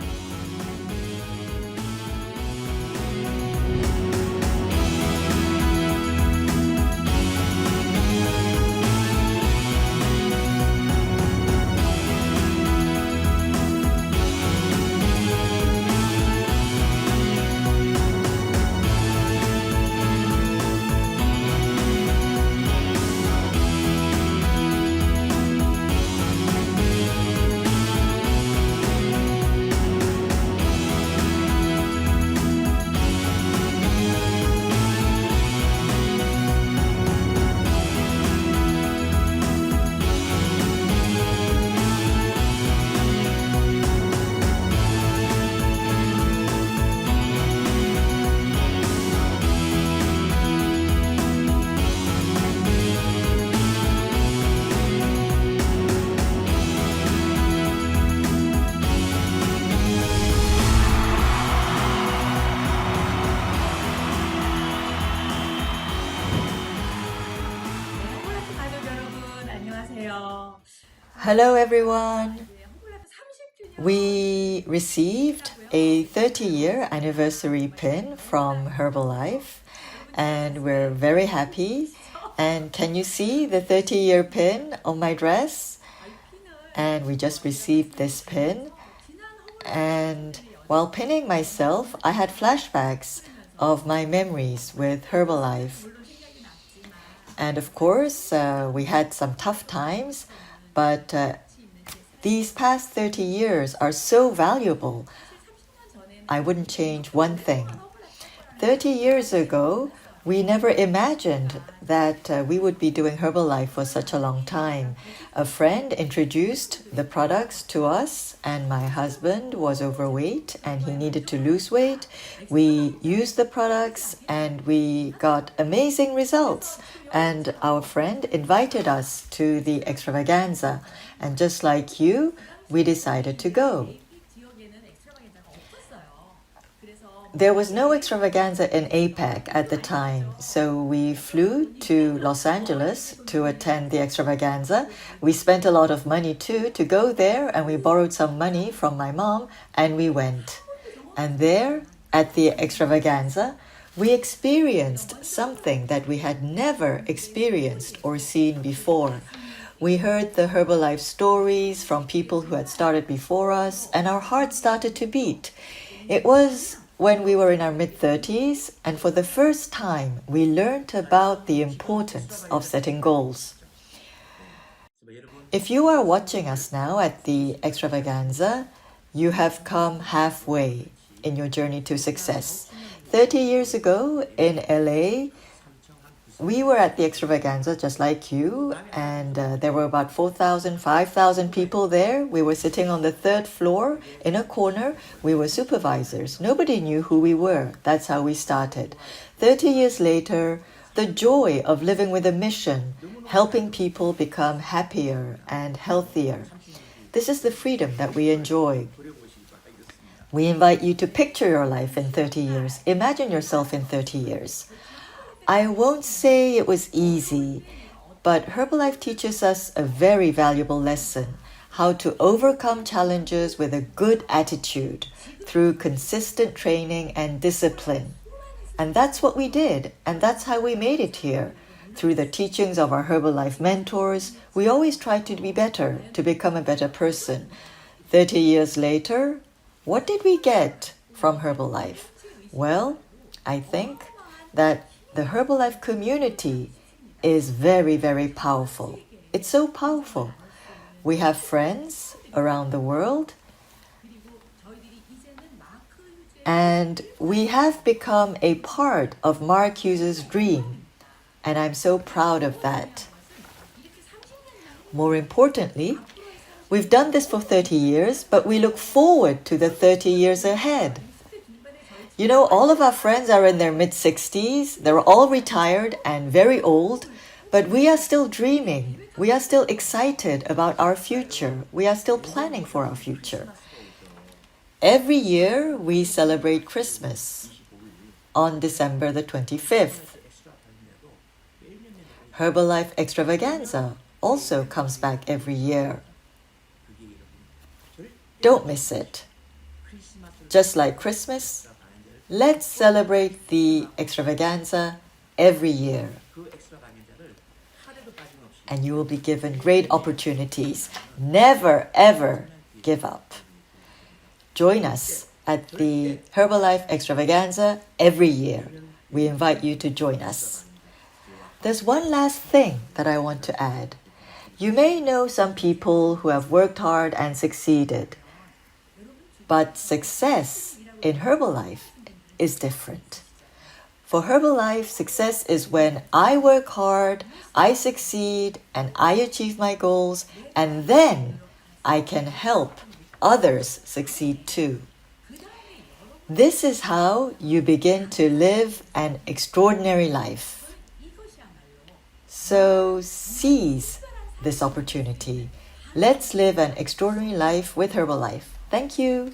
Hello everyone. We received a 30-year anniversary pin from Herbalife and we're very happy. And can you see the 30-year pin on my dress? And we just received this pin. And while pinning myself, I had flashbacks of my memories with Herbalife. And of course, we had some tough times, but these past 30 years are so valuable. I wouldn't change one thing. 30 years ago, we never imagined that we would be doing Herbalife for such a long time. A friend introduced the products to us, and my husband was overweight and he needed to lose weight. We used the products and we got amazing results. And our friend invited us to the Extravaganza. And just like you, we decided to go. There was no Extravaganza in APAC at the time, so we flew to Los Angeles to attend the Extravaganza. We spent a lot of money too to go there, and we borrowed some money from my mom, and we went. And there, at the Extravaganza, we experienced something that we had never experienced or seen before. We heard the Herbalife stories from people who had started before us, and our hearts started to beat. It was when we were in our mid-30s, and for the first time, we learned about the importance of setting goals. If you are watching us now at the Extravaganza, you have come halfway in your journey to success. 30 years ago in LA, we were at the Extravaganza just like you, and there were about 4,000, 5,000 people there. We were sitting on the third floor in a corner. We were supervisors. Nobody knew who we were. That's how we started. 30 years later, the joy of living with a mission, helping people become happier and healthier. This is the freedom that we enjoy. We invite you to picture your life in 30 years. Imagine yourself in 30 years. I won't say it was easy, but Herbalife teaches us a very valuable lesson, how to overcome challenges with a good attitude through consistent training and discipline. And that's what we did, and that's how we made it here. Through the teachings of our Herbalife mentors, we always try to be better, to become a better person. 30 years later, What did we get from Herbalife? Well, I think that the Herbalife community is very, very powerful. It's so powerful. We have friends around the world, and we have become a part of Mark Hughes' dream, and I'm so proud of that. More importantly, we've done this for 30 years, but we look forward to the 30 years ahead. You know, all of our friends are in their mid-60s. They're all retired and very old, but we are still dreaming. We are still excited about our future. We are still planning for our future. Every year, we celebrate Christmas on December the 25th. Herbalife Extravaganza also comes back every year. Don't miss it. Just like Christmas, let's celebrate the Extravaganza every year. And you will be given great opportunities. Never, ever give up. Join us at the Herbalife Extravaganza every year. We invite you to join us. There's one last thing that I want to add. You may know some people who have worked hard and succeeded, but success in Herbalife is different. For Herbalife, success is when I work hard, I succeed, and I achieve my goals, and then I can help others succeed too. This is how you begin to live an extraordinary life. So seize this opportunity. Let's live an extraordinary life with Herbalife. Thank you.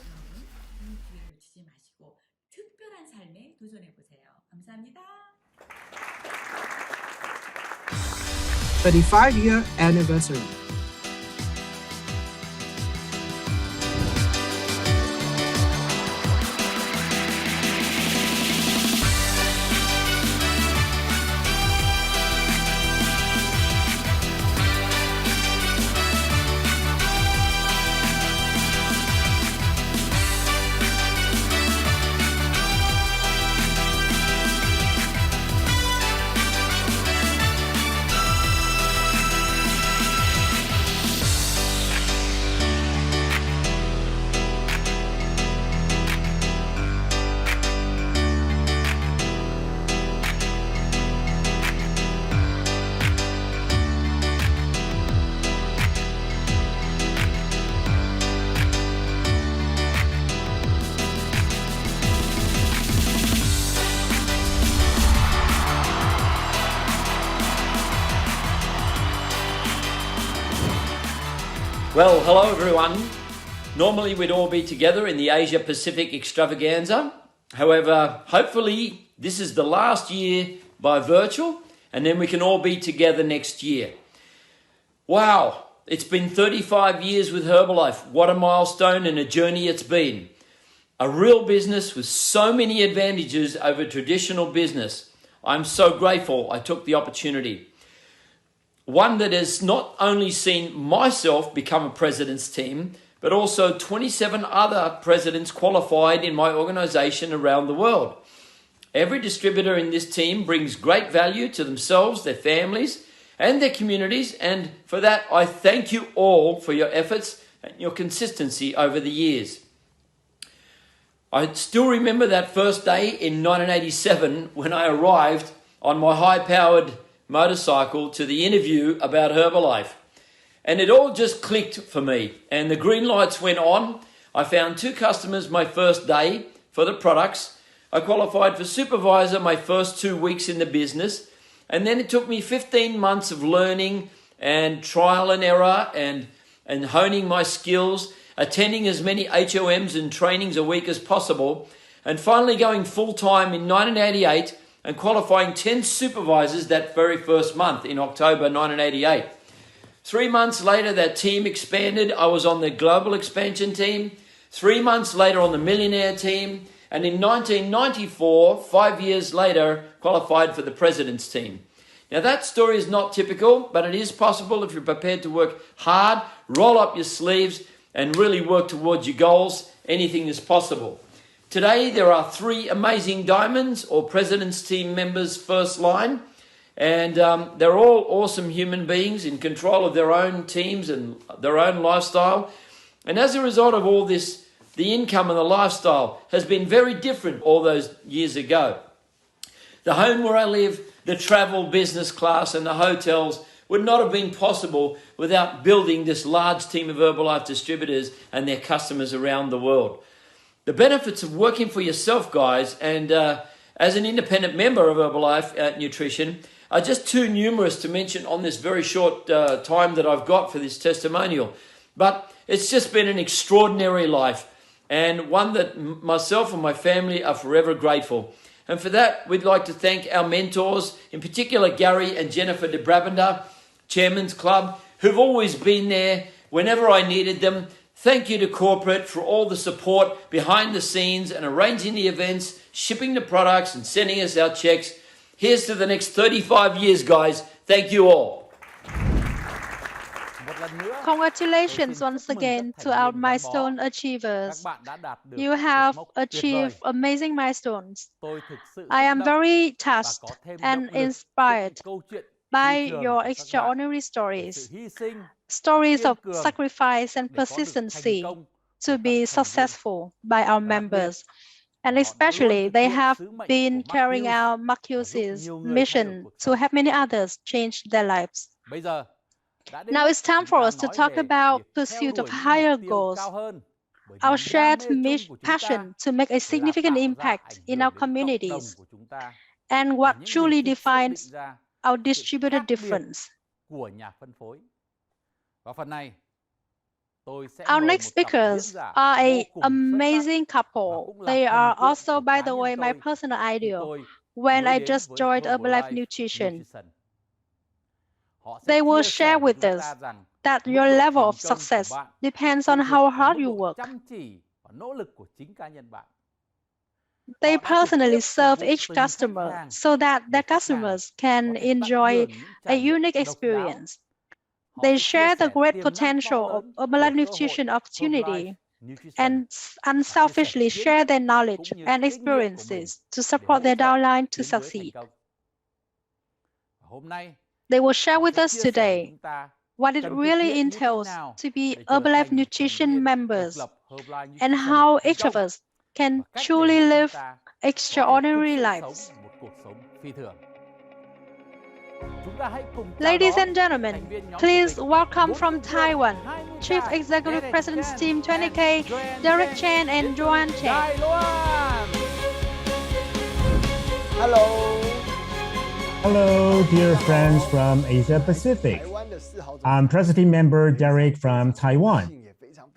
35-year anniversary. Well, hello everyone. Normally we'd all be together in the Asia Pacific Extravaganza. However, hopefully this is the last year by virtual, and then we can all be together next year. Wow, it's been 35 years with Herbalife. What a milestone and a journey it's been. A real business with so many advantages over traditional business. I'm so grateful I took the opportunity. One that has not only seen myself become a president's team, but also 27 other presidents qualified in my organization around the world. Every distributor in this team brings great value to themselves, their families, and their communities, and for that I thank you all for your efforts and your consistency over the years. I still remember that first day in 1987 when I arrived on my high-powered motorcycle to the interview about Herbalife. And it all just clicked for me. And the green lights went on. I found 2 customers my first day for the products. I qualified for supervisor my first 2 weeks in the business. And then it took me 15 months of learning and trial and error and honing my skills, attending as many HOMs and trainings a week as possible, and finally going full-time in 1988 and qualifying 10 supervisors that very first month in October 1988. 3 months later, that team expanded. I was on the global expansion team. 3 months later on the millionaire team. And in 1994, 5 years later, qualified for the president's team. Now that story is not typical, but it is possible if you're prepared to work hard, roll up your sleeves, and really work towards your goals, anything is possible. Today, there are 3 amazing diamonds or President's Team members first line, and they're all awesome human beings in control of their own teams and their own lifestyle. And as a result of all this, the income and the lifestyle has been very different all those years ago. The home where I live, the travel, business class, and the hotels would not have been possible without building this large team of Herbalife distributors and their customers around the world. The benefits of working for yourself, guys, and as an independent member of Herbalife Nutrition are just too numerous to mention on this very short time that I've got for this testimonial. But it's just been an extraordinary life, and one that myself and my family are forever grateful. And for that, we'd like to thank our mentors, in particular Gary and Jennifer de Brabender, Chairman's Club, who've always been there whenever I needed them. Thank you to corporate for all the support behind the scenes and arranging the events, shipping the products and sending us our checks. Here's to the next 35 years, guys. Thank you all. Congratulations once again to our milestone achievers. You have achieved amazing milestones. I am very touched and inspired by your extraordinary stories, stories of sacrifice and persistency to be successful by our members. And especially, they have been carrying out Marcuse's mission to help many others change their lives. Now it's time for us to talk about pursuit of higher goals, our shared passion to make a significant impact in our communities, and what truly defines our distributor difference. Our next speakers are an amazing couple. They are also, by the way, my personal ideal when I just joined Herbalife Nutrition. They will share with us that your level of success depends on how hard you work. They personally serve each customer so that their customers can enjoy a unique experience. They share the great potential of Herbalife Nutrition opportunity and unselfishly share their knowledge and experiences to support their downline to succeed. They will share with us today what it really entails to be Herbalife Nutrition members and how each of us can truly live extraordinary lives. Ladies and gentlemen, please welcome from Taiwan, Chief Executive President's Team 20K, Derek Chen and Joanne Chen. Hello. Hello, dear friends from Asia Pacific. I'm President member Derek from Taiwan.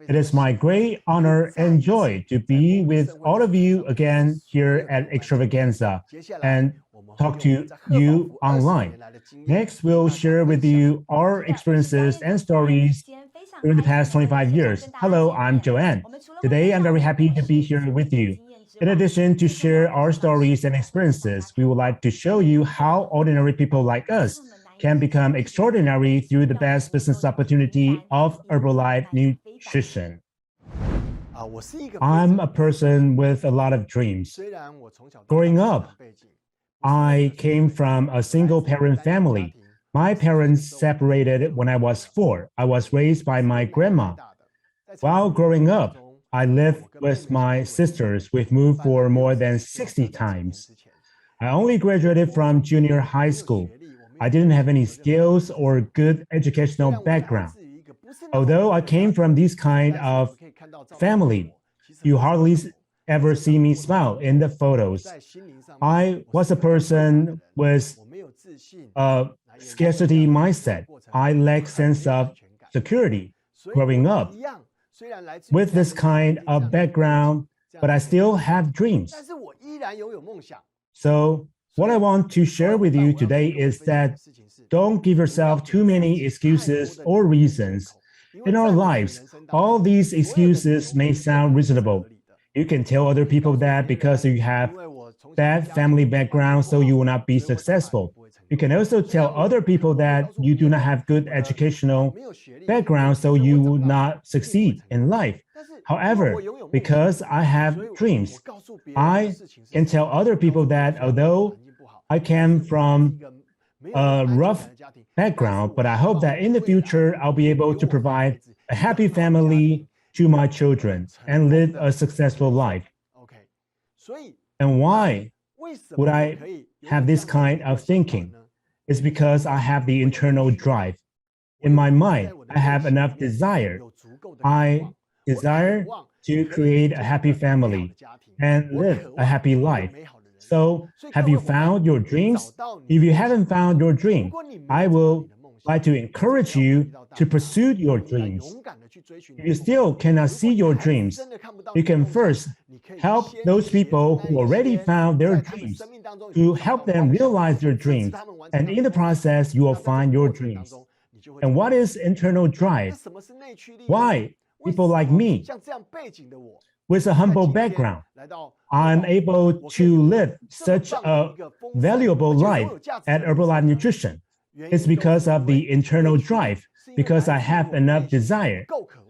It is my great honor and joy to be with all of you again here at Extravaganza and talk to you online. Next, we'll share with you our experiences and stories during the past 25 years. Hello, I'm Joanne. Today, I'm very happy to be here with you. In addition to share our stories and experiences, we would like to show you how ordinary people like us can become extraordinary through the best business opportunity of Herbalife Nutrition. I'm a person with a lot of dreams. Growing up, I came from a single-parent family. My parents separated when I was 4. I was raised by my grandma. While growing up, I lived with my sisters. We've moved for more than 60 times. I only graduated from junior high school. I didn't have any skills or good educational background. Although I came from this kind of family, you hardly ever see me smile in the photos. I was a person with a scarcity mindset. I lacked sense of security growing up. With this kind of background, but I still have dreams. So what I want to share with you today is that don't give yourself too many excuses or reasons. In our lives, all these excuses may sound reasonable. You can tell other people that because you have bad family background, so you will not be successful. You can also tell other people that you do not have good educational background, so you will not succeed in life. However, because I have dreams, I can tell other people that although I came from a rough background, but I hope that in the future, I'll be able to provide a happy family to my children and live a successful life. And why would I have this kind of thinking? It's because I have the internal drive. In my mind, I have enough desire. I desire to create a happy family and live a happy life. So, have you found your dreams? If you haven't found your dream, I will like to encourage you to pursue your dreams. If you still cannot see your dreams, you can first help those people who already found their dreams to help them realize their dreams. And in the process, you will find your dreams. And what is internal drive? Why people like me, with a humble background, I'm able to live such a valuable life at Herbalife Nutrition? It's because of the internal drive, because I have enough desire.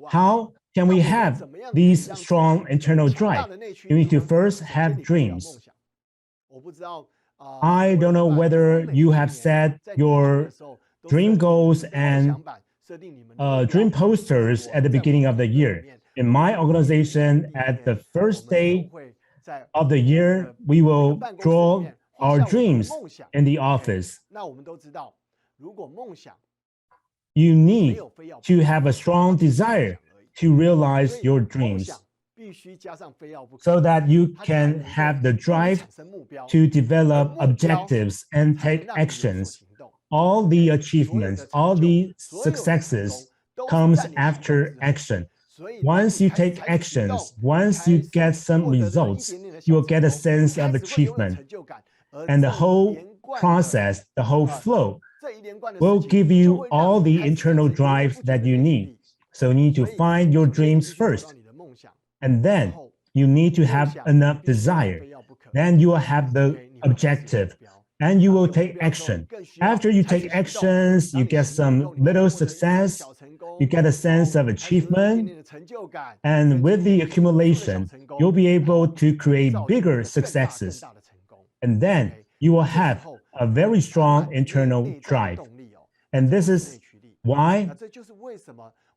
How can we have these strong internal drive? You need to first have dreams. I don't know whether you have set your dream goals and dream posters at the beginning of the year. In my organization, at the first day of the year, we will draw our dreams in the office. You need to have a strong desire to realize your dreams so that you can have the drive to develop objectives and take actions. All the achievements, all the successes comes after action. Once you take actions, once you get some results, you will get a sense of achievement. And the whole process, the whole flow will give you all the internal drive that you need. So you need to find your dreams first. And then you need to have enough desire. Then you will have the objective. And you will take action. After you take actions, you get some little success, you get a sense of achievement, and with the accumulation, you'll be able to create bigger successes. And then you will have a very strong internal drive. And this is why,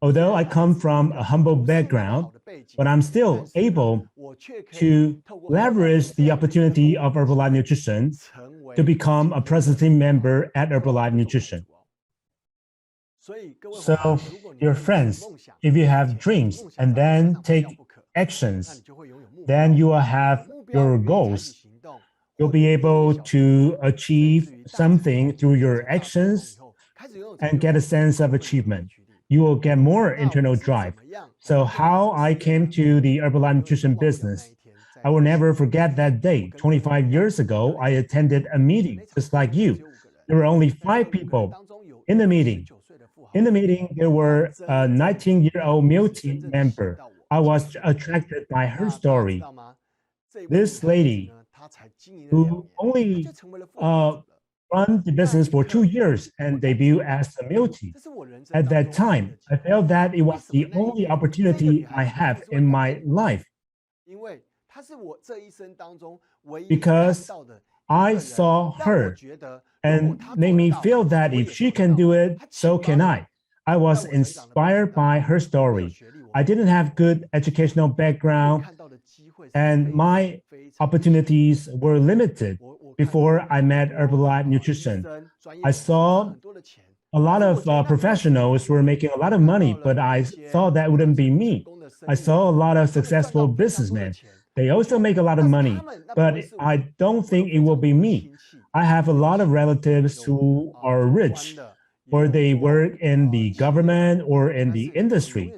although I come from a humble background, but I'm still able to leverage the opportunity of Herbalife Nutrition to become a president member at Herbalife Nutrition. So, dear friends, if you have dreams and then take actions, then you will have your goals. You'll be able to achieve something through your actions and get a sense of achievement. You will get more internal drive. So how I came to the Herbalife Nutrition business, I will never forget that day. 25 years ago, I attended a meeting just like you. There were only 5 people in the meeting. In the meeting, there were a 19-year-old multi member. I was attracted by her story. This lady, who only run the business for 2 years and debut as a multi. At that time, I felt that it was the only opportunity I have in my life, because I saw her and made me feel that if she can do it, so can I. I was inspired by her story. I didn't have good educational background, and my opportunities were limited before I met Herbalife Nutrition. I saw a lot of professionals were making a lot of money, but I thought that wouldn't be me. I saw a lot of successful businessmen. They also make a lot of money, but I don't think it will be me. I have a lot of relatives who are rich, or they work in the government or in the industry.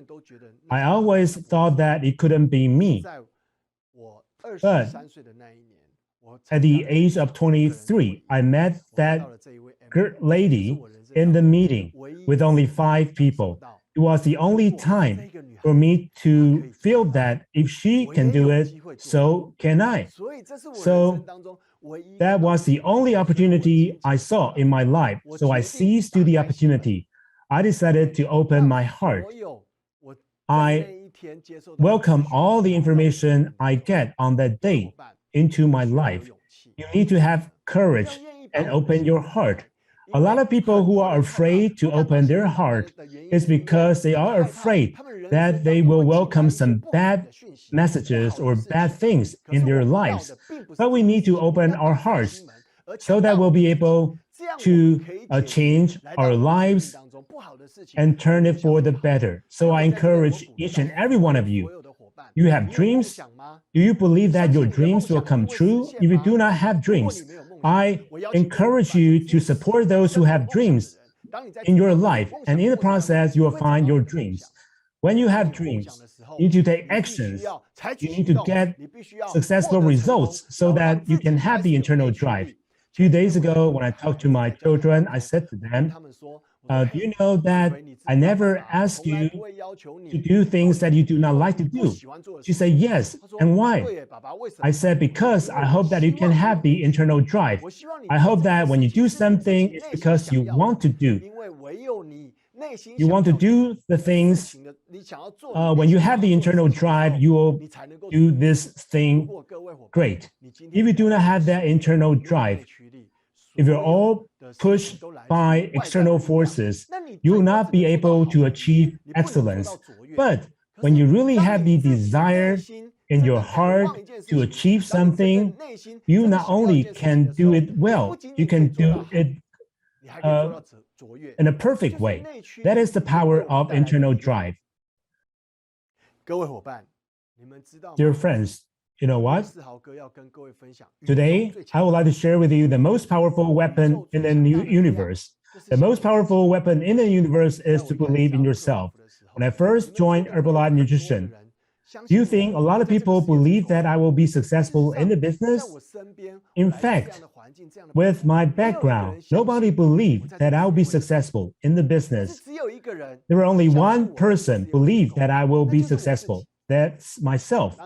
I always thought that it couldn't be me. But at the age of 23, I met that lady in the meeting with only 5 people. It was the only time for me to feel that if she can do it, so can I. So that was the only opportunity I saw in my life. So I seized to the opportunity. I decided to open my heart. I welcome all the information I get on that day into my life. You need to have courage and open your heart. A lot of people who are afraid to open their heart is because they are afraid that they will welcome some bad messages or bad things in their lives. But we need to open our hearts so that we'll be able to change our lives and turn it for the better. So I encourage each and every one of you. You have dreams. Do you believe that your dreams will come true? If you do not have dreams, I encourage you to support those who have dreams in your life. And in the process, you will find your dreams. When you have dreams, you need to take actions. You need to get successful results so that you can have the internal drive. 2 days ago, when I talked to my children, I said to them, do you know that I never ask you to do things that you do not like to do? She said, yes. And why? I said, because I hope that you can have the internal drive. I hope that when you do something, it's because you want to do. You want to do the things. When you have the internal drive, you will do this thing great. If you do not have that internal drive, if you're all pushed by external forces, you will not be able to achieve excellence. But when you really have the desire in your heart to achieve something, you not only can do it well, you can do it in a perfect way. That is the power of internal drive. Dear friends, you know what? Today, I would like to share with you the most powerful weapon in the new universe. The most powerful weapon in the universe is to believe in yourself. When I first joined Herbalife Nutrition, do you think a lot of people believe that I will be successful in the business? In fact, with my background, nobody believed that I will be successful in the business. There were only one person who believed that I will be successful. That's myself.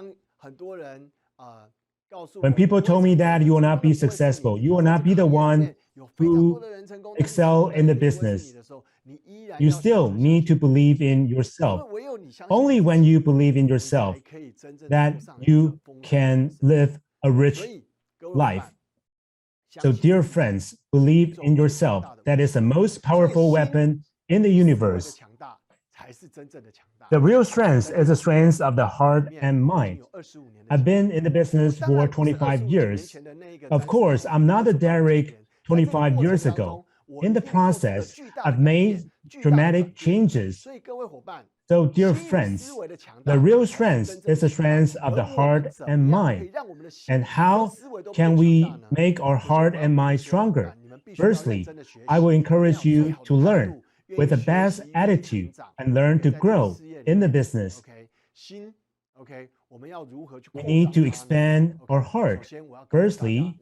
When people told me that you will not be successful, you will not be the one who excel in the business, you still need to believe in yourself. Only when you believe in yourself that you can live a rich life. So dear friends, believe in yourself. That is the most powerful weapon in the universe. The real strength is the strength of the heart and mind. I've been in the business for 25 years. Of course, I'm not a Derek 25 years ago. In the process, I've made dramatic changes. So, dear friends, the real strength is the strength of the heart and mind. And how can we make our heart and mind stronger? Firstly, I will encourage you to learn with the best attitude and learn to grow in the business. We need to expand our heart. Firstly,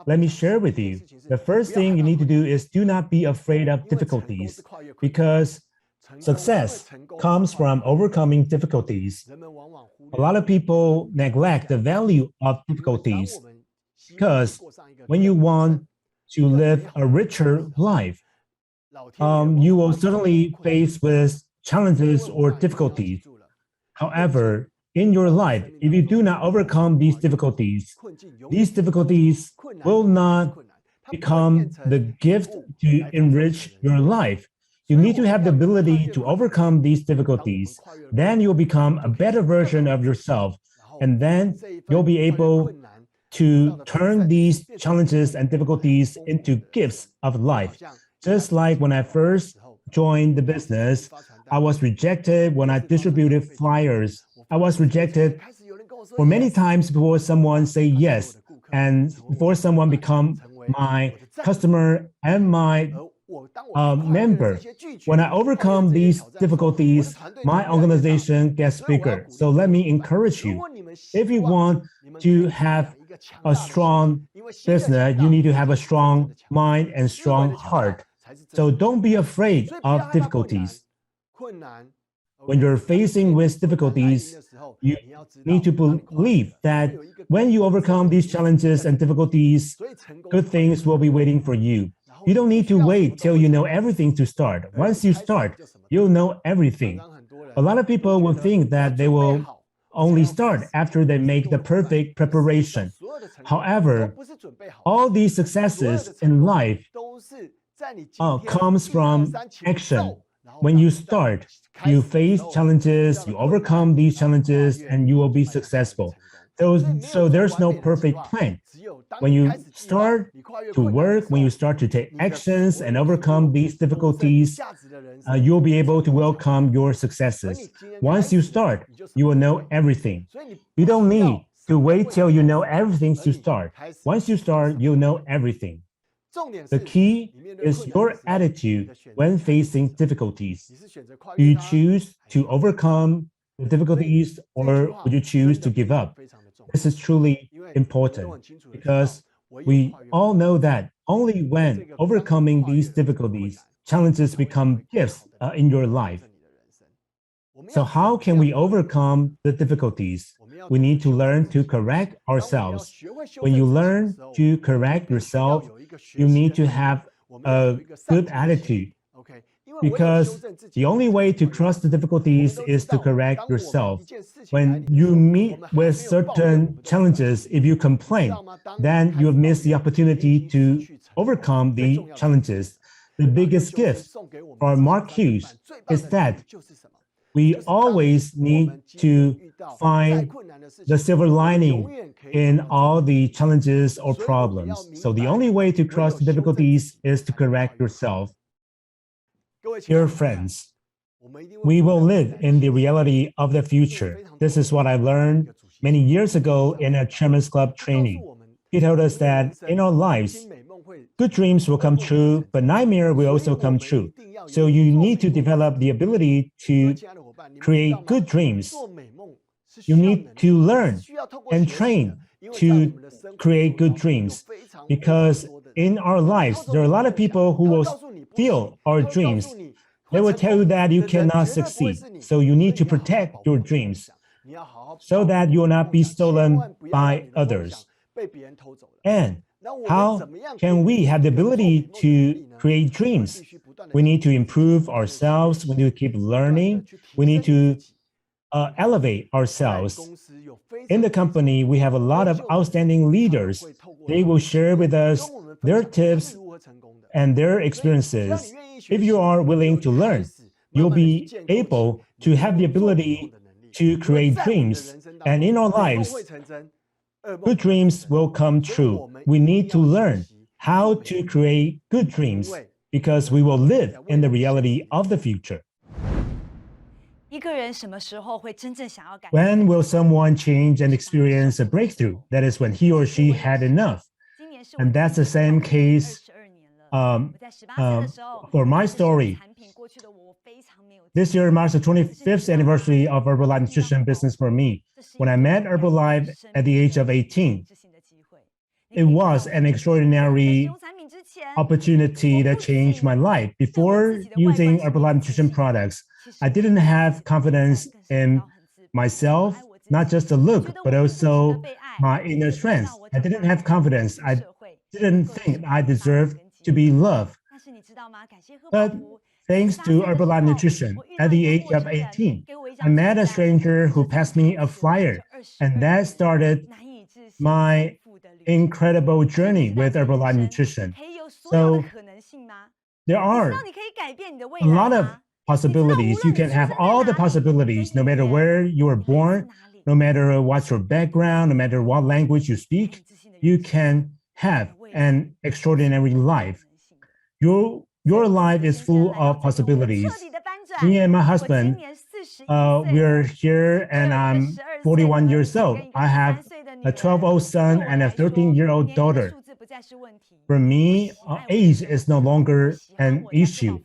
let me share with you. The first thing you need to do is do not be afraid of difficulties, because success comes from overcoming difficulties. A lot of people neglect the value of difficulties, because when you want to live a richer life, you will certainly face with challenges or difficulties. However, in your life, if you do not overcome these difficulties will not become the gift to enrich your life. You need to have the ability to overcome these difficulties. Then you'll become a better version of yourself. And then you'll be able to turn these challenges and difficulties into gifts of life. Just like when I first joined the business, I was rejected when I distributed flyers. I was rejected for many times before someone say yes, and before someone become my customer and my member. When I overcome these difficulties, my organization gets bigger. So let me encourage you. If you want to have a strong business, you need to have a strong mind and strong heart. So don't be afraid of difficulties. When you're facing with difficulties, you need to believe that when you overcome these challenges and difficulties, good things will be waiting for you. You don't need to wait till you know everything to start. Once you start, you'll know everything. A lot of people will think that they will only start after they make the perfect preparation. However, all these successes in life comes from action. When you start, you face challenges, you overcome these challenges, and you will be successful. So there's no perfect plan. When you start to work, when you start to take actions and overcome these difficulties, you'll be able to welcome your successes. Once you start, you will know everything. You don't need to wait till you know everything to start. Once you start, you'll know everything. The key is your attitude when facing difficulties. Do you choose to overcome the difficulties or would you choose to give up? This is truly important because we all know that only when overcoming these difficulties, challenges become gifts in your life. So how can we overcome the difficulties? We need to learn to correct ourselves. When you learn to correct yourself, you need to have a good attitude because the only way to cross the difficulties is to correct yourself. When you meet with certain challenges, if you complain, then you have missed the opportunity to overcome the challenges. The biggest gift for Mark Hughes is that we always need to find the silver lining in all the challenges or problems. So the only way to cross the difficulties is to correct yourself. Dear friends, we will live in the reality of the future. This is what I learned many years ago in a Chairman's Club training. He told us that in our lives, good dreams will come true, but nightmares will also come true. So you need to develop the ability to create good dreams. You need to learn and train to create good dreams because in our lives, there are a lot of people who will steal our dreams. They will tell you that you cannot succeed. So you need to protect your dreams so that you will not be stolen by others. And how can we have the ability to create dreams? We need to improve ourselves. We need to keep learning. We need to elevate ourselves. In the company, we have a lot of outstanding leaders. They will share with us their tips and their experiences. If you are willing to learn, you'll be able to have the ability to create dreams. And in our lives, good dreams will come true. We need to learn how to create good dreams because we will live in the reality of the future. When will someone change and experience a breakthrough? That is when he or she had enough. And that's the same case for my story. This year marks the 25th anniversary of Herbalife Nutrition business for me. When I met Herbalife at the age of 18, it was an extraordinary opportunity that changed my life. Before using Herbalife Nutrition products, I didn't have confidence in myself, not just the look, but also my inner strength. I didn't have confidence. I didn't think I deserved to be loved. But thanks to Herbalife Nutrition, at the age of 18, I met a stranger who passed me a flyer, and that started my incredible journey with Herbalife Nutrition. So there are a lot of possibilities. You can have all the possibilities, no matter where you were born, no matter what's your background, no matter what language you speak, you can have an extraordinary life. Your life is full of possibilities. Me and my husband, we're here and I'm 41 years old. I have a 12-year-old son and a 13-year-old daughter. For me, age is no longer an issue.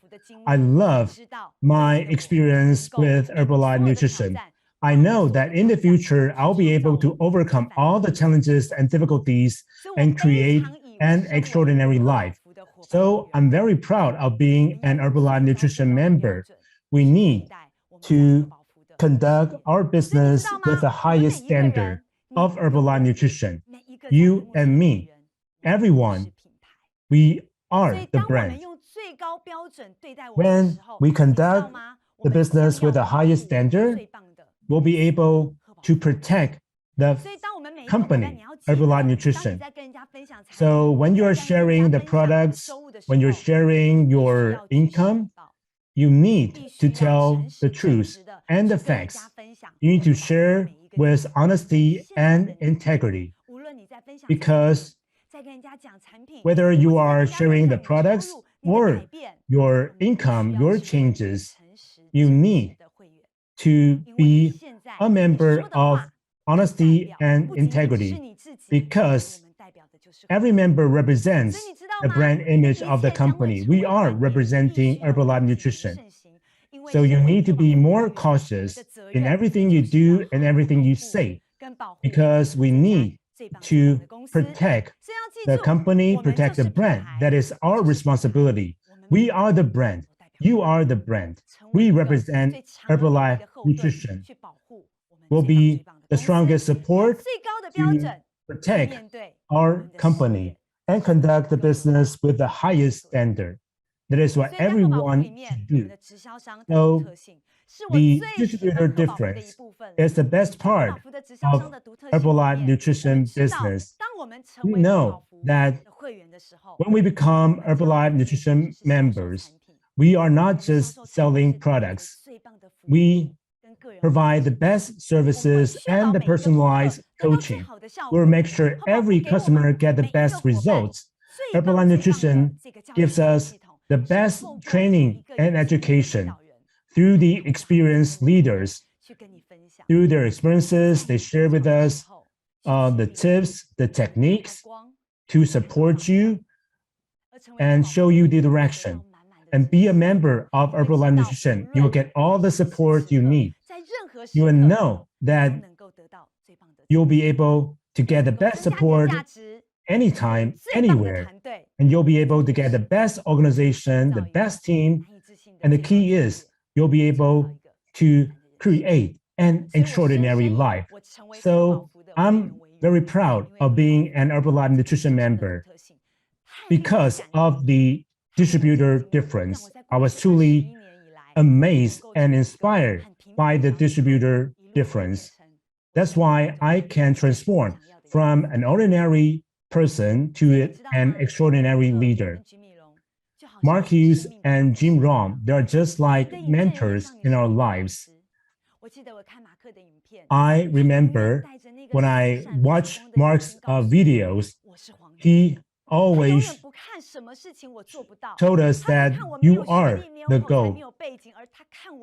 I love my experience with Herbalife Nutrition. I know that in the future, I'll be able to overcome all the challenges and difficulties and create an extraordinary life. So I'm very proud of being an Herbalife Nutrition member. we need to conduct our business with the highest standard of Herbalife Nutrition. You and me, everyone, we are the brand. When we conduct the business with the highest standard, we'll be able to protect the company, Herbalife Nutrition. So when you're sharing the products, when you're sharing your income, you need to tell the truth and the facts. You need to share with honesty and integrity. Because whether you are sharing the products or your income, your changes, you need to be a member of honesty and integrity, because every member represents the brand image of the company. We are representing Herbalife Nutrition. So you need to be more cautious in everything you do and everything you say, because we need to protect the company, protect the brand. That is our responsibility. We are the brand. You are the brand. We represent Herbalife Nutrition. Will be the strongest support to protect our company and conduct the business with the highest standard. That is what everyone should do. So the distributor difference is the best part of Herbalife Nutrition business. We know that when we become Herbalife Nutrition members, we are not just selling products. We provide the best services and the personalized coaching. We'll make sure every customer get the best results. Herbalife Nutrition gives us the best training and education through the experienced leaders. Through their experiences, they share with us the tips, the techniques to support you and show you the direction. And be a member of Herbalife Nutrition. You will get all the support you need. You will know that you'll be able to get the best support anytime, anywhere. And you'll be able to get the best organization, the best team. And the key is you'll be able to create an extraordinary life. So I'm very proud of being an Herbalife Nutrition member. Because of the distributor difference, I was truly amazed and inspired by the distributor difference. That's why I can transform from an ordinary person to an extraordinary leader. Mark Hughes and Jim Rohn, they're just like mentors in our lives. I remember when I watched Mark's videos, he always told us that you are the goal.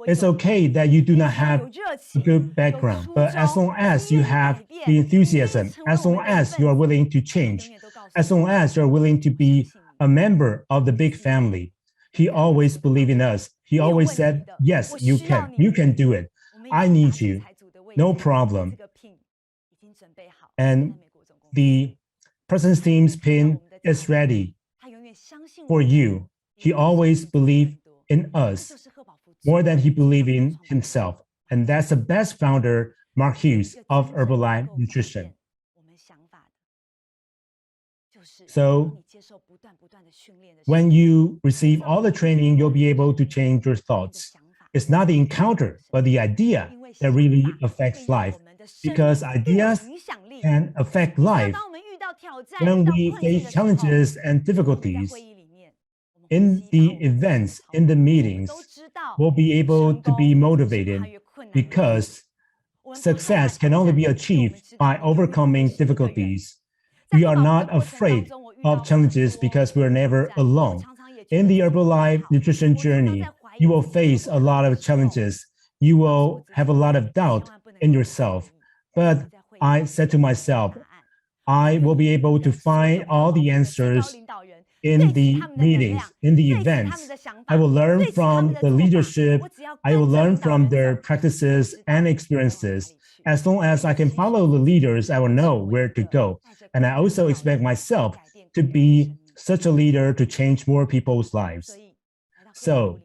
It's okay that you do not have a good background, but as long as you have the enthusiasm, as long as you are willing to change, as long as you're willing to be a member of the big family, he always believed in us. He always said, yes, you can do it. I need you, no problem. And the President's Team's pin is ready for you. He always believed in us more than he believed in himself. And that's the best founder, Mark Hughes of Herbalife Nutrition. So when you receive all the training, you'll be able to change your thoughts. It's not the encounter, but the idea that really affects life, because ideas can affect life. When we face challenges and difficulties in the events, in the meetings, we'll be able to be motivated, because success can only be achieved by overcoming difficulties. We are not afraid of challenges because we're never alone. In the Herbalife Nutrition journey, you will face a lot of challenges. You will have a lot of doubt in yourself. But I said to myself, I will be able to find all the answers in the meetings, in the events. I will learn from the leadership. I will learn from their practices and experiences. As long as I can follow the leaders, I will know where to go. And I also expect myself to be such a leader to change more people's lives. So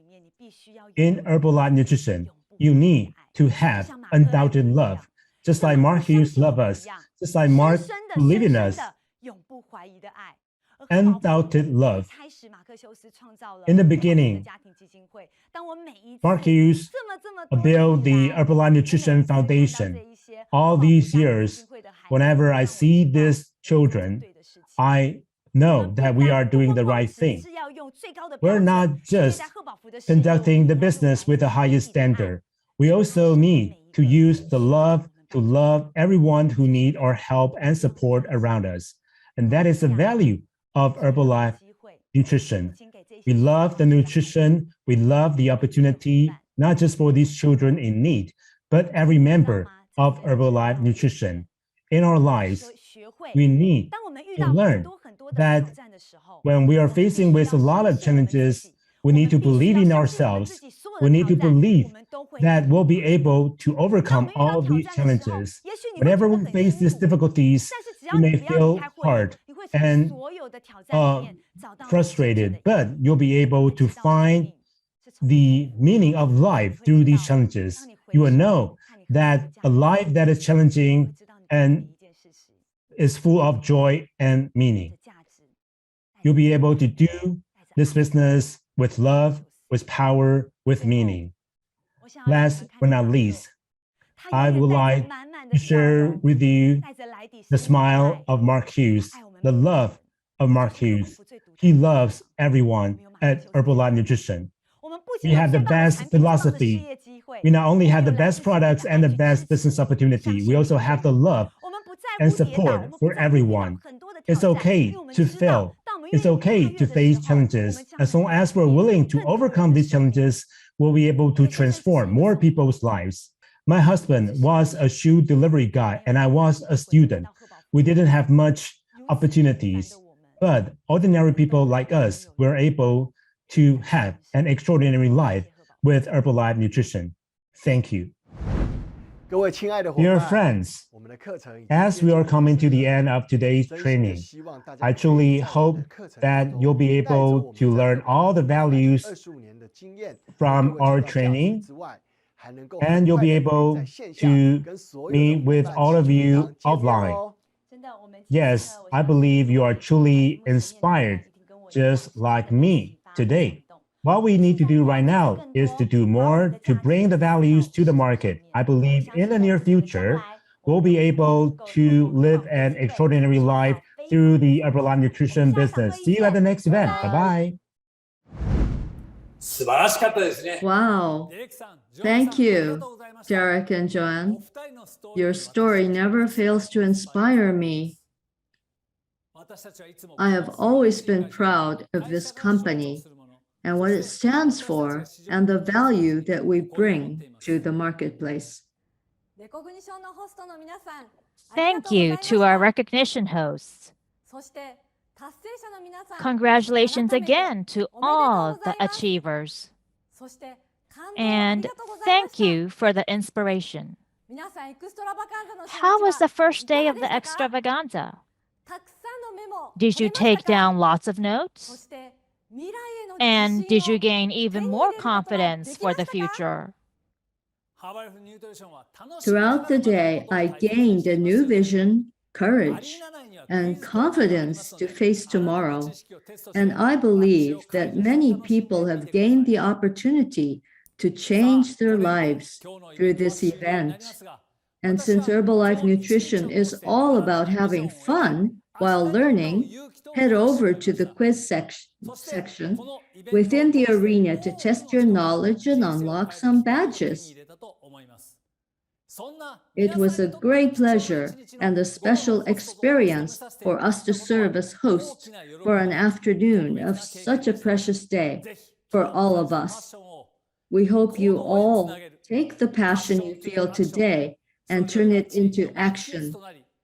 in Herbalife Nutrition, you need to have undoubted love. Just like Mark Hughes loved us, just like Mark believed in us, undoubted love. In the beginning, Mark Hughes built the Herbalife Nutrition Foundation. All these years, whenever I see these children, I know that we are doing the right thing. We're not just conducting the business with the highest standard. We also need to use the love to love everyone who needs our help and support around us. And that is the value of Herbalife Nutrition. We love the nutrition, we love the opportunity, not just for these children in need, but every member of Herbalife Nutrition. In our lives, we need to learn that when we are facing with a lot of challenges, we need to believe in ourselves. We need to believe that we'll be able to overcome all these challenges. Whenever we face these difficulties, you may feel hard and frustrated, but you'll be able to find the meaning of life through these challenges. You will know that a life that is challenging and is full of joy and meaning. You'll be able to do this business with love, with power, with meaning. Last but not least, I would like to share with you the smile of Mark Hughes, the love of Mark Hughes. He loves everyone at Herbalife Nutrition. We have the best philosophy. We not only have the best products and the best business opportunity, we also have the love and support for everyone. It's okay to fail. It's okay to face challenges. As long as we're willing to overcome these challenges, we'll be able to transform more people's lives. My husband was a shoe delivery guy, and I was a student. We didn't have much opportunities, but ordinary people like us were able to have an extraordinary life with Herbalife Nutrition. Thank you. Dear friends, as we are coming to the end of today's training, I truly hope that you'll be able to learn all the values from our training, and you'll be able to meet with all of you offline. Yes, I believe you are truly inspired, just like me today. What we need to do right now is to do more to bring the values to the market. I believe in the near future, we'll be able to live an extraordinary life through the Herbalife Nutrition business. See you at the next event. Bye-bye. Wow. Thank you, Derek and Joanne. Your story never fails to inspire me. I have always been proud of this company and what it stands for and the value that we bring to the marketplace. Thank you to our recognition hosts. Congratulations again to all the achievers. And thank you for the inspiration. How was the first day of the extravaganza? Did you take down lots of notes? And did you gain even more confidence for the future? Throughout the day, I gained a new vision, courage, and confidence to face tomorrow. And I believe that many people have gained the opportunity to change their lives through this event. And since Herbalife Nutrition is all about having fun while learning, head over to the quiz section within the arena to test your knowledge and unlock some badges. It was a great pleasure and a special experience for us to serve as hosts for an afternoon of such a precious day for all of us. We hope you all take the passion you feel today and turn it into action,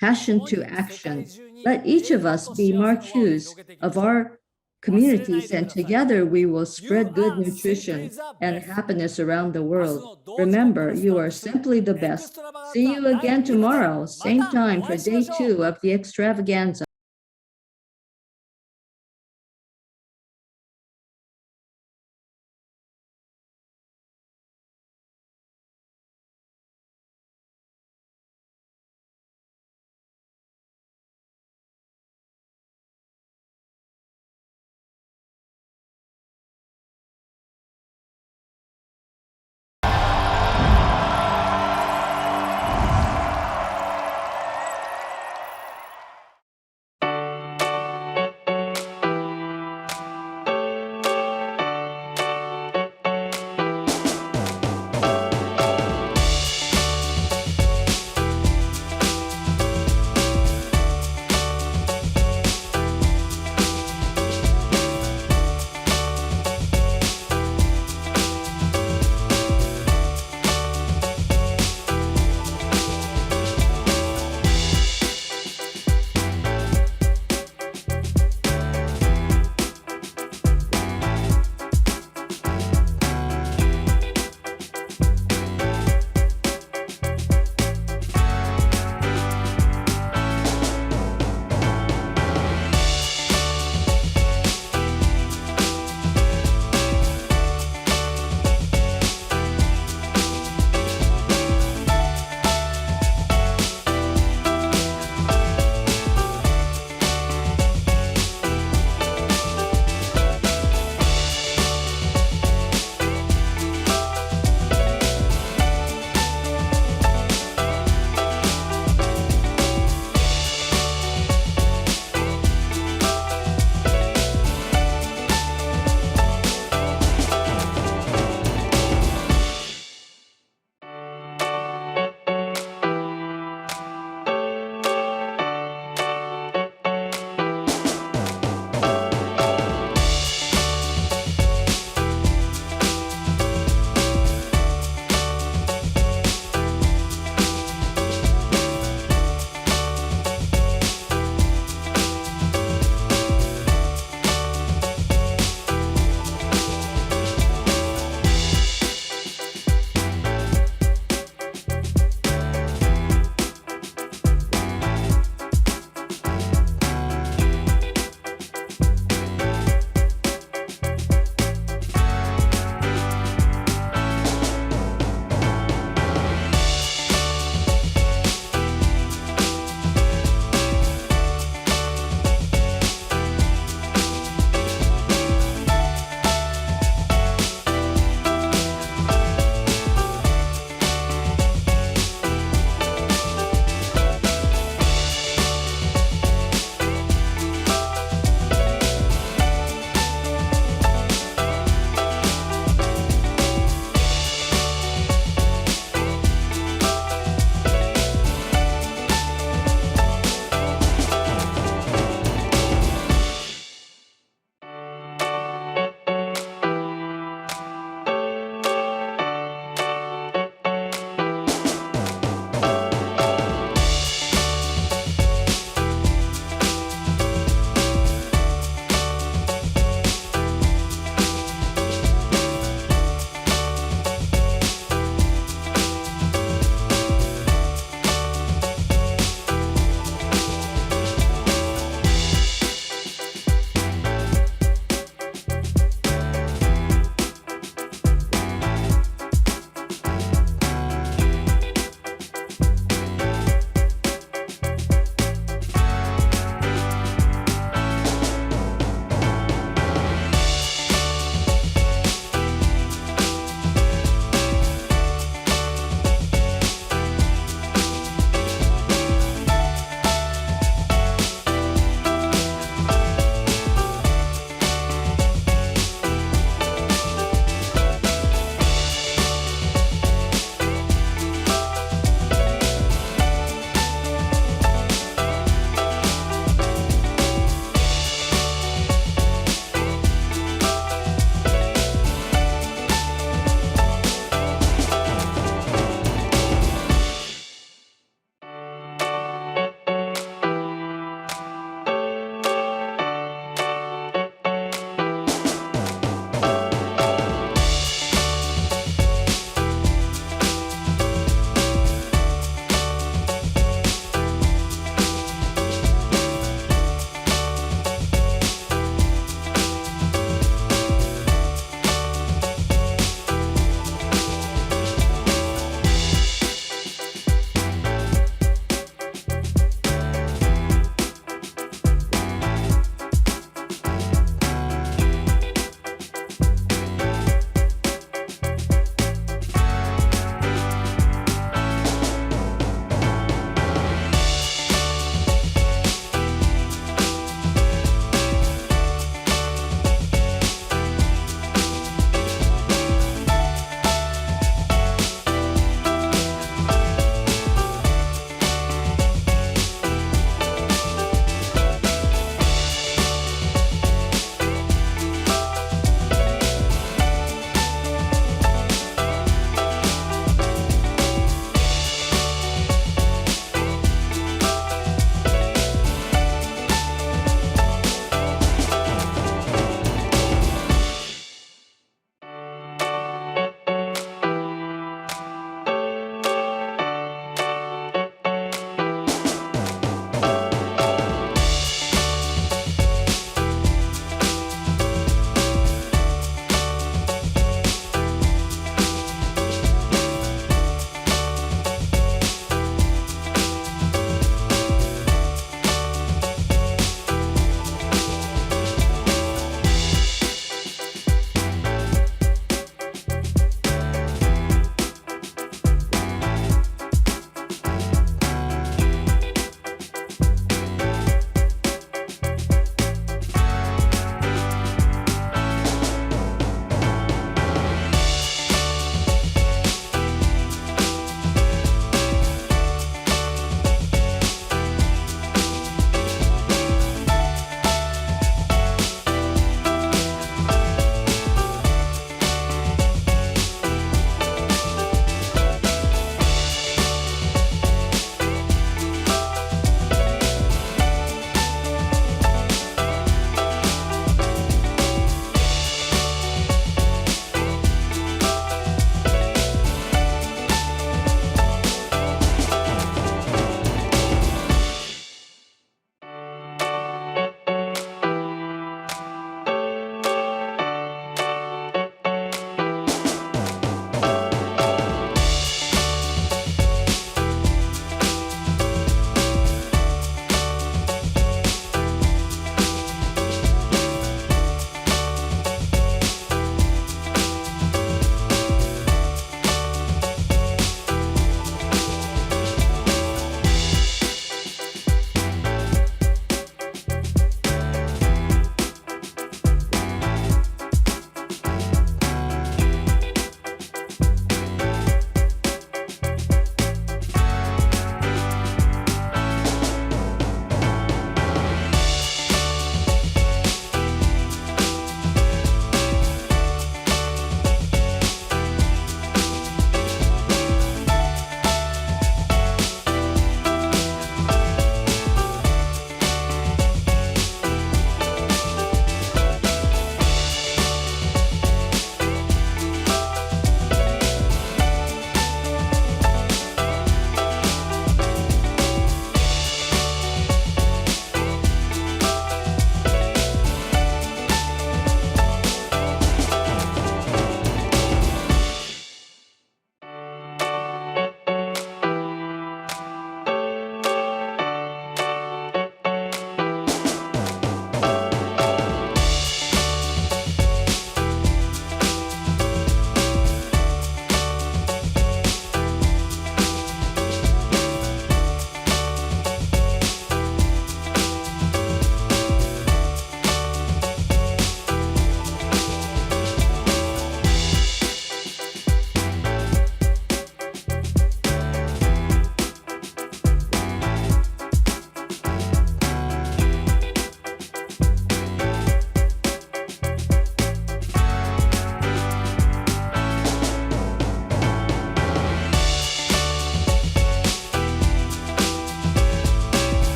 passion to action. Let each of us be Mark Hughes of our communities, and together we will spread good nutrition and happiness around the world. Remember, you are simply the best. See you again tomorrow, same time for day 2 of the extravaganza.